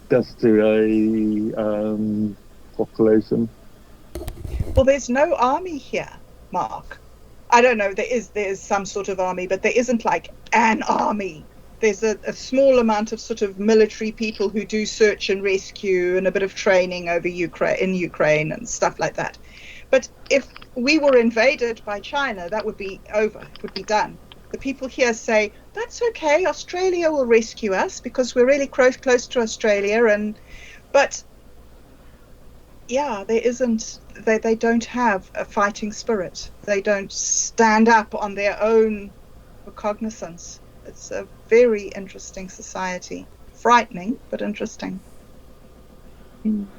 does to a population. Well, there's no army here, Mark. I don't know, there's some sort of army, but there isn't like an army. There's a small amount of sort of military people who do search and rescue and a bit of training over Ukraine and stuff like that. But if we were invaded by China, that would be over. It would be done. The people here say, that's okay, Australia will rescue us because we're really close to Australia. But yeah, there isn't, they don't have a fighting spirit. They don't stand up on their own recognizance. It's a very interesting society. Frightening, but interesting.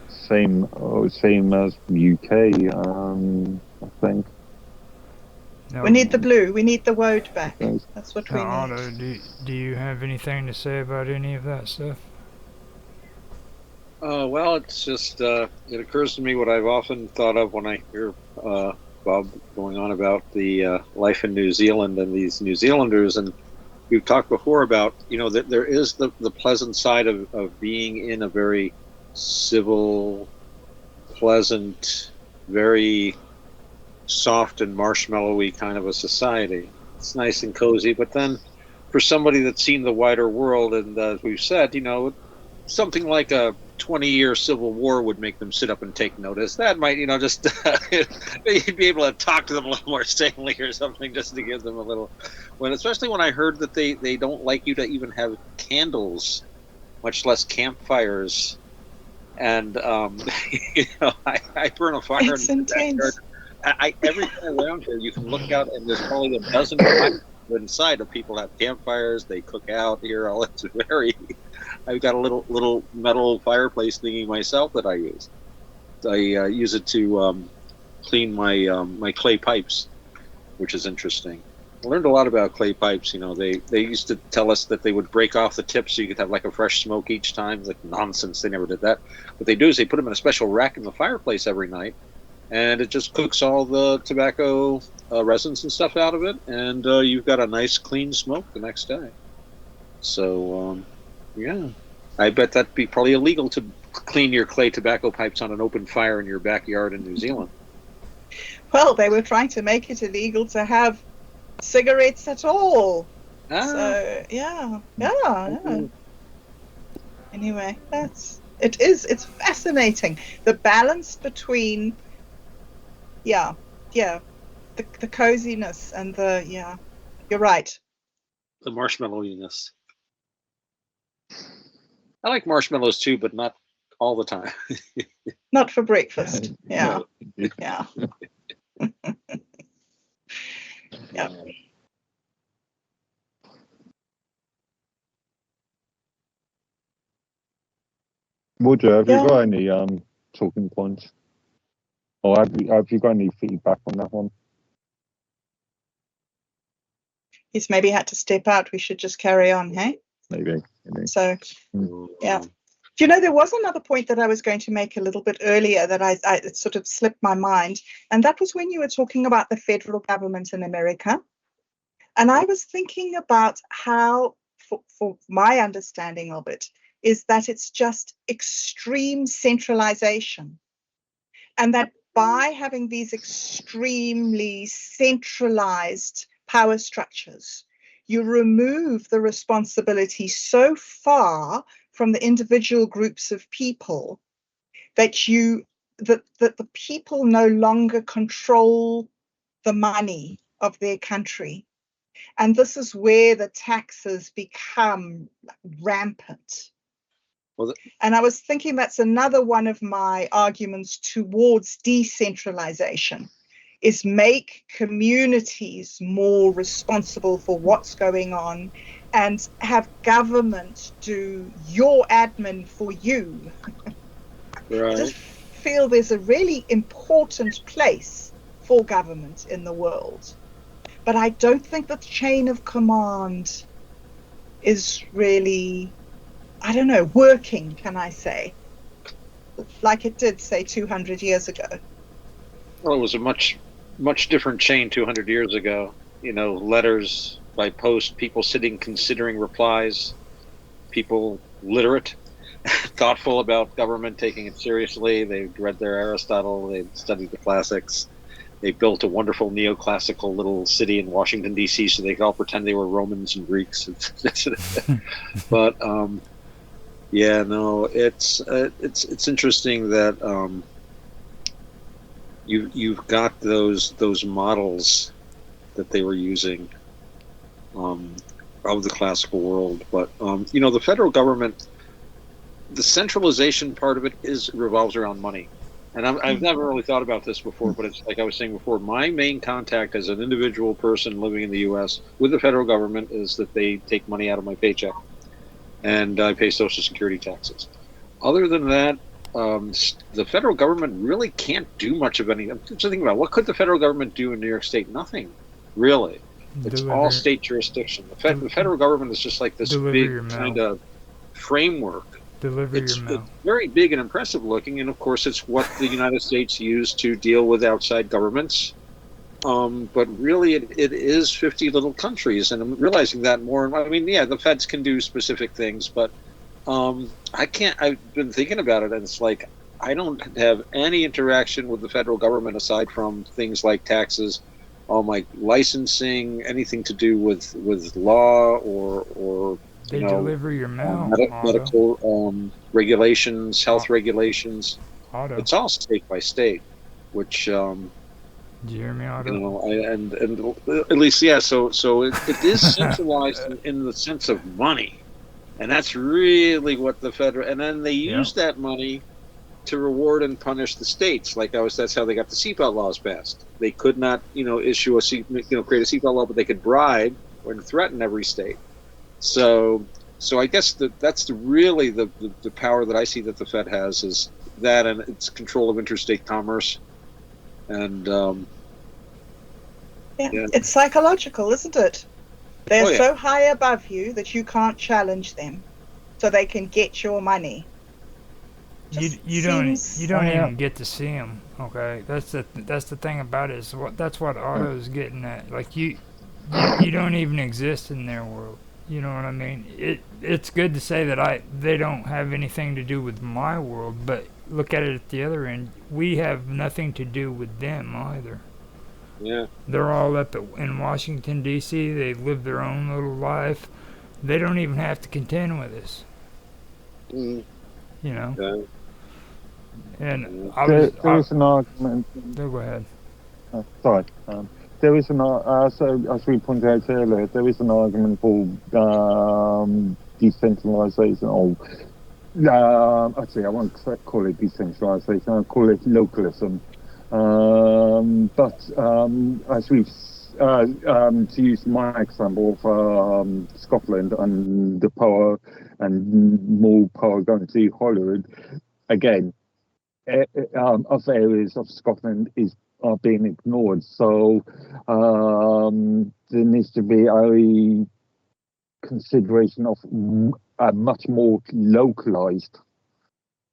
Same as the UK, I think. No, We need the blue. We need the woad back. That's what we need. Otto, do you have anything to say about any of that stuff? Well, it's just it occurs to me what I've often thought of when I hear Bob going on about the life in New Zealand and these New Zealanders, and we've talked before about that there is the pleasant side of being in a very civil, pleasant, very soft and marshmallowy kind of a society. It's nice and cozy, but then for somebody that's seen the wider world, and as we've said, something like a 20-year civil war would make them sit up and take notice. That might, just you'd be able to talk to them a little more sanely or something, just to give them a little. When, especially when I heard that they don't like you to even have candles, much less campfires. And I burn a fire It's in the backyard. intense. Everything around here, you can look out, and there's probably a dozen fires inside of people have campfires. They cook out here. All it's very. I've got a little metal fireplace thingy myself that I use. I use it to clean my clay pipes, which is interesting. I learned a lot about clay pipes. They used to tell us that they would break off the tips so you could have like a fresh smoke each time. It's like nonsense. They never did that. What they do is they put them in a special rack in the fireplace every night, and it just cooks all the tobacco resins and stuff out of it, and you've got a nice clean smoke the next day. So yeah, I bet that'd be probably illegal to clean your clay tobacco pipes on an open fire in your backyard in New Zealand. Well, they were trying to make it illegal to have cigarettes at all. So yeah. Anyway, it's fascinating, the balance between the coziness and you're right. The marshmallowiness. I like marshmallows too, but not all the time. Not for breakfast. Yeah. No. Yeah. Roger, have you got any talking points? Or have you got any feedback on that one? He's maybe had to step out. We should just carry on, hey? Maybe. So, yeah. There was another point that I was going to make a little bit earlier that I it sort of slipped my mind, and that was when you were talking about the federal government in America. And I was thinking about how, for my understanding of it, is that it's just extreme centralization. And that by having these extremely centralized power structures, you remove the responsibility so far from the individual groups of people that the people no longer control the money of their country. And this is where the taxes become rampant. And I was thinking that's another one of my arguments towards decentralization, is make communities more responsible for what's going on and have government do your admin for you. Right. I just feel there's a really important place for government in the world. But I don't think the chain of command is really, I don't know, working, can I say, like it did, say, 200 years ago. Well, it was a much different chain 200 years ago. Letters by post, people sitting considering replies, people literate, thoughtful about government, taking it seriously. They'd read their Aristotle, they'd studied the classics. They built a wonderful neoclassical little city in Washington, D.C., so they could all pretend they were Romans and Greeks. But it's interesting that you've got those models that they were using of the classical world. But the federal government, the centralization part of it revolves around money. And I've never really thought about this before, but it's like I was saying before, my main contact as an individual person living in the U.S. with the federal government is that they take money out of my paycheck, and I pay Social Security taxes. Other than that, the federal government really can't do much of anything. I'm just thinking about, what could the federal government do in New York State? Nothing, really. It's all state jurisdiction. The federal government is just like this big kind of framework Deliver it's your mail. very big and impressive looking, and of course, it's what the United States used to deal with outside governments. But really, it is 50 little countries, and I'm realizing that more. I mean, yeah, the feds can do specific things, but I can't. I've been thinking about it, and it's like I don't have any interaction with the federal government aside from things like taxes, like licensing, anything to do with law or They deliver your mail. medical regulations, health regulations. Otto. It's all state by state, which Did you hear me, Otto? you know, and at least yeah. So it is centralized in the sense of money, and that's really what the federal. And then they use that money to reward and punish the states. That's how they got the seatbelt laws passed. They could not, issue create a seatbelt law, but they could bribe or threaten every state. So I guess that's really the power that I see that the Fed has is that, and its control of interstate commerce. And it's psychological, isn't it? They're so high above you that you can't challenge them, so they can get your money. You don't even get to see them. Okay, that's the thing about it. That's what Otto's getting at. Like you don't even exist in their world. You know what I mean? It's good to say that they don't have anything to do with my world, but look at it at the other end. We have nothing to do with them either. Yeah. They're all up in Washington, D.C. They live their own little life. They don't even have to contend with us. Mm. You know? Yeah. And there is an argument. Go ahead. Sorry. There is so as we pointed out earlier, there is an argument for decentralization. Actually, I won't call it decentralization. I'll call it localism. But as we've to use my example of Scotland and the power and more power going to Hollywood, again, other areas of Scotland are being ignored. So there needs to be a consideration of a much more localized,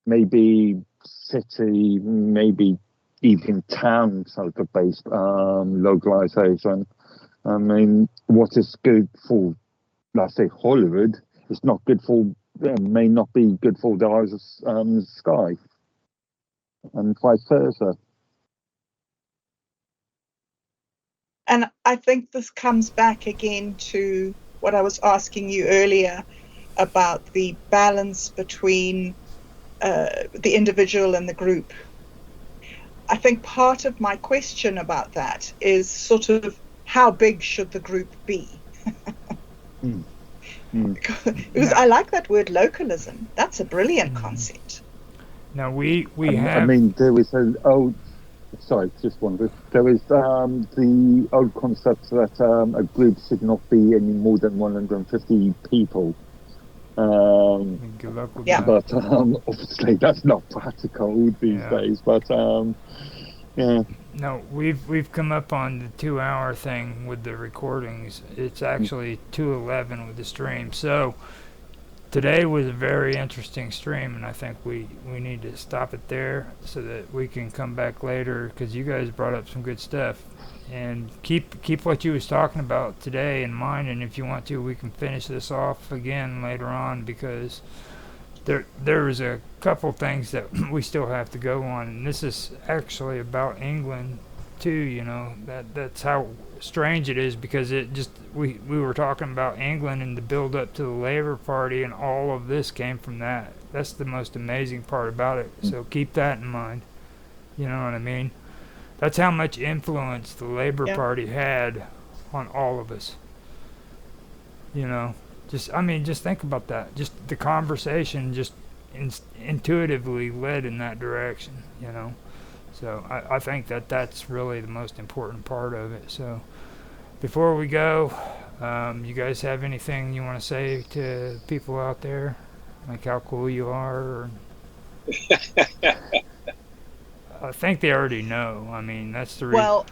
maybe city, maybe even town sort of based localization. I mean, what is good for, let's say, Hollywood is not good for, may not be good for the eyes of Sky, and vice versa. And I think this comes back again to what I was asking you earlier about the balance between the individual and the group. I think part of my question about that is sort of how big should the group be? Because I like that word localism. That's a brilliant concept. Now we have. I mean, there is sorry, just wondered. There is the old concept that a group should not be any more than 150 people. Good luck with that. But obviously that's not practical these days. But yeah. No, we've come up on the 2-hour thing with the recordings. It's actually 2:11 with the stream. So today was a very interesting stream, and I think we need to stop it there so that we can come back later, because you guys brought up some good stuff. And keep what you was talking about today in mind, and if you want to, we can finish this off again later on, because there is a couple things that we still have to go on, and this is actually about England too. You know, that's how strange it is, because it just we were talking about England and the build up to the Labour Party, and all of this came from that. That's the most amazing part about it. So keep that in mind. You know what I mean? That's how much influence the Labour Party had on all of us. You know, just think about that. Just the conversation just intuitively led in that direction, you know. So I think that's really the most important part of it. So before we go, you guys have anything you want to say to people out there? Like how cool you are? Or I think they already know. I mean, that's the reason. Well,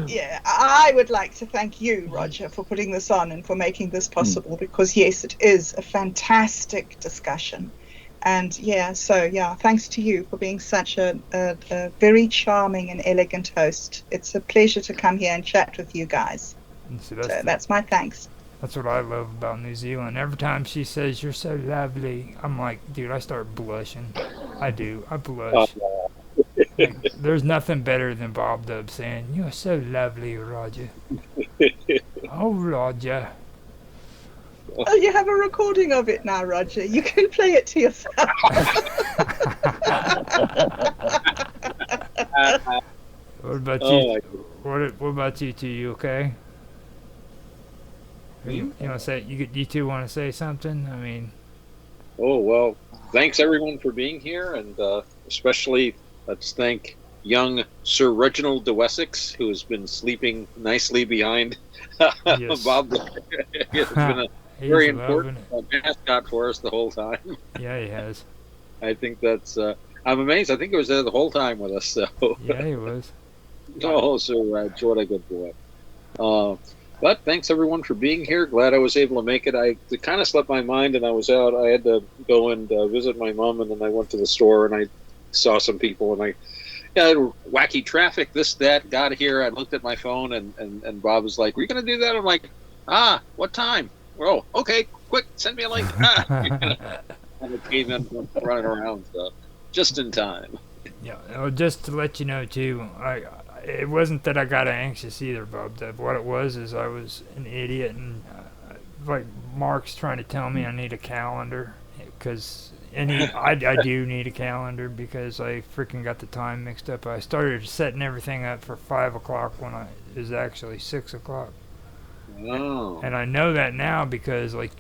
yeah, I would like to thank you, Roger, for putting this on and for making this possible, because yes, it is a fantastic discussion. And yeah, so yeah, thanks to you for being such a very charming and elegant host. It's a pleasure to come here and chat with you guys. And so So that's my thanks. that's what I love about New Zealand. Every time she says you're so lovely, I'm like, dude, I start blushing. I do. I blush. Like, there's nothing better than Bob Dub saying, "You're so lovely, Roger." Oh, Roger. Oh, you have a recording of it now, Roger. You can play it to yourself. What about Oh, you? What about you two? You okay? You want to say you two want to say something? I mean, Oh, well, thanks everyone for being here, and especially let's thank young Sir Reginald de Wessex, who has been sleeping nicely behind Yes. Bob. It's been a he's very loving important mascot for us the whole time. it. Yeah, he has. I think that's. I'm amazed. I think he was there the whole time with us. So, Yeah, he was. oh, Sir Reg, what a good boy. But thanks everyone for being here. Glad I was able to make it. It kind of slipped my mind, and I was out. I had to go and visit my mom, and then I went to the store and I saw some people, and I had wacky traffic. This, that. Got here. I looked at my phone, and Bob was like, "Were you going to do that?" I'm like, what time? Oh, okay, quick, send me a link. And it came in running around, so just in time. Yeah. Well, just to let you know too, it wasn't that I got anxious either, Bob. What it was is I was an idiot, and like Mark's trying to tell me I need a calendar, because I do need a calendar because I freaking got the time mixed up. I started setting everything up for 5 o'clock when it was actually 6 o'clock. Oh. And I know that now because, like,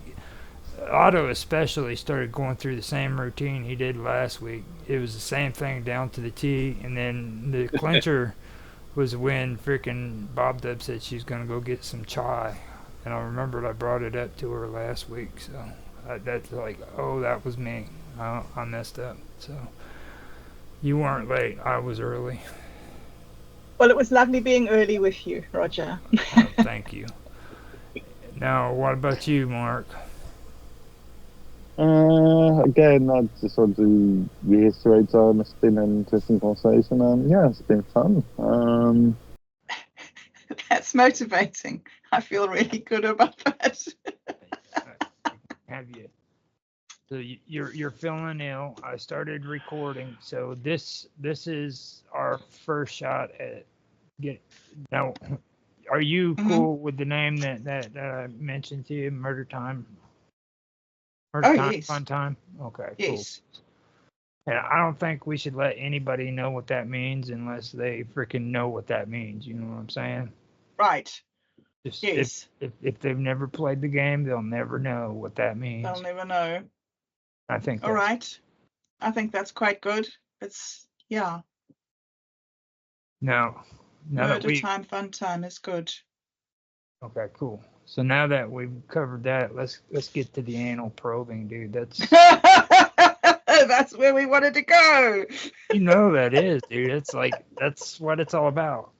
Otto especially started going through the same routine he did last week. It was the same thing down to the T, and then the clincher was when freaking Bob Dub said she's going to go get some chai. And I remembered I brought it up to her last week, so that's like, oh, that was me. I messed up. So you weren't late. I was early. Well, it was lovely being early with you, Roger. Oh, thank you. Now, what about you, Mark? Again, I just want to reiterate, it's been an interesting conversation, and yeah, it's been fun. That's motivating. I feel really good about that. Have you? So you're feeling ill. I started recording, so this is our first shot at get. Now, are you cool with the name that I mentioned to you? Murder Time. Murder Time. Yes. Fun Time. Okay. Yes. Cool. And I don't think we should let anybody know what that means unless they freaking know what that means. You know what I'm saying? Right. Just Yes. if they've never played the game, they'll never know what that means. They'll never know. I think. All right. I think that's quite good. It's, yeah. Now that Murder Time, Fun Time is good. Okay, cool. So now that we've covered that, let's get to the anal probing, dude. That's where we wanted to go. You know that is, dude. It's like that's what it's all about.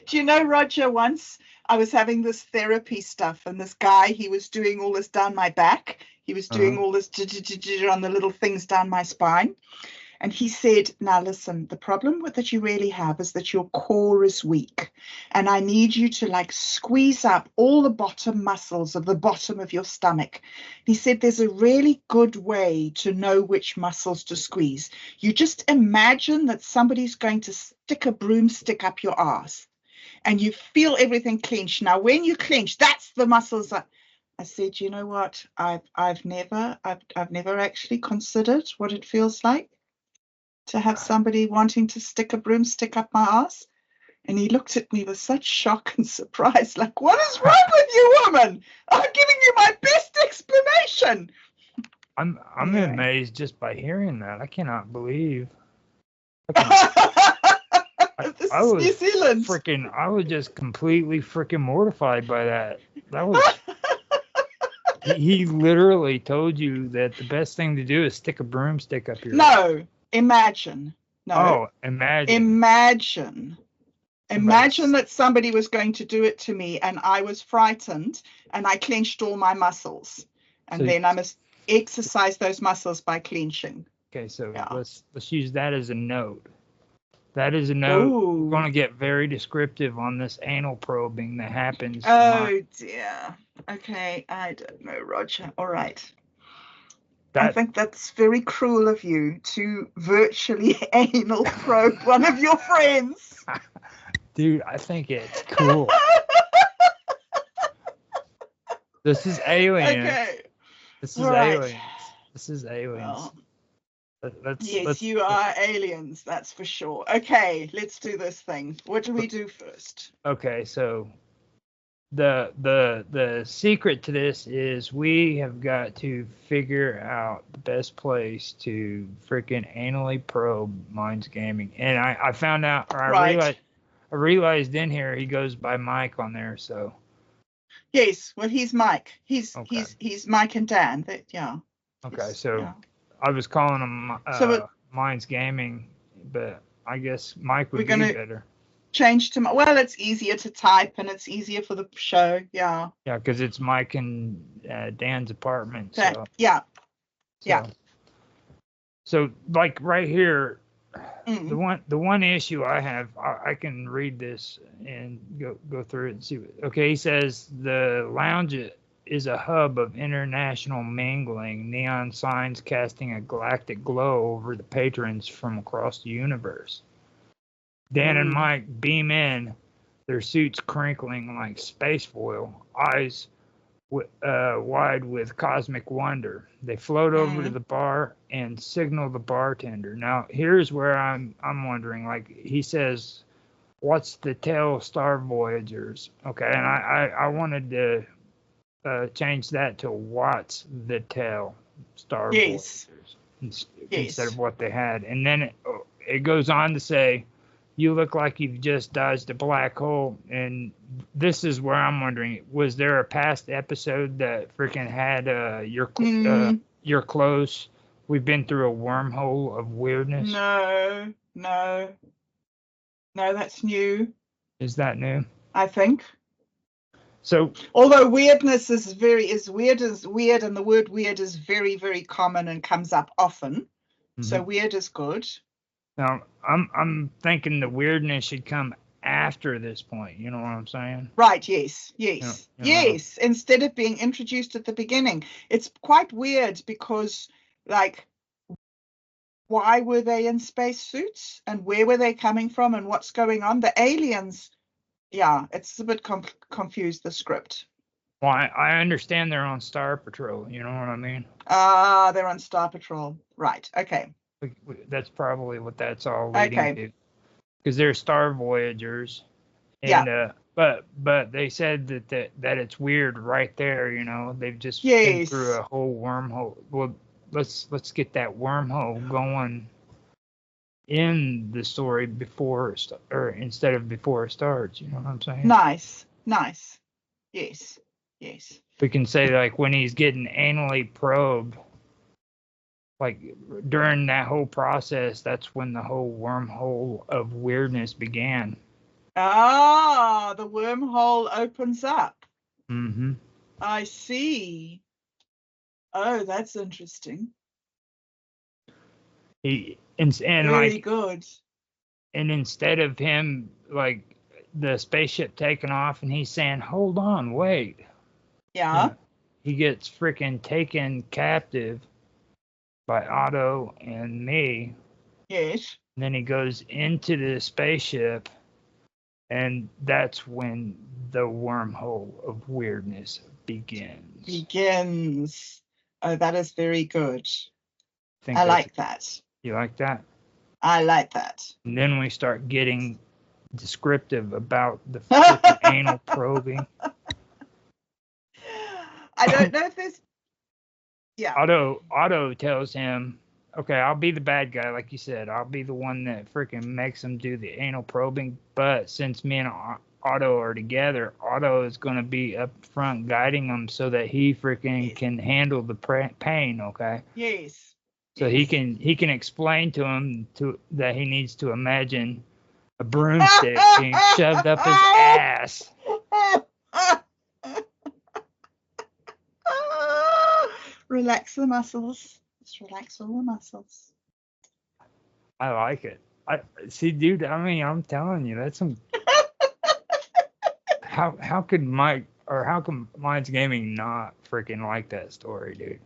Do you know, Roger, once I was having this therapy stuff, and this guy, he was doing all this down my back. He was doing all this on the little things down my spine. And he said, now listen, the problem that you really have is that your core is weak. And I need you to like squeeze up all the bottom muscles of the bottom of your stomach. He said, there's a really good way to know which muscles to squeeze. You just imagine that somebody's going to stick a broomstick up your ass and you feel everything clench. Now, when you clench, that's the muscles that I said, you know what? I've never actually considered what it feels like to have somebody wanting to stick a broomstick up my ass. And he looked at me with such shock and surprise, like, what is wrong with you, woman? I'm giving you my best explanation. I'm Anyway. amazed just by hearing that. I cannot believe. This is New Zealand. I was just completely freaking mortified by that. That was. He literally told you that the best thing to do is stick a broomstick up your ass. No, imagine. No. Oh, imagine. Imagine that somebody was going to do it to me and I was frightened and I clenched all my muscles. And So then exercise those muscles by clenching. Okay, so Yeah. let's use that as a note. That is a note. Ooh. We're going to get very descriptive on this anal probing that happens. Oh dear. Okay, I don't know, Roger. All right. I think that's very cruel of you to virtually anal probe one of your friends. Dude, I think it's cool. This is Alien. Okay. This is All right. Aliens. This is Aliens. Well, yes, you are aliens, that's for sure. Okay, let's do this thing. What do we do first? Okay, so the secret to this is we have got to figure out the best place to freaking anally probe Minds Gaming. And I found out, or I realized in here he goes by Mike on there, so. Yes, well, he's Mike. He's Mike and Dan. Yeah. Okay, so I was calling him Minds Gaming, but I guess Mike would be better. Change to well, it's easier to type and it's easier for the show. Yeah. Yeah, because it's Mike and Dan's apartment. So. Yeah. So like right here, the one issue I have, I can read this and go through it and see. Okay, he says the lounge is a hub of international mingling, neon signs casting a galactic glow over the patrons from across the universe. Dan and Mike beam in, their suits crinkling like space foil, eyes wide with cosmic wonder. They float over to the bar and signal the bartender. Now, here's where I'm wondering, like he says, what's the tell Star Voyagers? Okay, and I wanted to change that to what's the tell Star Voyagers instead of what they had. And then it goes on to say, you look like you've just dodged a black hole. And this is where I'm wondering, was there a past episode that freaking had you're close? We've been through a wormhole of weirdness. No, that's new. Is that new? I think. So, although weirdness is weird, and the word weird is very, very common and comes up often. So weird is good. Now, I'm thinking the weirdness should come after this point. You know what I'm saying? Right. Yes. Yes. Instead of being introduced at the beginning, it's quite weird because, like, why were they in spacesuits and where were they coming from and what's going on? The aliens. Yeah, it's a bit confused, the script. Well, I understand they're on Star Patrol. You know what I mean? They're on Star Patrol. Right. Okay. That's probably what that's all leading to. Because they're Star Voyagers. And, but they said that it's weird right there, you know. They've just been through a whole wormhole. Well, let's get that wormhole going in the story instead of before it starts, you know what I'm saying? Nice. Yes. We can say, like, when he's getting anally probed, like, during that whole process, that's when the whole wormhole of weirdness began. Ah, the wormhole opens up. Mm-hmm. I see. Oh, that's interesting. Very good. And instead of him, like, the spaceship taking off and he's saying, hold on, wait. Yeah. He gets freaking taken captive by Otto and me. Yes. And then he goes into the spaceship, and that's when the wormhole of weirdness begins. Oh, that is very good. I like that. You like that? I like that. And then we start getting descriptive about the freaking anal probing. I don't know if there's... Yeah. Otto tells him, okay, I'll be the bad guy, like you said. I'll be the one that freaking makes him do the anal probing. But since me and Otto are together, Otto is going to be up front guiding him so that he freaking can handle the pain, okay? Yes. So he can explain to him that he needs to imagine a broomstick being shoved up his ass. relax the muscles. Just relax all the muscles. I like it. I see, dude. I mean, I'm telling you, that's some. How could Mike or how come Minds Gaming not freaking like that story, dude?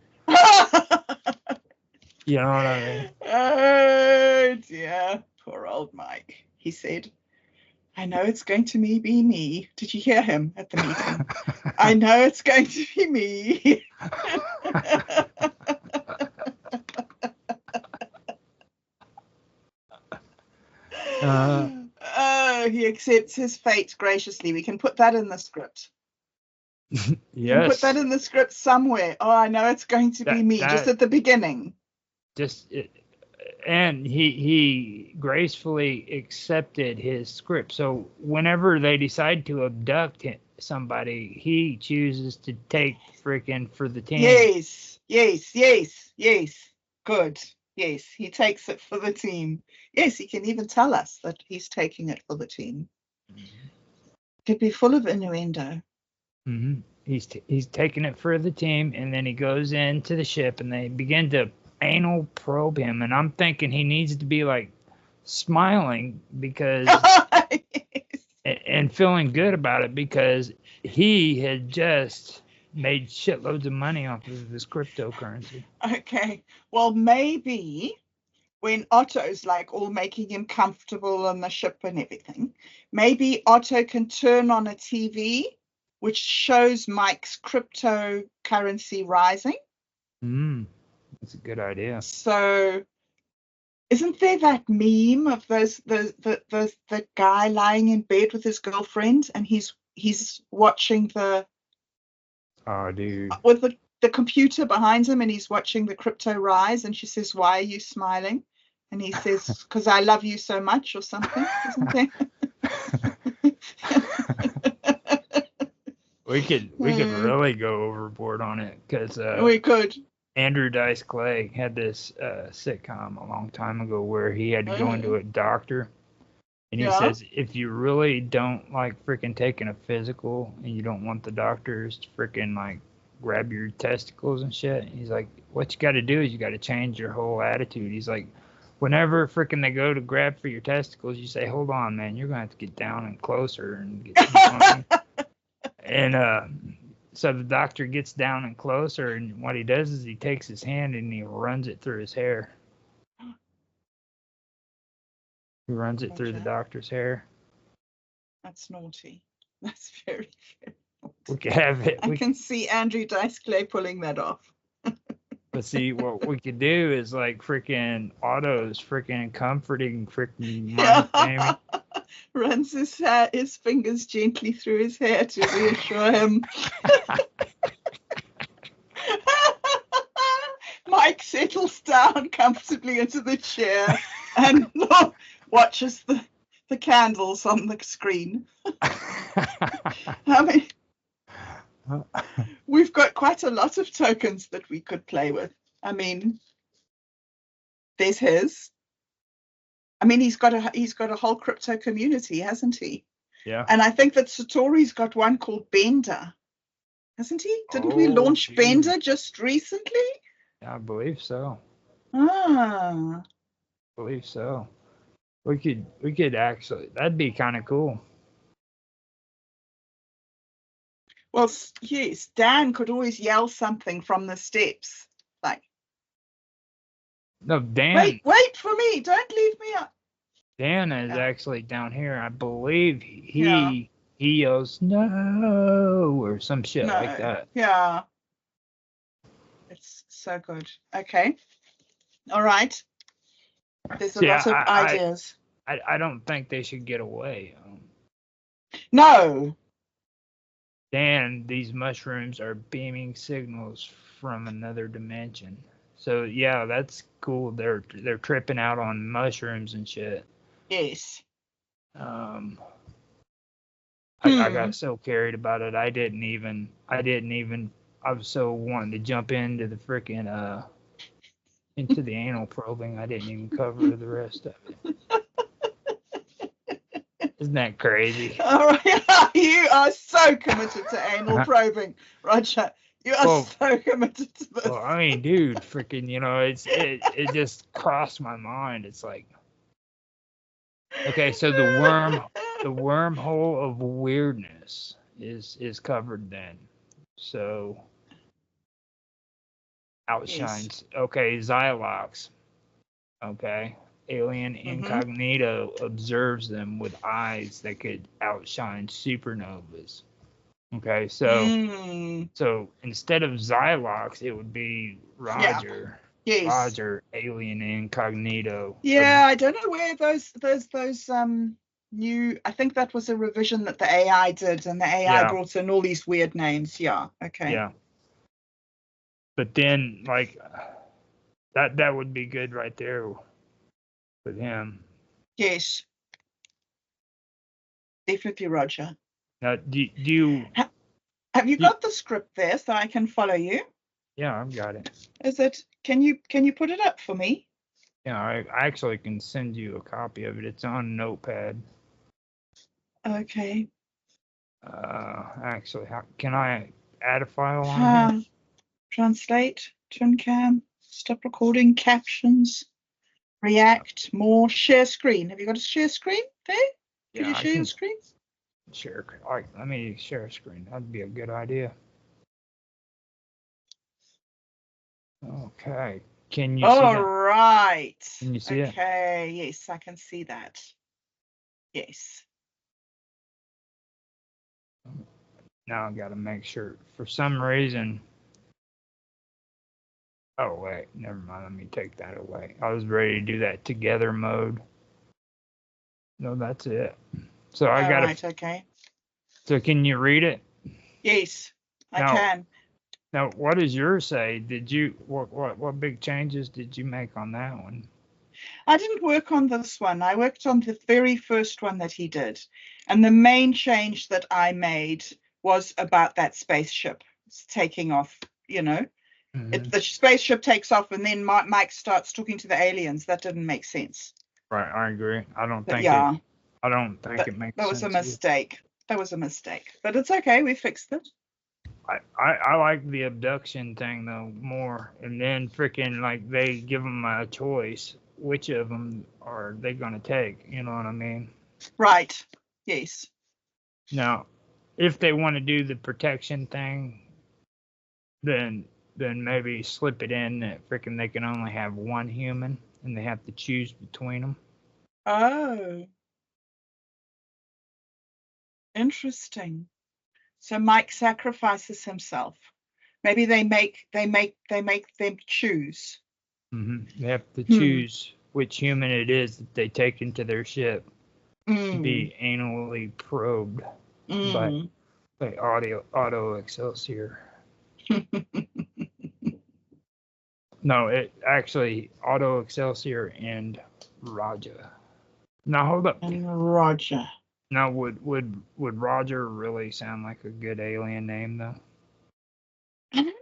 You know what I mean? Oh dear, poor old Mike. He said, "I know it's going to be me." Did you hear him at the meeting? I know it's going to be me. Oh, he accepts his fate graciously. We can put that in the script. You can put that Yes. in the script somewhere. Oh, I know it's going to be me, just at the beginning. And he gracefully accepted his script. So whenever they decide to abduct somebody, he chooses to take freaking for the team. Yes. Good. Yes, he takes it for the team. Yes, he can even tell us that he's taking it for the team. Could be full of innuendo. Mm-hmm. He's taking it for the team, and then he goes into the ship, and they begin to anal probe him. And I'm thinking he needs to be like smiling because and feeling good about it because he had just made shitloads of money off of this cryptocurrency. Okay, well maybe when Otto's like all making him comfortable on the ship and everything, maybe Otto can turn on a TV which shows Mike's cryptocurrency rising. That's a good idea. So, isn't there that meme of the guy lying in bed with his girlfriend and he's watching with the computer behind him and he's watching the crypto rise and she says, "Why are you smiling?" And he says, "Because I love you so much," or something, isn't there? We could really go overboard on it because we could. Andrew Dice Clay had this sitcom a long time ago where he had to go into a doctor, and he says if you really don't like freaking taking a physical and you don't want the doctors to freaking like grab your testicles and shit, he's like, what you got to do is you got to change your whole attitude. He's like, whenever freaking they go to grab for your testicles, you say, hold on, man, you're gonna have to get down and closer and get some money. And so the doctor gets down and closer, and what he does is he takes his hand and he runs it through his hair. He runs it through the doctor's hair. That's naughty. That's very, very naughty. We could have it. I can see Andrew Dice Clay pulling that off. But see, what we could do is like freaking Otto's freaking comforting freaking Amy. Runs his fingers gently through his hair to reassure him. Mike settles down comfortably into the chair and watches the candles on the screen. I mean, we've got quite a lot of tokens that we could play with. I mean, there's his. I mean, he's got a whole crypto community, hasn't he? Yeah. And I think that Satori's got one called Bender, hasn't he? Didn't we launch Bender just recently? I believe so. I believe so. We could actually, that'd be kind of cool. Well, yes, Dan could always yell something from the steps, like. No, Dan. Wait for me! Don't leave me up. Dan is actually down here. I believe he yells no or some shit like that. Yeah. It's so good. Okay. All right. There's a lot of ideas. I don't think they should get away. No. Dan, these mushrooms are beaming signals from another dimension. So yeah, that's cool. They're tripping out on mushrooms and shit. Yes. I got so carried about it. I was so wanting to jump into the freaking into the anal probing. I didn't even cover the rest of it. Isn't that crazy? All right. You are so committed to anal probing, Roger. You are Well- so committed to this. Well, I mean, dude, freaking, it just crossed my mind. It's like, okay, so the wormhole of weirdness is covered then. So outshines. Okay, Xylox. Okay. Alien incognito observes them with eyes that could outshine supernovas. Okay, so instead of Xylox, it would be Roger. Yes. Roger, alien incognito. Yeah, I don't know where those new. I think that was a revision that the AI did, and the AI Yeah. brought in all these weird names. Yeah. Okay. Yeah. But then, like, that would be good right there with him. Yes. Definitely, Roger. Now, do you? Have you got the script there so I can follow you? Yeah, I've got it. Is it? Can you put it up for me? Yeah, I actually can send you a copy of it. It's on Notepad. Okay. Actually, can I add a file on here? Translate, TwinCam, stop recording, captions, react, more, share screen. Have you got a share screen there? Can Yeah, you I share your can screen? share. Let me share a screen. That'd be a good idea. Okay. Can you see All that? right. Can you see it? Okay. Yes, I can see that. Yes. Now I got to make sure. For some reason. Oh wait, never mind. Let me take that away. I was ready to do that together mode. No, that's it. So I got Right. Okay. So can you read it? Yes, I Now- can. Now, what does yours say? Did you what big changes did you make on that one? I didn't work on this one. I worked on the very first one that he did. And the main change that I made was about that spaceship taking off, Mhm. The spaceship takes off and then Mike starts talking to the aliens. That didn't make sense. Right, I agree. I don't But think yeah, I don't think it makes that was a sense. mistake. That was a mistake. But it's okay. We fixed it. I like the abduction thing though more, and then freaking like they give them a choice. Which of them are they gonna take? You know what I mean? Right. Yes. Now, if they want to do the protection thing, then maybe slip it in that freaking they can only have one human, and they have to choose between them. Oh, interesting. So Mike sacrifices himself. Maybe they make them choose. They have to choose which human it is that they take into their ship to be anally probed by Auto Excelsior. No, it actually Auto Excelsior and Raja. Now hold up. And Roger. Now would Roger really sound like a good alien name though? I don't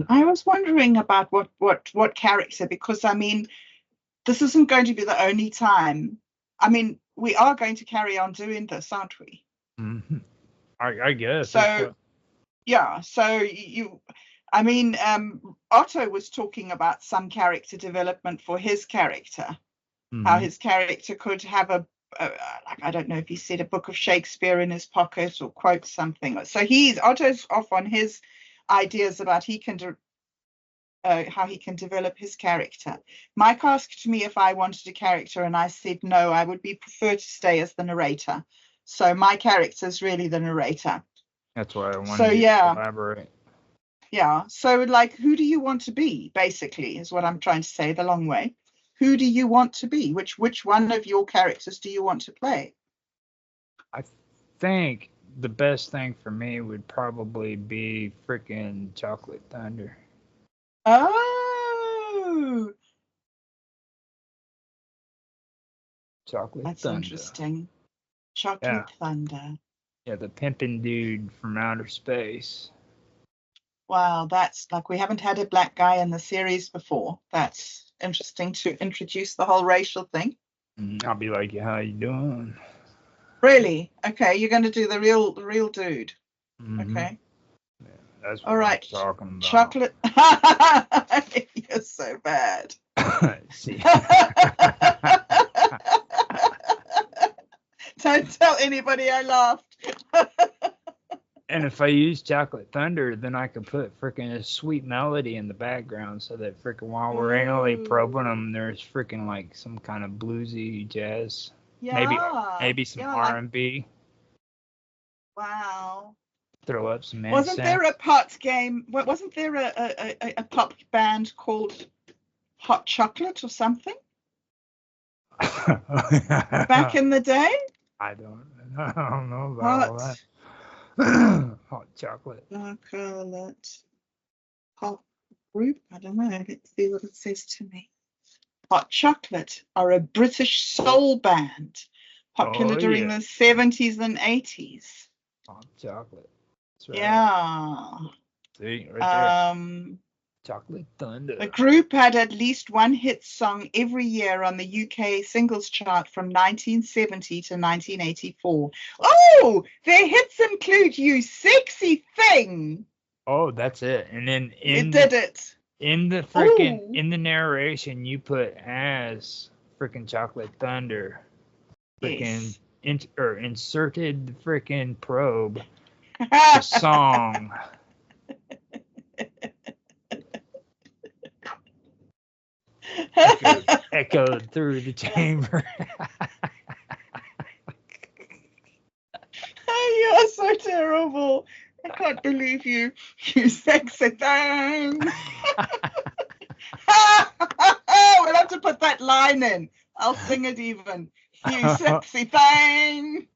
know. I was wondering about what character, because I mean, this isn't going to be the only time. I mean, we are going to carry on doing this, aren't we? Mm-hmm. I guess. So yeah. So I mean, Otto was talking about some character development for his character. How his character could have like, I don't know if he said a book of Shakespeare in his pocket or quote something. So Otto's off on his ideas about how he can develop his character. Mike asked me if I wanted a character, and I said no, I would prefer to stay as the narrator. So my character is really the narrator. That's why I wanted you to elaborate. Yeah. So like, who do you want to be, basically, is what I'm trying to say the long way. Who do you want to be? Which one of your characters do you want to play? I think the best thing for me would probably be freaking Chocolate Thunder. Oh, Chocolate that's Thunder. interesting. Chocolate Thunder. Yeah, the pimpin' dude from outer space. Wow, that's like, we haven't had a black guy in the series before. That's interesting to introduce the whole racial thing. I'll be like, how you doing? Really? Okay, you're going to do the real dude. Okay. That's what All right. I'm talking about. Chocolate. You're so bad. See. Don't tell anybody I laughed. And if I use Chocolate Thunder, then I could put freaking a sweet melody in the background so that freaking while we're anally probing them, there's freaking like some kind of bluesy jazz. Yeah. Maybe some Yeah, R&B. Wow. Throw up some Wasn't there a pot game? Wasn't there a pop band called Hot Chocolate or something back in the day? I don't know about all that. Hot chocolate. Chocolate pop group. I don't know. Let's see what it says to me. Hot Chocolate are a British soul band popular during the 70s and 80s. Hot chocolate. That's right. Yeah. See, right there. Chocolate Thunder. The group had at least one hit song every year on the UK singles chart from 1970 to 1984. Oh, their hits include You Sexy Thing. Oh, that's it. And then in the freaking in the narration you put as freaking Chocolate Thunder. Freaking inserted the freaking probe the song. Echoed through the chamber. You are so terrible. I can't believe you. You sexy thing. We'll have to put that line in. I'll sing it even. You sexy thing.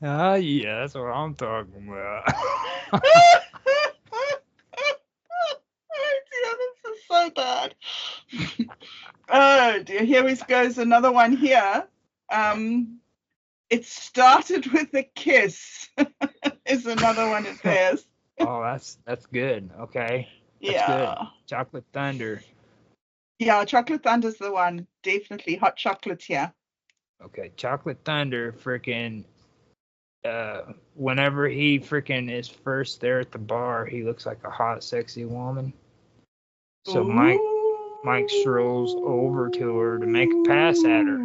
Yeah, that's what I'm talking about. This is so bad. Oh dear, here goes another one here. It started with a kiss. Is another one of theirs. Oh, that's good. Okay. That's good. Chocolate Thunder. Yeah, Chocolate Thunder's the one. Definitely hot chocolate here. Okay, Chocolate Thunder freaking whenever he freaking is first there at the bar, he looks like a hot, sexy woman. So Mike strolls over to her to make a pass at her.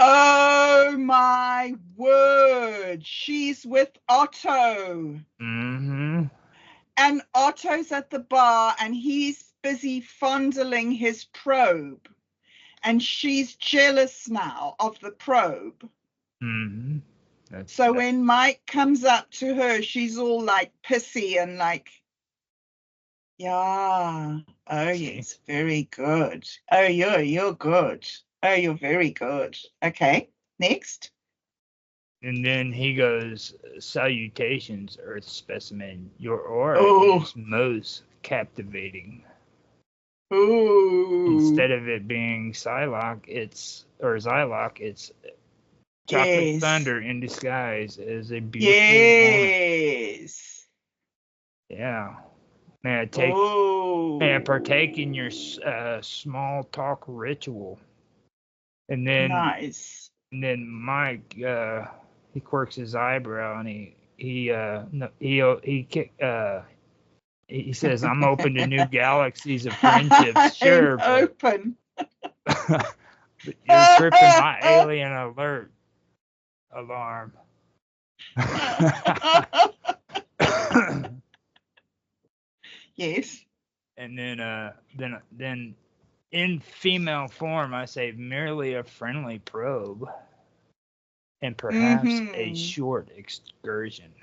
Oh my word! She's with Otto. Mm-hmm. And Otto's at the bar and he's busy fondling his probe. And she's jealous now of the probe. Mm-hmm. So when Mike comes up to her, she's all like pissy and like, yeah. Oh, yes, very good. Oh, you're good. Oh, you're very good. Okay, next. And then he goes, salutations, Earth specimen. Your aura is most captivating. Ooh. Instead of it being Psylocke, it's Chocolate Thunder in disguise as a beautiful woman. Yeah. May I partake in your small talk ritual? And then And then Mike, he quirks his eyebrow and he says, "I'm open to new galaxies of friendships." Sure, open. But you're tripping my alien alert alarm. Yes. And then in female form, I say merely a friendly probe. And perhaps a short excursion.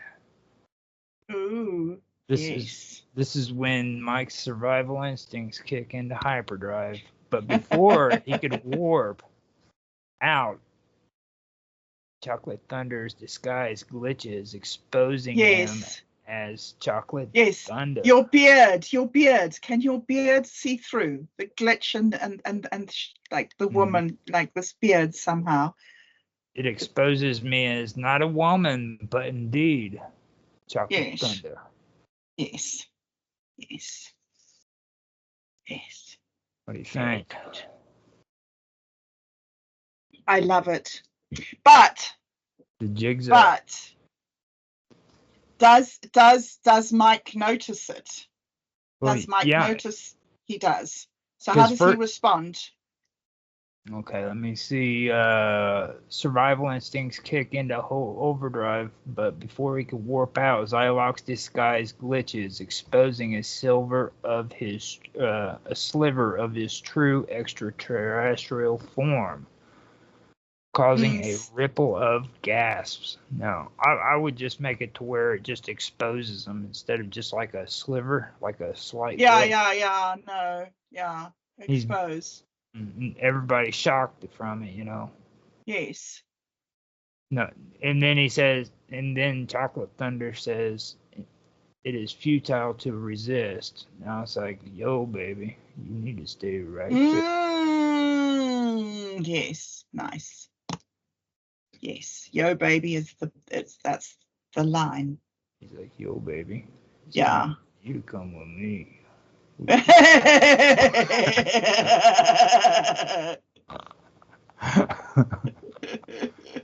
Ooh. This is when Mike's survival instincts kick into hyperdrive. But before he could warp out, Chocolate Thunder's disguise glitches, exposing him as Chocolate Thunder. Your beard. Can your beard see through the glitch and like the woman, like this beard somehow? It exposes me as not a woman, but indeed Chocolate Thunder. Yes. What do you think? I love it. But The jig's up. But does Mike notice it? Well, Does Mike yeah. notice? He does. So how 'Cause does he respond? Okay, let me see. Survival instincts kick into whole overdrive, but before he can warp out, Xyloc's disguise glitches, exposing a sliver of his true extraterrestrial form, causing a Yes. ripple of gasps. No, I would just make it to where it just exposes him instead of just like a sliver, like a slight. Yeah, glimpse. no, yeah. He's- Expose. Everybody's shocked from it, you know. Yes. No, and then he says, and then Chocolate Thunder says, it is futile to resist. Now it's like, yo, baby, you need to stay right there. Yes, nice. Yes, yo, baby that's the line. He's like, yo, baby, it's Yeah. time for you to come with me.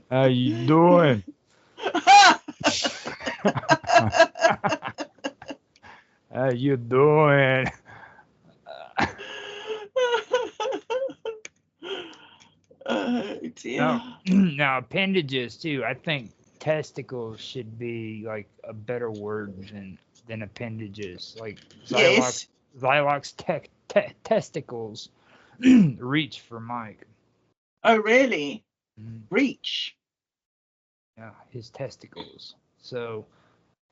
How you doing? How you doing? Oh dear. Now appendages too. I think testicles should be like a better word than appendages. Like Yes. Xyloc's testicles reach for Mike. Oh really? Mhm. Reach. Yeah, his testicles. So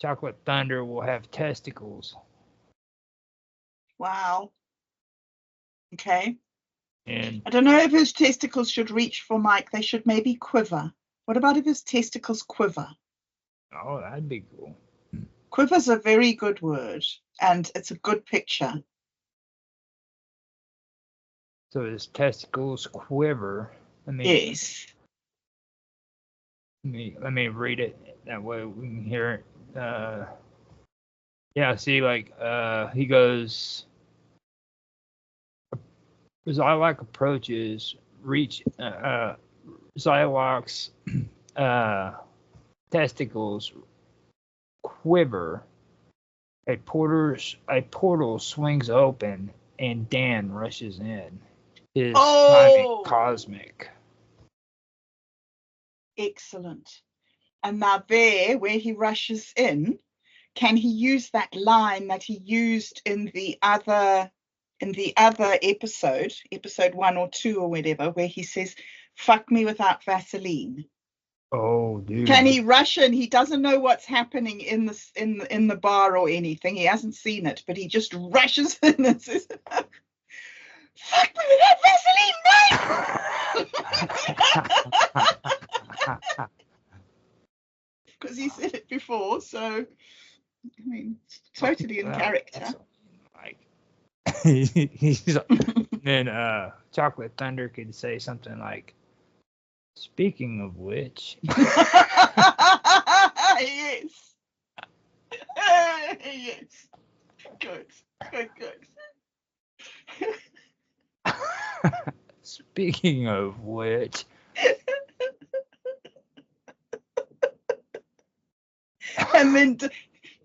Chocolate Thunder will have testicles. Wow. Okay. And I don't know if his testicles should reach for Mike. They should maybe quiver. What about if his testicles quiver? oh, that'd be cool. Quiver's a very good word, and it's a good picture. So his testicles quiver. Yes. Let me read it. That way we can hear it. Yeah, see, like he goes. Xyloc approaches, reach Xyloc's testicles quiver. A portal swings open, and Dan rushes in. His timing cosmic. Excellent. And now there, where he rushes in, can he use that line that he used in the other episode 1 or 2 or whatever, where he says, "Fuck me without Vaseline"? Oh, dude. Can he rush in? He doesn't know what's happening in the bar or anything. He hasn't seen it, but he just rushes in and says, "Fuck me without Vaseline, mate!" Because he said it before, so I mean, totally in character. Like, then Chocolate Thunder could say something like, "Speaking of which," yes, yes, good. Speaking of which. And then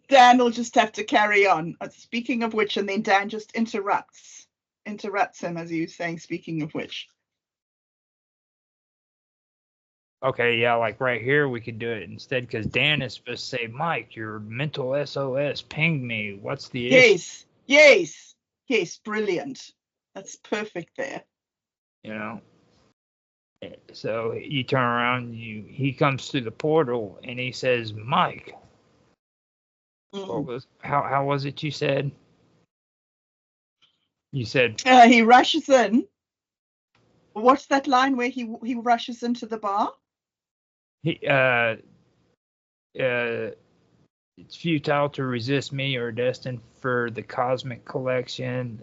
Dan will just have to carry on. Speaking of which, and then Dan just interrupts him as he was saying, speaking of which. Okay, yeah, like right here we could do it instead because Dan is supposed to say, "Mike, your mental SOS pinged me. What's the issue?" Yes, brilliant. That's perfect there. You know. So you turn around, he comes through the portal and he says, "Mike." How was it you said? You said he rushes in. What's that line where he rushes into the bar? It's futile to resist me or destined for the cosmic collection.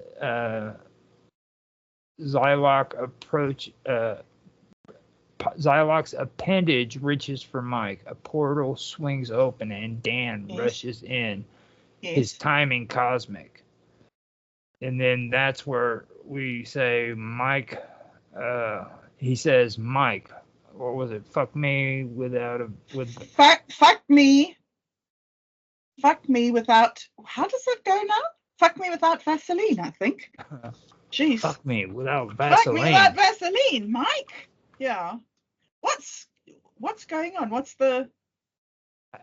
Xyloc's appendage reaches for Mike. A portal swings open and Dan rushes in. Yes. His timing cosmic. And then that's where we say, Mike, he says, "Mike, what was it? Fuck me without a with. Fuck me. Fuck me without. How does it go now? Fuck me without Vaseline, I think. Jeez. Fuck me without Fuck Vaseline. me without Vaseline, Mike. Yeah. What's going on? What's the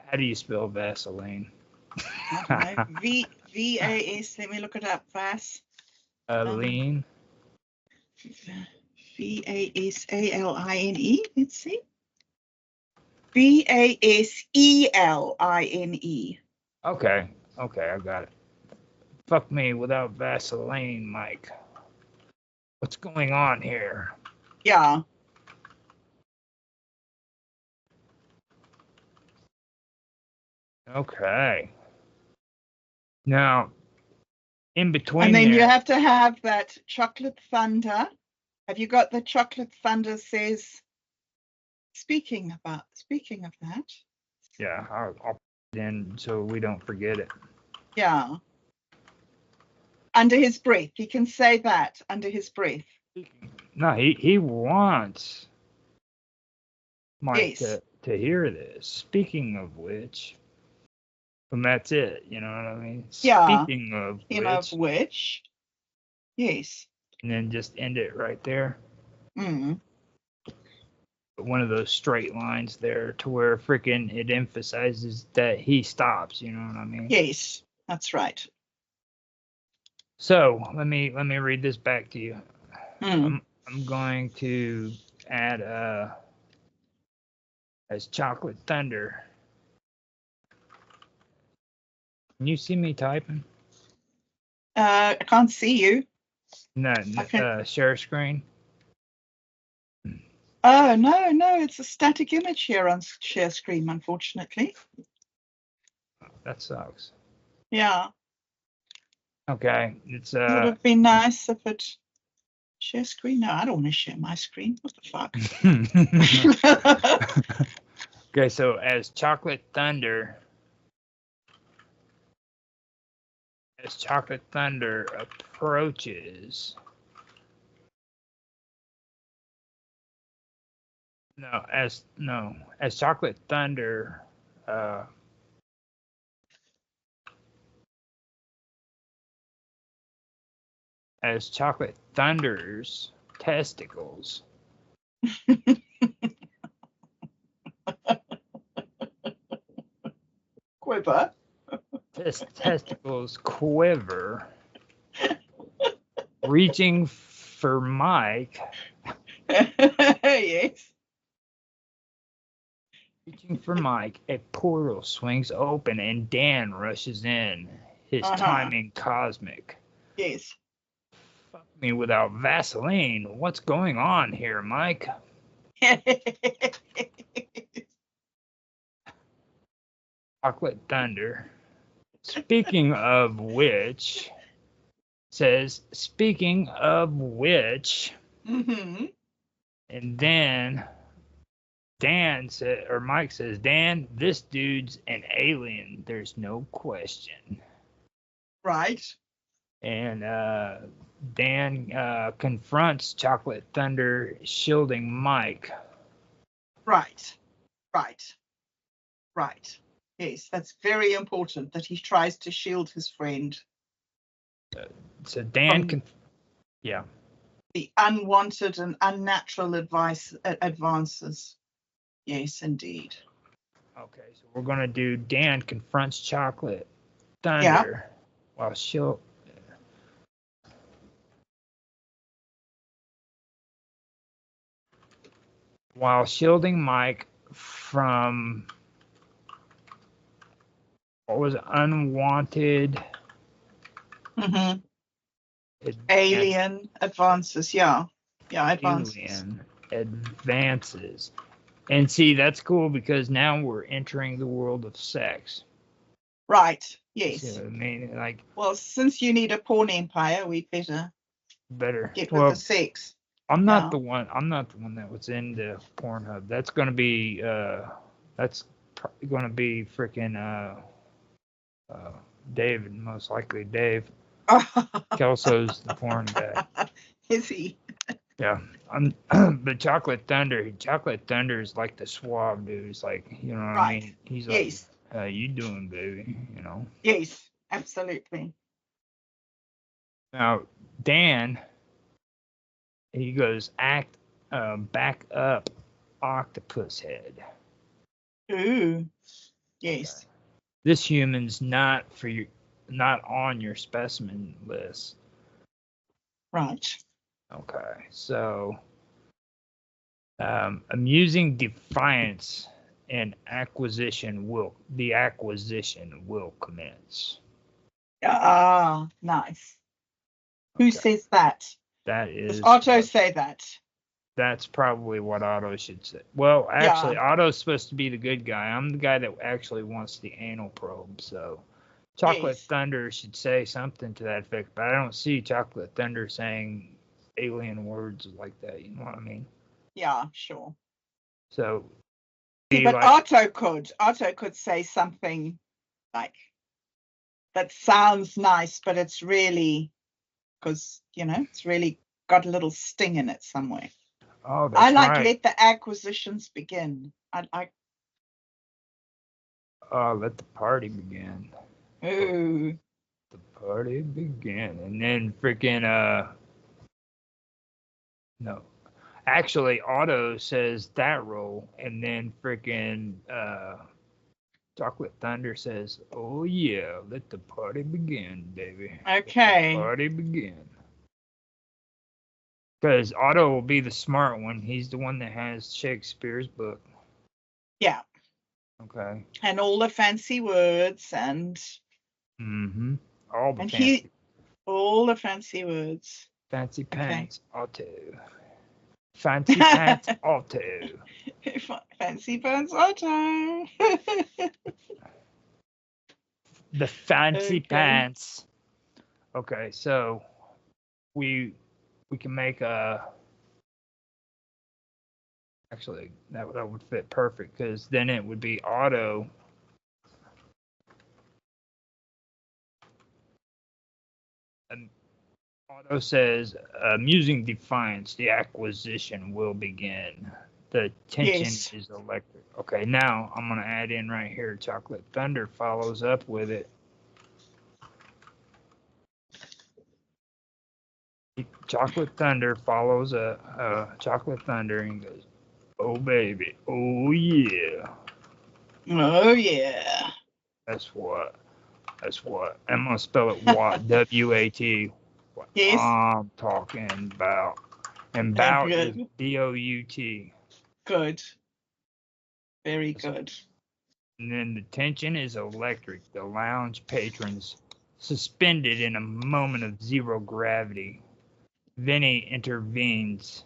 How do you spell Vaseline? I don't know. V-A-S. Let me look it up. Lean. V-A-S-A-L-I-N-E. Let's see. V-A-S-E-L-I-N-E. Okay, I got it. Fuck me without Vaseline, Mike. What's going on here? Yeah. Okay. Now, in between And then there, you have to have that chocolate thunder. Have you got the chocolate thunder says, speaking of that? yeah, I'll put it in so we don't forget it. Yeah. Under his breath. He can say that under his breath. No, he wants Mike Yes. to hear this. Speaking of which, and that's it. You know what I mean? Yeah. Speaking of Which. Yes. and then just end it right there. Mm. One of those straight lines there to where freaking it emphasizes that he stops. You know what I mean? Yes, that's right. So let me read this back to you. Mm. I'm going to add as chocolate thunder. Can you see me typing? I can't see you. No, share screen. Oh, no, it's a static image here on share screen, unfortunately. That sucks. Yeah. Okay, it's Would have been nice if it share screen. No, I don't want to share my screen. What the fuck? Okay, so as chocolate thunder approaches, as chocolate thunder as chocolate thunder's testicles Quiver. testicles quiver, reaching for Mike. Yes. Reaching for Mike, a portal swings open and Dan rushes in, his timing cosmic. Yes. Fuck me without Vaseline. What's going on here, Mike? Chocolate Thunder. Speaking of which, Mm-hmm. and then Mike says, Dan, this dude's an alien. There's no question. Right. And Dan confronts Chocolate Thunder, shielding Mike. Right. Yes, that's very important that he tries to shield his friend. So Dan yeah. The unwanted and unnatural advances. Yes, indeed. Okay, so we're gonna do Dan confronts Chocolate Thunder while shielding Mike from what was unwanted alien advances. Yeah, advances. Alien advances. And see, that's cool because now we're entering the world of sex. Right. Yes. See what I mean? Like, well, since you need a porn empire, we better get with the sex. I'm not the one that was into Pornhub. That's gonna be freaking David, most likely Dave. Kelso's the porn guy. Is he? Yeah. But Chocolate Thunder is like the suave dude. It's like, you know what I Right. mean? He's Yes. like, how you doing, baby? You know. Yes. Absolutely. Now, Dan, he goes, back up, octopus head. Ooh. Yes. This human's not on your specimen list. Right. Okay, so amusing defiance and the acquisition will commence. Ah, nice. Who Okay. says that? That Does is Otto say that? That's probably what Otto should say. Well, actually, Yeah. Otto's supposed to be the good guy. I'm the guy that actually wants the anal probe. So, Chocolate Yes. Thunder should say something to that effect, but I don't see Chocolate Thunder saying alien words like that. You know what I mean? Yeah, sure. So, See, but like, Otto could say something like that sounds nice, but it's really because it's really got a little sting in it somewhere. oh, I that's like right. let the acquisitions begin. I like. Oh, let the party begin. Ooh. The party begin, and then freaking no. Actually, Otto says that roll, and then freaking Chocolate Thunder says, "Oh yeah, let the party begin, baby. Okay. Party begin." Because Otto will be the smart one. He's the one that has Shakespeare's book. Yeah. Okay. And all the fancy words and. Mm-hmm. All the And fancy. all the fancy words. Fancy Okay. pants, Otto. Fancy pants, Otto. Fancy pants, Otto. The fancy Okay. pants. Okay, so we can make a. Actually, that would fit perfect because then it would be Otto. And Otto says, amusing defiance, the acquisition will begin. The tension Yes. is electric. Okay, now I'm going to add in right here, Chocolate Thunder follows up with it. Chocolate Thunder follows Chocolate Thunder and goes, oh baby, oh yeah. Oh yeah. That's what. I'm going to spell it what, W-A-T. What Yes. I'm talking about. And Oh, bout is good. B-O-U-T. Good. Very good. And then the tension is electric. The lounge patrons suspended in a moment of zero gravity. Vinny intervenes.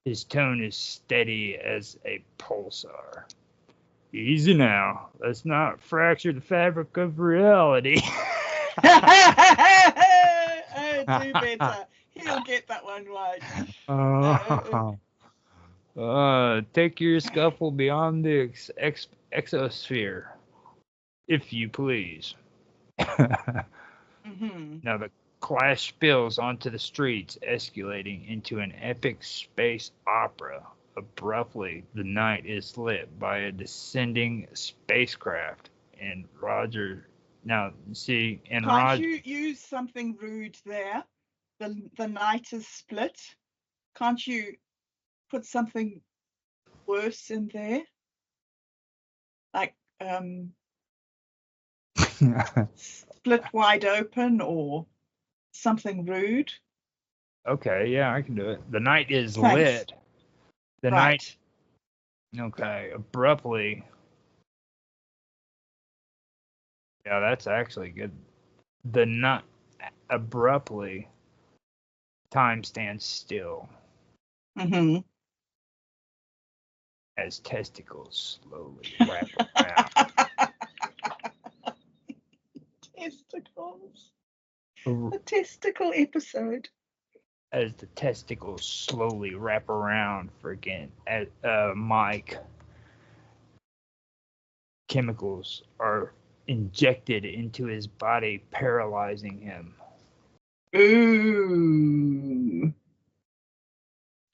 His tone is steady as a pulsar. Easy now. Let's not fracture the fabric of reality. Oh, do better. He'll get that one right. Take your scuffle beyond the exosphere, if you please. Mm-hmm. Now the clash spills onto the streets, escalating into an epic space opera. Abruptly, the night is lit by a descending spacecraft, and Roger. Now, see, and Can't Roger. you use something rude there? The night is split. Can't you put something worse in there? Like split wide open or something rude? Okay, yeah, I can do it. The night is Thanks. lit. The Right. night. Okay, abruptly. Yeah, that's actually good. The night. Abruptly. Time stands still Mm-hmm. as testicles slowly wrap around. Testicles. A testicle episode. As the testicles slowly wrap around freaking Mike, chemicals are injected into his body, paralyzing him. Ooh.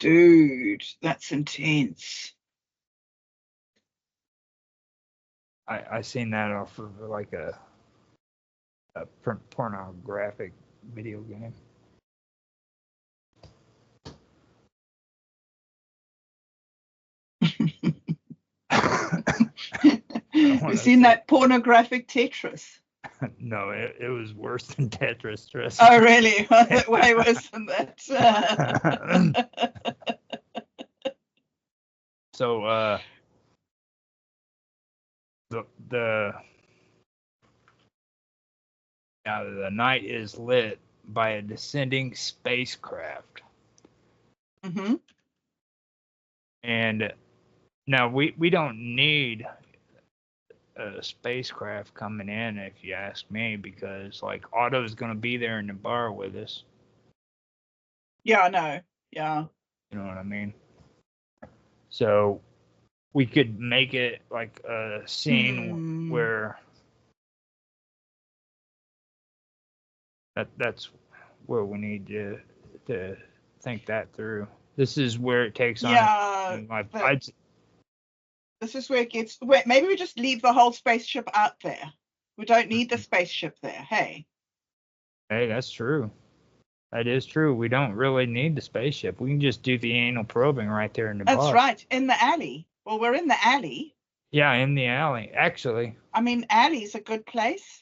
Dude, that's intense. I seen that off of like a pornographic video game. You've seen that pornographic Tetris? No, it was worse than Tetris. Trust Oh, me. really? Way worse than that. So the night is lit by a descending spacecraft. Mm-hmm. And now we don't need a spacecraft coming in, if you ask me, because like Otto's gonna be there in the bar with us. Yeah, I know. Yeah. You know what I mean? So we could make it like a scene where that's where we need to think that through. This is where it takes on. This is where it gets. Wait, maybe we just leave the whole spaceship out there. We don't need the spaceship there. Hey. Hey, that's true. That is true. We don't really need the spaceship. We can just do the anal probing right there in the bar. That's right, in the alley. Well, we're in the alley. Yeah, in the alley. Actually, I mean, alley's a good place.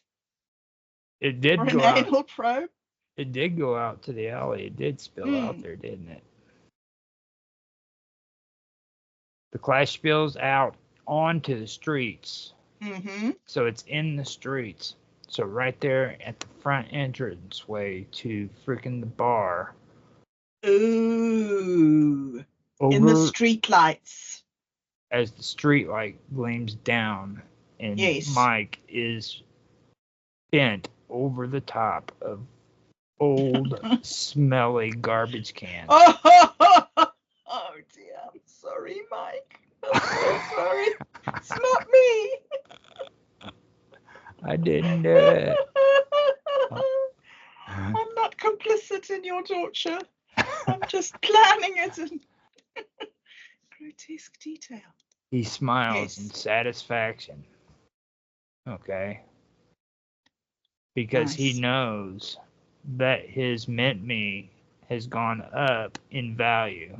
It did for go an out. anal probe. It did go out to the alley. It did spill out there, didn't it? The clash spills out onto the streets. Mm-hmm. So it's in the streets. So right there at the front entranceway to freaking the bar. Ooh. In the street lights. As the street light gleams down, and Mike is bent over the top of old, smelly garbage cans. Oh dear, I'm sorry, Mike. I'm so sorry. It's not me. I didn't do it. I'm not complicit in your torture. I'm just planning it in grotesque detail. He smiles in satisfaction. Okay. Because he knows that his mint me has gone up in value.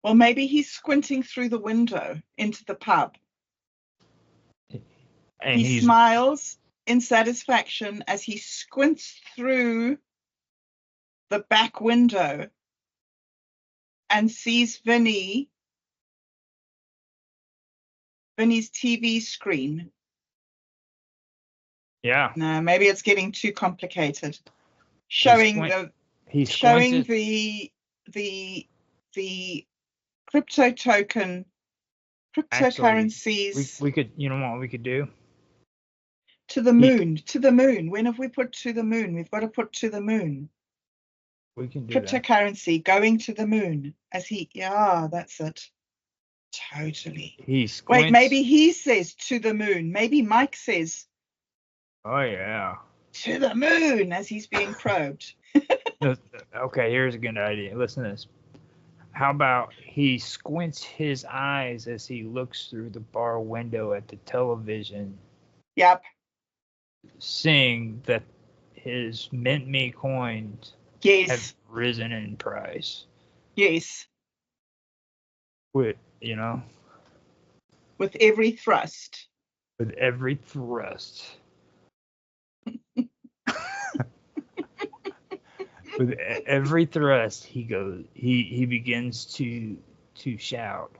Well, maybe he's squinting through the window into the pub. And he smiles in satisfaction as he squints through the back window and sees Vinny's TV screen. Yeah. No, maybe it's getting too complicated. Showing the crypto token, cryptocurrencies. Actually, we could, you know what we could do? To the moon, to the moon. When have we put to the moon? We've got to put to the moon. We can do cryptocurrency going to the moon as he. Yeah, that's it. Totally. Wait, maybe he says to the moon. Maybe Mike says. Oh yeah. To the moon as he's being probed. Okay, here's a good idea. Listen to this. How about he squints his eyes as he looks through the bar window at the television? Yep. Seeing that his mint me coins have risen in price. Yes. With every thrust. With every thrust. With every thrust, he begins to shout,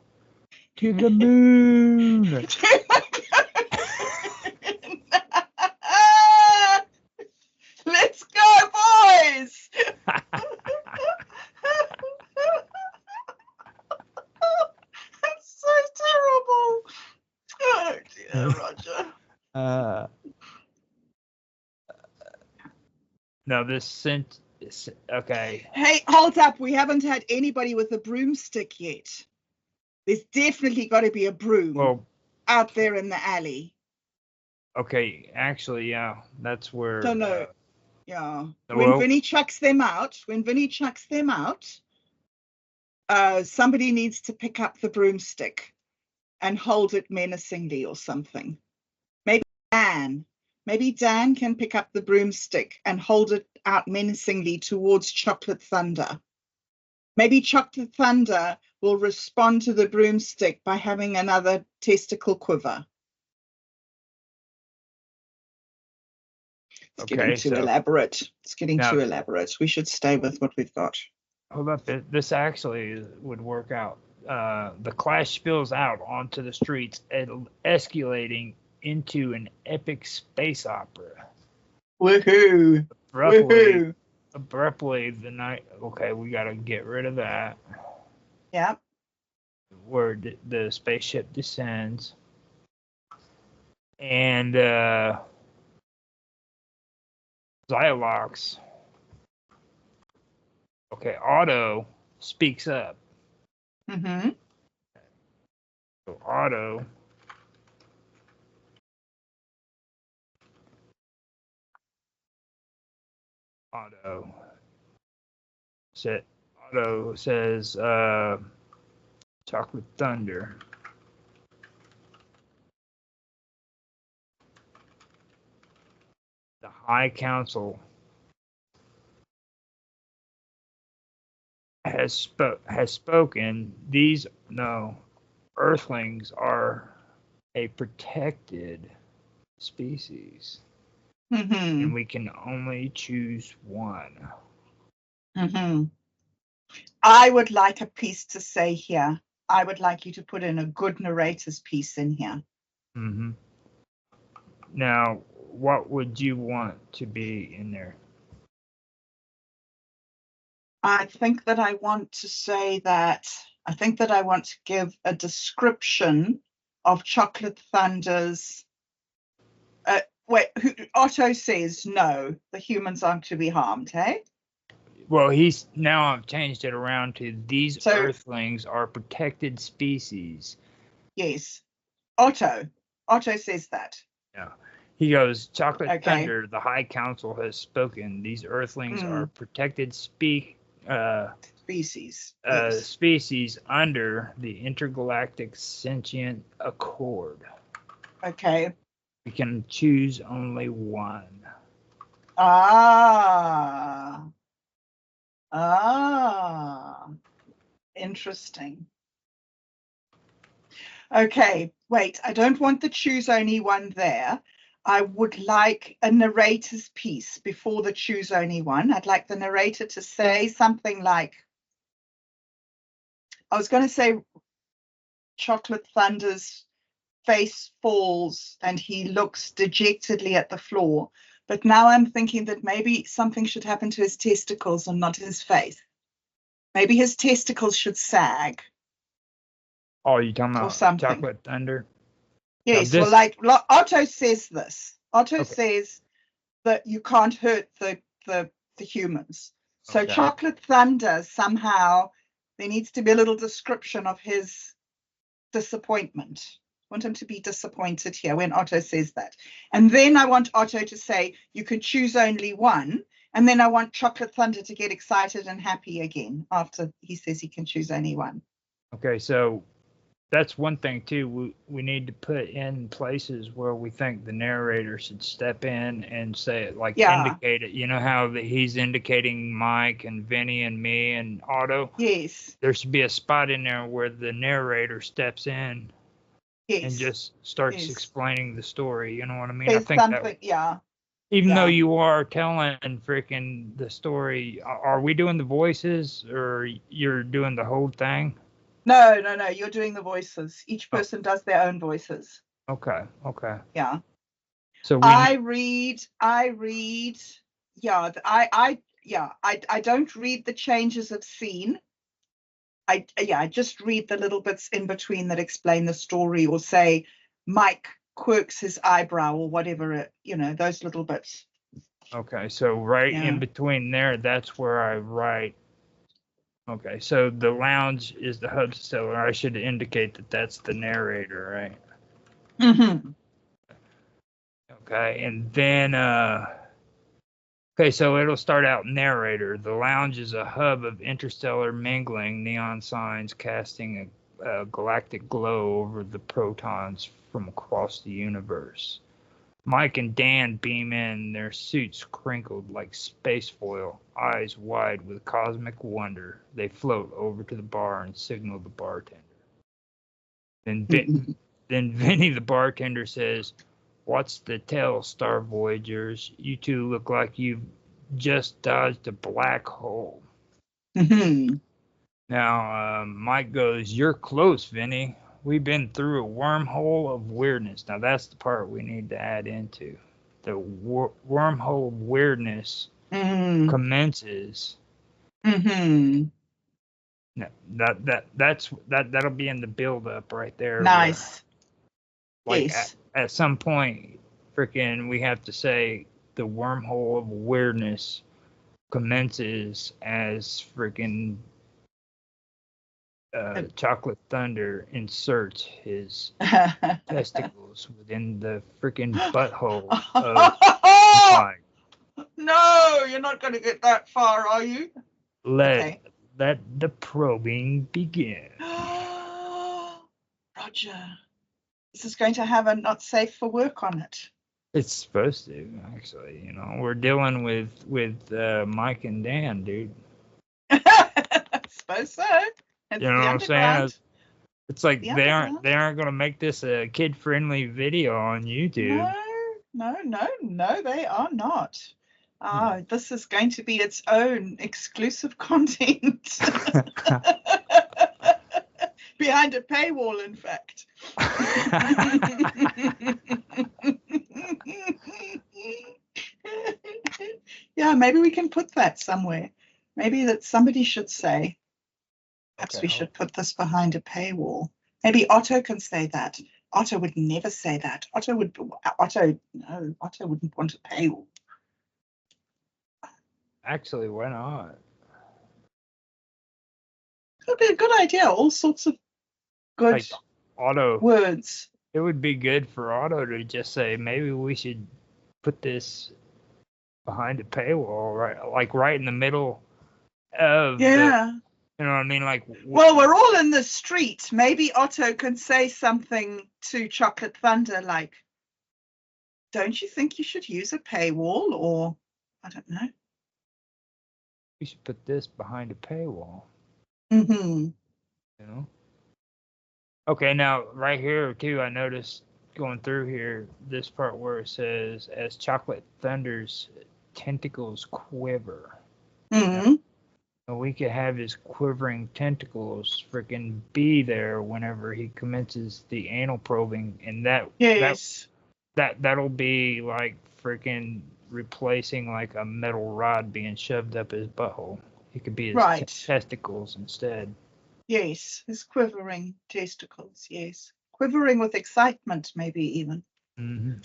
"To the moon!" Let's go, boys! That's so terrible. Oh dear, Roger. No, this scent. Okay. Hey, hold up. We haven't had anybody with a broomstick yet. There's definitely got to be a broom out there in the alley. Okay, actually, yeah, that's where. So no, yeah. When Vinny chucks them out, somebody needs to pick up the broomstick and hold it menacingly or something. Maybe Dan can pick up the broomstick and hold it out menacingly towards Chocolate Thunder. Maybe Chocolate Thunder will respond to the broomstick by having another testicle quiver. It's getting too elaborate. It's getting too elaborate. We should stay with what we've got. Hold up. This actually would work out. The clash spills out onto the streets, escalating into an epic space opera. Woohoo! Abruptly, the night. Okay, we gotta get rid of that. Yeah. Where the spaceship descends, and Xylox. Okay, Otto speaks up. Mm-hmm. So Otto says Chocolate Thunder. The High Council has spoken. Earthlings are a protected species. Mm-hmm. And we can only choose one. Mm-hmm. I would like a piece to say here. I would like you to put in a good narrator's piece in here. Mm-hmm. Now, what would you want to be in there? I think that I want to give a description of Chocolate Thunder's. Otto says no, the humans aren't to be harmed, hey? Well, I've changed it around to these Earthlings are protected species. Yes. Otto says that. Yeah. He goes, Chocolate Thunder, the High Council has spoken. These Earthlings are protected species. Species under the Intergalactic Sentient Accord. Okay. We can choose only one. Interesting. Okay, wait, I don't want the choose only one there. I would like a narrator's piece before the choose only one. I'd like the narrator to say something like, I was going to say Chocolate Thunder's face falls and he looks dejectedly at the floor. But now I'm thinking that maybe something should happen to his testicles and not his face. Maybe his testicles should sag. Oh, you're talking about Chocolate Thunder? Yes, well, like Otto says this. Otto says that you can't hurt the humans. So Chocolate Thunder, somehow, there needs to be a little description of his disappointment. I want him to be disappointed here when Otto says that. And then I want Otto to say, you can choose only one. And then I want Chocolate Thunder to get excited and happy again after he says he can choose only one. Okay, so that's one thing, too. We need to put in places where we think the narrator should step in and say it, indicate it. You know how he's indicating Mike and Vinny and me and Otto? Yes. There should be a spot in there where the narrator steps in. Yes. And just starts explaining the story. You know what I mean? There's something, Even though you are telling freaking the story, are we doing the voices or you're doing the whole thing? No. You're doing the voices. Each person does their own voices. Okay. Yeah. So I read. Yeah. I don't read the changes of scene. I just read the little bits in between that explain the story or say Mike quirks his eyebrow or whatever, those little bits. Okay, so in between there, that's where I write. Okay, so the lounge is the hub seller. I should indicate that that's the narrator, right? Mm-hmm. Okay, and then Okay, so it'll start out narrator. The lounge is a hub of interstellar mingling, neon signs casting a galactic glow over the protons from across the universe. Mike and Dan beam in, their suits crinkled like space foil, eyes wide with cosmic wonder. They float over to the bar and signal the bartender. Then Vinny, the bartender, says, "What's the tell, Star Voyagers? You two look like you've just dodged a black hole." Now, Mike goes, "You're close, Vinny. We've been through a wormhole of weirdness." Now, that's the part we need to add into. The wormhole of weirdness commences. No, that'll be in the build-up right there. Nice. Like Yes. at some point, freaking, we have to say the wormhole of weirdness commences as freaking Chocolate Thunder inserts his testicles within the freaking butthole of Mike. No, you're not going to get that far, are you? Let the probing begin. Roger, this is going to have a not safe for work on it. It's supposed to, actually. You know, we're dealing with Mike and Dan, dude. I suppose so. It's You know the what I'm saying? underground. It's like The they underground. aren't gonna make this a kid-friendly video on YouTube. No, they are not. This is going to be its own exclusive content. Behind a paywall, in fact. Yeah, maybe we can put that somewhere. Maybe that somebody should say, perhaps we should put this behind a paywall. Maybe Otto can say that. Otto would never say that. Otto wouldn't want a paywall. Actually, why not? It would be a good idea. All sorts of good Like Otto, words. it would be good for Otto to just say, maybe we should put this behind a paywall, right in the middle of Yeah. you know what I mean? Like, well, we're all in the street. Maybe Otto can say something to Chocolate Thunder like, "Don't you think you should use a paywall?" Or, I don't know. we should put this behind a paywall. Mm-hmm. You know? Okay, now, right here, too, I noticed going through here, this part where it says, as Chocolate Thunder's tentacles quiver. Mm-hmm. And we could have his quivering tentacles freaking be there whenever he commences the anal probing, and that'll be like freaking replacing like a metal rod being shoved up his butthole. It could be his testicles instead. Yes, his quivering testicles. Yes, quivering with excitement, maybe even. Mm-hmm.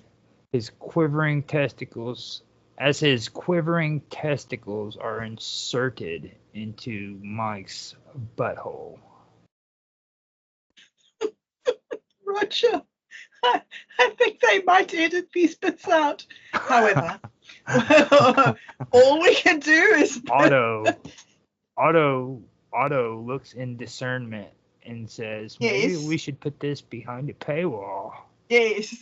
His quivering testicles. As his quivering testicles are inserted into Mike's butthole. Roger, I think they might edit these bits out. However, all we can do is... Otto looks in discernment and says, maybe we should put this behind a paywall. Yes.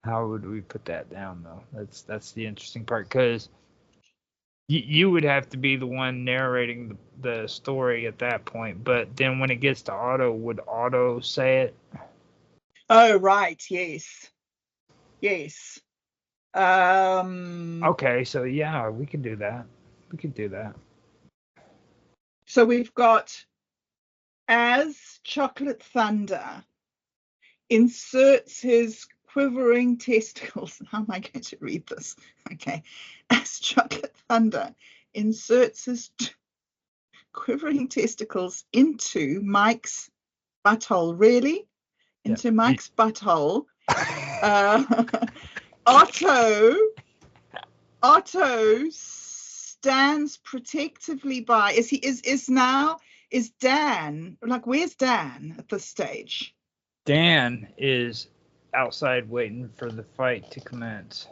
How would we put that down, though? That's the interesting part, because you would have to be the one narrating the story at that point. But then when it gets to Otto, would Otto say it? Oh, right. Yes. Okay, so yeah, we could do that. So we've got, as Chocolate Thunder inserts his quivering testicles. How am I going to read this? Okay. As Chocolate Thunder inserts his quivering testicles into Mike's butthole. Really? Into Mike's butthole. Otto Dan's protectively by. Is Dan, like, where's Dan at this stage? Dan is outside waiting for the fight to commence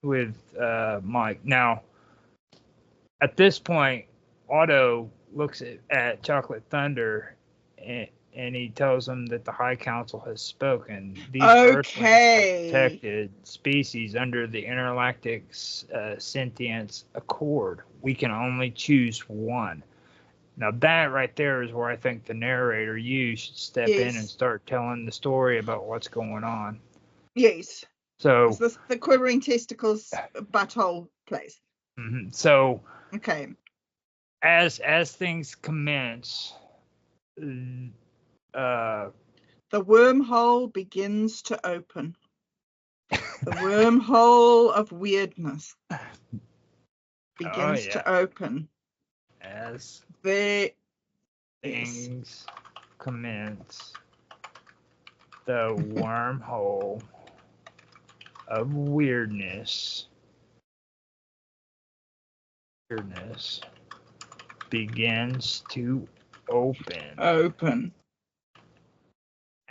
with Mike. Now, at this point, Otto looks at Chocolate Thunder and he tells him that the High Council has spoken. These Earthlings are protected species under the Intergalactic Sentience Accord. We can only choose one. Now that right there is where I think the narrator, you, should step in and start telling the story about what's going on. Yes. So is this the quivering testicles butthole place? Mm-hmm. So okay. As things commence, the wormhole begins to open. The wormhole of weirdness begins to open. As there things commence, the wormhole of weirdness begins to open.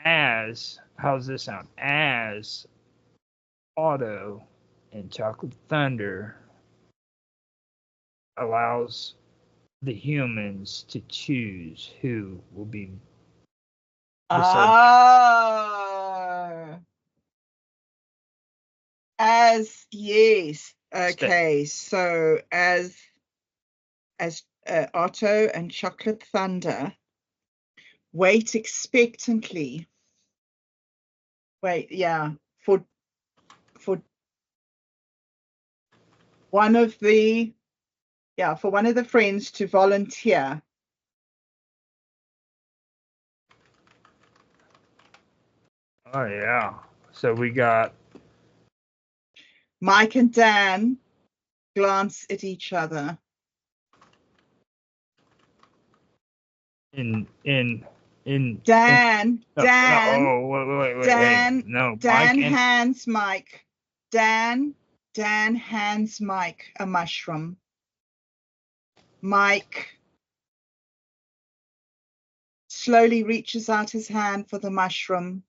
As, how's this sound? As Otto and Chocolate Thunder allows the humans to choose who will be the subject. As yes. Okay, so as Otto and Chocolate Thunder wait expectantly. For one of the friends to volunteer. Oh yeah. So we got Mike and Dan glance at each other. Dan. Dan. Oh, wait. Dan. No, Dan hands Mike. Dan hands Mike a mushroom. Mike slowly reaches out his hand for the mushroom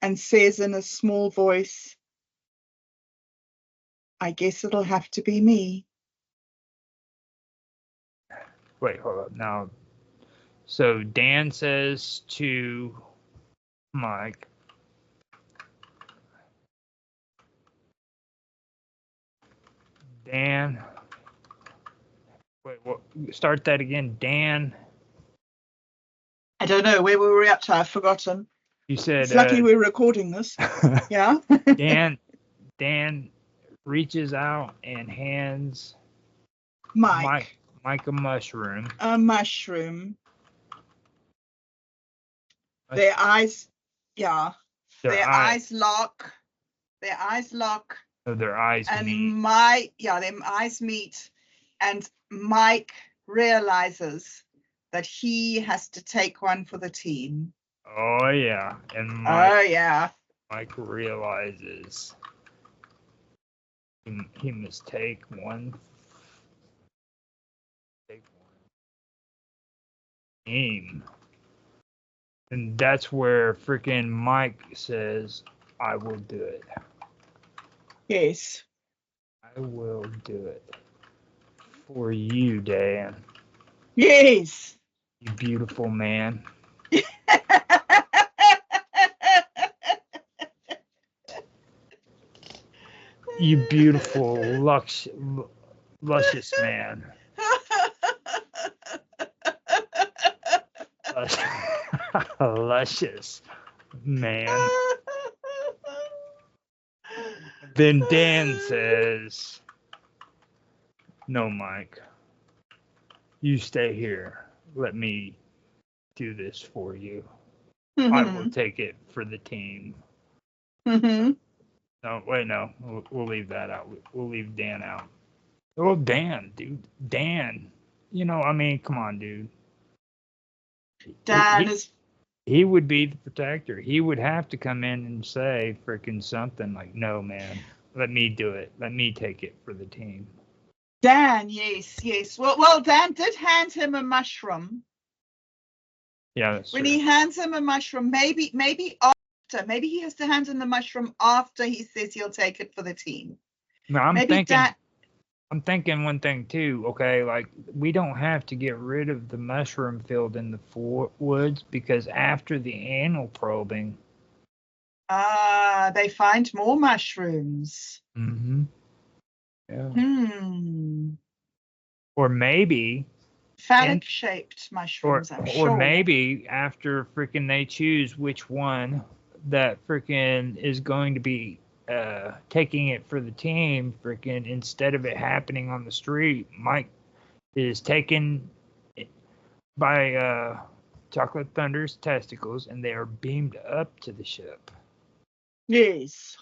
and says in a small voice, I guess it'll have to be me. Wait, hold up. Now, so Dan says to Mike, Dan, wait, what? Start that again. Dan. I don't know where we were up to. I've forgotten. You said. It's lucky we're recording this. Yeah. Dan reaches out and hands Mike a mushroom. A mushroom. Their eyes, Their eyes lock. So their eyes meet. Their eyes meet. And Mike realizes that he has to take one for the team. Oh yeah. And Mike realizes he must take one. Team. And that's where freaking Mike says, I will do it. Yes. I will do it. For you, Dan. Yes. You beautiful man. You beautiful, luscious man. Luscious man. Then Dan says, no, Mike. You stay here. Let me do this for you. I will take it for the team. No, wait, no. We'll leave that out. We'll leave Dan out. Oh, Dan, dude. Dan. Come on, dude. Dan is... He would be the protector. He would have to come in and say freaking something like, no, man, let me do it. Let me take it for the team. Dan, yes. Well, Dan did hand him a mushroom. Yeah, that's When true. he hands him a mushroom, maybe after, maybe he has to hand him the mushroom after he says he'll take it for the team. No, I'm Maybe thinking one thing too. Okay, like we don't have to get rid of the mushroom field in the woods because after the anal probing, they find more mushrooms. yeah, or maybe Phallic-shaped mushrooms, I'm sure. or maybe after freaking they choose which one that freaking is going to be taking it for the team, freaking instead of it happening on the street, Mike is taken by Chocolate Thunder's testicles and they are beamed up to the ship. Yes.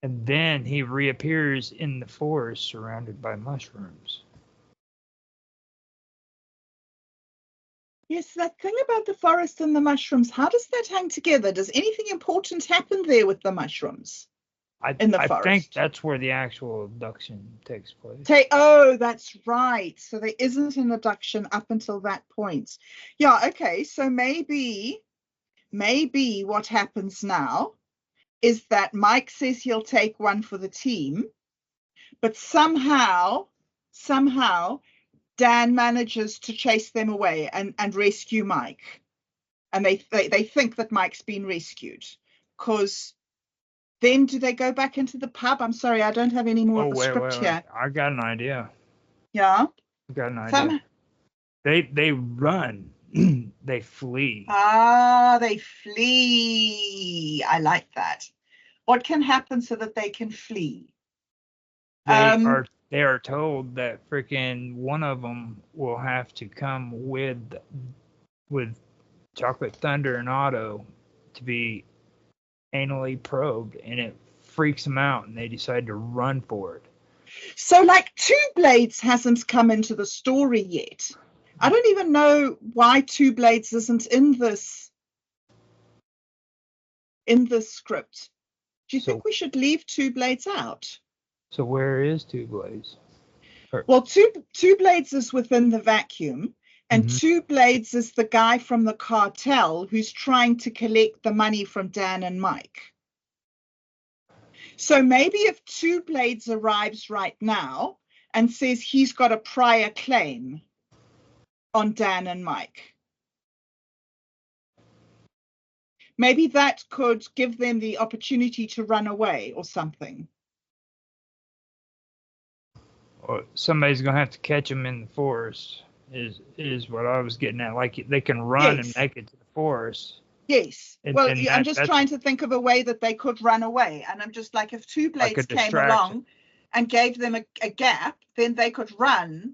And then he reappears in the forest surrounded by mushrooms. Yes, that thing about the forest and the mushrooms, how does that hang together? Does anything important happen there with the mushrooms in the forest? I think that's where the actual abduction takes place. Oh, that's right. So there isn't an abduction up until that point. Yeah, okay. So maybe what happens now is that Mike says he'll take one for the team, but somehow Dan manages to chase them away and rescue Mike. And they think that Mike's been rescued. Because then do they go back into the pub? I'm sorry, I don't have any more of the script here. I got an idea. Yeah? I got an idea. They run. They flee. They flee. I like that. What can happen so that they can flee? They are told that freaking one of them will have to come with Chocolate Thunder and Otto to be anally probed, and it freaks them out, and they decide to run for it. So, like, Two Blades hasn't come into the story yet. I don't even know why Two Blades isn't in this script. Do you think we should leave Two Blades out? So where is Two Blades? Well, Two Blades is within the vacuum, and Two Blades is the guy from the cartel who's trying to collect the money from Dan and Mike. So maybe if Two Blades arrives right now and says he's got a prior claim on Dan and Mike, maybe that could give them the opportunity to run away or something. Or somebody's gonna have to catch them in the forest. Is what I was getting at. Like they can run and make it to the forest. Yes. I'm just trying to think of a way that they could run away. And I'm just like, if Two Blades came along and gave them a gap, then they could run.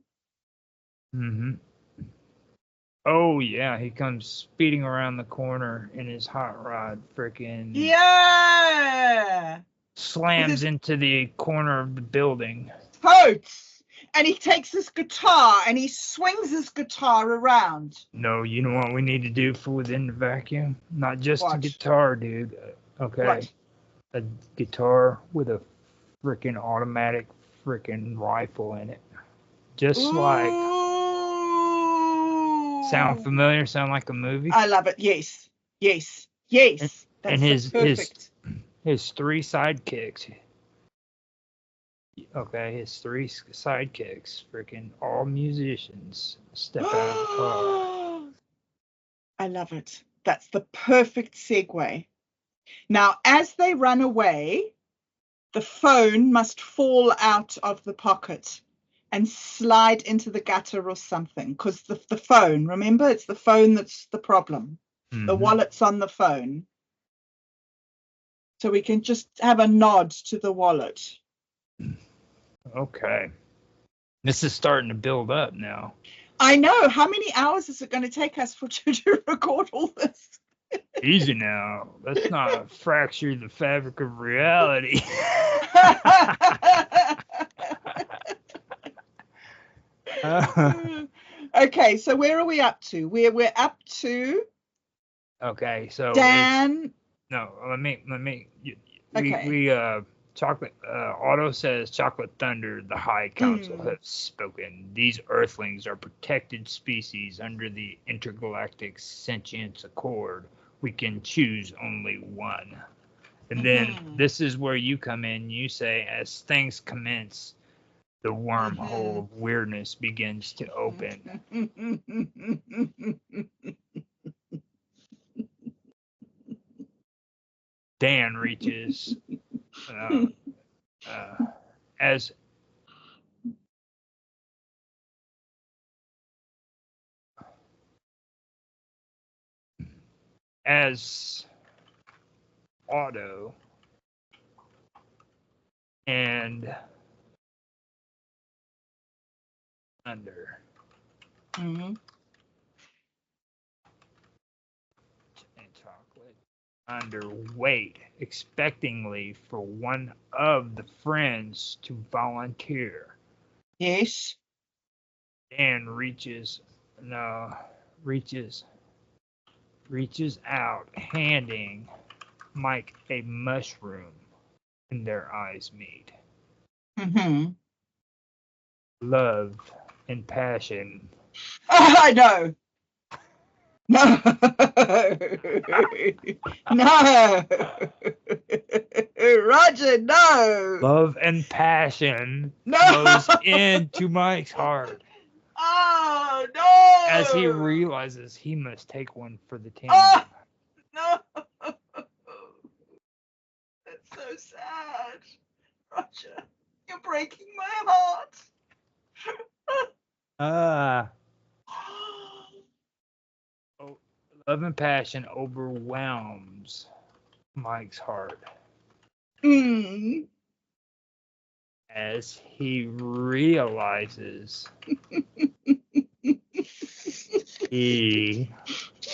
Oh, yeah. He comes speeding around the corner in his hot rod. Freaking. Yeah. Slams into the corner of the building. Totes. And he takes his guitar and he swings his guitar around. No, you know what we need to do for Within the Vacuum? Not just a guitar, dude. Okay. What? A guitar with a freaking automatic freaking rifle in it. Just like. Sound familiar? Sound like a movie? I love it. Yes. And his 3 sidekicks. Okay, his 3 sidekicks, freaking all musicians, step out of the car. I love it. That's the perfect segue. Now, as they run away, the phone must fall out of the pocket and slide into the gutter or something, because the phone, remember, it's the phone that's the problem. The wallet's on the phone. So we can just have a nod to the wallet. Okay. This is starting to build up now. I know. How many hours is it going to take us to record all this? Easy now. Let's not fracture the fabric of reality. Okay, so where are we up to? We're up to. Okay, so Dan. No, let me. Okay. We Otto says, Chocolate Thunder, the High Council have spoken. These Earthlings are protected species under the Intergalactic Sentience Accord. We can choose only one. And then this is where you come in. You say, as things commence, the wormhole of weirdness begins to open. Dan reaches as Otto and Thunder and Chocolate Thunder wait expectingly for one of the friends to volunteer. Yes. Dan reaches out, handing Mike a mushroom, and their eyes meet. Love and passion. Oh, I know. No. No. Roger, no. Love and passion No. flows into Mike's heart Oh, no. as he realizes he must take one for the team. Oh, no. That's so sad. Roger, you're breaking my heart. Love and passion overwhelms Mike's heart as he realizes he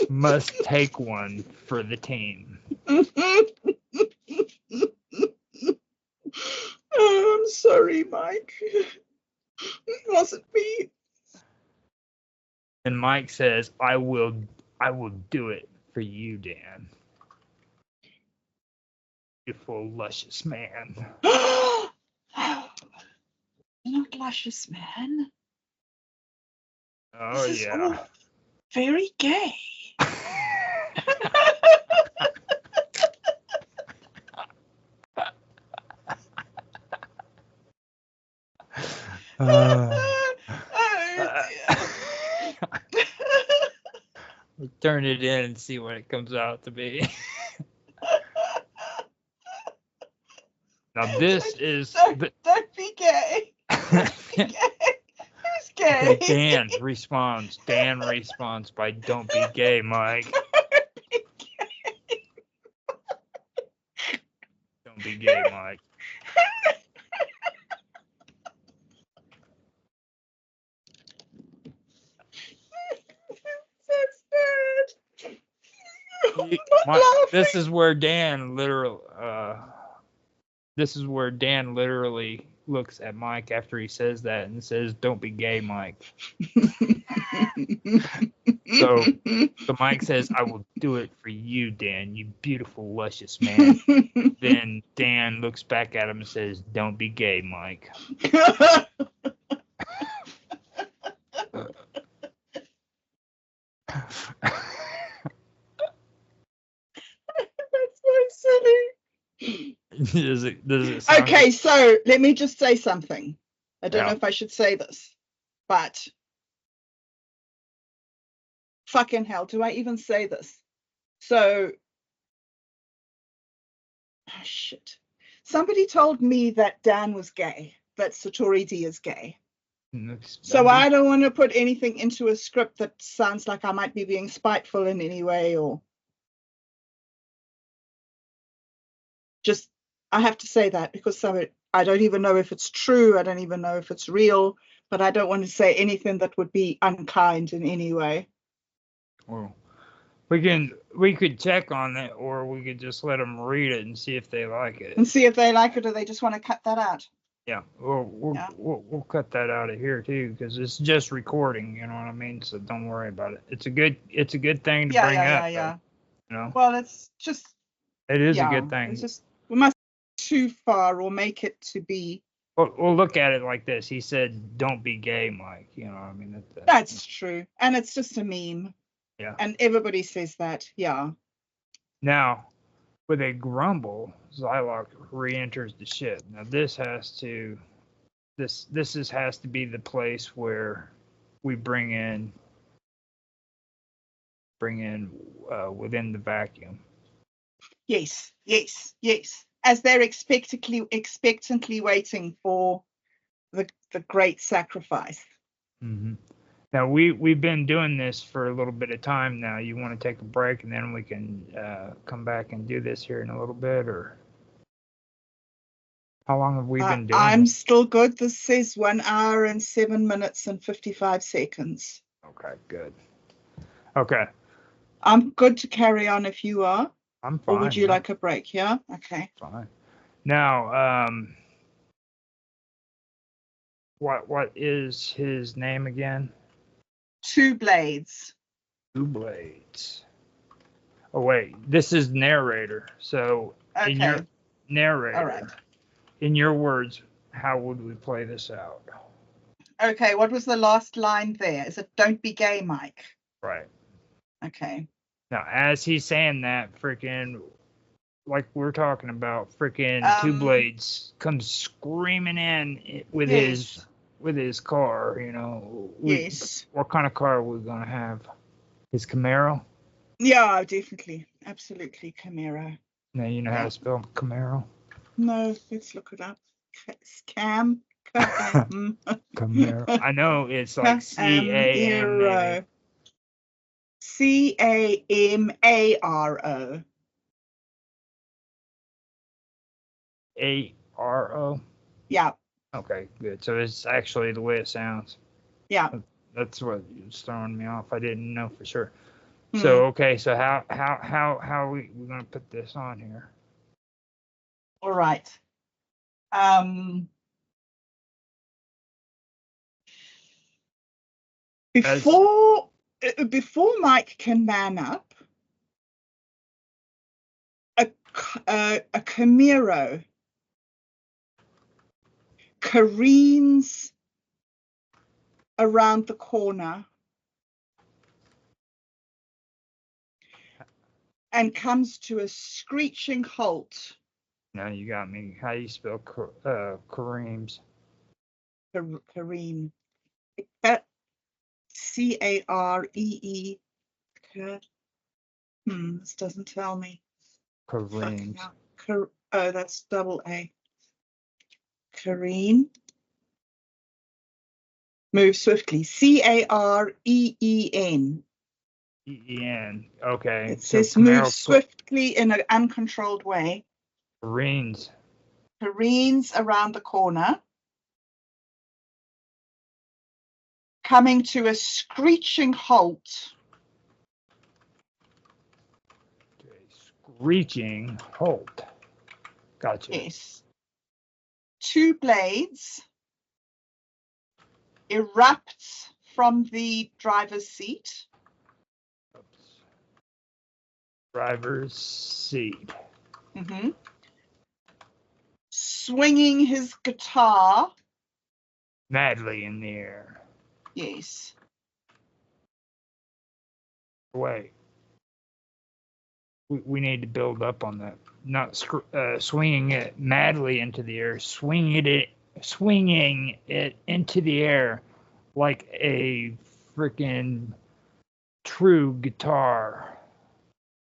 must take one for the team. Oh, I'm sorry, Mike. It wasn't me. And Mike says, I will do it for you, Dan. Beautiful, luscious man. Not luscious, man. Oh, this is yeah. all very gay. Turn it in and see what it comes out to be. Now this is... Don't be gay. Don't be gay. Who's gay? Okay, Dan responds by don't be gay, Mike. Don't be gay, Mike. This is where Dan literally looks at Mike after he says that and says, "Don't be gay, Mike." So Mike says, "I will do it for you, Dan, you beautiful, luscious man." Then Dan looks back at him and says, "Don't be gay, Mike." That's so silly. Does it sound Okay, good? so let me just say something. I don't Yeah. know if I should say this, but fucking hell, do I even say this? So, oh shit. Somebody told me that Dan was gay, that Satori D is gay. So I don't want to put anything into a script that sounds like I might be being spiteful in any way, or just, I have to say that because I don't even know if it's true. I don't even know if it's real, but I don't want to say anything that would be unkind in any way. Well, we could check on it, or we could just let them read it and see if they like it. And see if they like it, or they just want to cut that out. Yeah, we'll cut that out of here too, because it's just recording. You know what I mean? So don't worry about it. It's a good thing to bring up. Yeah. You know, Well, it's just. it is a good thing. It's just, we must too far or make it to be. Well, look at it like this. He said, "Don't be gay, Mike." You know, I mean, That's true, and it's just a meme. Yeah. And everybody says that. Yeah. Now, with a grumble, Zylock re-enters the ship. Now, this has to be the place where we bring in within the vacuum. Yes. As they're expectantly waiting for the great sacrifice. Mm-hmm. Now we've been doing this for a little bit of time now. You want to take a break and then we can come back and do this here in a little bit, or how long have we been doing? I'm still good. This says 1 hour and 7 minutes and 55 seconds. Okay, good. Okay. I'm good to carry on if you are. I'm fine. Or would you like a break? Yeah. Okay. Fine. Now, what is his name again? Two Blades. Two Blades. Oh wait, this is narrator. So Okay. in your narrator, All right. in your words, how would we play this out? Okay, what was the last line there? Is it "Don't be gay, Mike"? Right. Okay. Now, as he's saying that, freaking, like we're talking about, freaking Two Blades comes screaming in with his car. You know. Yes. What kind of car are we gonna have? His Camaro. Yeah, definitely, absolutely, Camaro. Now you know how to spell Camaro. No, let's look it up. Camaro. I know it's like Camaro. Camaro. Aro. Yeah. Okay, good. So it's actually the way it sounds. Yeah. That's what was throwing me off. I didn't know for sure. So okay, so how are we gonna put this on here? All right. Before Mike can man up, a Camaro careens around the corner and comes to a screeching halt. Now you got me. How do you spell Kareem's? Kareem. Caree. This doesn't tell me. Kareem's. Oh, that's double A. Kareem. Move swiftly. Careen. E-E-N. Okay. It says move swiftly in an uncontrolled way. Careens around the corner, coming to a screeching halt. Screeching halt. Gotcha. Yes. Two Blades erupts from the driver's seat. Driver's seat. Swinging his guitar madly in the air. Yes. Wait. We need to build up on that. Not swinging it madly into the air. Swinging it into the air like a freaking true guitar.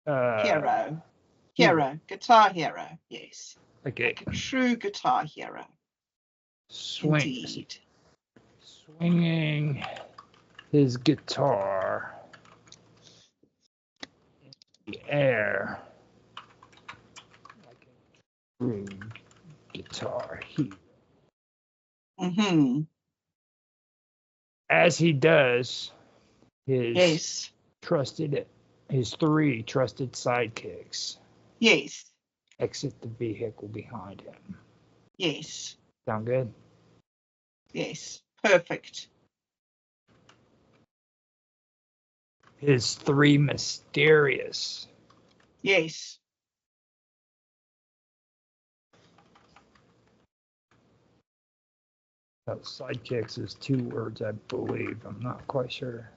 Hero. Guitar hero. Yes. Like a true guitar hero. Indeed. Swinging his guitar in the air like a true guitar hero. As he does, his three trusted sidekicks. Yes. Exit the vehicle behind him. Yes. Sound good? Yes. Perfect. His three mysterious. Yes. Sidekicks is 2 words, I believe. I'm not quite sure.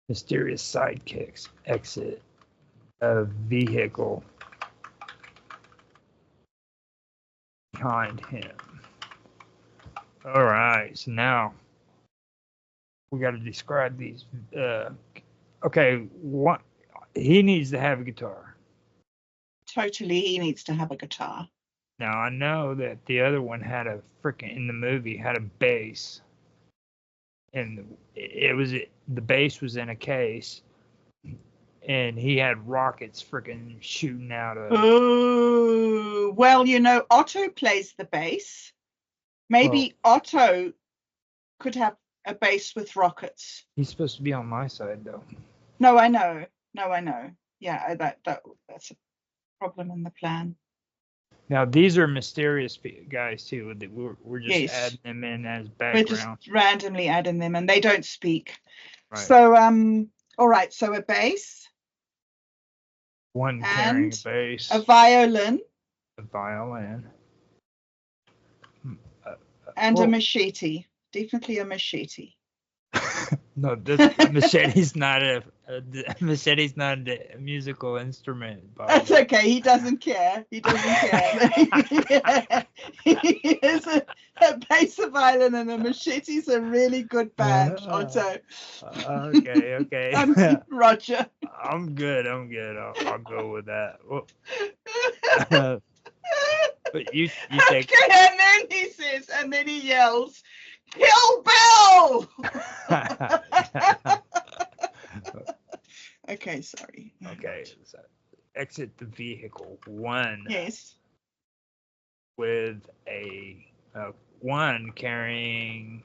Mysterious sidekicks exit a vehicle behind him. All right, so now we got to describe these. Okay, what he needs to have a guitar. Totally, he needs to have a guitar. Now I know that the other one had a freaking in the movie had a bass, and the bass was in a case, and he had rockets freaking shooting out of. Oh, well, Otto plays the bass. Maybe Otto could have a bass with rockets. He's supposed to be on my side though. No, I know. Yeah, that's a problem in the plan. Now these are mysterious guys too. We're just Yes. adding them in as We're background. just randomly adding them, and they don't speak. Right. So, all right. So a bass, One carrying a bass, a violin, a violin, and a machete. Definitely a machete. No, this machete's not a musical instrument. That's okay. He doesn't care. He is a bass, a violin, and a machete's a really good band, Otto. Okay. Roger. I'm good. I'll go with that. But you take. Okay, and then he says, and then he yells, "Kill Bill!" Okay, sorry. Okay, so exit the vehicle. One. Yes. With one carrying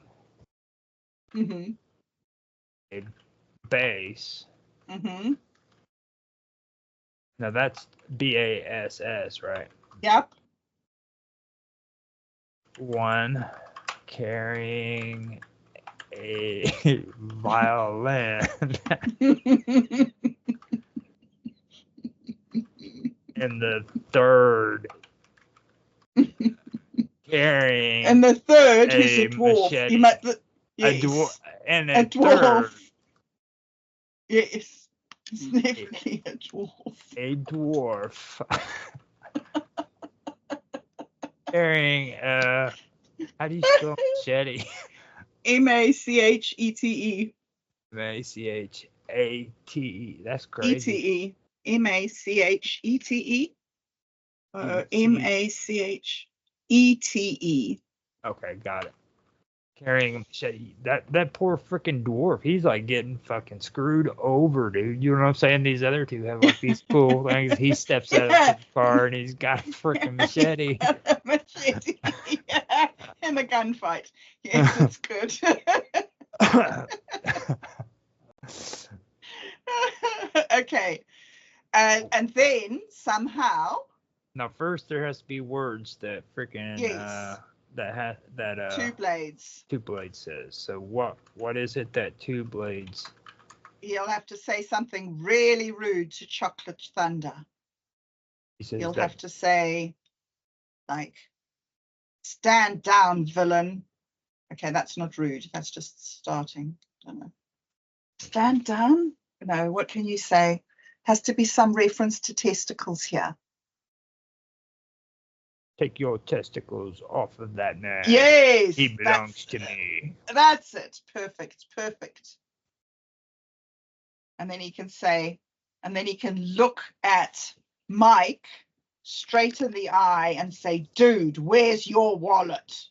Mm-hmm. a bass. Mm-hmm. Now that's BASS, right? Yep. One carrying a violin. And the third carrying. And the third is a dwarf. Machete. You met the A dwarf. And a dwarf. Third, Yes. It's definitely a dwarf. a dwarf carrying how do you spell machete? Machete. Machete. That's crazy. Ete. Machete. Machete. Okay, got it. Carrying a machete. That poor freaking dwarf. He's like getting fucking screwed over, dude. You know what I'm saying? These other two have like these cool things. He steps out of the car and he's got a freaking machete. Machete. In the gunfight. Yes, it's good. Okay. And then somehow. Now first there has to be words that freaking Yes. that Two blades. Two blades says. So what is it that two blades? You'll have to say something really rude to Chocolate Thunder. You'll have to say, like, stand down, villain. Okay, that's not rude. That's just starting. I don't know. Stand down? No, what can you say? Has to be some reference to testicles here. Take your testicles off of that man. Yes. He belongs to me. That's it. Perfect. And then he can say, and then he can look at Mike straight in the eye and say, dude, where's your wallet?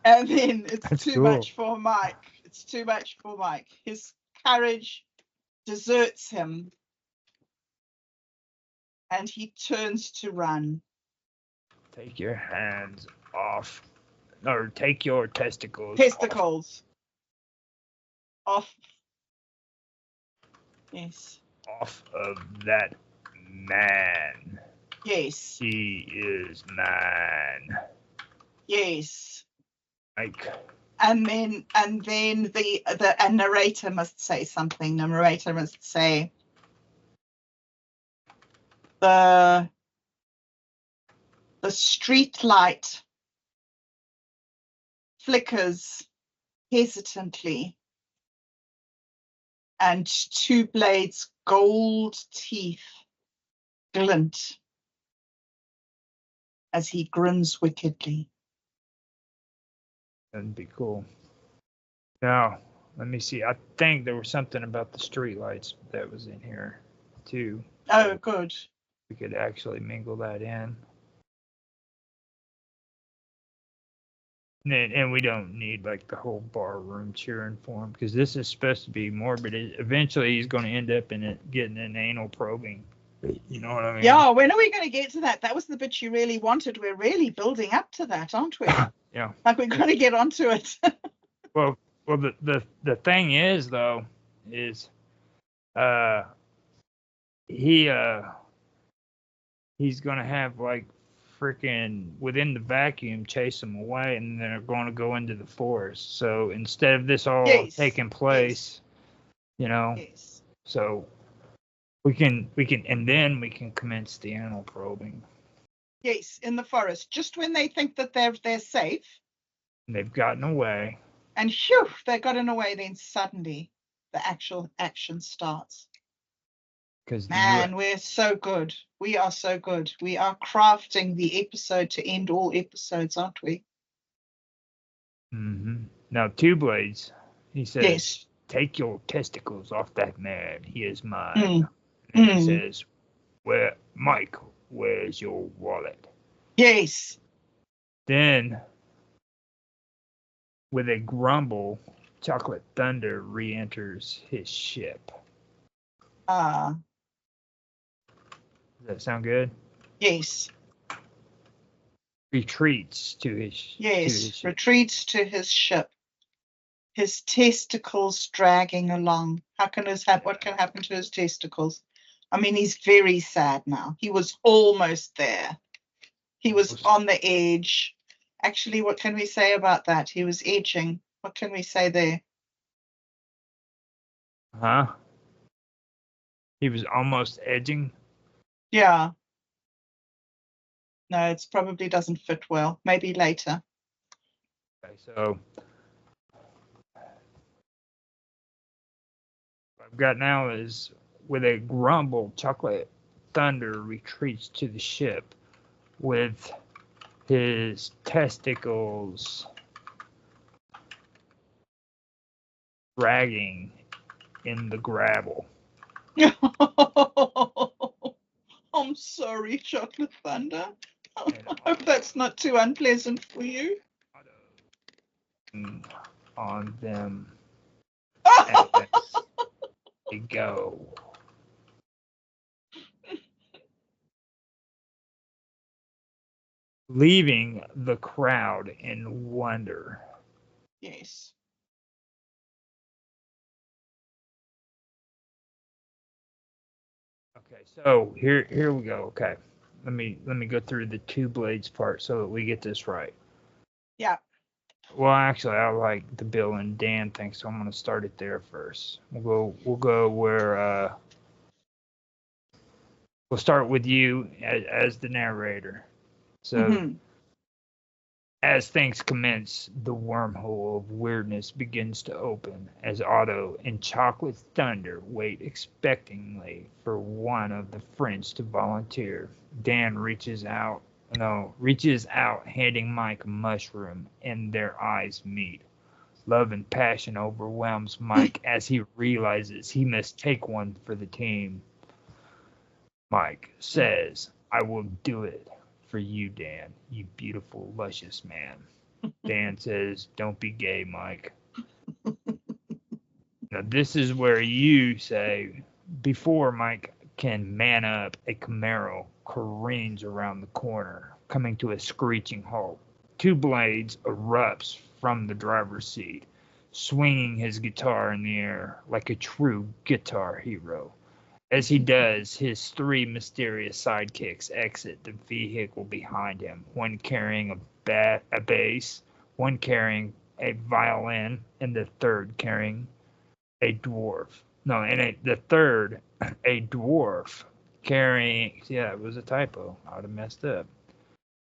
And then it's too much for Mike. It's too much for Mike. His courage deserts him. And he turns to run. Take your hands off. Or take your testicles. Off. Yes. Off of that man. Yes. He is mine. Yes. Like. And then the narrator must say something. The narrator must say the street light flickers hesitantly, and Two Blades' gold teeth glint as he grins wickedly. That'd be cool. Now, let me see. I think there was something about the streetlights that was in here, too. Oh, good. We could actually mingle that in. And we don't need like the whole bar room cheering for him, because this is supposed to be morbid. Eventually, he's going to end up in it getting an anal probing. You know what I mean? Yeah, when are we going to get to that? That was the bit you really wanted. We're really building up to that, aren't we? Yeah. Like we're going to get onto it. Well, the thing is though, is he's gonna have like freaking within the vacuum chase them away, and they're going to go into the forest. So instead of this all taking place, you know, so we can and then we can commence the anal probing. Yes, in the forest, just when they think that they're safe. And they've gotten away. And phew, they gotten away. Then suddenly, the actual action starts. Man, we're so good. We are so good. We are crafting the episode to end all episodes, aren't we? Mm-hmm. Now, Two Blades, he says, yes. Take your testicles off that man. He is mine. And he says, Mike, where's your wallet? Yes. Then, with a grumble, Chocolate Thunder re-enters his ship. Does that sound good? Yes. Retreats to his ship. Retreats to his ship. His testicles dragging along. What can happen to his testicles? I mean, he's very sad now. He was almost there. He was on the edge. Actually, what can we say about that? He was edging. What can we say there? Huh? He was almost edging? Yeah. No, it probably doesn't fit well. Maybe later. Okay, so what I've got now is, with a grumble, Chocolate Thunder retreats to the ship with his testicles dragging in the gravel. I'm sorry, Chocolate Thunder. I hope that's not too unpleasant for you. On them as they go. Leaving the crowd in wonder. Yes. Okay, so here we go. Okay. Let me go through the Two Blades part so that we get this right. Yeah. Well, actually, I like the Bill and Dan thing, so I'm going to start it there first. We'll go where we'll start with you as the narrator. So, as things commence, the wormhole of weirdness begins to open as Otto and Chocolate Thunder wait expectingly for one of the friends to volunteer. Dan reaches out, handing Mike a mushroom, and their eyes meet. Love and passion overwhelms Mike as he realizes he must take one for the team. Mike says, I will do it for you, Dan, you beautiful, luscious man. Dan says, don't be gay, Mike. Now, this is where you say, before Mike can man up, a Camaro careens around the corner, coming to a screeching halt. Two Blades erupts from the driver's seat, swinging his guitar in the air like a true guitar hero. As he does, his three mysterious sidekicks exit the vehicle behind him, one carrying a bass, one carrying a violin, and the third carrying a dwarf. No, and the third, a dwarf carrying, yeah, it was a typo. I would have messed up.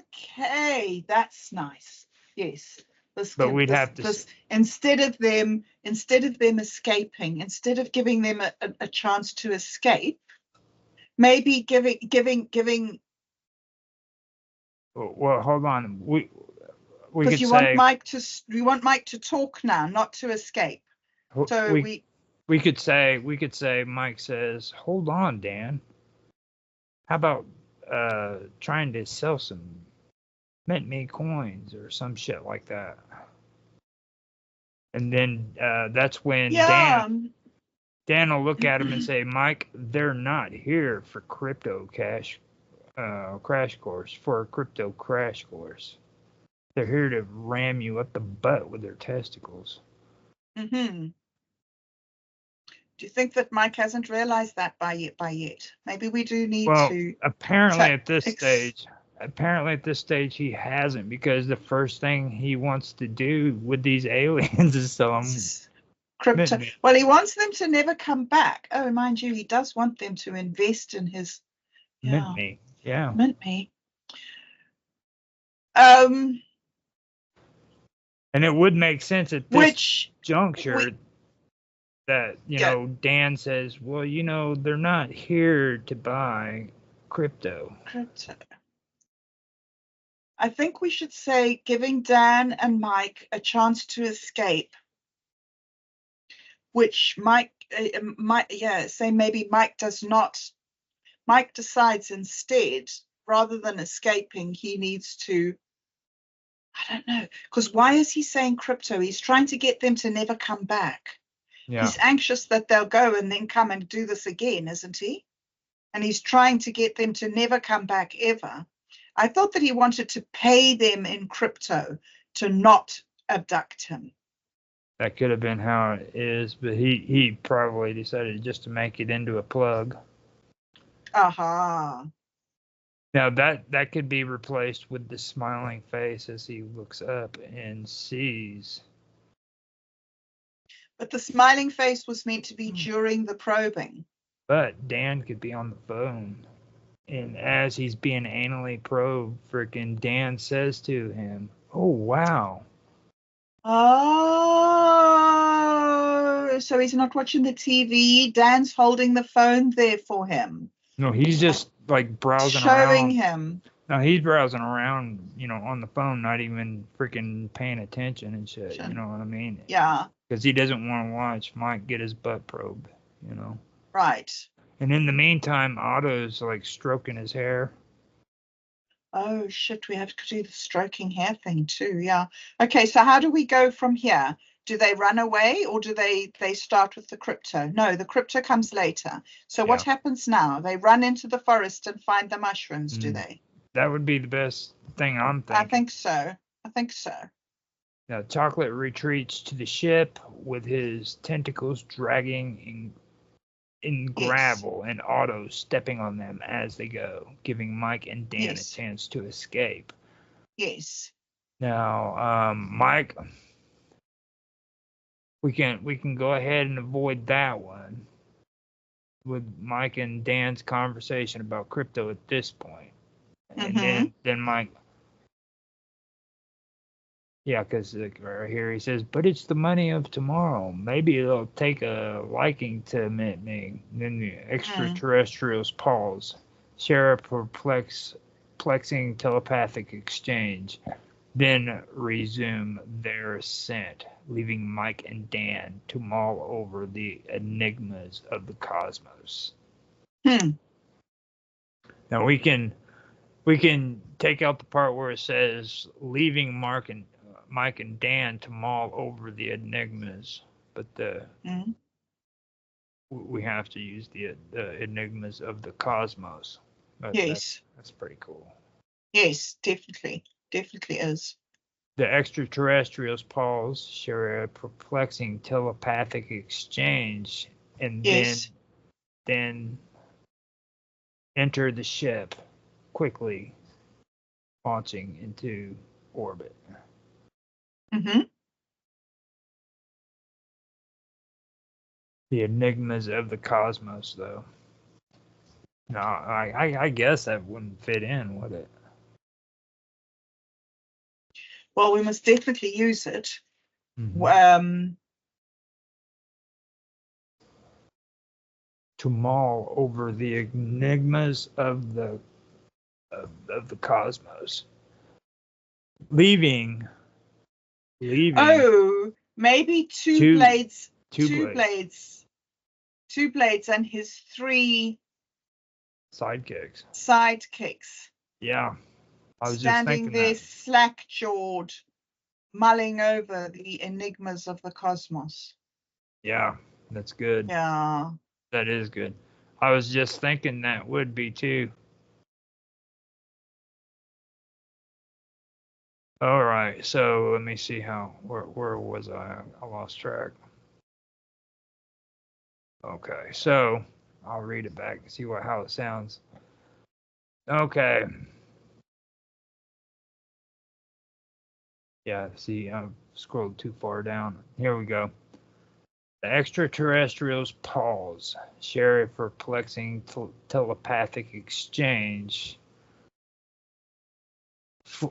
Okay, that's nice. Yes. But we'd have to instead of them escaping, instead of giving them a chance to escape, maybe giving. Well, hold on. We Because could you say want Mike to talk now, not to escape. So we could say Mike says, "Hold on, Dan. How about trying to sell some mint me coins or some shit like that?" And then that's when Dan will look at him and say, "Mike, they're not here for crypto crash course, for a crypto crash course. They're here to ram you up the butt with their testicles." Mm-hmm. Do you think that Mike hasn't realized that by yet? Maybe we do need to. Apparently at this stage he hasn't, because the first thing he wants to do with these aliens is sell them crypto. Well, he wants them to never come back. Oh, mind you, he does want them to invest in his Mint me. Yeah. Mint me. And it would make sense at this juncture that, Dan says, well, they're not here to buy crypto. I think we should say giving Dan and Mike a chance to escape, which say maybe Mike does not. Mike decides instead, rather than escaping, he needs to, I don't know, because why is he saying crypto? He's trying to get them to never come back. Yeah. He's anxious that they'll go and then come and do this again, isn't he? And he's trying to get them to never come back ever. I thought that he wanted to pay them in crypto to not abduct him. That could have been how it is, but he probably decided just to make it into a plug. Aha. Now that could be replaced with the smiling face as he looks up and sees. But the smiling face was meant to be during the probing. But Dan could be on the phone. And as he's being anally probed, freaking Dan says to him, "Oh, wow." Oh, so he's not watching the TV. Dan's holding the phone there for him. No, he's just like browsing around. Showing him. No, he's browsing around, on the phone, not even freaking paying attention and shit. You know what I mean? Yeah. Because he doesn't want to watch Mike get his butt probed, Right. And in the meantime, Otto's like stroking his hair. Oh, shit, we have to do the stroking hair thing too, yeah. Okay, so how do we go from here? Do they run away or do they start with the crypto? No, the crypto comes later. So what happens now? They run into the forest and find the mushrooms, do they? That would be the best thing I'm thinking. I think so. Now, Chocolate retreats to the ship with his tentacles dragging in gravel and Otto stepping on them as they go, giving Mike and Dan a chance to escape. Yes. Now, Mike, we can go ahead and avoid that one with Mike and Dan's conversation about crypto at this point. And then Mike, because right here he says, but it's the money of tomorrow. Maybe it'll take a liking to mint me. Then the extraterrestrials pause, share a perplexing telepathic exchange, then resume their ascent, leaving Mike and Dan to mull over the enigmas of the cosmos. Now we can take out the part where it says leaving Mike and Dan to mull over the enigmas, but we have to use the enigmas of the cosmos. Yes. That's pretty cool. Yes, definitely is. The extraterrestrials pause, share a perplexing telepathic exchange, and then enter the ship, quickly launching into orbit. The enigmas of the cosmos, though. No, I guess that wouldn't fit in, would it? Well, we must definitely use it. To mull over the enigmas of the cosmos. Leaving. Oh, maybe two blades and his 3 sidekicks. Yeah. I was standing just there thinking slack-jawed, mulling over the enigmas of the cosmos. Yeah, that's good. Yeah. That is good. I was just thinking that would be too. All right, so let me see where was I? I lost track. Okay, so I'll read it back and see how it sounds. Okay. Yeah, see, I've scrolled too far down. Here we go. The extraterrestrials pause, share a perplexing telepathic exchange,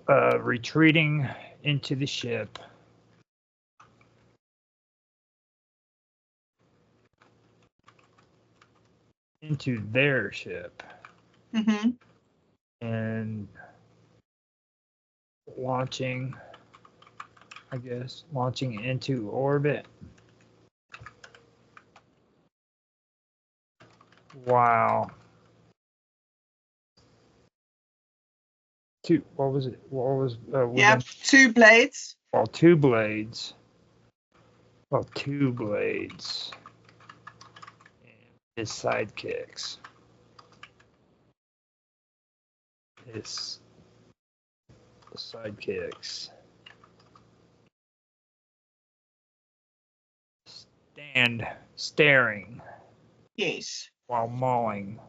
retreating into the ship. Into their ship. Mm-hmm. And launching into orbit. Wow. What was it? What was yeah, 2 blades. Well, 2 blades. Well, 2 blades. And his sidekicks. His sidekicks. Stand staring. Yes. While mauling.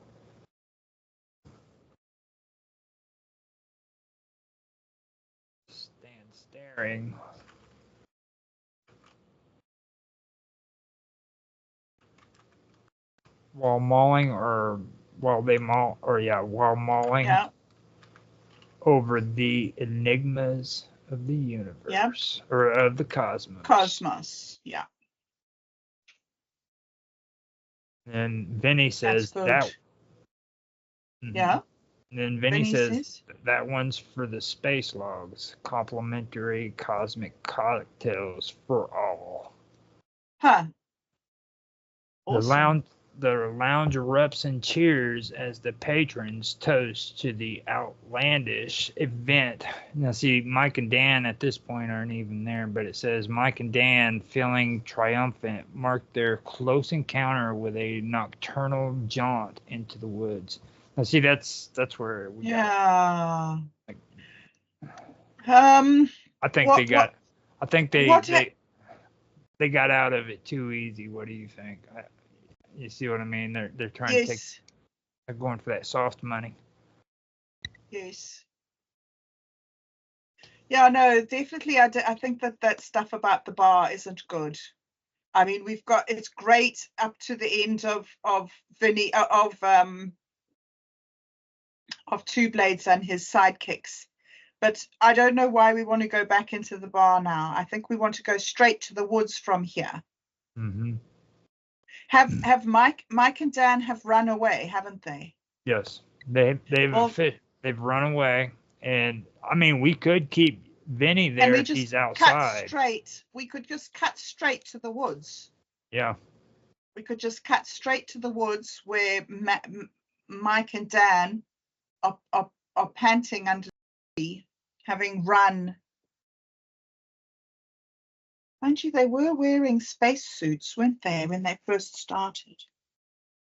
Stand staring. While mauling while mauling over the enigmas of the universe or of the cosmos. Cosmos, yeah. And Vinny says that. Yeah. And then Vinny says that one's for the space logs, complimentary cosmic cocktails for all. Huh. Awesome. The lounge erupts and cheers as the patrons toast to the outlandish event. Now, see, Mike and Dan at this point aren't even there, but it says Mike and Dan, feeling triumphant, marked their close encounter with a nocturnal jaunt into the woods. Now, see, that's where we got. I think they got out of it too easy. What do you think? You see what I mean? They're trying to they're going for that soft money. Yes. Yeah, no, definitely. I think that stuff about the bar isn't good. I mean, it's great up to the end of Vinny of 2 blades and his sidekicks, but I don't know why we want to go back into the bar now. I think we want to go straight to the woods from here. Mm-hmm. Have Mike and Dan have run away, haven't they? Yes, they've run away, and I mean we could keep Vinny there if he's outside. We could just cut straight to the woods. Yeah. We could just cut straight to the woods where Mike and Dan are panting under the tree, having run. Mind you, they were wearing spacesuits, weren't they, when they first started?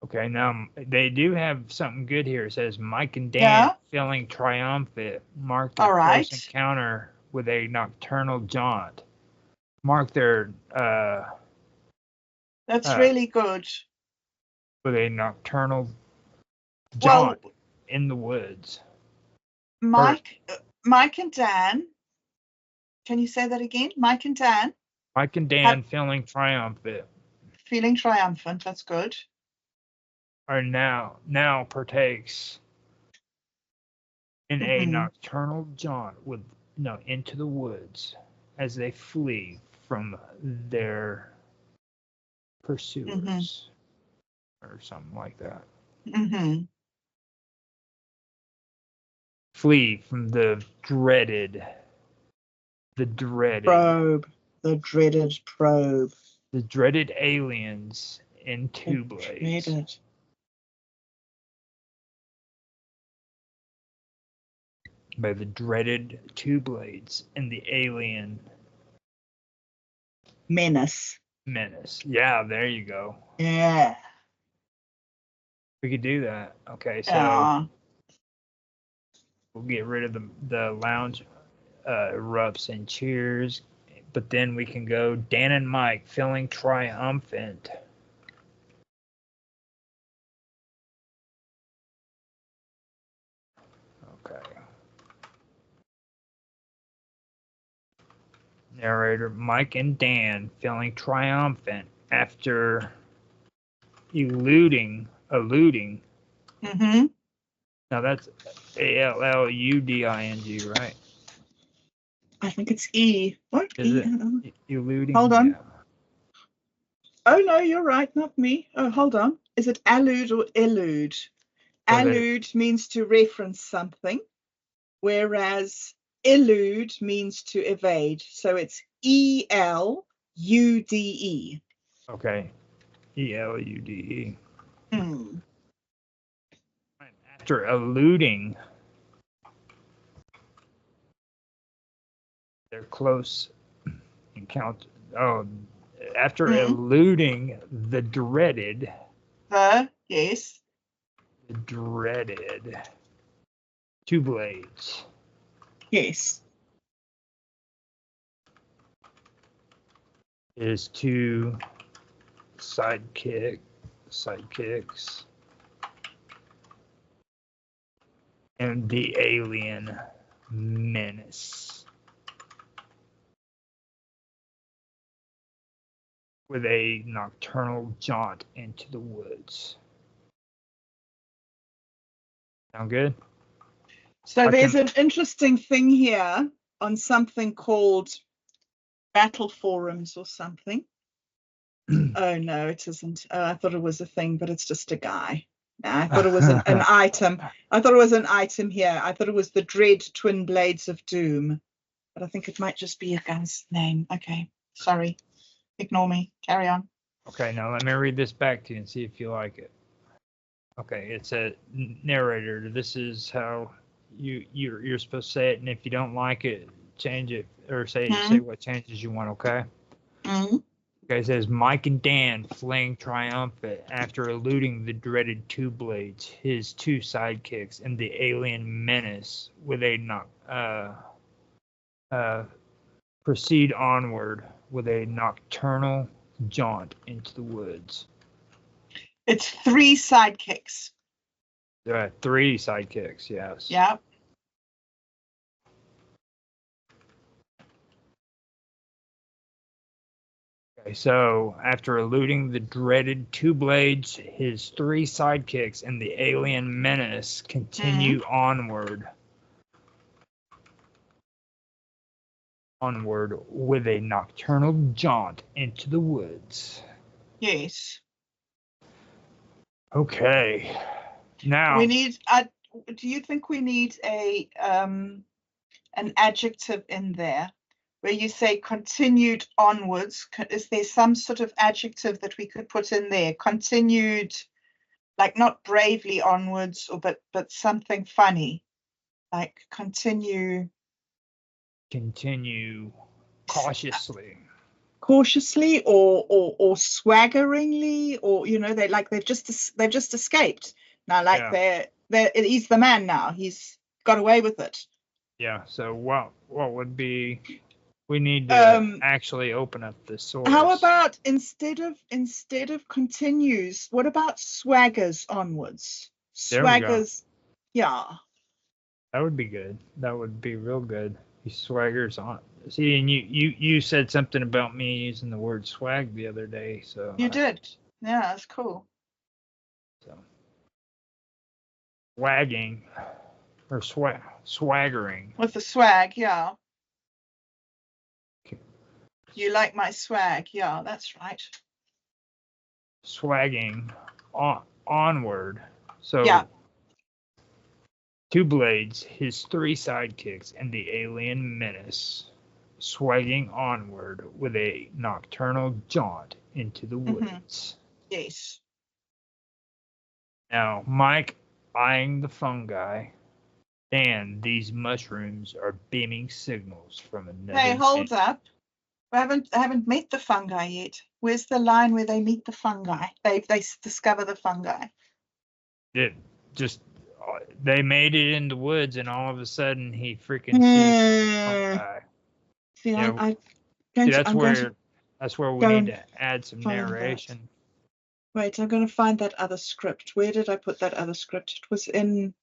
Okay, now they do have something good here. It says Mike and Dan, feeling triumphant, marked their close encounter with a nocturnal jaunt. Mark their That's really good. With a nocturnal jaunt in the woods. Mike and Dan. Can you say that again? Mike and Dan. Mike and Dan feeling triumphant. Feeling triumphant. That's good. Are now partakes in a nocturnal jaunt with into the woods as they flee from their pursuers, or something like that. Mm-hmm. Flee from the dreaded Probe. The dreaded probe. the dreaded aliens in two blades. Dreaded. By the dreaded two blades and the alien Menace. menace. Yeah, there you go. Yeah. We could do that. Okay, so Yeah. we'll get rid of the lounge erupts and cheers, but then we can go Dan and Mike feeling triumphant. Okay. Narrator Mike and Dan feeling triumphant after eluding. Mm-hmm. Now that's ALLUDING, right? I think it's E. What? Is E? it eluding? Hold on. Yeah. Oh, no, you're right. Not me. Oh, hold on. Is it allude or elude? Well, Allude means to reference something, whereas elude means to evade. So it's ELUDE. Okay. ELUDE. Hmm. After eluding their close encounter. Oh, after eluding the dreaded Yes. two blades. Yes. Is two sidekicks and the alien menace with a nocturnal jaunt into the woods. Sound good? So there's an interesting thing here on something called battle forums or something. Oh, no, it isn't. Oh, I thought it was a thing, but it's just a guy. No, I thought it was an item. I thought it was an item here. I thought it was the Dread Twin Blades of Doom. But I think it might just be a guy's name. Okay, sorry. Ignore me. Carry on. Okay, now let me read this back to you and see if you like it. Okay, it's a narrator. This is how you're supposed to say it, and if you don't like it, change it or say what changes you want. Okay. Mm-hmm. Okay, it says Mike and Dan fleeing triumphant after eluding the dreaded two blades, his two sidekicks, and the alien menace with a proceed onward with a nocturnal jaunt into the woods. It's 3 sidekicks. There are 3 sidekicks, yes. Yeah. Okay, so after eluding the dreaded two blades, his 3 sidekicks, and the alien menace continue onward with a nocturnal jaunt into the woods. Yes. Okay. Now we need. Do you think we need a an adjective in there where you say continued onwards? Is there some sort of adjective that we could put in there? Continued, like not bravely onwards, or but something funny, like continue cautiously. Cautiously or swaggeringly, or they've just escaped now, like he's the man now, he's got away with it. Yeah, so what would be, we need to actually open up the source. How about instead of continues, what about swaggers onwards? Swaggers. Yeah, that would be good. That would be real good. He swaggers on. See, and you said something about me using the word swag the other day, so you did. Yeah, that's cool. So swagging or swaggering with the swag, yeah. You like my swag? Yeah, that's right. Swagging onward. So Yeah. 2 blades, his 3 sidekicks, and the alien menace, swagging onward with a nocturnal jaunt into the woods. Yes. Now, Mike eyeing the fungi. Dan, these mushrooms are beaming signals from another. Hey, hold up. I haven't met the fungi yet. Where's the line where they meet the fungi? They discover the fungi. They made it in the woods, and all of a sudden he freaking sees the fungi. See, Yeah, that's where we need to add some narration. Wait, I'm going to find that other script. Where did I put that other script? It was in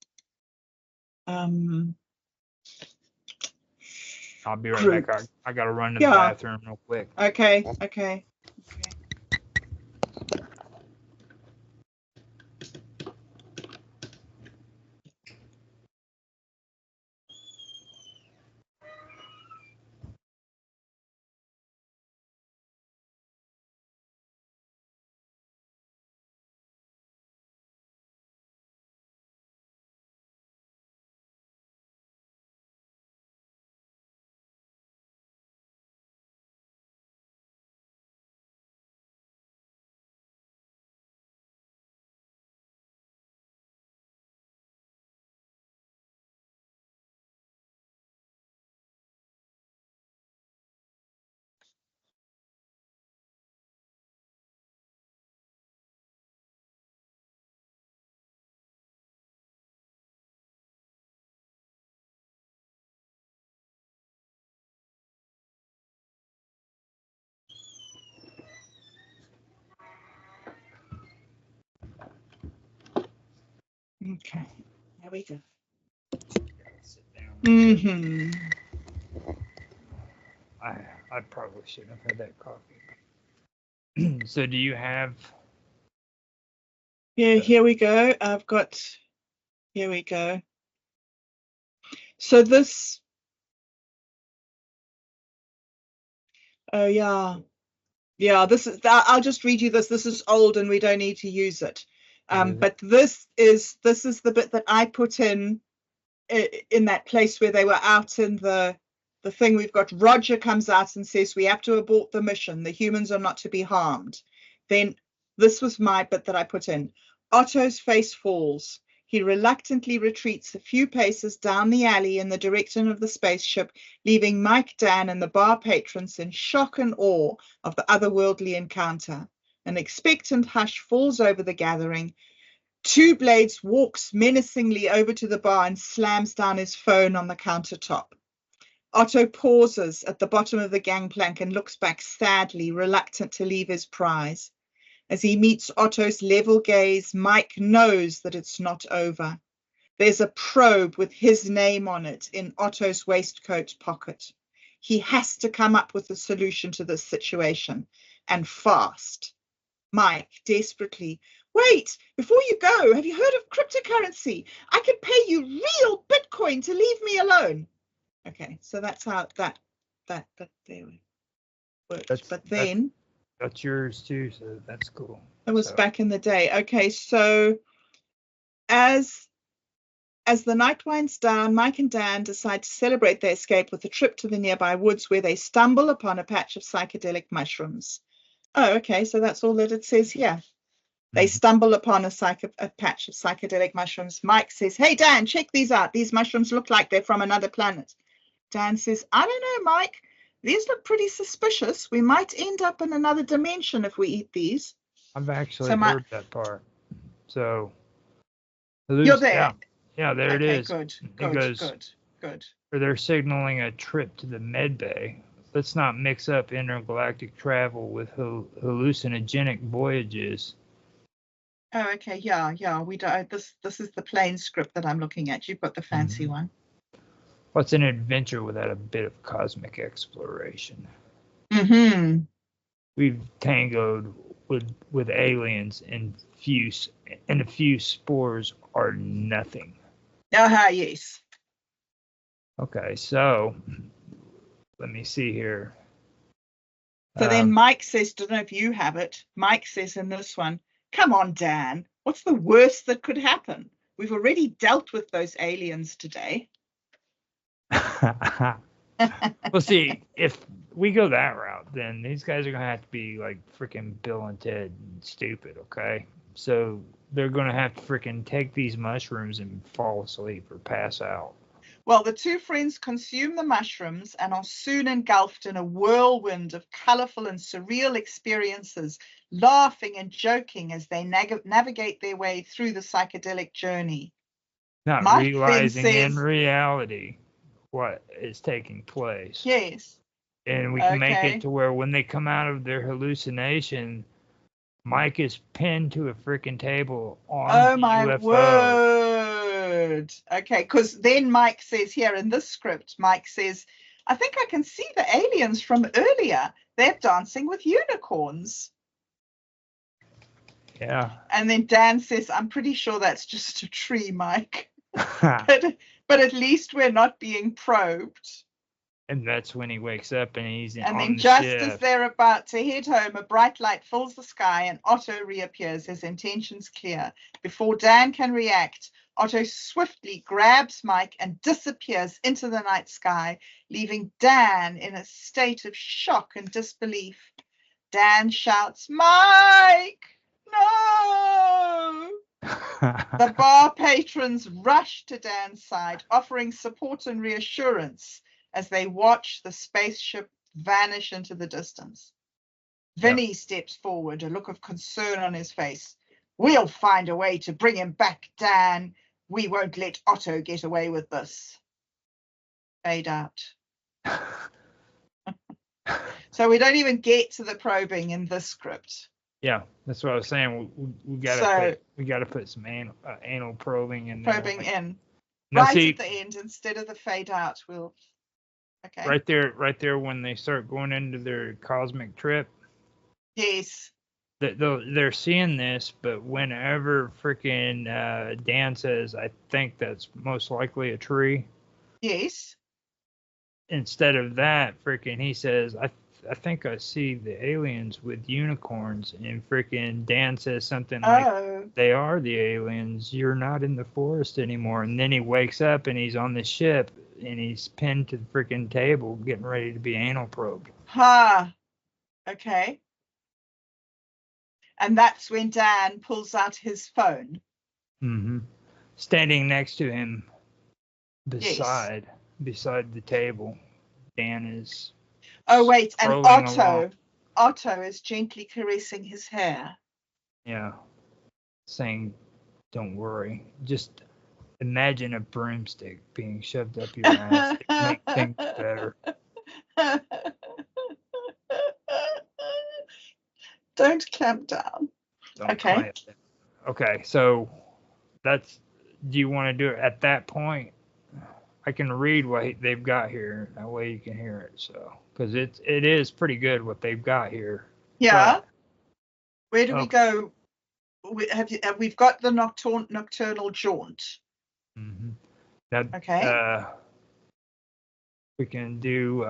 I'll be right back. I got to run to the bathroom real quick. Okay. Okay, there we go. Sit down. Mm-hmm. I probably shouldn't have had that coffee. So do you have? Yeah, here we go. Here we go. So this. Oh yeah. Yeah, this is. I'll just read you this. This is old, and we don't need to use it. But this is the bit that I put in that place where they were out in the thing. We've got Roger comes out and says we have to abort the mission. The humans are not to be harmed. Then this was my bit that I put in. Otto's face falls. He reluctantly retreats a few paces down the alley in the direction of the spaceship, leaving Mike, Dan, and the bar patrons in shock and awe of the otherworldly encounter. An expectant hush falls over the gathering. 2 blades walks menacingly over to the bar and slams down his phone on the countertop. Otto pauses at the bottom of the gangplank and looks back sadly, reluctant to leave his prize. As he meets Otto's level gaze, Mike knows that it's not over. There's a probe with his name on it in Otto's waistcoat pocket. He has to come up with a solution to this situation, and fast. Mike, desperately, wait, before you go, have you heard of cryptocurrency? I could pay you real Bitcoin to leave me alone. Okay, so that's how that there worked. But then that's yours too, so that's cool. It was back in the day. Okay, so as the night winds down, Mike and Dan decide to celebrate their escape with a trip to the nearby woods where they stumble upon a patch of psychedelic mushrooms. Oh, okay, so that's all that it says here. They stumble upon a patch of psychedelic mushrooms. Mike says, hey, Dan, check these out. These mushrooms look like they're from another planet. Dan says, I don't know, Mike. These look pretty suspicious. We might end up in another dimension if we eat these. I've actually heard that part. So you're there. Yeah, there it is. Good. They're signaling a trip to the med bay. Let's not mix up intergalactic travel with hallucinogenic voyages. Oh, okay. Yeah. We don't. This is the plain script that I'm looking at. You've got the fancy one. What's an adventure without a bit of cosmic exploration? Mm-hmm. We've tangoed with aliens, and a few spores are nothing. Yes. Okay, so let me see here. So then Mike says, don't know if you have it. Mike says in this one, come on, Dan, what's the worst that could happen? We've already dealt with those aliens today. Well, see, if we go that route, then these guys are going to have to be like freaking Bill and Ted stupid, okay? So they're going to have to freaking take these mushrooms and fall asleep or pass out. Well, the two friends consume the mushrooms and are soon engulfed in a whirlwind of colorful and surreal experiences, laughing and joking as they navigate their way through the psychedelic journey. Not Mike realizing then in says- reality what is taking place. Yes. And we can make Okay. it to where when they come out of their hallucination, Mike is pinned to a freaking table on Oh the my UFO. word. Okay, because then Mike says here in this script, Mike says, I think I can see the aliens from earlier. They're dancing with unicorns. Yeah. And then Dan says, I'm pretty sure that's just a tree, Mike. But at least we're not being probed. And that's when he wakes up and he's And on then the just ship. as they're about to head home, a bright light fills the sky and Otto reappears, his intentions clear. Before Dan can react, Otto swiftly grabs Mike and disappears into the night sky, leaving Dan in a state of shock and disbelief. Dan shouts, Mike! No! The bar patrons rush to Dan's side, offering support and reassurance as they watch the spaceship vanish into the distance. Vinny steps forward, a look of concern on his face. We'll find a way to bring him back, Dan. We won't let Otto get away with this. Fade out. So we don't even get to the probing in this script. Yeah, that's what I was saying. We gotta put some anal probing in there. Probing in. Now, Right see, at the end, instead of the fade out, we'll. Okay. right there, when they start going into their cosmic trip, Yes. they're seeing this, but whenever freaking Dan says, "I think that's most likely a tree," Yes. instead of that, freaking he says, I think I see the aliens with unicorns," and freaking Dan says something like, Oh. "They are the aliens. You're not in the forest anymore." And then he wakes up and he's on the ship and he's pinned to the freaking table, getting ready to be anal probed. Ha. Okay. And that's when Dan pulls out his phone. Mm-hmm. Standing next to him, beside the table, Dan is. Oh wait, and scrolling along. Otto is gently caressing his hair. Yeah. Saying, "Don't worry. Just imagine a broomstick being shoved up your ass. It can make things better." Don't clamp down. Don't Okay. clamp it. Okay, so that's. Do you want to do it at that point? I can read what they've got here. That way you can hear it. So, because it is pretty good what they've got here. Yeah. But, Where do we go? We've got the nocturnal jaunt. mm-hmm. That, Okay. we can do.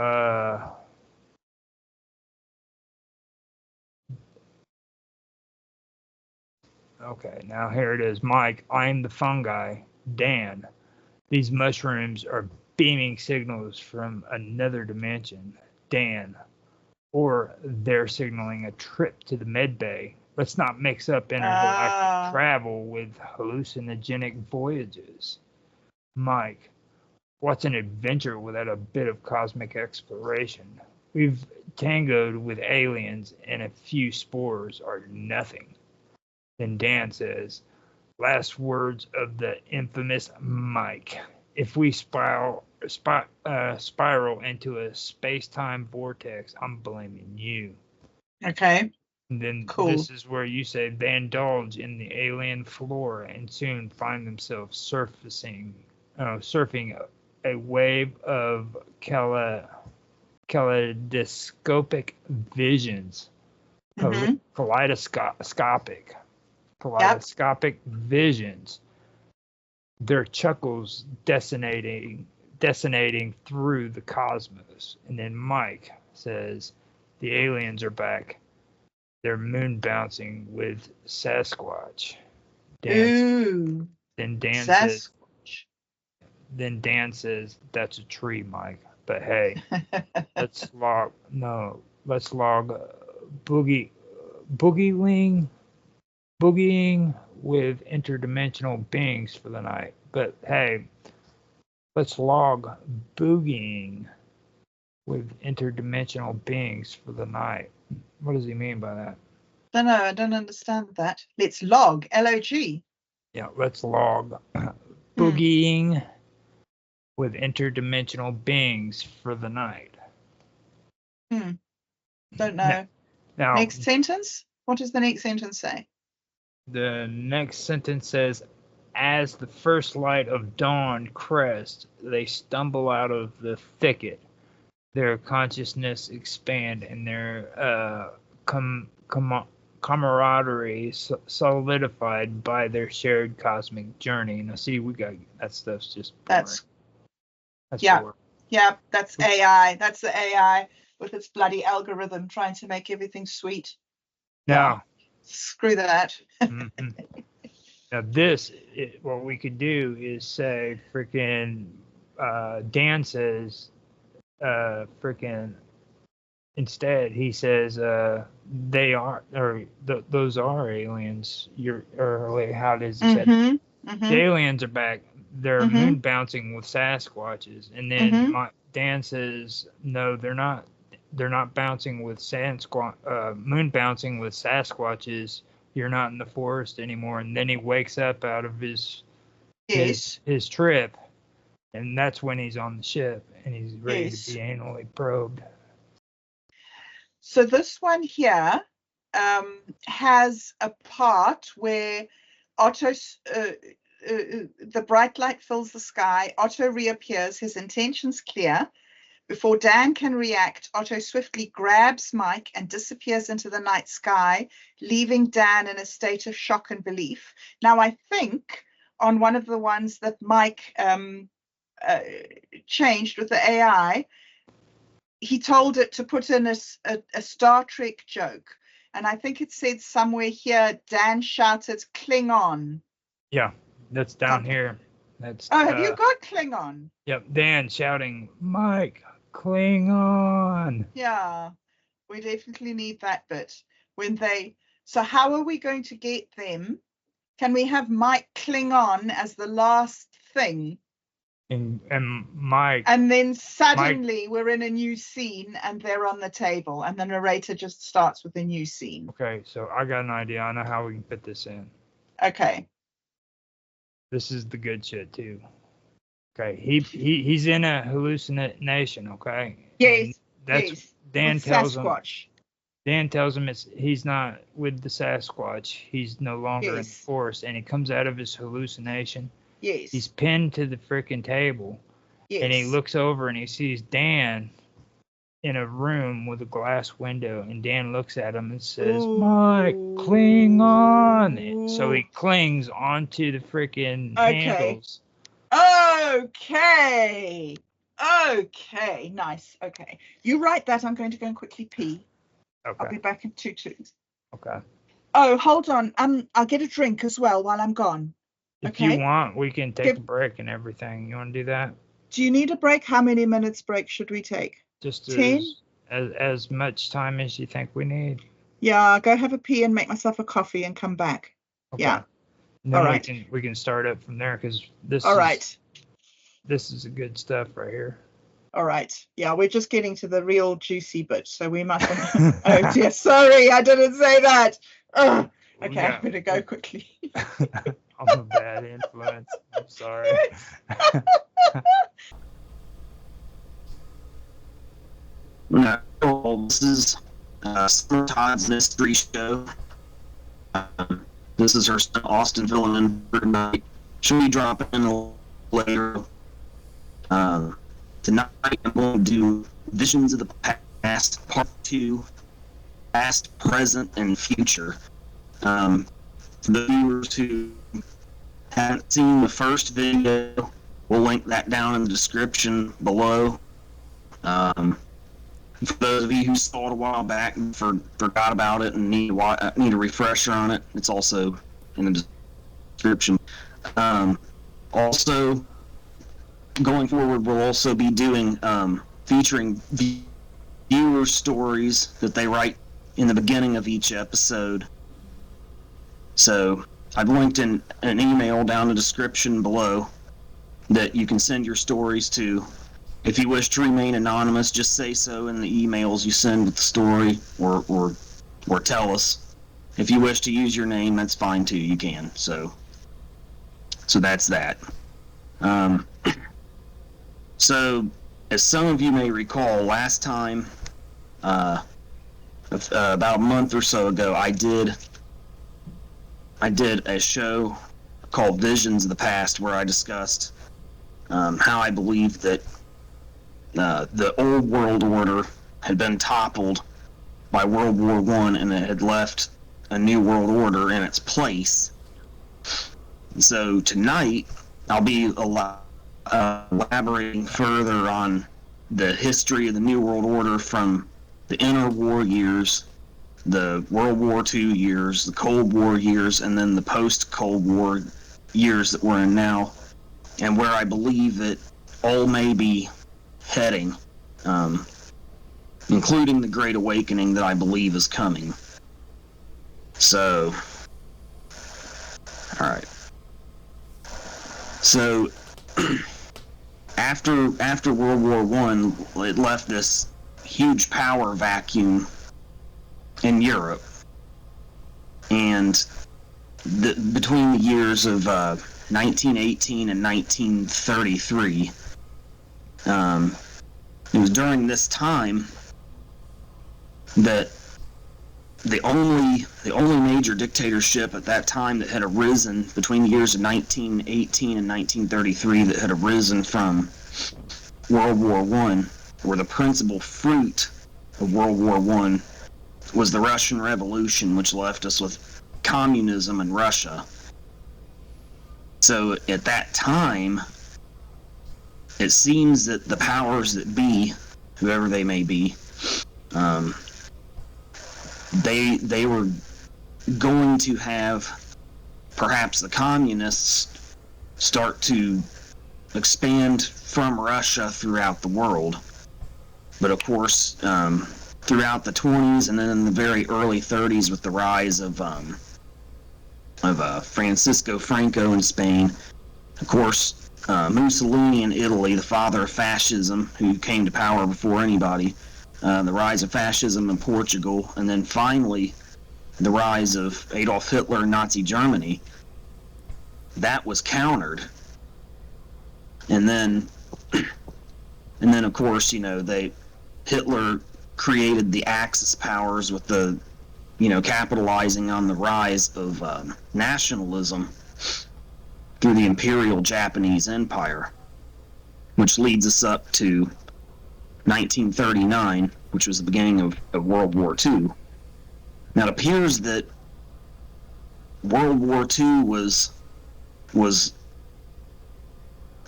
Okay, now here it is. Mike, I'm the fungi. Dan, these mushrooms are beaming signals from another dimension. Dan, or they're signaling a trip to the med bay. Let's not mix up intergalactic travel with hallucinogenic voyages. Mike, what's an adventure without a bit of cosmic exploration? We've tangoed with aliens, and a few spores are nothing. Then Dan says, last words of the infamous Mike. If we spiral into a space-time vortex, I'm blaming you. Okay. And then Cool. This is where you say they indulge in the alien flora and soon find themselves surfing a wave of kaleidoscopic visions. Mhm. Kaleidoscopic visions. Their chuckles desonating through the cosmos. And then Mike says, the aliens are back. They're moon bouncing with Sasquatch. Ooh, Then Dan Sasquatch. says that's a tree, Mike. But hey, let's log boogieing with interdimensional beings for the night. But hey, let's log boogieing with interdimensional beings for the night. What does he mean by that? I don't understand that. Let's log, L-O-G. Yeah, let's log boogieing with interdimensional beings for the night. Don't know. Now, Next sentence? What does the next sentence say? the next sentence says, as the first light of dawn crests, they stumble out of the thicket. Their consciousness expand and their camaraderie solidified by their shared cosmic journey. Now, see, we got that stuff's just boring. That's yeah, boring. yeah. That's AI. That's the AI with its bloody algorithm trying to make everything sweet. Now, screw that. Now, what we could do is say, freaking, Dan says, freaking. Instead, he says, they are, or those are aliens. How does he say? The aliens are back. They're moon bouncing with Sasquatches. And then Dan says, no, they're not. They're not bouncing with moon bouncing with Sasquatches. You're not in the forest anymore. And then he wakes up out of his trip, and that's when he's on the ship and he's ready to be anally probed. So this one here has a part where Otto, the bright light fills the sky. Otto reappears. His intention's clear. Before Dan can react, Otto swiftly grabs Mike and disappears into the night sky, leaving Dan in a state of shock and belief. Now, I think on one of the ones that Mike changed with the AI, he told it to put in a Star Trek joke. And I think it said somewhere here, Dan shouted Klingon. Yeah, that's down here. That's. Have you got Klingon? Yep, Dan shouting, Mike, Klingon. Yeah, we definitely need that bit. So how are we going to get them? Can we have Mike Klingon as the last thing? And Mike. And then suddenly we're in a new scene and they're on the table and the narrator just starts with a new scene. Okay, so I got an idea. I know how we can fit this in. Okay. This is the good shit too. Okay, he's in a hallucination. Okay. Yes. That's Dan tells Sasquatch. him. Dan tells him he's not with the Sasquatch. He's no longer in the forest, and he comes out of his hallucination. Yes. He's pinned to the freaking table. Yes. And he looks over and he sees Dan in a room with a glass window, and Dan looks at him and says, Mike, cling on. So he clings onto the freaking handles. Okay. Nice. Okay. You write that. I'm going to go and quickly pee. Okay. I'll be back in 2 seconds. Okay. Oh, hold on. I'll get a drink as well while I'm gone. If you want, we can take a break and everything. You want to do that? Do you need a break? How many minutes break should we take? Just 10? As much time as you think we need. Yeah, go have a pee and make myself a coffee and come back. Okay. Yeah. And then we can start up from there because this is the good stuff right here. All right. Yeah, we're just getting to the real juicy bit, so we mustn't. Oh dear, sorry, I didn't say that. Ugh. Okay, I better go quickly. I'm a bad influence. I'm sorry. No, this is Summer Todd's mystery show. This is her son Austin filling in for tonight. She'll be dropping in a little later. Tonight I'm going to do Visions of the Past, Part 2, Past, Present, and Future. For the viewers who haven't seen the first video, we'll link that down in the description below. For those of you who saw it a while back and forgot about it and need a refresher on it, it's also in the description. Also, going forward, we'll also be doing featuring viewer stories that they write in the beginning of each episode. So I've linked in an email down in the description below that you can send your stories to. If you wish to remain anonymous, just say so in the emails you send with the story, or tell us. If you wish to use your name, that's fine too. You can. So that's that. So, as some of you may recall, last time, about a month or so ago, I did a show called Visions of the Past, where I discussed how I believe that the old world order had been toppled by World War I, and it had left a new world order in its place. So tonight, I'll be elaborating further on the history of the New World Order from the interwar years, the World War II years, the Cold War years, and then the post-Cold War years that we're in now, and where I believe it all may be heading, including the Great Awakening that I believe is coming. So, all right. So, after World War I, it left this huge power vacuum in Europe, and between the years of 1918 and 1933, it was during this time that the only major dictatorship at that time that had arisen between the years of 1918 and 1933 that had arisen from World War I, or the principal fruit of World War I, was the Russian Revolution, which left us with communism in Russia. So at that time, it seems that the powers that be, whoever they may be, they were going to have perhaps the communists start to expand from Russia throughout the world. But of course, throughout the 20s and then in the very early 30s, with the rise of Francisco Franco in Spain, of course, Mussolini in Italy, the father of fascism, who came to power before anybody, the rise of fascism in Portugal, and then finally the rise of Adolf Hitler in Nazi Germany, that was countered. And then of course, Hitler created the Axis powers with the, capitalizing on the rise of nationalism through the Imperial Japanese Empire, which leads us up to 1939, which was the beginning of World War II. Now, it appears that World War II was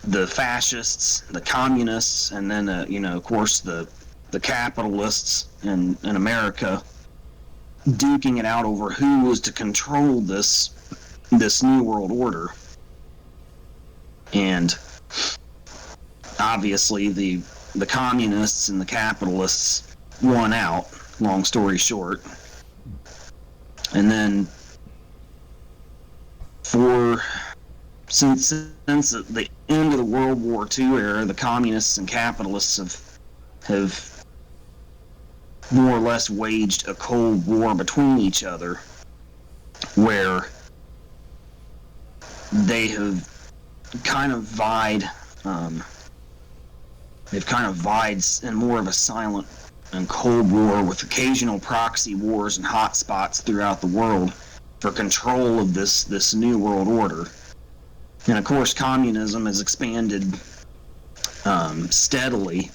the fascists, the communists, and then, of course, the capitalists in America duking it out over who was to control this new world order. And obviously the communists and the capitalists won out, long story short. And then since the end of the World War II era, the communists and capitalists have more or less waged a Cold War between each other, where they have kind of vied, in more of a silent and Cold War, with occasional proxy wars and hotspots throughout the world for control of this new world order. And of course, communism has expanded steadily.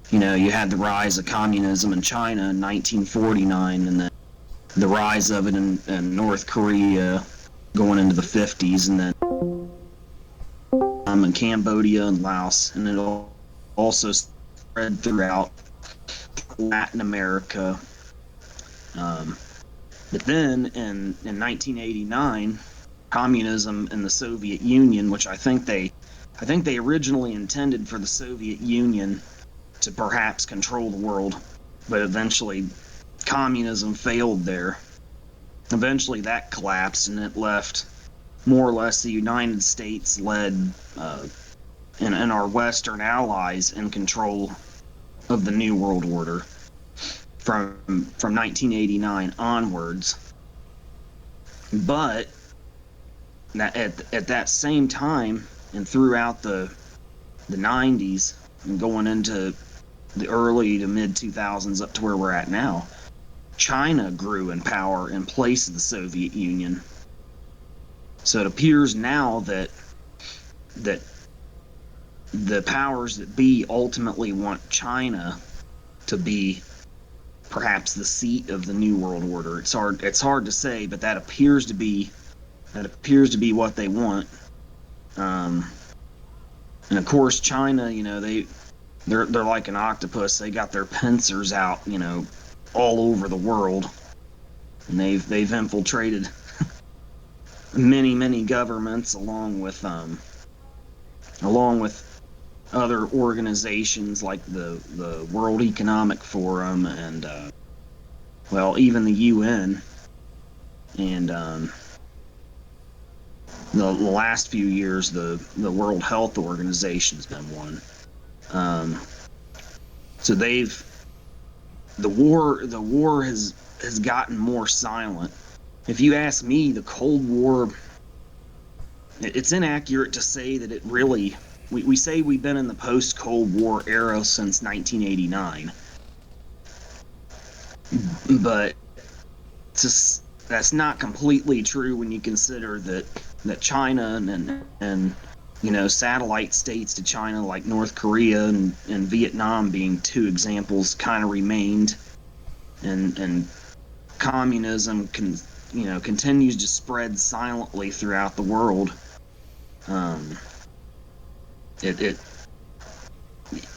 You had the rise of communism in China in 1949, and then the rise of it in North Korea going into the 50s, and then in Cambodia and Laos, and it also spread throughout Latin America. But then in 1989, communism in the Soviet Union, which I think they originally intended for the Soviet Union to perhaps control the world, but eventually communism failed there. Eventually that collapsed, and it left more or less the United States led and our Western allies in control of the New World Order from 1989 onwards. But at that same time, and throughout the 90s and going into the early to mid 2000s up to where we're at now, China grew in power in place of the Soviet Union. So it appears now that the powers that be ultimately want China to be perhaps the seat of the New World Order. It's hard to say, but that appears to be what they want. And of course, China, they're like an octopus. They got their pincers out, all over the world, and they've infiltrated many governments along with other organizations like the World Economic Forum and even the UN, and the last few years the World Health Organization's been one. So the war has gotten more silent. If you ask me, the Cold War, it's inaccurate to say that it really. We say we've been in the post-Cold War era since 1989, but that's not completely true when you consider that China and satellite states to China like North Korea and Vietnam being two examples kind of remained, and communism continues to spread silently throughout the world.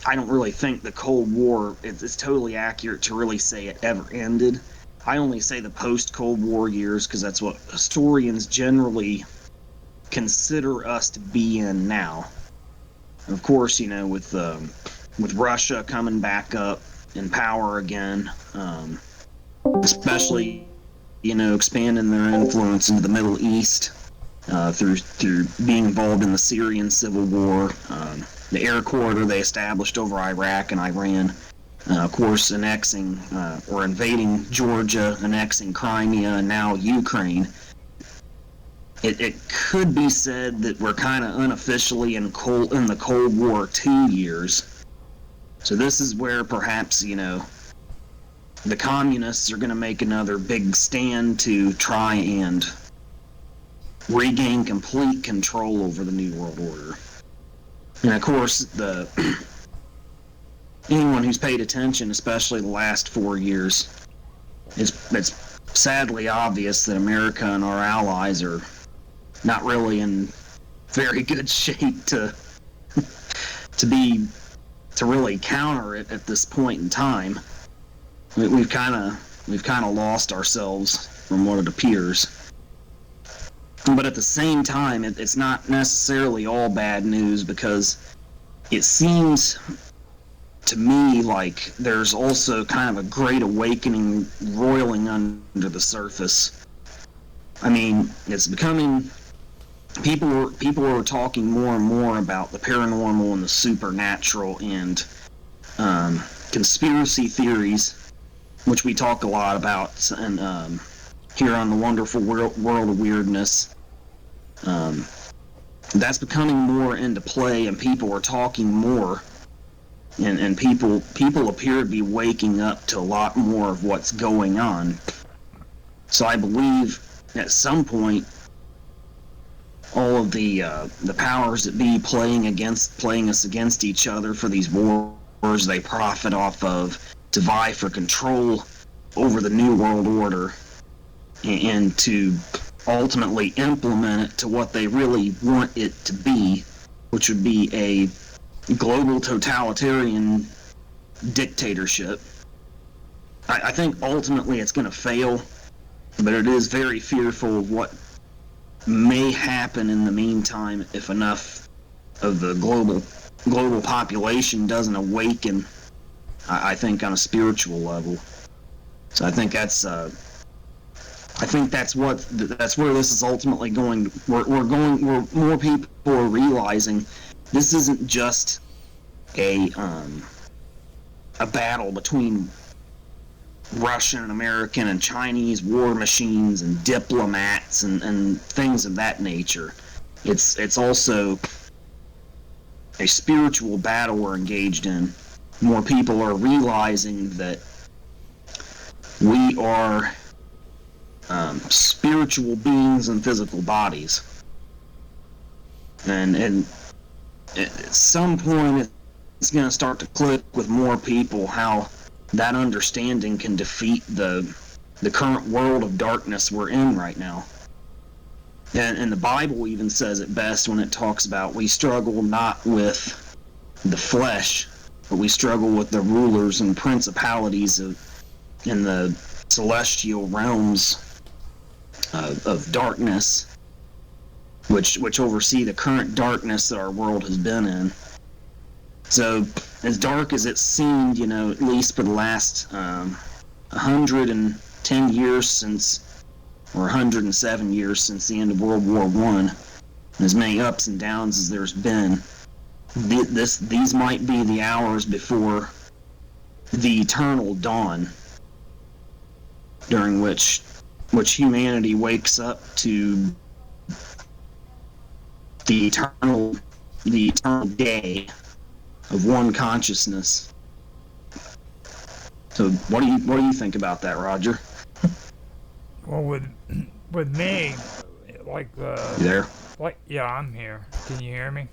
I don't really think the Cold War, it's totally accurate to really say it ever ended. I only say the post-Cold War years because that's what historians generally consider us to be in now. Of course, with Russia coming back up in power again, especially expanding their influence into the Middle East. Through being involved in the Syrian civil war, the air corridor they established over Iraq and Iran, of course annexing or invading Georgia, annexing Crimea, and now Ukraine. It could be said that we're kind of unofficially in the Cold War 2 years. So this is where perhaps the communists are going to make another big stand to try and regain complete control over the New World Order. And of course, anyone who's paid attention, especially the last 4 years, it's sadly obvious that America and our allies are not really in very good shape to really counter it at this point in time. We've kind of lost ourselves from what it appears. But at the same time, it's not necessarily all bad news, because it seems to me like there's also kind of a great awakening roiling under the surface. I mean, it's becoming people are talking more and more about the paranormal and the supernatural and conspiracy theories, which we talk a lot about and here on the Wonderful World of Weirdness. That's becoming more into play, and people are talking more, and people appear to be waking up to a lot more of what's going on. So I believe at some point all of the powers that be playing us against each other for these wars they profit off of to vie for control over the New World Order and to ultimately implement it to what they really want it to be, which would be a global totalitarian dictatorship. I think ultimately it's going to fail, but it is very fearful of what may happen in the meantime if enough of the global population doesn't awaken. I think on a spiritual level. So I think that's where this is ultimately going. Where more people are realizing this isn't just a battle between Russian and American and Chinese war machines and diplomats and things of that nature. It's also a spiritual battle we're engaged in. More people are realizing that we are spiritual beings in physical bodies, and at some point it's going to start to click with more people how that understanding can defeat the current world of darkness we're in right now. And the Bible even says it best when it talks about we struggle not with the flesh, but we struggle with the rulers and principalities in the celestial realms of darkness, which oversee the current darkness that our world has been in. So, as dark as it's seemed, at least for the last 110 years since, or 107 years since the end of World War I, as many ups and downs as there's been, these might be the hours before the eternal dawn, during which humanity wakes up to the eternal day of one consciousness. So what do you think about that, Roger? Well, with me, like You there? yeah, I'm here. Can you hear me?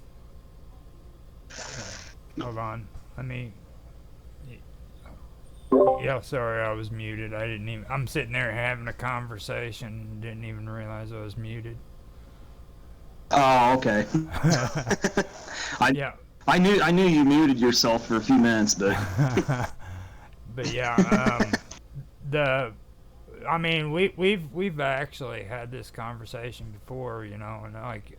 Hold on. Yeah, sorry, I was muted. I'm sitting there having a conversation, didn't even realize I was muted. Oh, okay. Yeah. I knew you muted yourself for a few minutes, but But yeah, we've actually had this conversation before, and like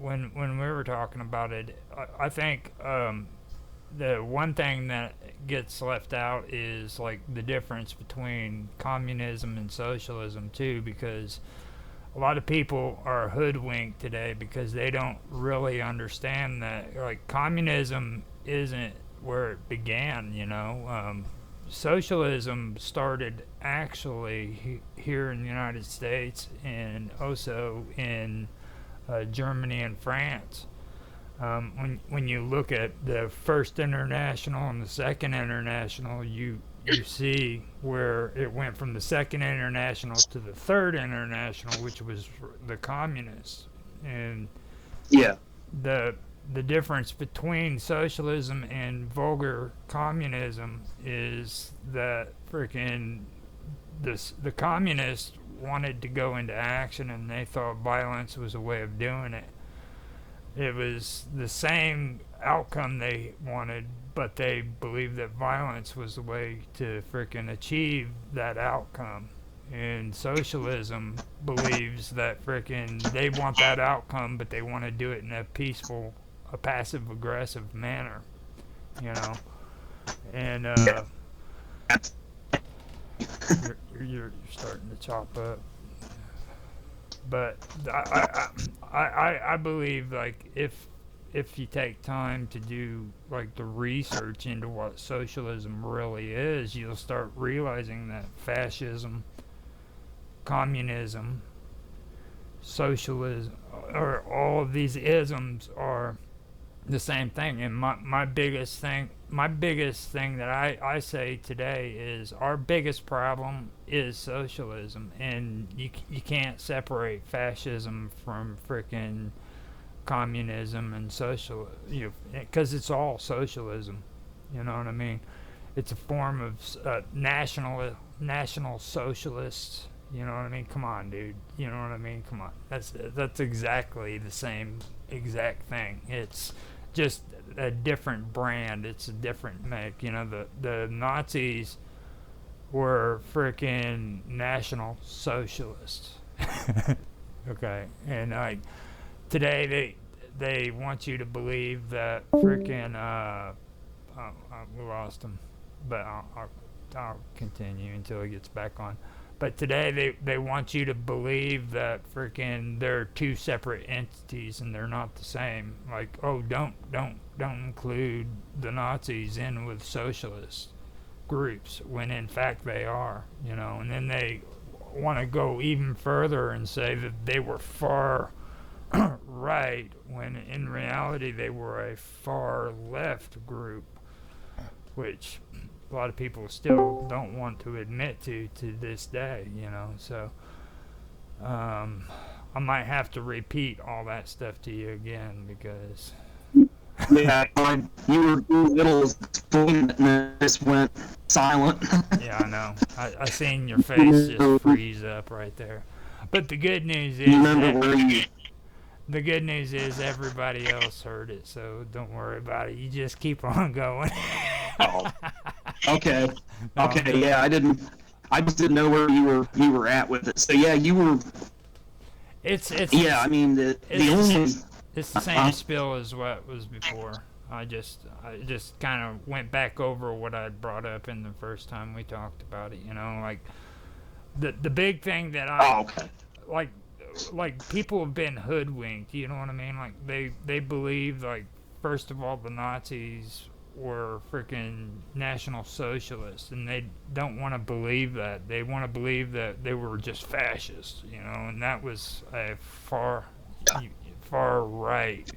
when we were talking about it, I think the one thing that gets left out is like the difference between communism and socialism too, because a lot of people are hoodwinked today because they don't really understand that like communism isn't where it began. Socialism started actually here in the United States and also in Germany and France. When you look at the First International and the Second International, you see where it went from the Second International to the Third International, which was the communists. And yeah, the difference between socialism and vulgar communism is that freaking the communists wanted to go into action and they thought violence was a way of doing it. It was the same outcome they wanted, but they believed that violence was the way to frickin' achieve that outcome. And socialism believes that frickin' they want that outcome, but they want to do it in a peaceful, a passive-aggressive manner, And you're starting to chop up. But I believe like if you take time to do like the research into what socialism really is, you'll start realizing that fascism, communism, socialism, or all of these isms are the same thing. And my biggest thing that I say today is our biggest problem is socialism, and you can't separate fascism from frickin' communism and social, because it's all socialism. You know what I mean? It's a form of national socialists. You know what I mean? Come on, dude. You know what I mean? Come on. That's exactly the same exact thing. It's just a different brand. It's a different make. The Nazis were freaking National Socialists. Okay, and like today they want you to believe that freaking we lost him, but I'll continue until he gets back on. But today they want you to believe that freaking they're two separate entities and they're not the same. Like, oh, don't include the Nazis in with socialist groups when in fact they are, you know. And then they want to go even further and say that they were far right when in reality they were a far left group, which a lot of people still don't want to admit to this day, you know. So I might have to repeat all that stuff to you again because Yeah, you were in the middle of explaining it and then just went silent. yeah, I know. I seen your face just freeze up right there. But the good news is You remember where you... the good news is everybody else heard it, so don't worry about it. You just keep on going. Oh, okay. No, Okay, yeah, I just didn't know where you were at with it. So yeah, you were... It's Yeah, I mean, the only... it's the same spill as what was before. I just kind of went back over what I'd brought up in the first time we talked about it. You know, like the big thing that I Oh, okay. like people have been hoodwinked. You know what I mean? Like they believe, like, first of all, the Nazis were freaking National Socialists, and they don't want to believe that. They want to believe that they were just fascists. You know, and that was a far right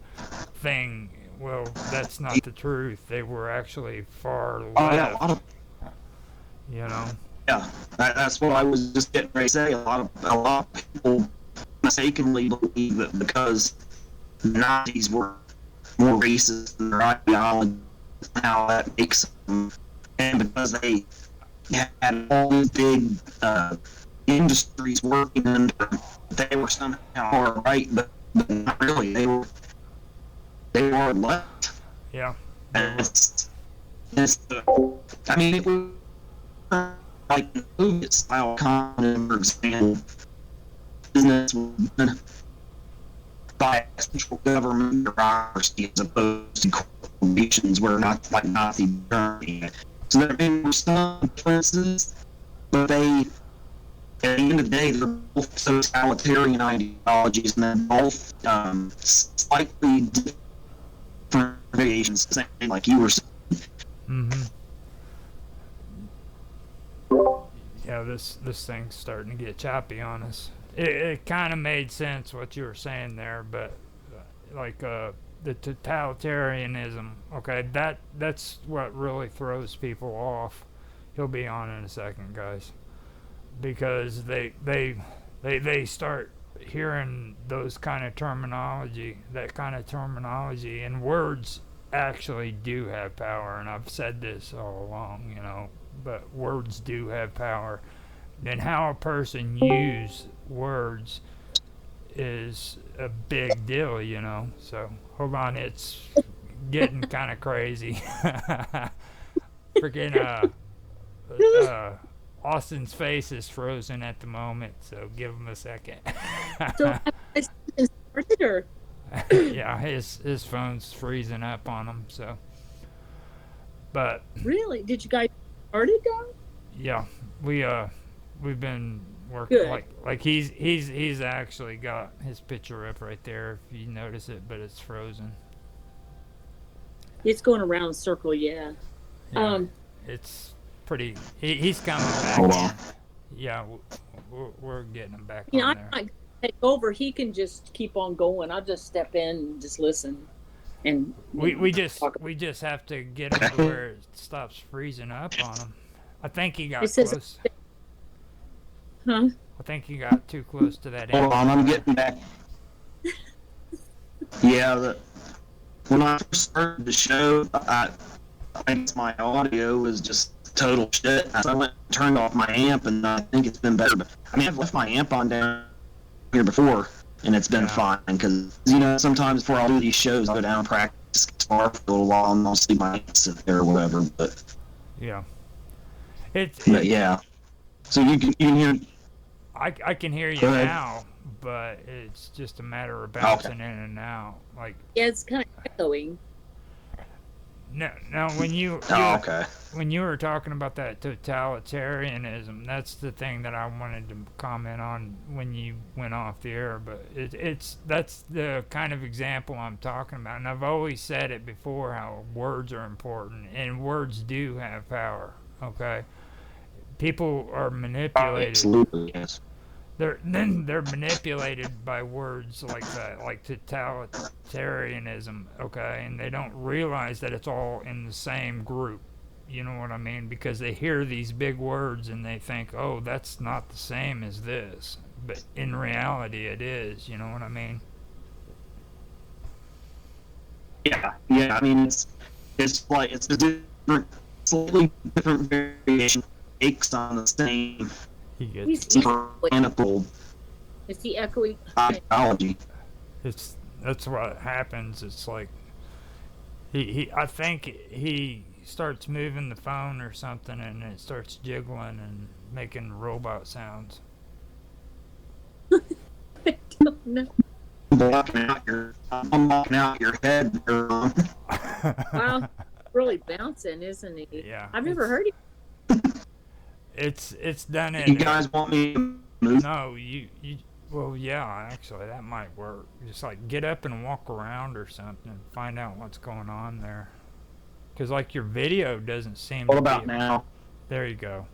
thing. Well, that's not the truth. They were actually far left. Oh, yeah, a lot of... You know. Yeah, that's what I was just getting ready to say. A lot of people mistakenly believe that because the Nazis were more racist than their ideology, how that makes them, and because they had all these big industries working under, they were somehow more right, but not really. They were left. Yeah. And I mean, it was like the Soviet style communism, for example. Business was done by a central government bureaucracy as opposed to corporations where not like Nazi Germany. So there were some differences, but they, at the end of the day, they're both totalitarian ideologies, and they're both slightly different variations, like you were saying. Mm-hmm. Yeah, this thing's starting to get choppy on us. It kind of made sense what you were saying there, but like the totalitarianism, okay, that's what really throws people off. He'll be on in a second, guys, because they start hearing those kind of terminology, and words actually do have power, and I've said this all along, you know, but words do have power. And how a person uses words is a big deal, you know. So hold on, it's getting kind of crazy. Freaking Austin's face is frozen at the moment, so give him a second. So I started, or yeah, his phone's freezing up on him. So, but really, did you guys start it down? yeah, we've been working. Good. like he's actually got his picture up right there if you notice it, but it's frozen. It's going around in a circle, yeah. Yeah, it's pretty. He's coming back. Hold on. Yeah, we're getting him back You know, on I'm there. not gonna take over. He can just keep on going. I'll just step in and just listen. And We just have to get him to where it stops freezing up on him. I think he got It says- close. huh? I think he got too close to that Hold on, I'm getting back. Yeah, when I first started the show, I think my audio was just total shit. So I went and turned off my amp, and I think it's been better. But I mean, I've left my amp on down here before, and it's been Yeah. fine. Because, you know, sometimes before I'll do these shows, I'll go down and practice guitar for a little while, and I'll see my amp sit there or whatever. But Yeah. But yeah. So you can hear. I can hear you Go ahead. now, but it's just a matter of bouncing in and out. Like Yeah, it's kind of echoing. now when Oh, okay. when you were talking about that totalitarianism, that's the thing that I wanted to comment on when you went off the air. But that's the kind of example I'm talking about, and I've always said it before how words are important, and words do have power. Okay, people are manipulated. Absolutely, yes. They're manipulated by words like that, like totalitarianism, okay, and they don't realize that it's all in the same group. You know what I mean? Because they hear these big words and they think, oh, that's not the same as this, but in reality, it is. You know what I mean? Yeah. I mean, it's like it's a different, slightly different variation takes on the same He gets mechanical Is he echoing? ideology. that's what happens. It's like I think he starts moving the phone or something, and it starts jiggling and making robot sounds. I don't know. I'm blocking out your head. Wow, really bouncing, isn't he? Yeah. I've never heard him. It's done in. You guys want me to move? No, you. Well, yeah, actually, that might work. Just like get up and walk around or something, and find out what's going on there. Because like your video doesn't seem. What to about be, now? There you go.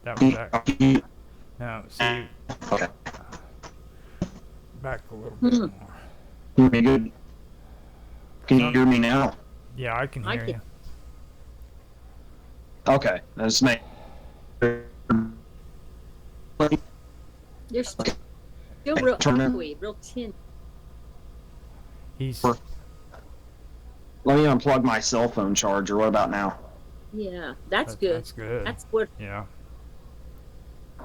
That was that. No, see. Okay. Back a little bit more. Hear me good? Can you hear me now? Yeah, I can hear you. Okay, that's me. You're still real echoey, real tin. He's. Let me unplug my cell phone charger. What about now? Yeah, that's good. That's good. That's what. Yeah.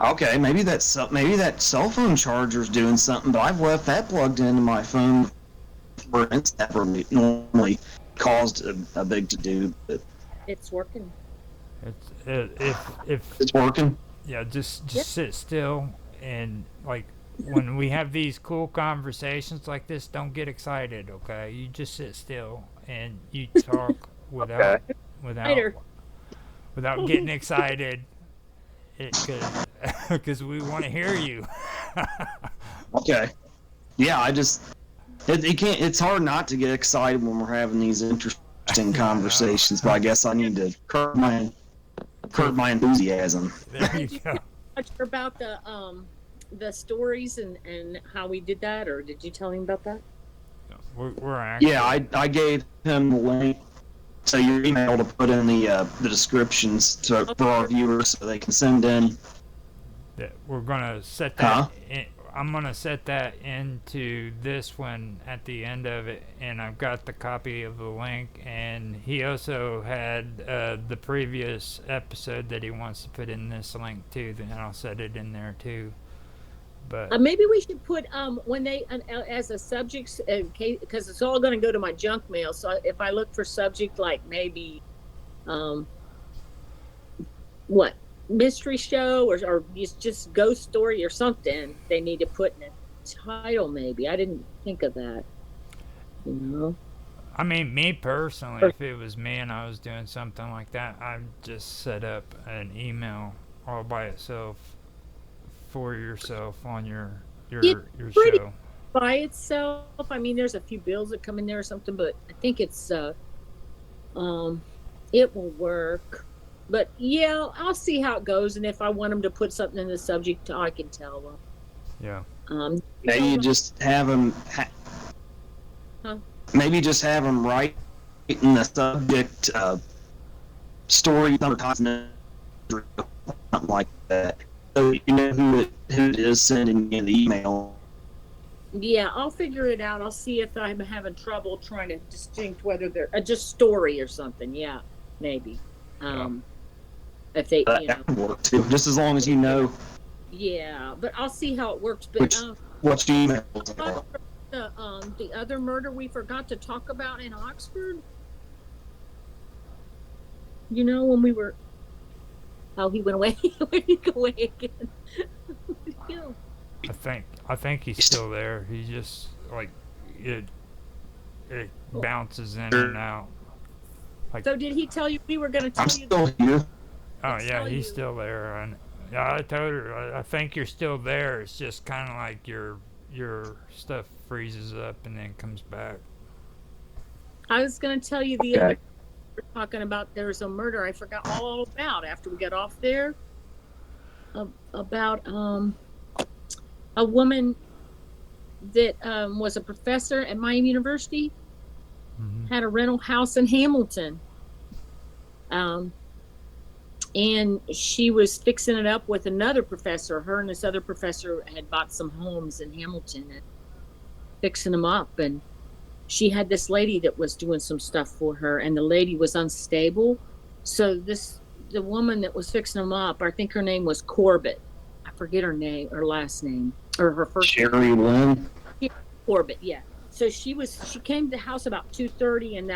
Okay, maybe that cell phone charger's doing something, but I've left that plugged into my phone for instance that normally caused a big to do. But It's working. If it's working. Yeah, just sit still, and like when we have these cool conversations like this, don't get excited, okay? You just sit still and you talk without getting excited, because we want to hear you. Okay. Yeah, it's hard not to get excited when we're having these interesting conversations, but I guess I need to curb my enthusiasm. There you go. About the stories and how we did that, or did you tell him about that? We're actually. Yeah, I gave him the link to your email to put in the descriptions for our viewers so they can send in. We're gonna set that. I'm gonna set that into this one at the end of it, and I've got the copy of the link. And he also had the previous episode that he wants to put in this link too. Then I'll set it in there too. But maybe we should put when they as a subject, because it's all going to go to my junk mail. So if I look for subject like maybe, what mystery show or just ghost story or something, they need to put in a title. Maybe I didn't think of that. You know. I mean, me personally, if it was me and I was doing something like that, I'd just set up an email all by itself for yourself on your show. By itself, I mean, there's a few bills that come in there or something, but I think it's it will work. But yeah, I'll see how it goes, and if I want them to put something in the subject, I can tell them. Yeah. Maybe you just have them. Maybe just have them write in the subject story, something like that, so you know who it is sending you the email. Yeah, I'll figure it out. I'll see if I'm having trouble trying to distinct whether they're just story or something. Yeah, maybe. If they, that can work too, just as long as you know. Yeah, but I'll see how it works. But what's the email? The other murder we forgot to talk about in Oxford. You know, when we were. Oh, he went away. Where did he go away again? Where did he go? I think he's still there. He just like it bounces in and out. Like, So did he tell you we were going to tell I'm you? still here. oh yeah, tell he's you. still there. And yeah, I told her I think you're still there. It's just kind of like your stuff freezes up and then comes back. I was going to tell you the other Okay. we were talking about there was a murder I forgot all about after we got off there. About a woman that was a professor at Miami University, had a rental house in Hamilton. And she was fixing it up with another professor. Her and this other professor had bought some homes in Hamilton and fixing them up. And she had this lady that was doing some stuff for her, and the lady was unstable. So the woman that was fixing them up, I think her name was Corbett. I forget her name, her last name, or her first name. Sherry Lynn. Corbett, yeah. So she came to the house about 2:30, and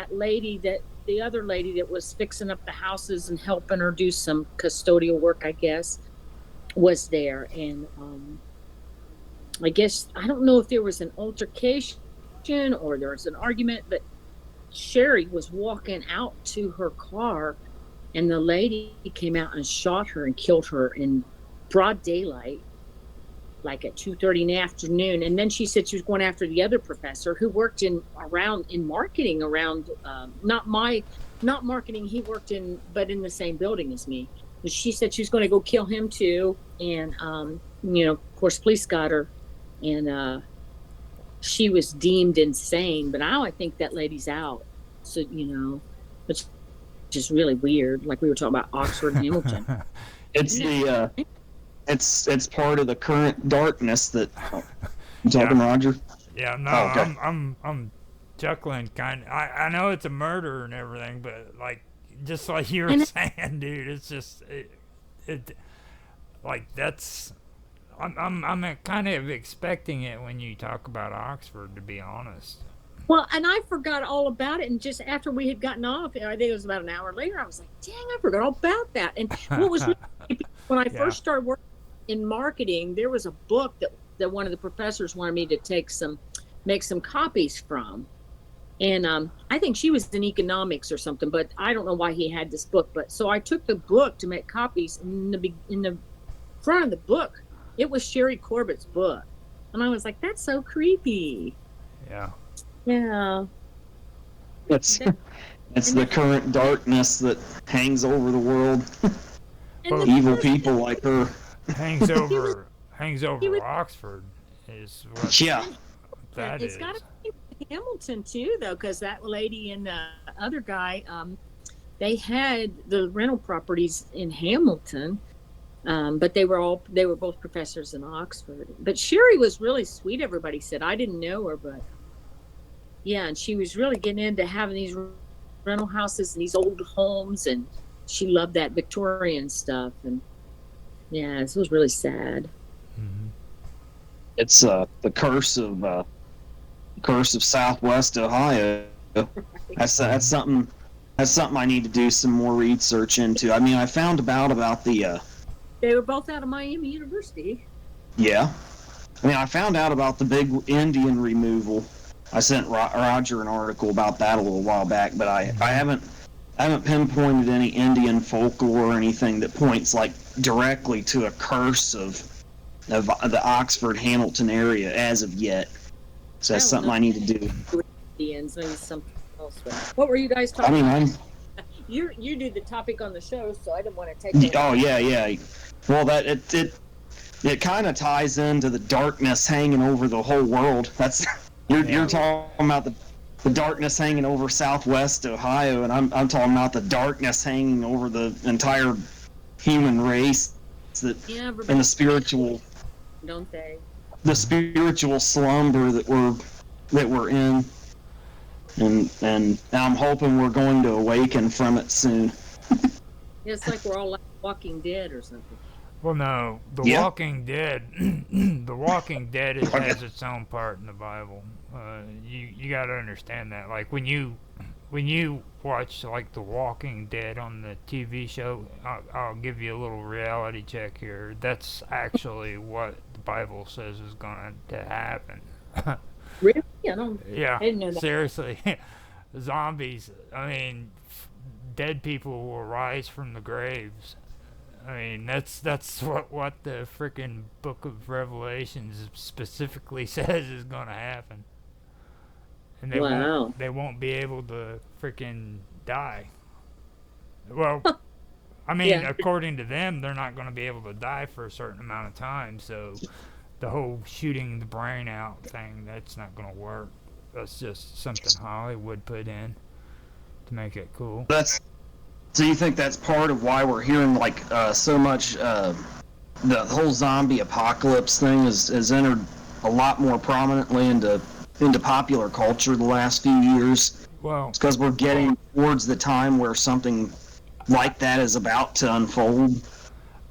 the other lady that was fixing up the houses and helping her do some custodial work, I guess, was there. And I guess, I don't know if there was an altercation or there was an argument, but Sherry was walking out to her car, and the lady came out and shot her and killed her in broad daylight, like at 2:30 in the afternoon. And then she said she was going after the other professor who worked in marketing around, not marketing, he worked in, but in the same building as me. But she said she was going to go kill him too. And, of course, police got her, and she was deemed insane. But now I think that lady's out. So, it's just really weird. Like we were talking about Oxford and Hamilton. It's it's part of the current darkness that you talking, Roger? Yeah, no, Oh, okay. I'm chuckling kind of. I know it's a murder and everything, but like just like you were saying, dude, it's just it like that's I'm kind of expecting it when you talk about Oxford, to be honest. Well, and I forgot all about it. And just after we had gotten off, I think it was about an hour later, I was like, dang, I forgot all about that. And what was really creepy, when I first started working in marketing, there was a book that one of the professors wanted me to make some copies from. And I think she was in economics or something, but I don't know why he had this book. But so I took the book to make copies. And in the front of the book, it was Sherry Corbett's book. And I was like, that's so creepy. Yeah. Yeah. It's the current darkness that hangs over the world. Well, evil people like her. Hangs over Oxford is what that it's is. got to be Hamilton too, though, because that lady and the other guy, they had the rental properties in Hamilton, but they were both professors in Oxford. But Sherry was really sweet. Everybody said. I didn't know her, but yeah, and she was really getting into having these rental houses and these old homes, and she loved that Victorian stuff. And yeah, it was really sad. Mm-hmm. It's the curse of Southwest Ohio. That's something I need to do some more research into. I mean, I found about the. They were both out of Miami University. Yeah, I mean, I found out about the big Indian removal. I sent Roger an article about that a little while back, but I haven't pinpointed any Indian folklore or anything that points like directly to a curse of the Oxford Hamilton area as of yet. So that's something I need to do. Indians, maybe something else. What were you guys talking about? You do the topic on the show, so I didn't want to take it. Oh yeah. Well, that it kind of ties into the darkness hanging over the whole world. That's you're talking about the darkness hanging over Southwest Ohio, and I'm talking about the darkness hanging over the entire human race and the spiritual, don't they? The spiritual slumber that we're in, and I'm hoping we're going to awaken from it soon. It's like we're all like Walking Dead or something. Well, no, Walking Dead. The Walking Dead has its own part in the Bible. You got to understand that. Like when you when you watch like The Walking Dead on the TV show, I'll give you a little reality check here. That's actually what the Bible says is going to happen. Really? I don't. Yeah, I didn't know that. seriously. Zombies, I mean, dead people will rise from the graves. I mean, that's what the freaking Book of Revelations specifically says is going to happen. And Wow. they won't be able to freaking die. Well, I mean, Yeah. according to them, they're not going to be able to die for a certain amount of time. So the whole shooting the brain out thing, that's not going to work. That's just something Hollywood put in to make it cool. So you think that's part of why we're hearing like so much? The whole zombie apocalypse thing has entered a lot more prominently into popular culture the last few years. Well, It's because we're getting towards the time where something like that is about to unfold.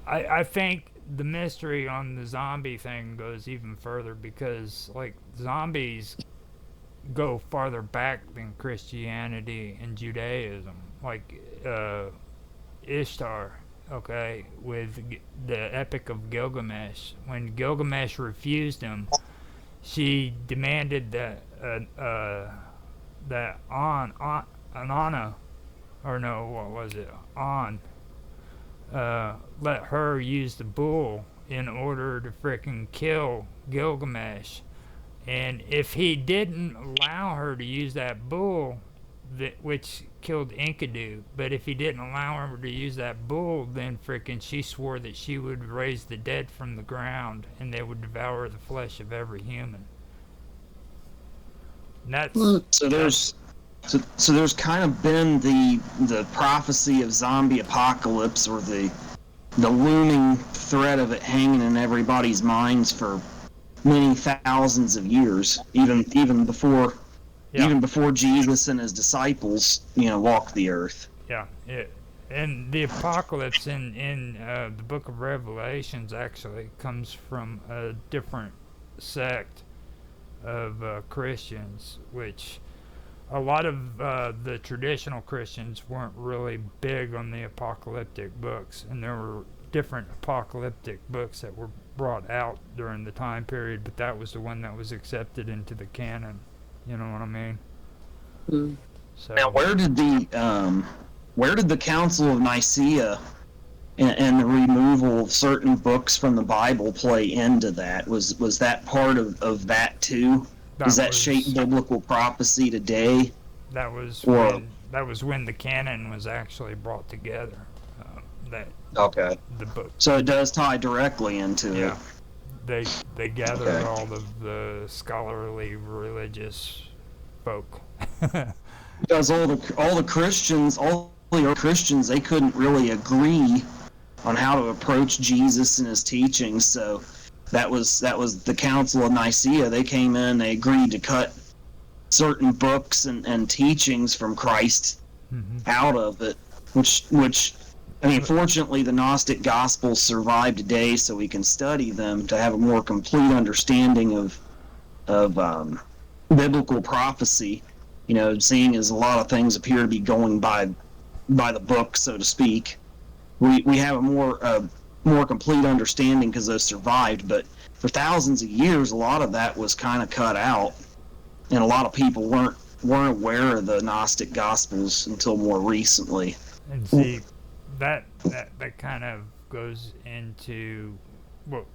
I think the mystery on the zombie thing goes even further because, like, zombies go farther back than Christianity and Judaism. Like, Ishtar, okay, with the Epic of Gilgamesh. When Gilgamesh refused him, she demanded that Anana, or no, what was it? Let her use the bull in order to frickin' kill Gilgamesh. And if he didn't allow her to use that bull, which killed Enkidu, but if he didn't allow her to use that bull, then frickin' she swore that she would raise the dead from the ground and they would devour the flesh of every human. And that's So there's kind of been the prophecy of zombie apocalypse, or the looming threat of it hanging in everybody's minds for many thousands of years, even before Jesus and his disciples, walked the earth. Yeah, and the apocalypse in the Book of Revelations actually comes from a different sect of Christians, which a lot of the traditional Christians weren't really big on the apocalyptic books, and there were different apocalyptic books that were brought out during the time period, but that was the one that was accepted into the canon. You know what I mean? Mm. So Now, where did the Council of Nicaea and the removal of certain books from the Bible play into that? Was that part of that too? Does that shape biblical prophecy today? That was when the canon was actually brought together. Okay. The book. So it does tie directly into it. They gathered all of the scholarly religious folk. Because all the Christians, they couldn't really agree on how to approach Jesus and his teachings. So that was the Council of Nicaea. They came in, they agreed to cut certain books and teachings from Christ out of it, which I mean, fortunately, the Gnostic Gospels survive today, so we can study them to have a more complete understanding of biblical prophecy. Seeing as a lot of things appear to be going by the book, so to speak, we have a more complete understanding because those survived. But for thousands of years, a lot of that was kind of cut out, and a lot of people weren't aware of the Gnostic Gospels until more recently. And see, that kind of goes into, well,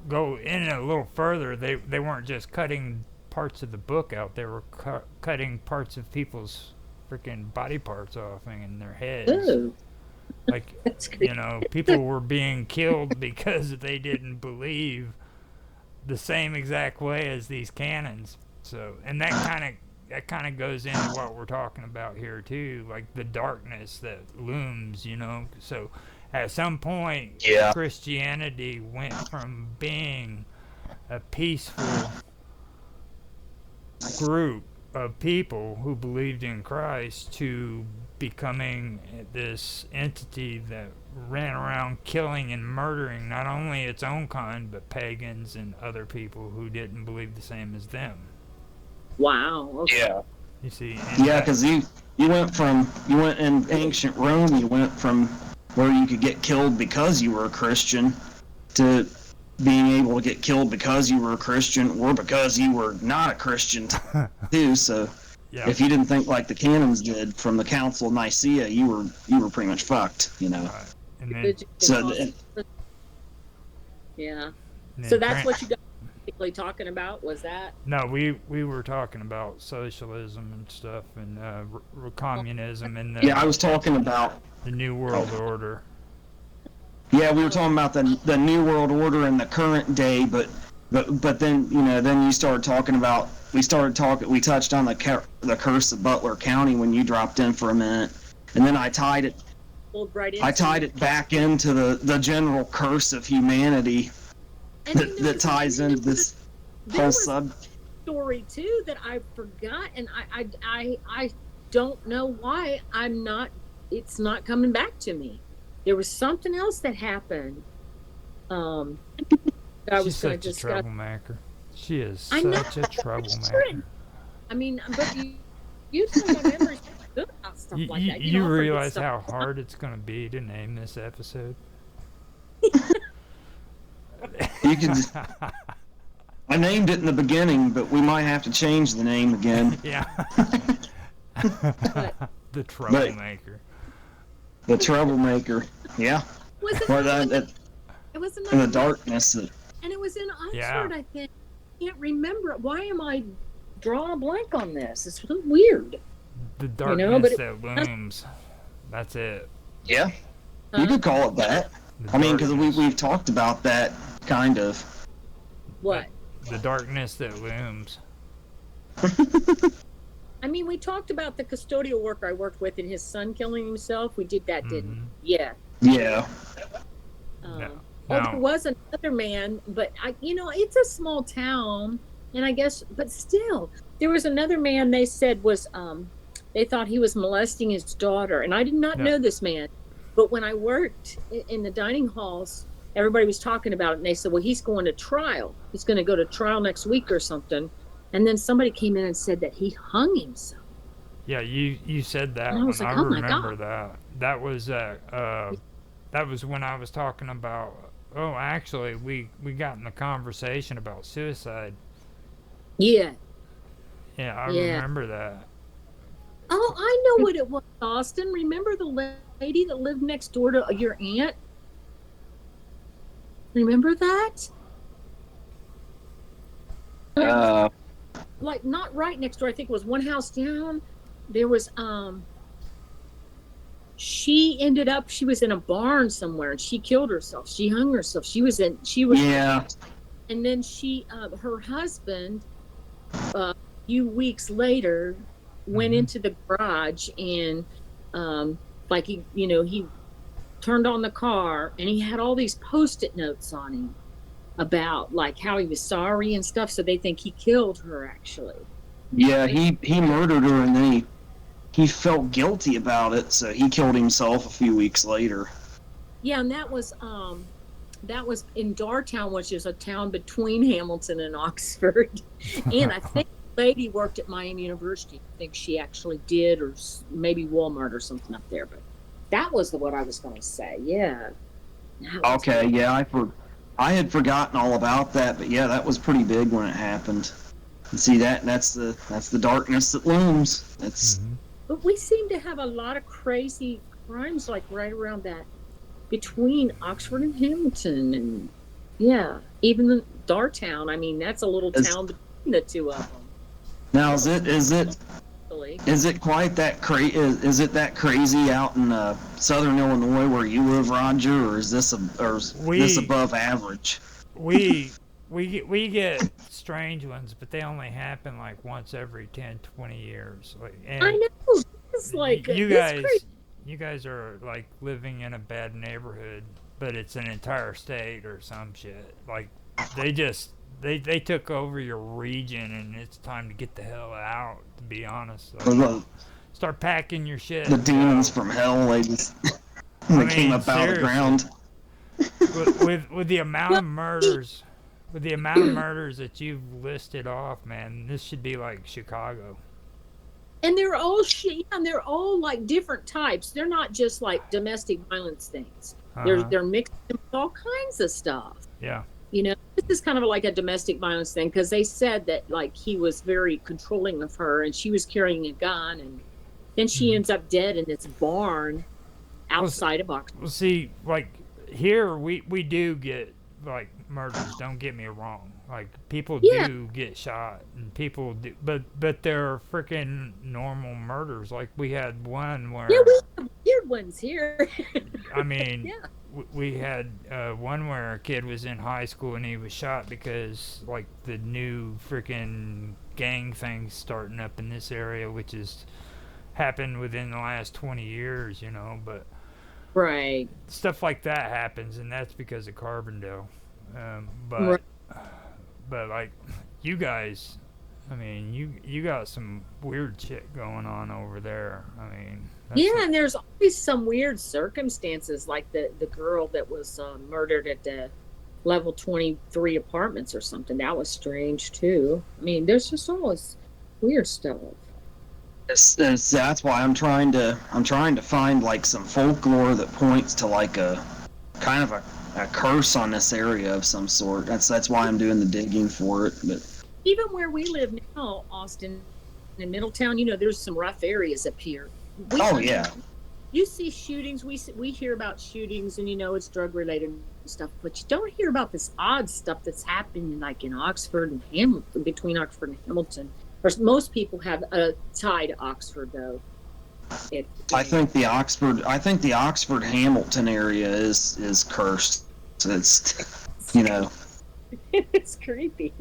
go in a little further. They weren't just cutting parts of the book out. They were cutting parts of people's freaking body parts off and their heads. Ooh. Like, people were being killed because they didn't believe the same exact way as these canons. So, and that kind of goes into what we're talking about here too, like the darkness that looms, So at some point, Christianity went from being a peaceful group of people who believed in Christ to becoming this entity that ran around killing and murdering not only its own kind, but pagans and other people who didn't believe the same as them. Wow. Okay. You see? Yeah, because you went in ancient Rome. You went from where you could get killed because you were a Christian to being able to get killed because you were a Christian or because you were not a Christian too. So Yeah. if you didn't think like the canons did from the Council of Nicaea, you were pretty much fucked. You know. Right. And then, Religion So is the- yeah. and So then that's what you guys were basically talking about, was that? No, we were talking about socialism and stuff, and communism, and yeah, I was talking about. the New World Order. Yeah, we were talking about the New World Order in the current day, but then then you started talking about we touched on the curse of Butler County when you dropped in for a minute, and then I tied it back into the general curse of humanity And that ties into this whole sub story too that I forgot, and I don't know why it's not coming back to me. There was something else that happened. I She's such a troublemaker. She is such a troublemaker. I mean, but you tell my memory's good about stuff like that. You realize how hard it's going to be to name this episode? You can. I named it in the beginning, but we might have to change the name again. Yeah. The troublemaker. The troublemaker. Yeah. It was in the darkness. And it was in Oxford, Yeah. I think. I can't remember it. Why am I drawing a blank on this? It's so weird. The darkness but that looms. That's it. Yeah. You could call it that. I mean, because we've talked about that, kind of. What? The darkness that looms. I mean, we talked about the custodial worker I worked with and his son killing himself. We did that, didn't we? Yeah. Yeah. There was another man, but it's a small town, and I guess, but still, there was another man they said was, they thought he was molesting his daughter, and I did not know this man, but when I worked in the dining halls, everybody was talking about it, and they said, well, he's going to trial. He's going to go to trial next week or something. And then somebody came in and said that he hung himself. Yeah, you said that. And I was like, oh my remember God. that. That was when I was talking about. Oh, actually, we got in a conversation about suicide. Yeah. Yeah, I remember that. Oh, I know what it was, Austin. Remember the lady that lived next door to your aunt? Remember that? Like, not right next door. I think it was one house down. There was she was in a barn somewhere, and she killed herself. She hung herself. And then her husband a few weeks later went into the garage and he turned on the car, and he had all these Post-it notes on him about like how he was sorry and stuff, so they think he killed her actually. Yeah, he murdered her, and then he felt guilty about it, so he killed himself a few weeks later. Yeah, and that was in Dartown, which is a town between Hamilton and Oxford. And I think the lady worked at Miami University. I think she actually did, or maybe Walmart or something up there. But that was what I was going to say. Yeah. Okay. Yeah, I had forgotten all about that, but yeah, that was pretty big when it happened. And see that's the darkness that looms. That's. But we seem to have a lot of crazy crimes like right around that, between Oxford and Hamilton, and even the Dartown. I mean, that's a little town between the two of them. Now, is it quite that crazy? Is it that crazy out in southern Illinois where you live, Roger, or is this this above average? We get strange ones, but they only happen like once every 10, 20 years. I know. It's like you guys are like living in a bad neighborhood, but it's an entire state or some shit. Like they took over your region, and it's time to get the hell out. To be honest, start packing your shit. The demons from hell, they came up out of the ground. With the amount of murders. With the amount of murders that you've listed off, man, this should be like Chicago. And they're all and they're all like different types. They're not just like domestic violence things. They're mixed with all kinds of stuff. Yeah. You know, this is kind of like a domestic violence thing because they said that like he was very controlling of her and she was carrying a gun and then she ends up dead in this barn outside of Oxford. Well, see, like here we do get like murders. Don't get me wrong. Like people do get shot and people do, but they're freaking normal murders. Like we had one where we have weird ones here. I mean, we had one where a kid was in high school and he was shot because like the new freaking gang thing's starting up in this area, which has happened within the last 20 years, you know, but right, stuff like that happens, and that's because of Carbondale. But like you guys, I mean, you got some weird shit going on over there. I mean, and there's always some weird circumstances, like the girl that was murdered at the level 23 apartments or something. That was strange too. I mean, there's just always weird stuff. That's why I'm trying to find like some folklore that points to like a kind of a curse on this area of some sort. That's why I'm doing the digging for it. But even where we live now, Austin, in Middletown, you know, there's some rough areas up here. You see shootings. We hear about shootings, and you know it's drug related stuff, but you don't hear about this odd stuff that's happening like in Oxford and Hamilton, between Oxford and Hamilton. Most people have a tie to Oxford, though. I think the Oxford Hamilton area is cursed. It's, you know, it's creepy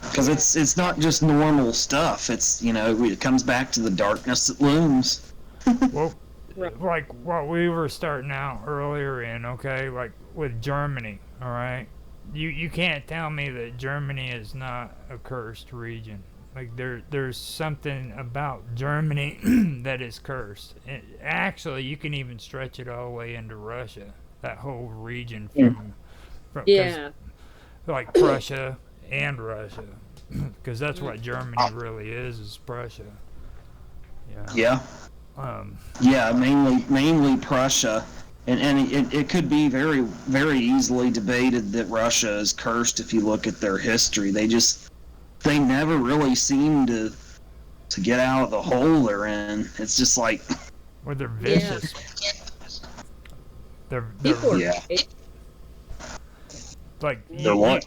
because it's not just normal stuff. It's, you know, it comes back to the darkness that looms. Well, like what we were starting out earlier in, okay, like with Germany, all right. You can't tell me that Germany is not a cursed region. Like there's something about Germany that is cursed. Actually, you can even stretch it all the way into Russia. That whole region from like Prussia and Russia, because that's what Germany really is Prussia. Yeah. Mainly Prussia. And it could be very, very easily debated that Russia is cursed if you look at their history. They never really seem to get out of the hole they're in. It's just like... Or they're vicious. They're like... They're what?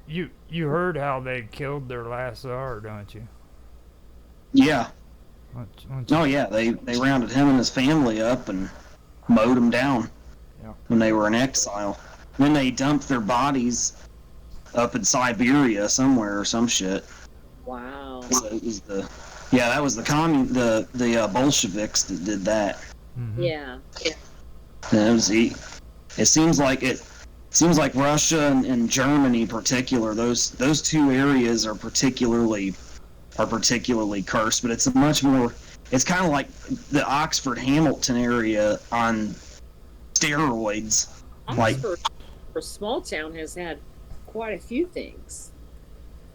You heard how they killed their last Tsar, don't you? Yeah. Oh, yeah. They rounded him and his family up and mowed them down when they were in exile. Then they dumped their bodies up in Siberia somewhere or some shit. Wow. So it was that was the Bolsheviks that did that. Mm-hmm. Yeah. And it seems like Russia and Germany in particular, those two areas are particularly cursed, but it's a much more, it's kind of like the Oxford Hamilton area on steroids. Oxford, for a small town, has had quite a few things.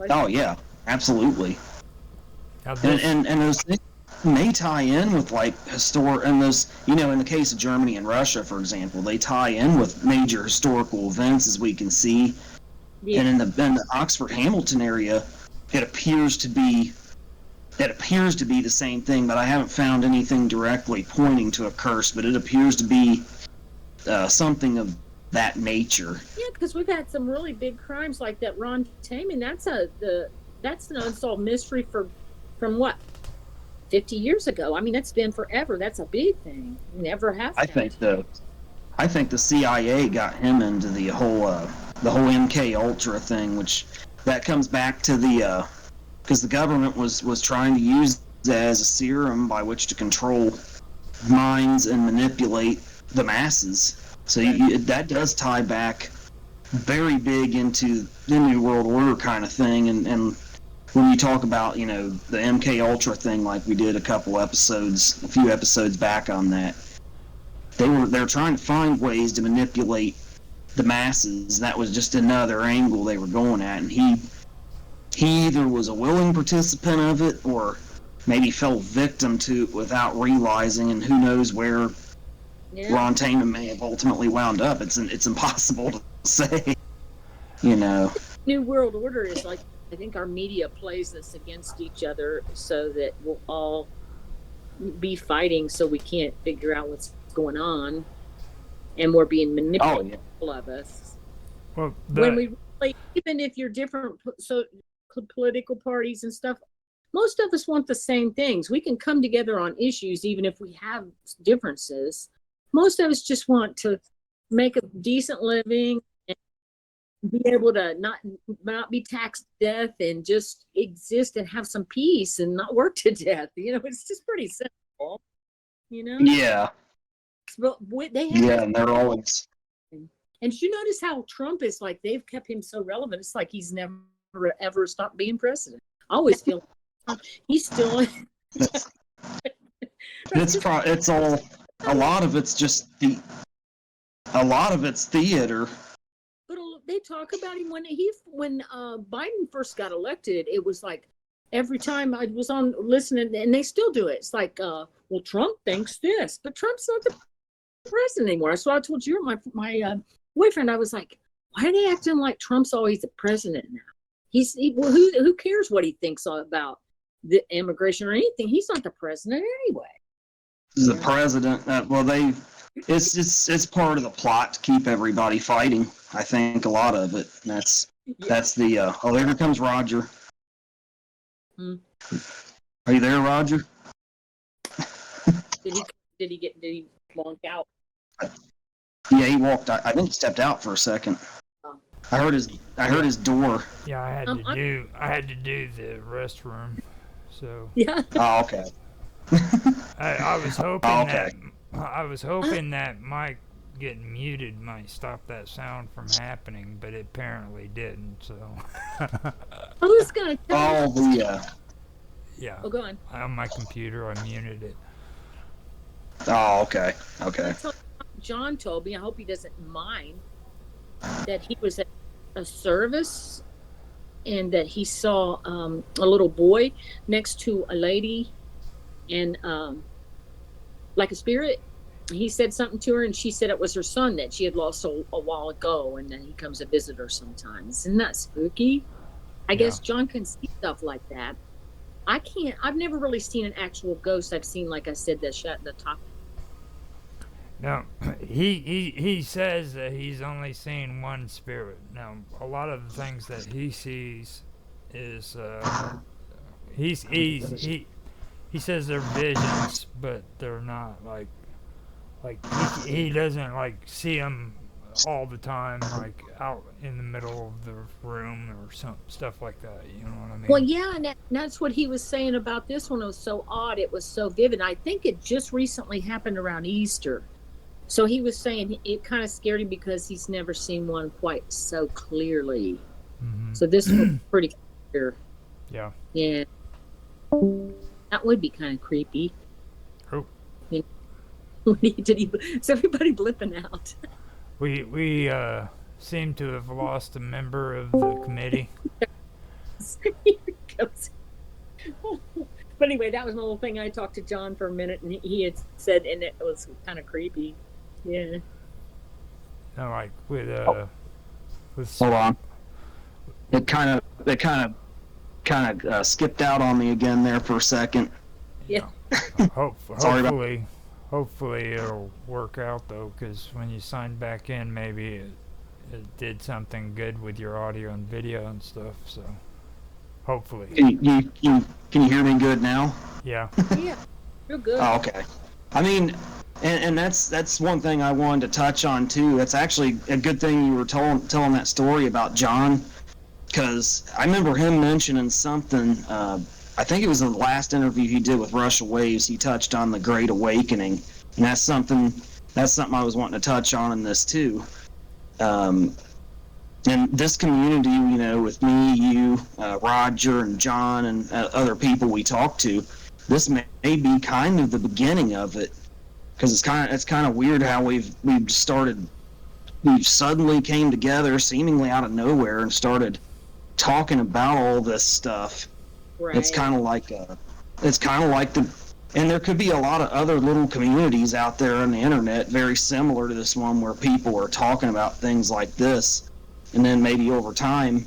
Oh yeah, absolutely. And those things may tie in with like and those, you know, in the case of Germany and Russia, for example, they tie in with major historical events, as we can see. Yeah. And in the Oxford Hamilton area, it appears to be the same thing, but I haven't found anything directly pointing to a curse, but it appears to be something of that nature. Yeah, because we've had some really big crimes like that Ron Taman. That's an unsolved mystery from what, 50 years ago. I mean, that's been forever. That's a big thing. Never have. I think the CIA got him into the whole MK Ultra thing, which that comes back to because the government was trying to use that as a serum by which to control minds and manipulate the masses. So that does tie back very big into the New World Order kind of thing. And when you talk about, you know, the MK Ultra thing, like we did a few episodes back on that, they're trying to find ways to manipulate the masses. That was just another angle they were going at, and he either was a willing participant of it or maybe fell victim to it without realizing, and who knows where Yeah. Ron Taman may have ultimately wound up. It's impossible to say, you know. New World Order is like, I think our media plays this against each other so that we'll all be fighting so we can't figure out what's going on, and we're being manipulated, all of us. Well, When we really, even if you're different political parties and stuff, most of us want the same things. We can come together on issues even if we have differences. Most of us just want to make a decent living and be able to not be taxed to death and just exist and have some peace and not work to death. You know, it's just pretty simple, you know? Yeah. But they have Yeah, and they're always... And did you notice how Trump is like, they've kept him so relevant? It's like he's never, ever stopped being president. I always feel he's still... it's all... A lot of it's just a lot of it's theater. But they talk about him when Biden first got elected. It was like every time I was on listening, and they still do it. It's like, well, Trump thinks this, but Trump's not the president anymore. So I told you, my boyfriend, I was like, why are they acting like Trump's always the president now? Well, who cares what he thinks about the immigration or anything? He's not the president anyway. The president, it's part of the plot to keep everybody fighting. I think a lot of it. That's the oh, here comes Roger. Are you there, Roger? Did he walk out? Yeah, he walked. I think he stepped out for a second. I heard his door. Yeah, I had to do the restroom. So yeah. Oh, okay. I was hoping that Mike getting muted might stop that sound from happening, but it apparently didn't. So I was gonna tell you. Yeah. Oh, go on. On my computer, I muted it. Oh, okay. Okay. John told me, I hope he doesn't mind, that he was at a service and that he saw a little boy next to a lady and like a spirit. He said something to her and she said it was her son that she had lost a while ago, and then he comes to visit her sometimes. Isn't that spooky? I guess John can see stuff like that. I can't. I've never really seen an actual ghost. I've seen, like I said, the top. Now, he says that he's only seen one spirit. Now, a lot of the things that he sees is he says they're visions, but they're not like he doesn't like see them all the time, like out in the middle of the room or some stuff like that. You know what I mean? Well, yeah, and that's what he was saying about this one. It was so odd. It was so vivid. I think it just recently happened around Easter. So he was saying it kind of scared him because he's never seen one quite so clearly. Mm-hmm. So this was pretty clear. Yeah. Yeah. That would be kind of creepy. Oh. Is everybody blipping out? We seem to have lost a member of the committee. But anyway, that was my little thing. I talked to John for a minute, and he had said, and it was kind of creepy. Yeah. No, like with Hold on. It kind of skipped out on me again there for a second. Yeah. Hopefully it'll work out though, because when you sign back in, maybe it did something good with your audio and video and stuff. So hopefully. Can you hear me good now? Yeah. Yeah. Real good. Oh, okay. I mean, and that's one thing I wanted to touch on too. That's actually a good thing you were telling that story about John, because I remember him mentioning something. I think it was in the last interview he did with Russia Waves. He touched on the Great Awakening, and that's something I was wanting to touch on in this too. And this community, you know, with me, you, Roger, and John, and other people we talk to, this may be kind of the beginning of it, because it's kind of weird how we've suddenly came together, seemingly out of nowhere, and started talking about all this stuff. Right. It's kind of like it's kind of like and there could be a lot of other little communities out there on the internet very similar to this one where people are talking about things like this, and then maybe over time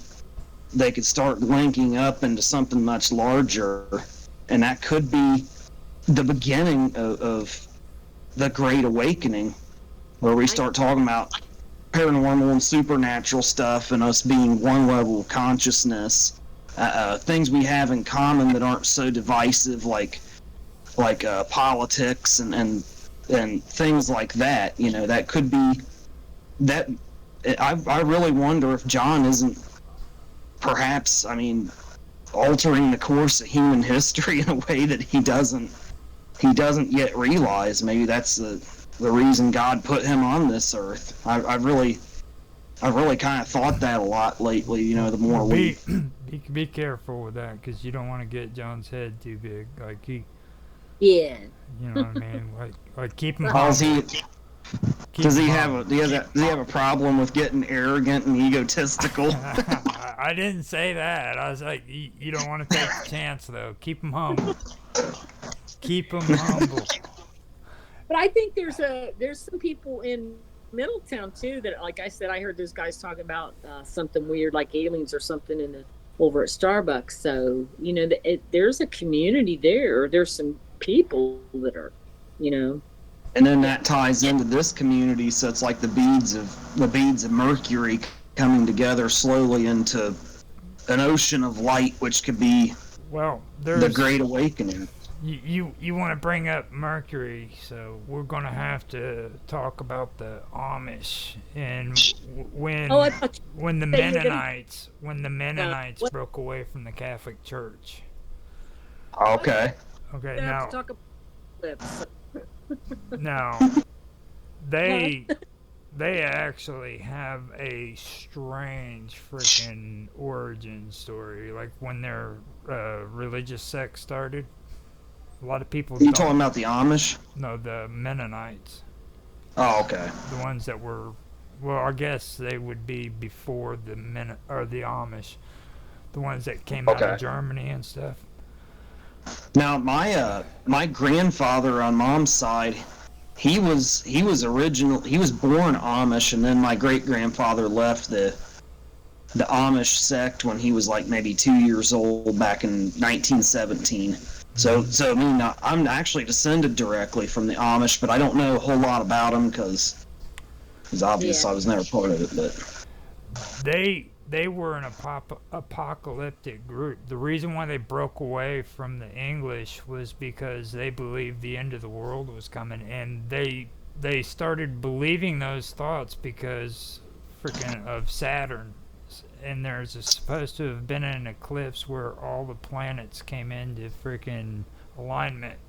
they could start linking up into something much larger, and that could be the beginning of the Great Awakening, where we start talking about paranormal and supernatural stuff and us being one level of consciousness, things we have in common that aren't so divisive, like politics and things like that. You know, that could be that. I really wonder if John isn't perhaps, I mean, altering the course of human history in a way that he doesn't yet realize. Maybe that's the reason God put him on this earth. I've really kind of thought that a lot lately. You know, the more be careful with that, because you don't want to get John's head too big. Like Yeah. you know what I mean? Like keep him Does humble. does he have a problem with getting arrogant and egotistical? I didn't say that. I was like, you don't want to take the chance, though. Keep him humble. Keep him humble. But I think there's some people in Middletown too that, like I said, I heard those guys talking about something weird like aliens or something over at Starbucks. So you know, there's a community there. There's some people that are, you know. And then that ties into this community, so it's like the beads of Mercury coming together slowly into an ocean of light, which could be the Great Awakening. You want to bring up Mercury, so we're going to have to talk about the Amish and when the Mennonites broke away from the Catholic Church. Okay. Okay. We Now. have to talk about clips. Now, they actually have a strange freaking origin story. Like when their religious sect started, a lot of people. You talking about the Amish? No, the Mennonites. Oh, okay. The ones that were, well, I guess they would be before the the Amish, the ones that came out of Germany and stuff. Now, my grandfather on mom's side, he was born Amish, and then my great grandfather left the Amish sect when he was like maybe 2 years old back in 1917. So I mean, I'm actually descended directly from the Amish, but I don't know a whole lot about them because obviously I was never part of it. But they were an apocalyptic group. The reason why they broke away from the English was because they believed the end of the world was coming, and they started believing those thoughts because freaking of Saturn. And there's supposed to have been an eclipse where all the planets came into freaking alignment,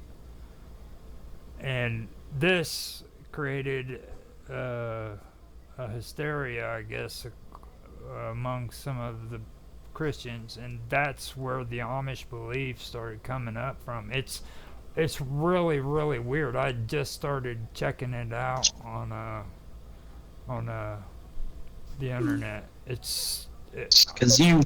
and this created a hysteria, I guess, among some of the Christians, and that's where the Amish belief started coming up from. It's really, really weird. I just started checking it out on the internet. because you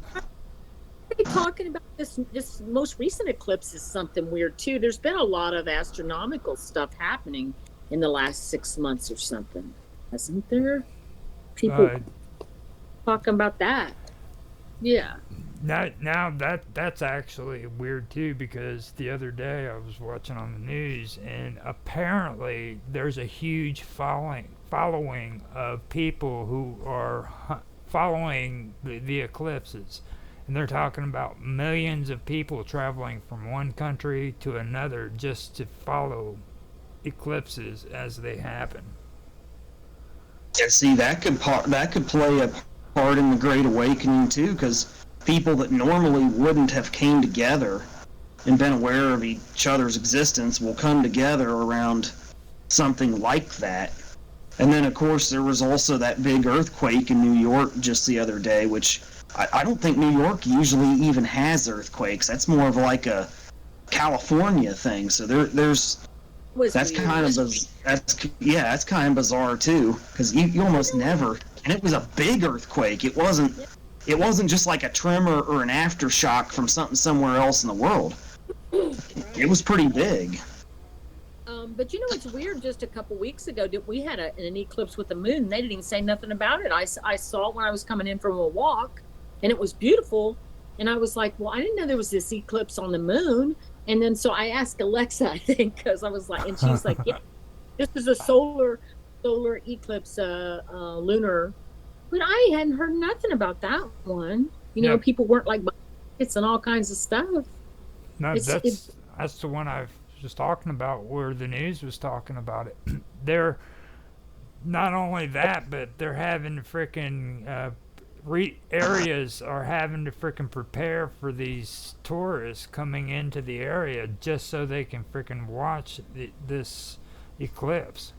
Talking about this most recent eclipse is something weird too. There's been a lot of astronomical stuff happening in the last 6 months or something, hasn't there? People talking about that. Yeah. Now that's actually weird too, because the other day I was watching on the news, and apparently there's a huge following of people who are following the eclipses, and they're talking about millions of people traveling from one country to another just to follow eclipses as they happen. And see, that could play a part in the Great Awakening too, because people that normally wouldn't have came together and been aware of each other's existence will come together around something like that. And then, of course, there was also that big earthquake in New York just the other day, which I don't think New York usually even has earthquakes. That's more of like a California thing. So that's kind of bizarre too, because you almost never. And it was a big earthquake. It wasn't just like a tremor or an aftershock from something somewhere else in the world. It was pretty big. But you know, it's weird. Just a couple weeks ago, we had an eclipse with the moon. They didn't even say nothing about it. I saw it when I was coming in from a walk, and it was beautiful. And I was like, well, I didn't know there was this eclipse on the moon. And then so I asked Alexa, I think, because I was like, and she's like, yeah, this is a solar eclipse, lunar. But I hadn't heard nothing about that one. You know, people weren't like buckets and all kinds of stuff. No, that's the one I was just talking about, where the news was talking about it. They're not only that, but they're having freaking areas are having to freaking prepare for these tourists coming into the area just so they can freaking watch this eclipse.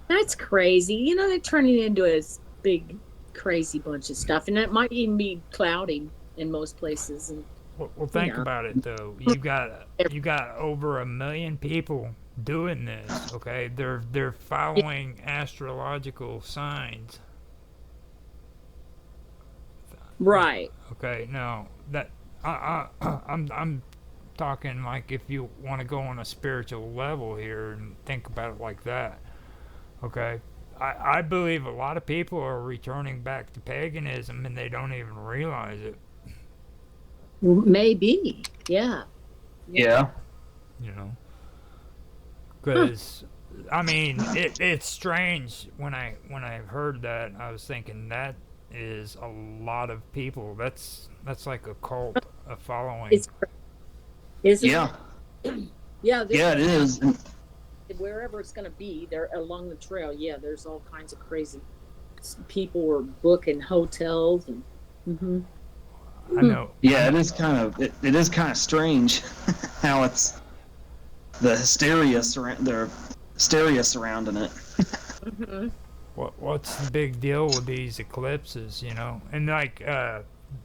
That's crazy. You know, they're turning it into a big, crazy bunch of stuff, and it might even be cloudy in most places. And well, think about it though. You got over 1 million people doing this. Okay, they're following astrological signs. Right. Okay. Now that I'm talking like if you want to go on a spiritual level here and think about it like that. Okay. I believe a lot of people are returning back to paganism and they don't even realize it. Maybe. Yeah. Yeah. You know. Because I mean, it's strange when I heard that. I was thinking that is a lot of people. That's like a cult, a following. Is it? Yeah. Yeah. Yeah, it is. Wherever it's going to be, there along the trail. Yeah, there's all kinds of crazy people are booking hotels and. Mm-hmm. I know. Yeah, it is kind of strange how it's the hysteria surrounding it. Mm-hmm. What's the big deal with these eclipses, you know? And like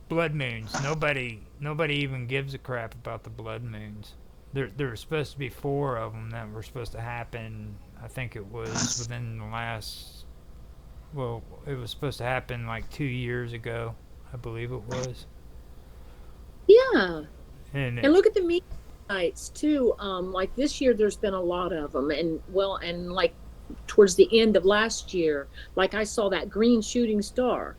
blood moons, nobody even gives a crap about the blood moons. There were supposed to be 4 of them that were supposed to happen. I think it was within the last. Well, it was supposed to happen like 2 years ago, I believe it was. Yeah. And look at the meteor nights too. Like this year, there's been a lot of them, and like towards the end of last year, like I saw that green shooting star,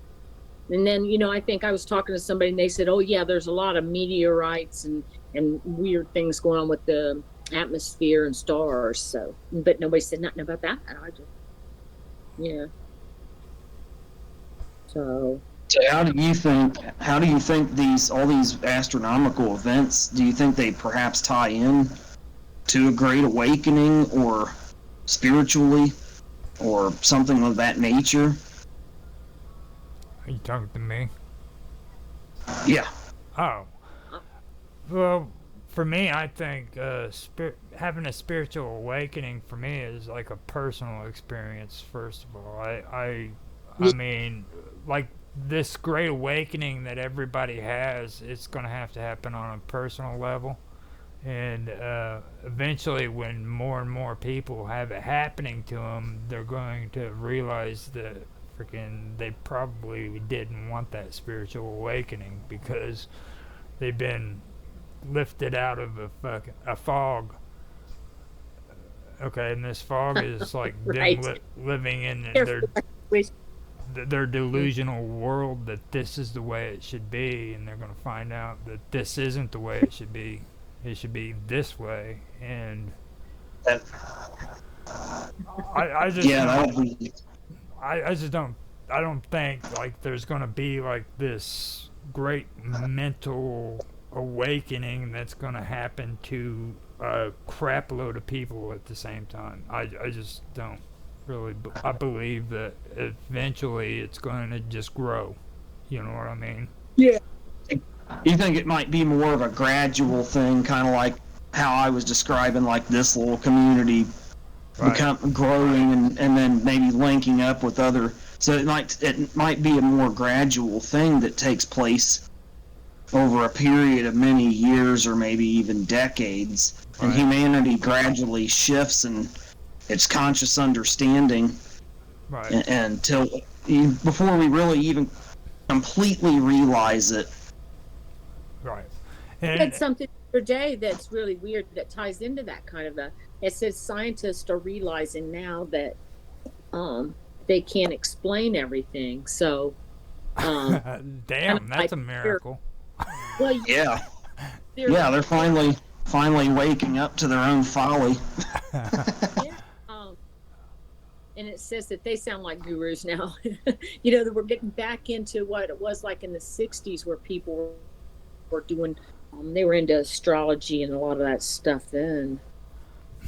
and then I think I was talking to somebody, and they said, "Oh yeah, there's a lot of meteorites and weird things going on with the atmosphere and stars." So, but nobody said nothing about that. Yeah. So how do you think all these astronomical events, do you think they perhaps tie in to a great awakening or spiritually or something of that nature? Are you talking to me? Yeah. Oh. Well, for me, I think having a spiritual awakening for me is like a personal experience. First of all, I mean, like this great awakening that everybody has, it's going to have to happen on a personal level, and eventually, when more and more people have it happening to them, they're going to realize that they probably didn't want that spiritual awakening because they've been lifted out of a fog. Okay, and this fog is like right. them living in their delusional world that this is the way it should be, and they're going to find out that this isn't the way it should be. It should be this way, and I don't think like there's going to be like this great mental awakening that's going to happen to a crap load of people at the same time. I just don't really. I believe that eventually it's going to just grow. You know what I mean? Yeah. You think it might be more of a gradual thing, kind of like how I was describing, like this little community growing and then maybe linking up with other. So it might be a more gradual thing that takes place over a period of many years or maybe even decades, and humanity gradually shifts in its conscious understanding until before we really even completely realize it. Right. Had something to day that's really weird that ties into that kind of a. It says scientists are realizing now that they can't explain everything. So Damn, that's a miracle. Well, Yeah, they're finally waking up to their own folly. yeah. And it says that they sound like gurus now. You know, that we're getting back into what it was like in the 60s where people were doing, they were into astrology and a lot of that stuff then.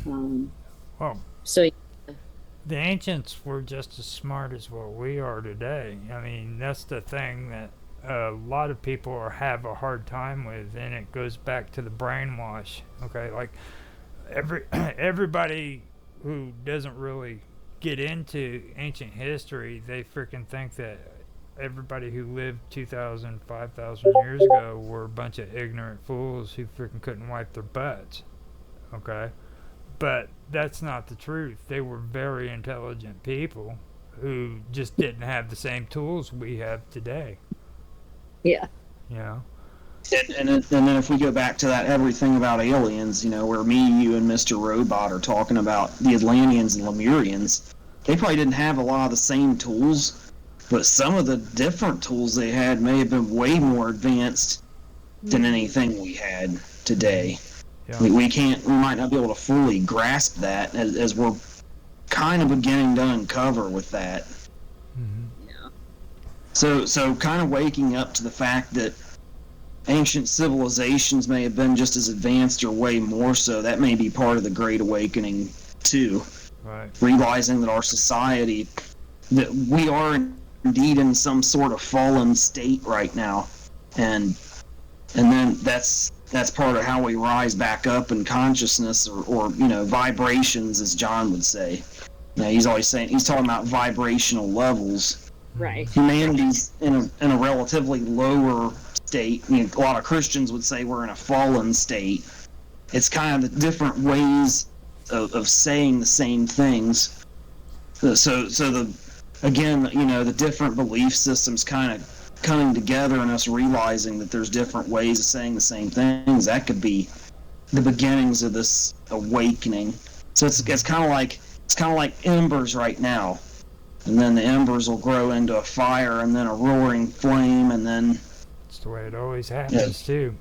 Well, so the ancients were just as smart as what we are today. I mean, that's the thing that a lot of people have a hard time with, and it goes back to the brainwash. Okay, like everybody who doesn't really get into ancient history, they freaking think that everybody who lived 2,000, 5,000 years ago were a bunch of ignorant fools who freaking couldn't wipe their butts. Okay? But that's not the truth. They were very intelligent people who just didn't have the same tools we have today. Yeah. You know? And then if we go back to that everything about aliens, you know, where me, you, and Mr. Robot are talking about the Atlanteans and Lemurians, they probably didn't have a lot of the same tools, but some of the different tools they had may have been way more advanced than anything we had today. Yeah. We might not be able to fully grasp that as we're kind of beginning to uncover with that. Mm-hmm. Yeah. So kind of waking up to the fact that ancient civilizations may have been just as advanced or way more so, that may be part of the Great Awakening too. Right. Realizing that our society, that we are indeed in some sort of fallen state right now, and then that's part of how we rise back up in consciousness, or you know, vibrations, as John would say. You know, he's talking about vibrational levels. Right. Humanity's in a relatively lower state. You know, a lot of Christians would say we're in a fallen state. It's kind of the different ways of saying the same things. So again, you know, the different belief systems kind of coming together and us realizing that there's different ways of saying the same things. That could be the beginnings of this awakening. So it's kind of like embers right now, and then the embers will grow into a fire, and then a roaring flame, and then It's the way it always happens too.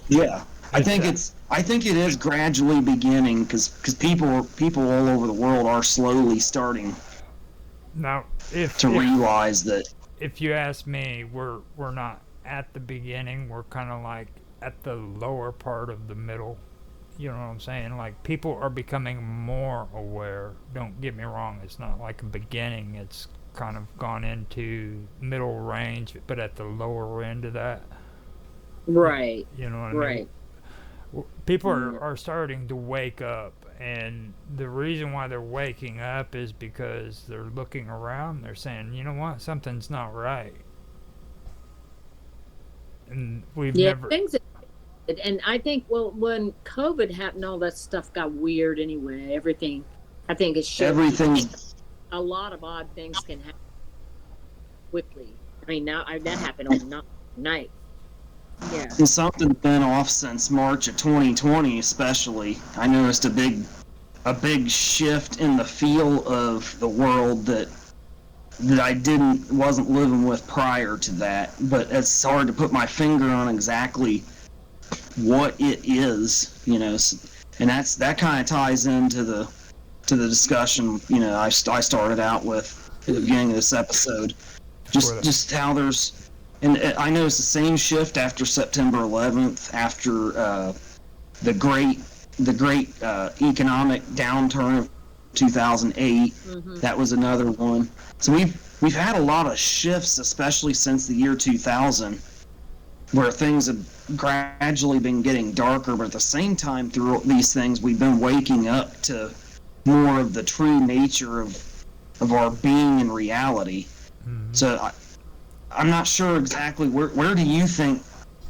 yeah. I think it is gradually beginning because people all over the world are slowly starting Now, to realize that. If you ask me, we're not at the beginning. We're kind of like at the lower part of the middle. You know what I'm saying? Like, people are becoming more aware. Don't get me wrong. It's not like a beginning. It's kind of gone into middle range, but at the lower end of that. Right. You know what I Right. mean? People are starting to wake up, and the reason why they're waking up is because they're looking around. They're saying, you know what, something's not right. And we've never. Things. And I think, well, when COVID happened, all that stuff got weird anyway. Everything, I think, is Everything. A lot of odd things can happen quickly. I mean, now that happened overnight. Yeah. And something's been off since March of 2020, especially. I noticed a big shift in the feel of the world that I wasn't living with prior to that. But it's hard to put my finger on exactly what it is, you know. And that kind of ties into the discussion, you know, I started out with at the beginning of this episode. Just how there's. And I noticed the same shift after September 11th, after the great economic downturn of 2008. Mm-hmm. That was another one. So we've had a lot of shifts, especially since the year 2000, where things have gradually been getting darker. But at the same time, through these things, we've been waking up to more of the true nature of our being and reality. Mm-hmm. So I'm not sure exactly where do you think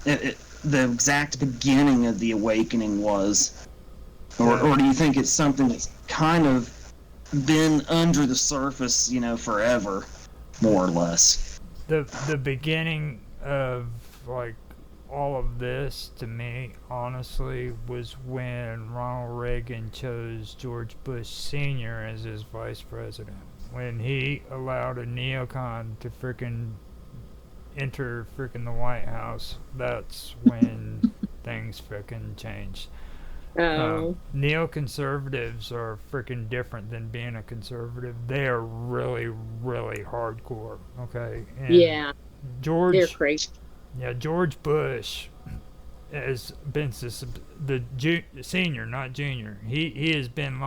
the exact beginning of the awakening was, or do you think it's something that's kind of been under the surface, you know, forever, more or less? The beginning of, like, all of this to me, honestly, was when Ronald Reagan chose George Bush Sr. as his vice president. When he allowed a neocon to frickin' enter frickin' the White House, that's when things frickin' changed. Oh, Neoconservatives are frickin' different than being a conservative. They are really, really hardcore. Okay, and yeah, they're George, crazy. yeah, George Bush has been the senior, not junior. He has been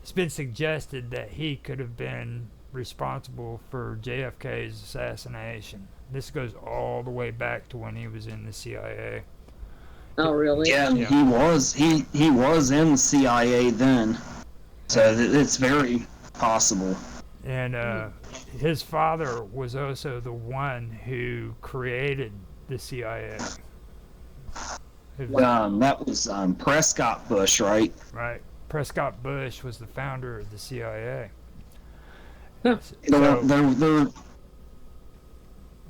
it's been suggested that he could have been responsible for JFK's assassination. This goes all the way back to when he was in the CIA. Oh, really? Yeah, Yeah. he was in the CIA then, so it's very possible. And his father was also the one who created the CIA. That was Prescott Bush, right? Right. Prescott Bush was the founder of the CIA. Huh. So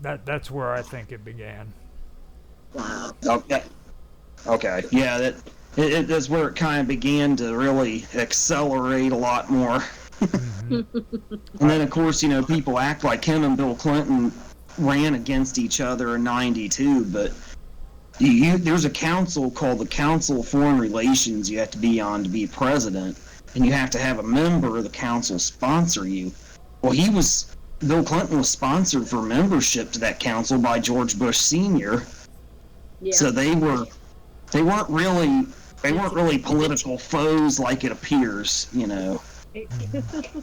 that's where I think it began. Wow. Okay. Yeah, that's where it kind of began to really accelerate a lot more. Mhm. And then, of course, people act like him and Bill Clinton ran against each other in '92, but there's a council called the Council of Foreign Relations you have to be on to be president, and you have to have a member of the council sponsor you. Well, Bill Clinton was sponsored for membership to that council by George Bush Sr., Yeah. so they weren't really political foes like it appears,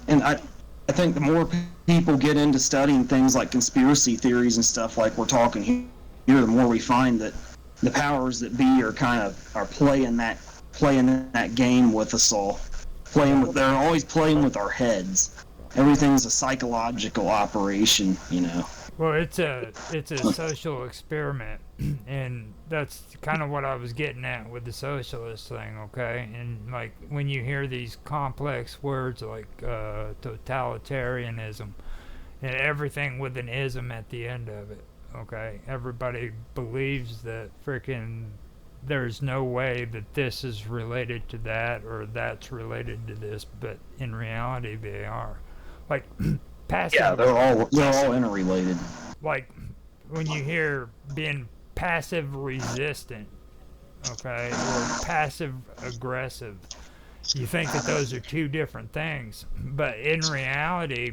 And I think the more people get into studying things like conspiracy theories and stuff like we're talking here, the more we find that the powers that be are playing that game with us all. They're always playing with our heads. Everything's a psychological operation, Well, it's a social experiment, and that's kind of what I was getting at with the socialist thing, okay? And like when you hear these complex words like totalitarianism, and everything with an ism at the end of it, okay? Everybody believes that frickin' there's no way that this is related to that or that's related to this, but in reality they are. Like passive. Yeah, they're all interrelated. Like when you hear being passive resistant, okay, or passive aggressive, you think that those are two different things, but in reality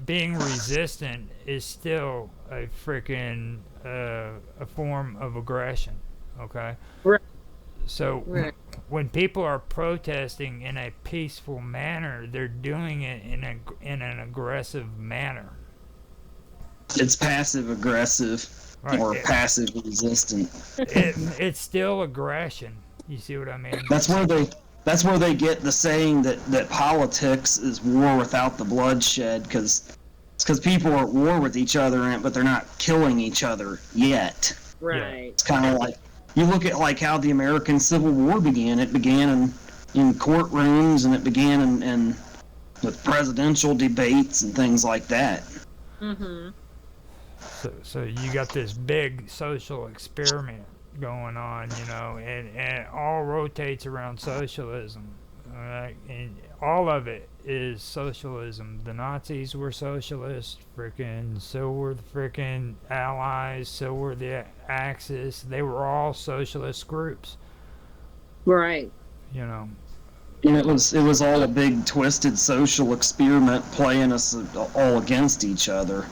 being resistant is still a freaking a form of aggression, okay? Right. So Right. when people are protesting in a peaceful manner, they're doing it in an aggressive manner. It's passive aggressive Right. or passive resistant. It's still aggression. You see what I mean? That's where they get the saying that politics is war without the bloodshed, because people are at war with each other, but they're not killing each other yet. Right. It's kind of like you look at like how the American Civil War began. It began in courtrooms, and it began in with presidential debates and things like that. Mm-hmm. So you got this big social experiment going on, and it all rotates around socialism. All right? And all of it is socialism. The Nazis were socialists, so were the frickin' Allies, so were the Axis. They were all socialist groups, Right. And it was all a big twisted social experiment playing us all against each other.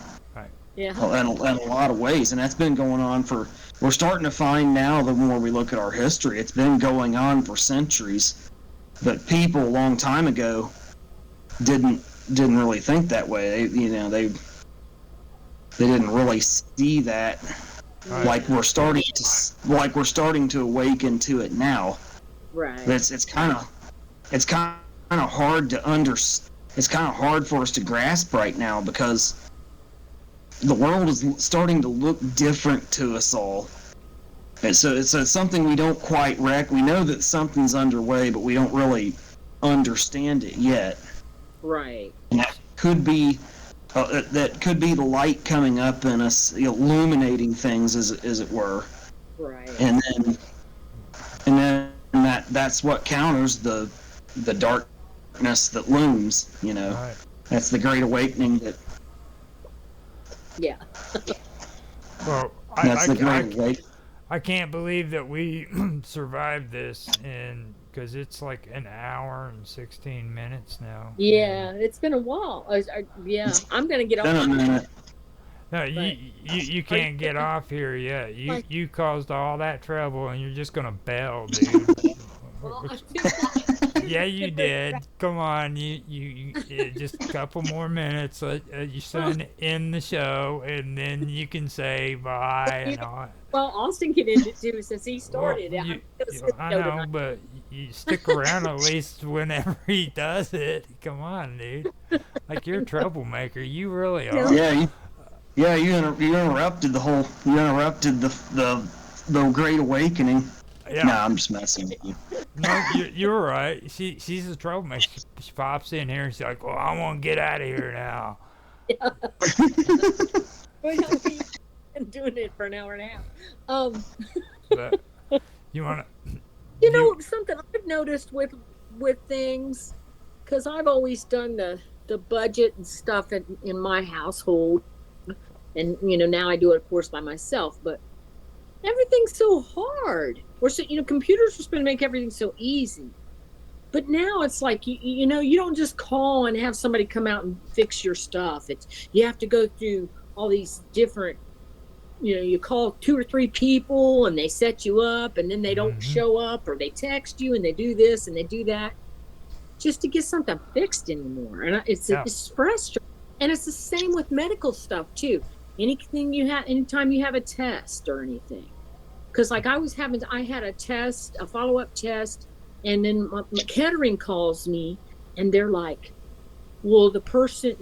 Yeah. In a lot of ways, and that's been going on we're starting to find now, the more we look at our history, it's been going on for centuries, but people a long time ago didn't really think that way. They didn't really see that. Right. Like we're starting to awaken to it now. Right. But it's kind of hard to it's kind of hard for us to grasp right now, because the world is starting to look different to us all. And so it's something we don't quite we know that something's underway, but we don't really understand it yet. Right. And that could be that could be the light coming up in us, illuminating things, as it were. Right. And then that's what counters the darkness that looms. Right. That's the Great Awakening. Yeah. Well, That's the Great Awakening. I can't believe that we survived this, and because it's like an hour and 16 minutes now. Yeah, it's been a while. Yeah, I'm gonna get Been a off. minute. No, you can't get off here yet. You caused all that trouble, and you're just gonna bail, dude. Well, I feel Yeah, you did. Come on, you just a couple more minutes. Let your son end the show, and then you can say bye and all. well, Austin can end it too since he started Well, it. I know, but you stick around at least whenever he does it. Come on, dude. Like, you're a troublemaker. You really are. Yeah, you interrupted the Great Awakening. Yeah. No, I'm just messing with you. No, you're right. She's a troublemaker. She pops in here and she's like, "Well, I want to get out of here now." Well, we've been doing it for an hour and a half. But you want to? You know, something I've noticed with things, because I've always done the budget and stuff in my household, and now I do it, of course, by myself. But everything's so hard. Or so computers are supposed to make everything so easy. But now it's like you don't just call and have somebody come out and fix your stuff. You have to go through all these different. You call 2 or 3 people and they set you up, and then they don't show up, or they text you and they do this and they do that, just to get something fixed anymore. And it's frustrating. And it's the same with medical stuff too. Anytime you have a test or anything, because like I had a test, a follow-up test, and then my Kettering calls me, and they're like, "Well, the person,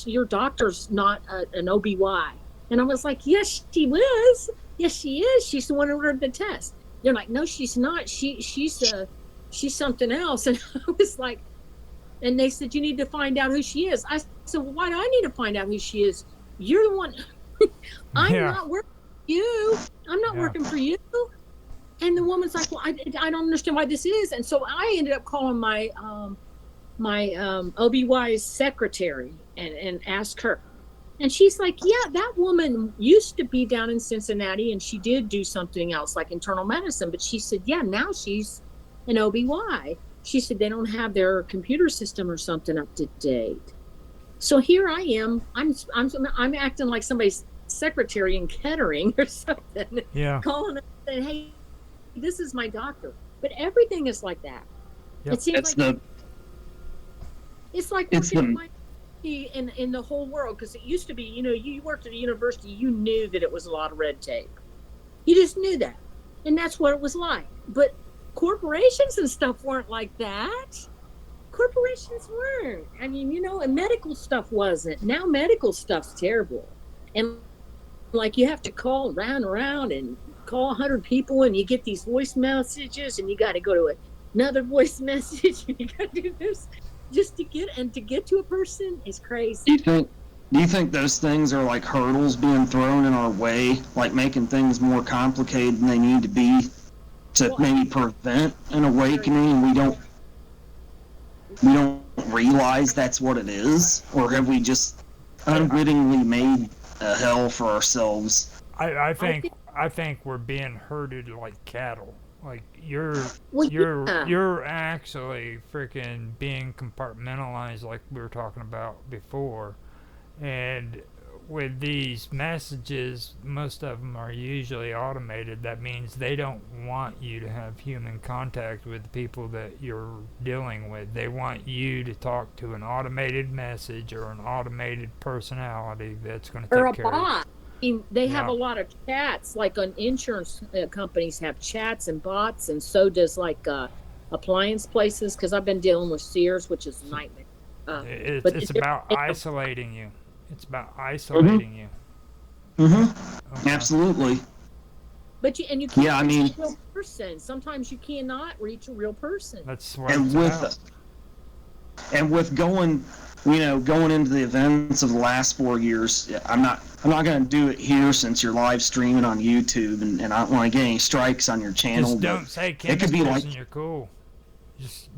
your doctor's not an OBY." And I was like, "Yes, she was. Yes, she is. She's the one who ordered the test." They're like, "No, she's not. She's something else." And I was like, and they said, "You need to find out who she is." I said, "Well, why do I need to find out who she is? You're the one. I'm not working for you. I'm not working for you." And the woman's like, "Well, I don't understand why this is." And so I ended up calling my OBY's secretary and asked her. And she's like, "Yeah, that woman used to be down in Cincinnati, and she did do something else like internal medicine. But she said, yeah, now she's an OBY." She said they don't have their computer system or something up to date. So here I am. I'm acting like somebody's secretary in Kettering or something. Yeah. Calling up and saying, "Hey, this is my doctor." But everything is like that. Yep. It seems it's like working in the whole world, because it used to be, you worked at a university, you knew that it was a lot of red tape. You just knew that, and that's what it was like. But corporations and stuff weren't like that. Corporations weren't. I mean, and medical stuff wasn't. Now medical stuff's terrible, and like you have to call around and call 100 people, and you get these voice messages, and you got to go to another voice message, and you got to do this just to get to a person is crazy. Do you think those things are like hurdles being thrown in our way, like making things more complicated than they need to be, to maybe prevent an awakening, and we don't realize that's what it is? Or have we just unwittingly made a hell for ourselves? I think we're being herded like cattle. Like you're actually freaking being compartmentalized, like we were talking about before. And with these messages, most of them are usually automated. That means they don't want you to have human contact with the people that you're dealing with. They want you to talk to an automated message or an automated personality that's going to take care of bot. They have a lot of chats, like on insurance companies have chats and bots, and so does like appliance places, because I've been dealing with Sears, which is a nightmare. It's about isolating you. It's about isolating you. Mm-hmm. Okay. Absolutely. But you can't reach a real person. Sometimes you cannot reach a real person. That's what it's about. and with going into the events of the last 4 years, I'm not going to do it here since you're live streaming on YouTube, and I don't want to get any strikes on your channel. Just don't say it chemicals could be like, and you're cool. Just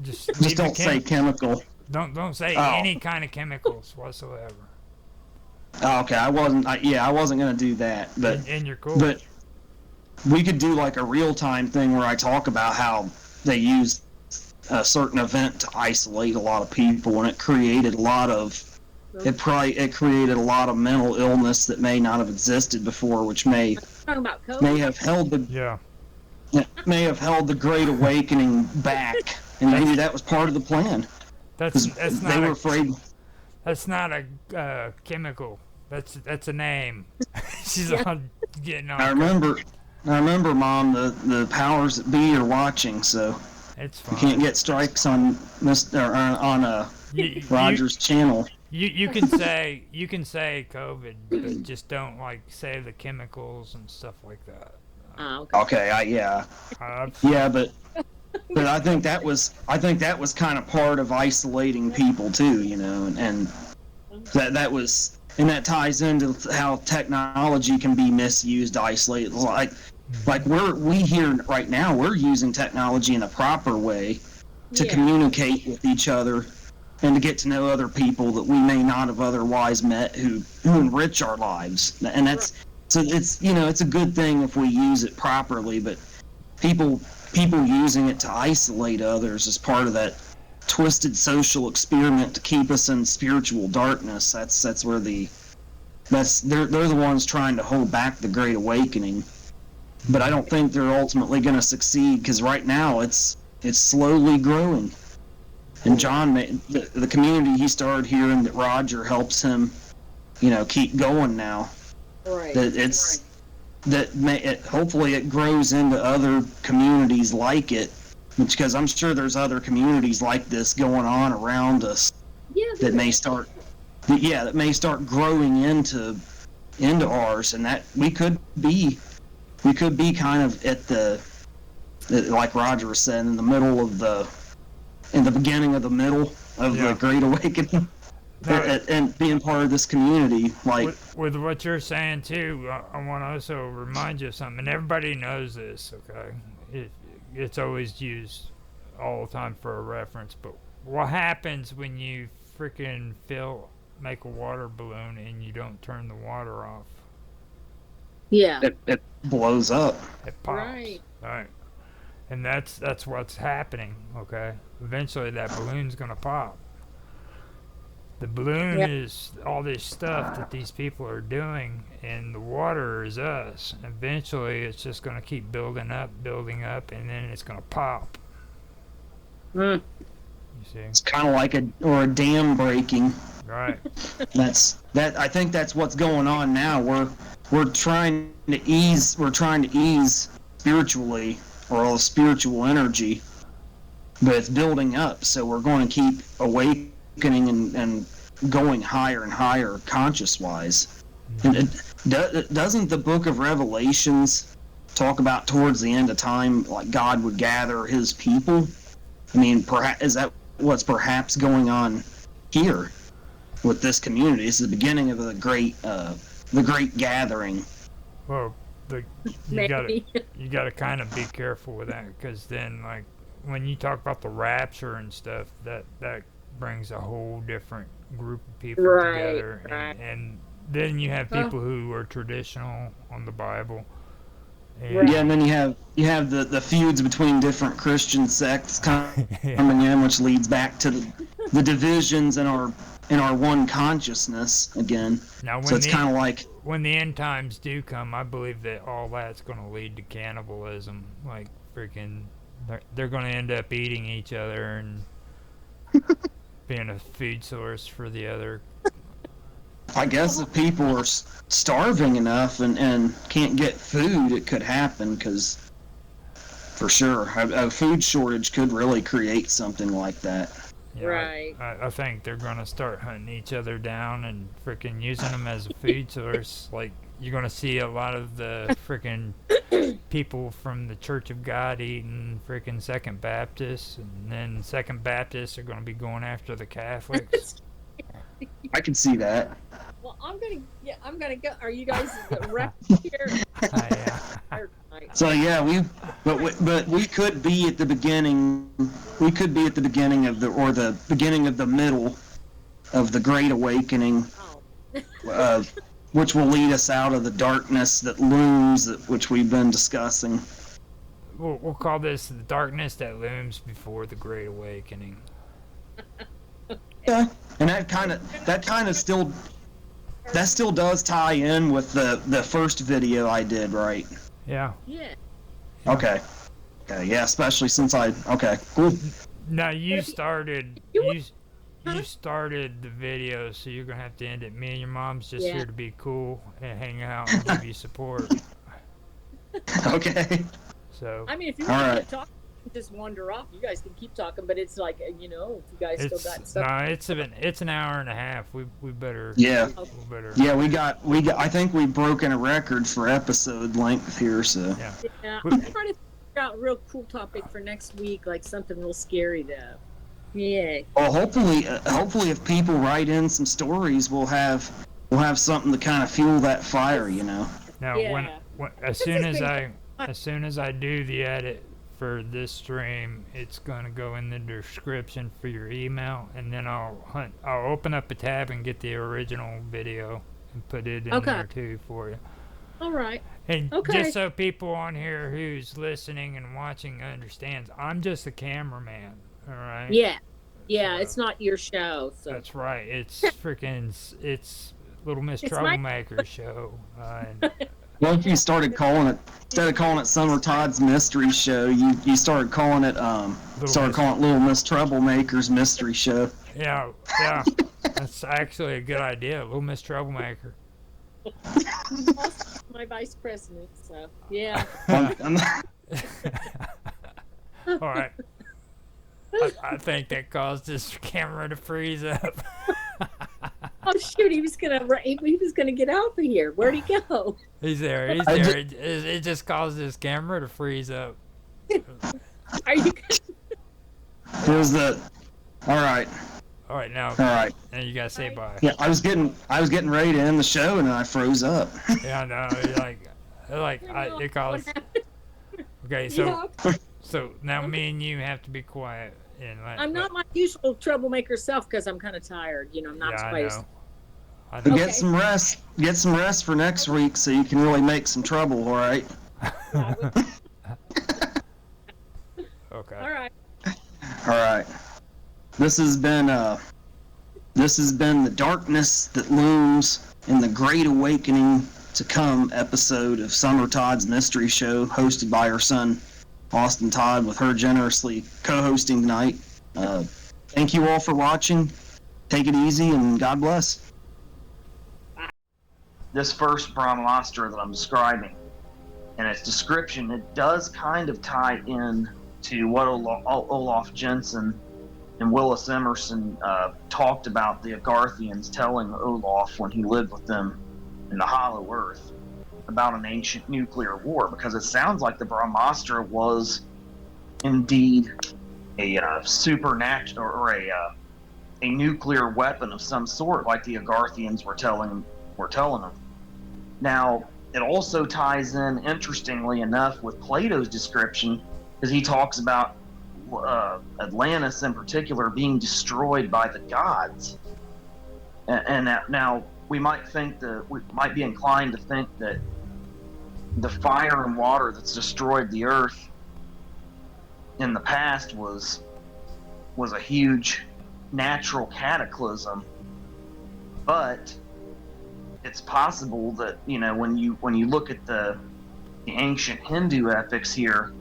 don't say chemical. Don't say Oh. any kind of chemicals whatsoever. Oh, okay, I wasn't going to do that, but And you're cool. But we could do like a real-time thing where I talk about how they used a certain event to isolate a lot of people, and it created a lot of mental illness that may not have existed before, which may Talking about COVID. may have held the Great Awakening back, and maybe that was part of the plan. That's They were afraid. That's not a chemical. That's a name. She's all getting on. I remember, Mom. The powers that be are watching, so It's you fine. can't get strikes on You- Roger's channel. You can say COVID, but just don't like say the chemicals and stuff like that. Okay. Okay, yeah, but I think that was kind of part of isolating people too, and that was, and that ties into how technology can be misused to isolate. Like we here right now, we're using technology in a proper way to communicate with each other and to get to know other people that we may not have otherwise met who enrich our lives. And that's so it's a good thing if we use it properly, but people using it to isolate others as part of that twisted social experiment to keep us in spiritual darkness. That's where they're the ones trying to hold back the Great Awakening. But I don't think they're ultimately going to succeed, because right now it's slowly growing. And John, the community he started here, and that Roger helps him, keep going now. Right. Hopefully it grows into other communities like it, because I'm sure there's other communities like this going on around us that may start growing into ours, and that we could be kind of at the like Roger was saying, in the beginning of the middle of the Great Awakening. And being part of this community, like with what you're saying too, I want to also remind you of something, and everybody knows this, okay? It's always used all the time for a reference, but what happens when you freaking make a water balloon and you don't turn the water off? Yeah. it blows up. It pops. Right. Right. And that's what's happening, okay? Eventually that balloon's gonna pop. The balloon is all this stuff that these people are doing, and the water is us. Eventually, it's just going to keep building up, and then it's going to pop. You see? It's kind of like a dam breaking. Right. I think that's what's going on now. We're trying to ease spiritually, or all the spiritual energy, but it's building up. So we're going to keep awakening and going higher and higher conscious-wise. And doesn't the book of Revelations talk about towards the end of time, like God would gather his people? I mean, is that what's perhaps going on here with this community? It's the beginning of the great gathering. Well, you gotta kind of be careful with that, because then, like, when you talk about the rapture and stuff, that brings a whole different group of people together, and then you have people who are traditional on the Bible. And and then you have the feuds between different Christian sects coming in, which leads back to the divisions in our one consciousness again. Now, So it's kind of like, when the end times do come, I believe that all that's going to lead to cannibalism. Like, freaking, they're going to end up eating each other and being a food source for the other. I guess if people are starving enough and can't get food, it could happen, because for sure a food shortage could really create something like that. Yeah, Right. I think they're going to start hunting each other down and freaking using them as a food source. Like, you're going to see a lot of the freaking people from the Church of God eating freaking Second Baptists, and then Second Baptists are going to be going after the Catholics. I can see that. Well, I'm gonna go. Are you guys wrapped here? Yeah. So yeah, but we could be at the beginning. We could be at the beginning of the beginning of the middle of the Great Awakening, which will lead us out of the darkness that looms, which we've been discussing. We'll call this the darkness that looms before the Great Awakening. Yeah, and that kind of still does tie in with the first video I did, right? Yeah. Yeah. Okay. Okay. Yeah, especially since okay, cool. Now you started you started the video, so you're gonna have to end it. Me and your mom's just here to be cool and hang out and give you support. Okay. So. I mean, if you want to talk, just wander off. You guys can keep talking, but it's like, if you guys still got stuff. No, it's an hour and a half. We better. Yeah. We better. Yeah, we got. I think we've broken a record for episode length here. So. Yeah. I'm trying to figure out a real cool topic for next week, like something real scary though. Yeah. Well, hopefully, if people write in some stories, we'll have something to kind of fuel that fire, Now, when as soon as I do the edit for this stream, it's gonna go in the description for your email, and then I'll open up a tab and get the original video and put it in there too for you. All right. And just so people on here who's listening and watching understands, I'm just a cameraman. All right. Yeah. So, it's not your show. So. That's right. It's Little Miss Troublemaker's show. Well, if you started calling it, instead of calling it Summer Todd's Mystery Show, you started calling it Little Miss Troublemaker's Mystery Show. Yeah. That's actually a good idea. Little Miss Troublemaker. My vice president, so yeah. All right. I think that caused this camera to freeze up. Oh shoot! He was gonna get out of here. Where'd he go? He's there. It just caused this camera to freeze up. Are you? Here's the. All right. All right now. All right. Now you gotta say bye. Yeah, I was getting ready to end the show and I froze up. Yeah, no, it caused. Okay, so now me and you have to be quiet. I'm not my usual troublemaker self because I'm kind of tired. I'm not supposed. I know. Get some rest. Get some rest for next week so you can really make some trouble. All right. Okay. All right. All right. This has been the darkness that looms in the Great Awakening to come episode of Summer Todd's Mystery Show, hosted by her son Austin Todd, with her generously co-hosting tonight. Thank you all for watching. Take it easy and God bless. This first Brahmastra that I'm describing, and its description, it does kind of tie in to what Olaf Jensen and Willis Emerson talked about the Agarthians telling Olaf when he lived with them in the Hollow Earth about an ancient nuclear war, because it sounds like the Brahmastra was indeed a supernatural or a nuclear weapon of some sort, like the Agarthians were telling them. Now, it also ties in, interestingly enough, with Plato's description, because he talks about Atlantis in particular being destroyed by the gods, and that now we might be inclined to think that the fire and water that's destroyed the earth in the past was a huge natural cataclysm, but it's possible that when you look at the ancient Hindu epics here,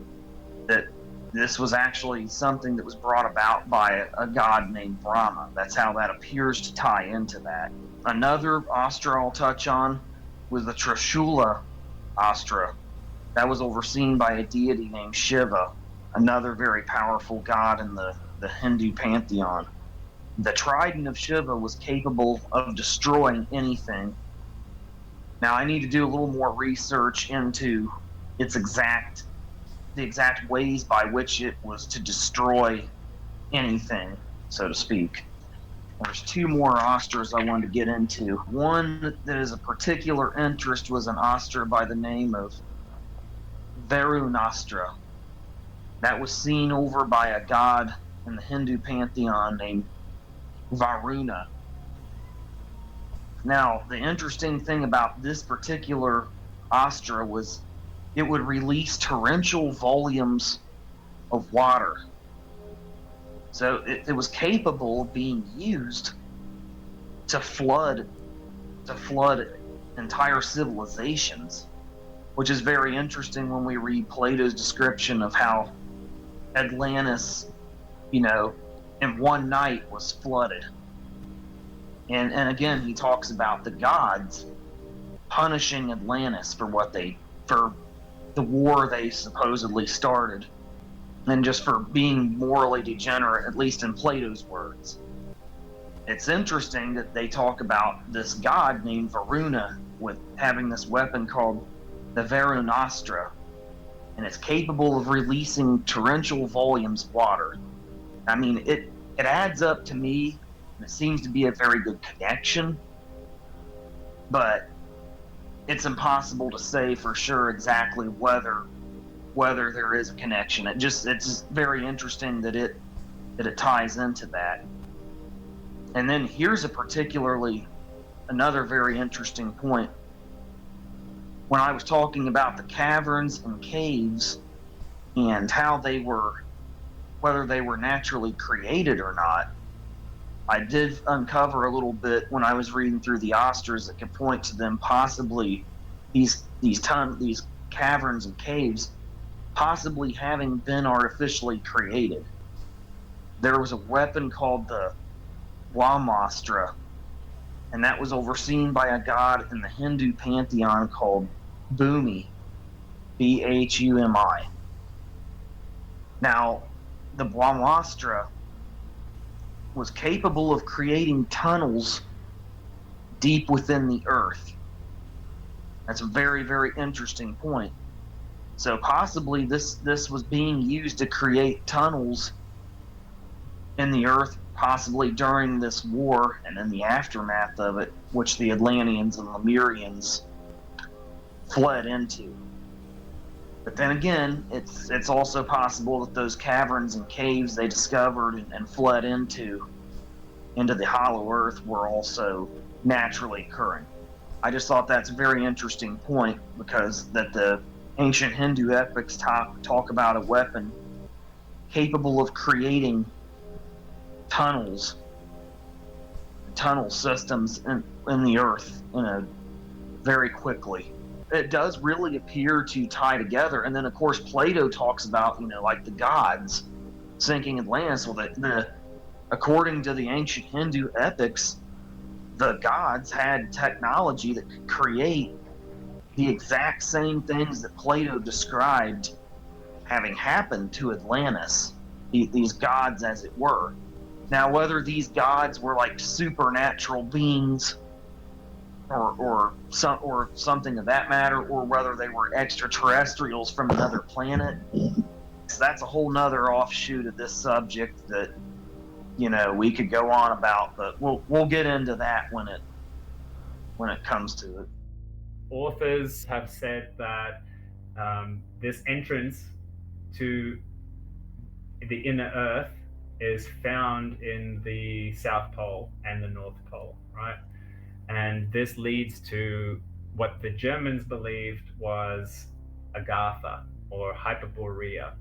that this was actually something that was brought about by a god named Brahma. That's how that appears to tie into that. Another Astra I'll touch on was the Trishula Astra. That was overseen by a deity named Shiva, another very powerful god in the Hindu pantheon. The trident of Shiva was capable of destroying anything. Now, I need to do a little more research into the exact ways by which it was to destroy anything, so to speak. There's two more ostras I wanted to get into. One that is a particular interest was an ostra by the name of Varunastra. That was seen over by a god in the Hindu pantheon named Varuna. Now, the interesting thing about this particular ostra was it would release torrential volumes of water. So it was capable of being used to flood entire civilizations, which is very interesting when we read Plato's description of how Atlantis, in one night was flooded. And again, he talks about the gods punishing Atlantis for the war they supposedly started, and just for being morally degenerate, at least in Plato's words. It's interesting that they talk about this god named Varuna with having this weapon called the Varunastra, and it's capable of releasing torrential volumes of water. I mean, it adds up to me, and it seems to be a very good connection, but it's impossible to say for sure exactly whether there is a connection. It's just very interesting that it ties into that. And then here's another very interesting point. When I was talking about the caverns and caves and how whether they were naturally created or not, I did uncover a little bit when I was reading through the ostras that could point to them possibly these caverns and caves possibly having been artificially created. There was a weapon called the Brahmastra, and that was overseen by a god in the Hindu pantheon called Bhumi, Bhumi. Now, the Brahmastra was capable of creating tunnels deep within the earth. That's a very, very interesting point. So possibly this was being used to create tunnels in the earth, possibly during this war and in the aftermath of it, which the Atlanteans and Lemurians fled into. But then again, it's also possible that those caverns and caves they discovered and fled into the hollow earth were also naturally occurring. I just thought that's a very interesting point, because that the ancient Hindu epics talk about a weapon capable of creating tunnel systems in the earth, very quickly. It does really appear to tie together. And then of course Plato talks about, like the gods sinking Atlantis. Well, according to the ancient Hindu epics, the gods had technology that could create the exact same things that Plato described having happened to Atlantis, these gods as it were. Now, whether these gods were like supernatural beings or something of that matter, or whether they were extraterrestrials from another planet, so that's a whole nother offshoot of this subject that we could go on about, but we'll get into that when it comes to it. Authors have said that this entrance to the inner Earth is found in the South Pole and the North Pole, right? And this leads to what the Germans believed was Agartha or Hyperborea,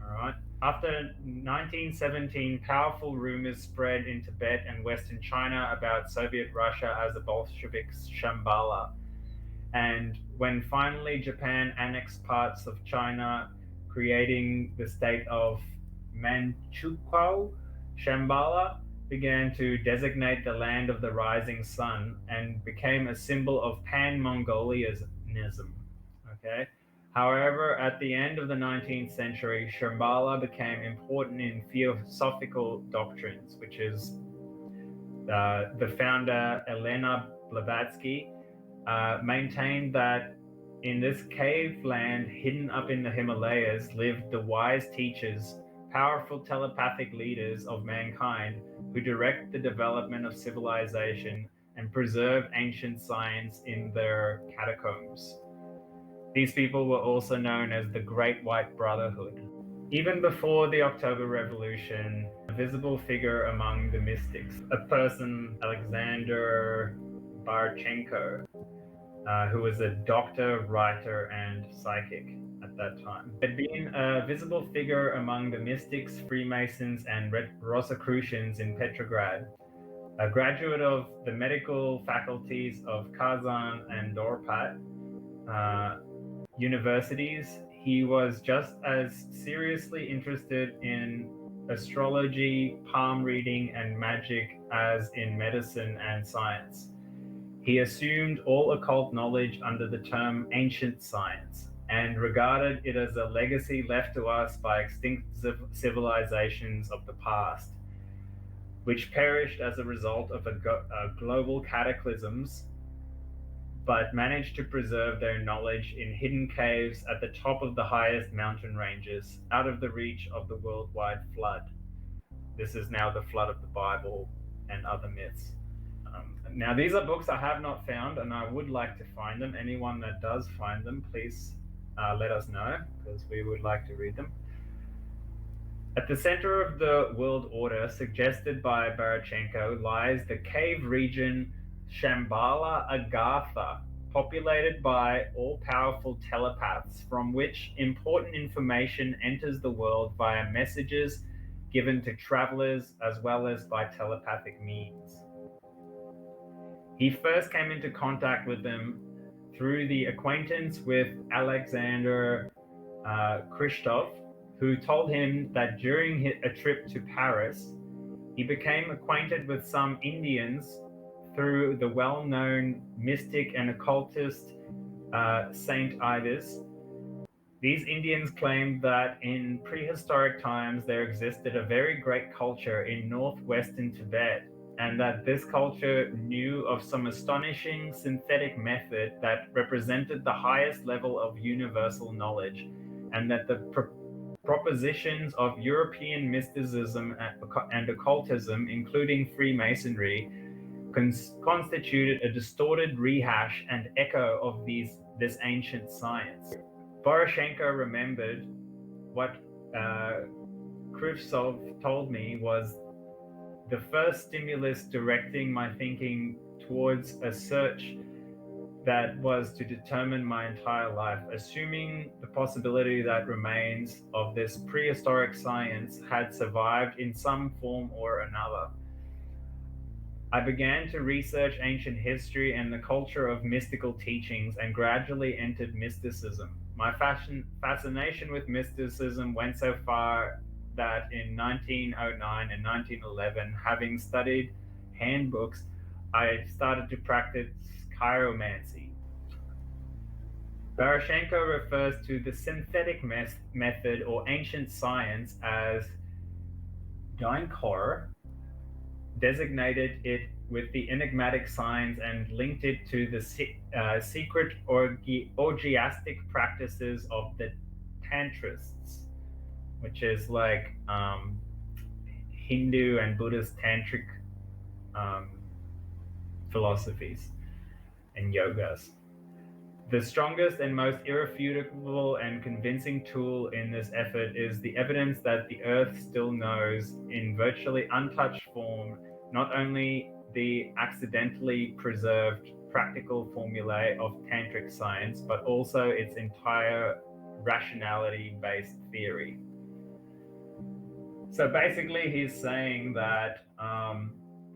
all right? After 1917, powerful rumors spread in Tibet and Western China about Soviet Russia as the Bolsheviks' Shambhala. And when finally Japan annexed parts of China, creating the state of Manchukuo, Shambhala began to designate the land of the rising sun and became a symbol of Pan-Mongolianism. Okay. However, at the end of the 19th century, Shambhala became important in theosophical doctrines, which is the founder Elena Blavatsky maintained that In this cave land hidden up in the Himalayas lived the wise teachers, powerful telepathic leaders of mankind who direct the development of civilization and preserve ancient science in their catacombs. These people were also known as the Great White Brotherhood. Even before the October Revolution, a visible figure among the mystics, a person, Alexander Barchenko, who was a doctor, writer, and psychic at that time, had been a visible figure among the mystics, Freemasons, and Rosicrucians in Petrograd. A graduate of the medical faculties of Kazan and Dorpat universities, he was just as seriously interested in astrology, palm reading, and magic as in medicine and science. He assumed all occult knowledge under the term ancient science and regarded it as a legacy left to us by extinct civilizations of the past, which perished as a result of global cataclysms, but managed to preserve their knowledge in hidden caves at the top of the highest mountain ranges, out of the reach of the worldwide flood. This is now the flood of the Bible and other myths. Now, these are books I have not found, and I would like to find them. Anyone that does find them, please let us know, because we would like to read them. At the center of the world order suggested by Barchenko lies the cave region Shambhala Agartha, populated by all-powerful telepaths, from which important information enters the world via messages given to travelers as well as by telepathic means. He first came into contact with them through the acquaintance with Alexander Christoph, who told him that during a trip to Paris, he became acquainted with some Indians through the well-known mystic and occultist Saint Ives. These Indians claimed that in prehistoric times there existed a very great culture in northwestern Tibet, and that this culture knew of some astonishing synthetic method that represented the highest level of universal knowledge, and that the propositions of European mysticism and occultism, including Freemasonry, constituted a distorted rehash and echo of this ancient science. Poroshenko remembered what Krivtsov told me was the first stimulus directing my thinking towards a search that was to determine my entire life, assuming the possibility that remains of this prehistoric science had survived in some form or another. I began to research ancient history and the culture of mystical teachings and gradually entered mysticism. My fascination with mysticism went so far that in 1909 and 1911, having studied handbooks, I started to practice chiromancy. Barchenko refers to the synthetic method or ancient science as Dainkor, designated it with the enigmatic signs and linked it to the secret orgiastic practices of the Tantrists, which is like Hindu and Buddhist tantric philosophies and yogas. The strongest and most irrefutable and convincing tool in this effort is the evidence that the Earth still knows, in virtually untouched form, not only the accidentally preserved practical formulae of tantric science, but also its entire rationality-based theory. So basically he's saying that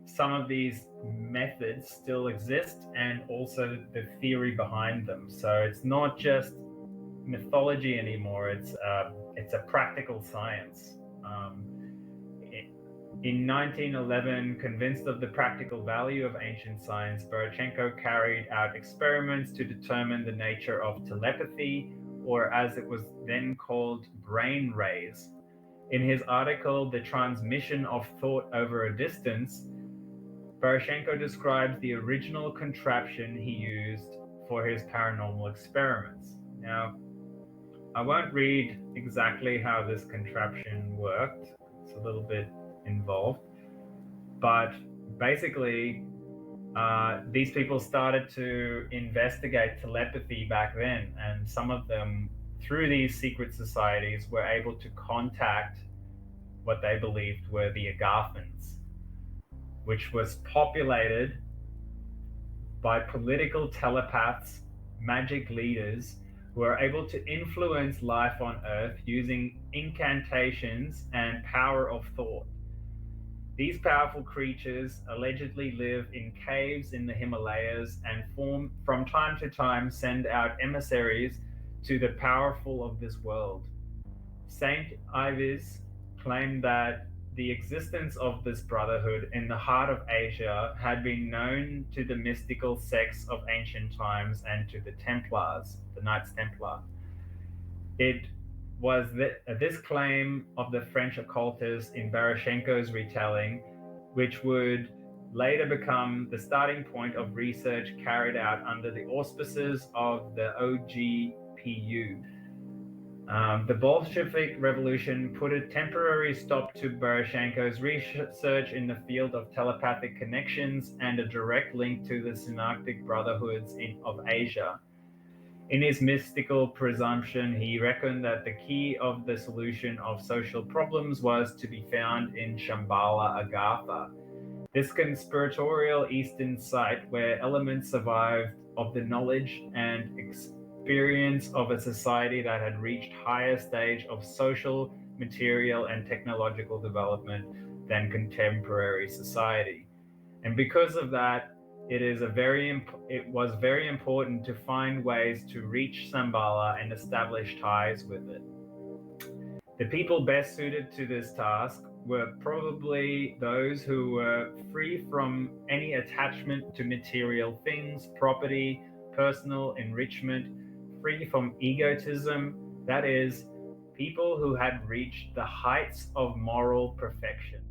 some of these methods still exist, and also the theory behind them. So it's not just mythology anymore, it's a practical science. In 1911, convinced of the practical value of ancient science, Barchenko carried out experiments to determine the nature of telepathy, or as it was then called, brain rays. In his article, The Transmission of Thought Over a Distance, Barchenko describes the original contraption he used for his paranormal experiments. Now, I won't read exactly how this contraption worked. It's a little bit involved. But basically, these people started to investigate telepathy back then, and some of them, through these secret societies, were able to contact what they believed were the Agathans, which was populated by political telepaths, magic leaders who are able to influence life on Earth using incantations and power of thought. These powerful creatures allegedly live in caves in the Himalayas and from time to time send out emissaries to the powerful of this world. Saint Ives claimed that the existence of this brotherhood in the heart of Asia had been known to the mystical sects of ancient times and to the Templars, the Knights Templar. It was this claim of the French occultist in Barashenko's retelling, which would later become the starting point of research carried out under the auspices of the OGPU. The Bolshevik Revolution put a temporary stop to Barashenko's research in the field of telepathic connections and a direct link to the Synarchic Brotherhoods of Asia. In his mystical presumption, he reckoned that the key of the solution of social problems was to be found in Shambhala Agartha, this conspiratorial Eastern site where elements survived of the knowledge and experience of a society that had reached higher stage of social, material, and technological development than contemporary society. And because of that, it was very important to find ways to reach Shambhala and establish ties with it. The people best suited to this task were probably those who were free from any attachment to material things, property, personal enrichment, free from egotism, that is, people who had reached the heights of moral perfection.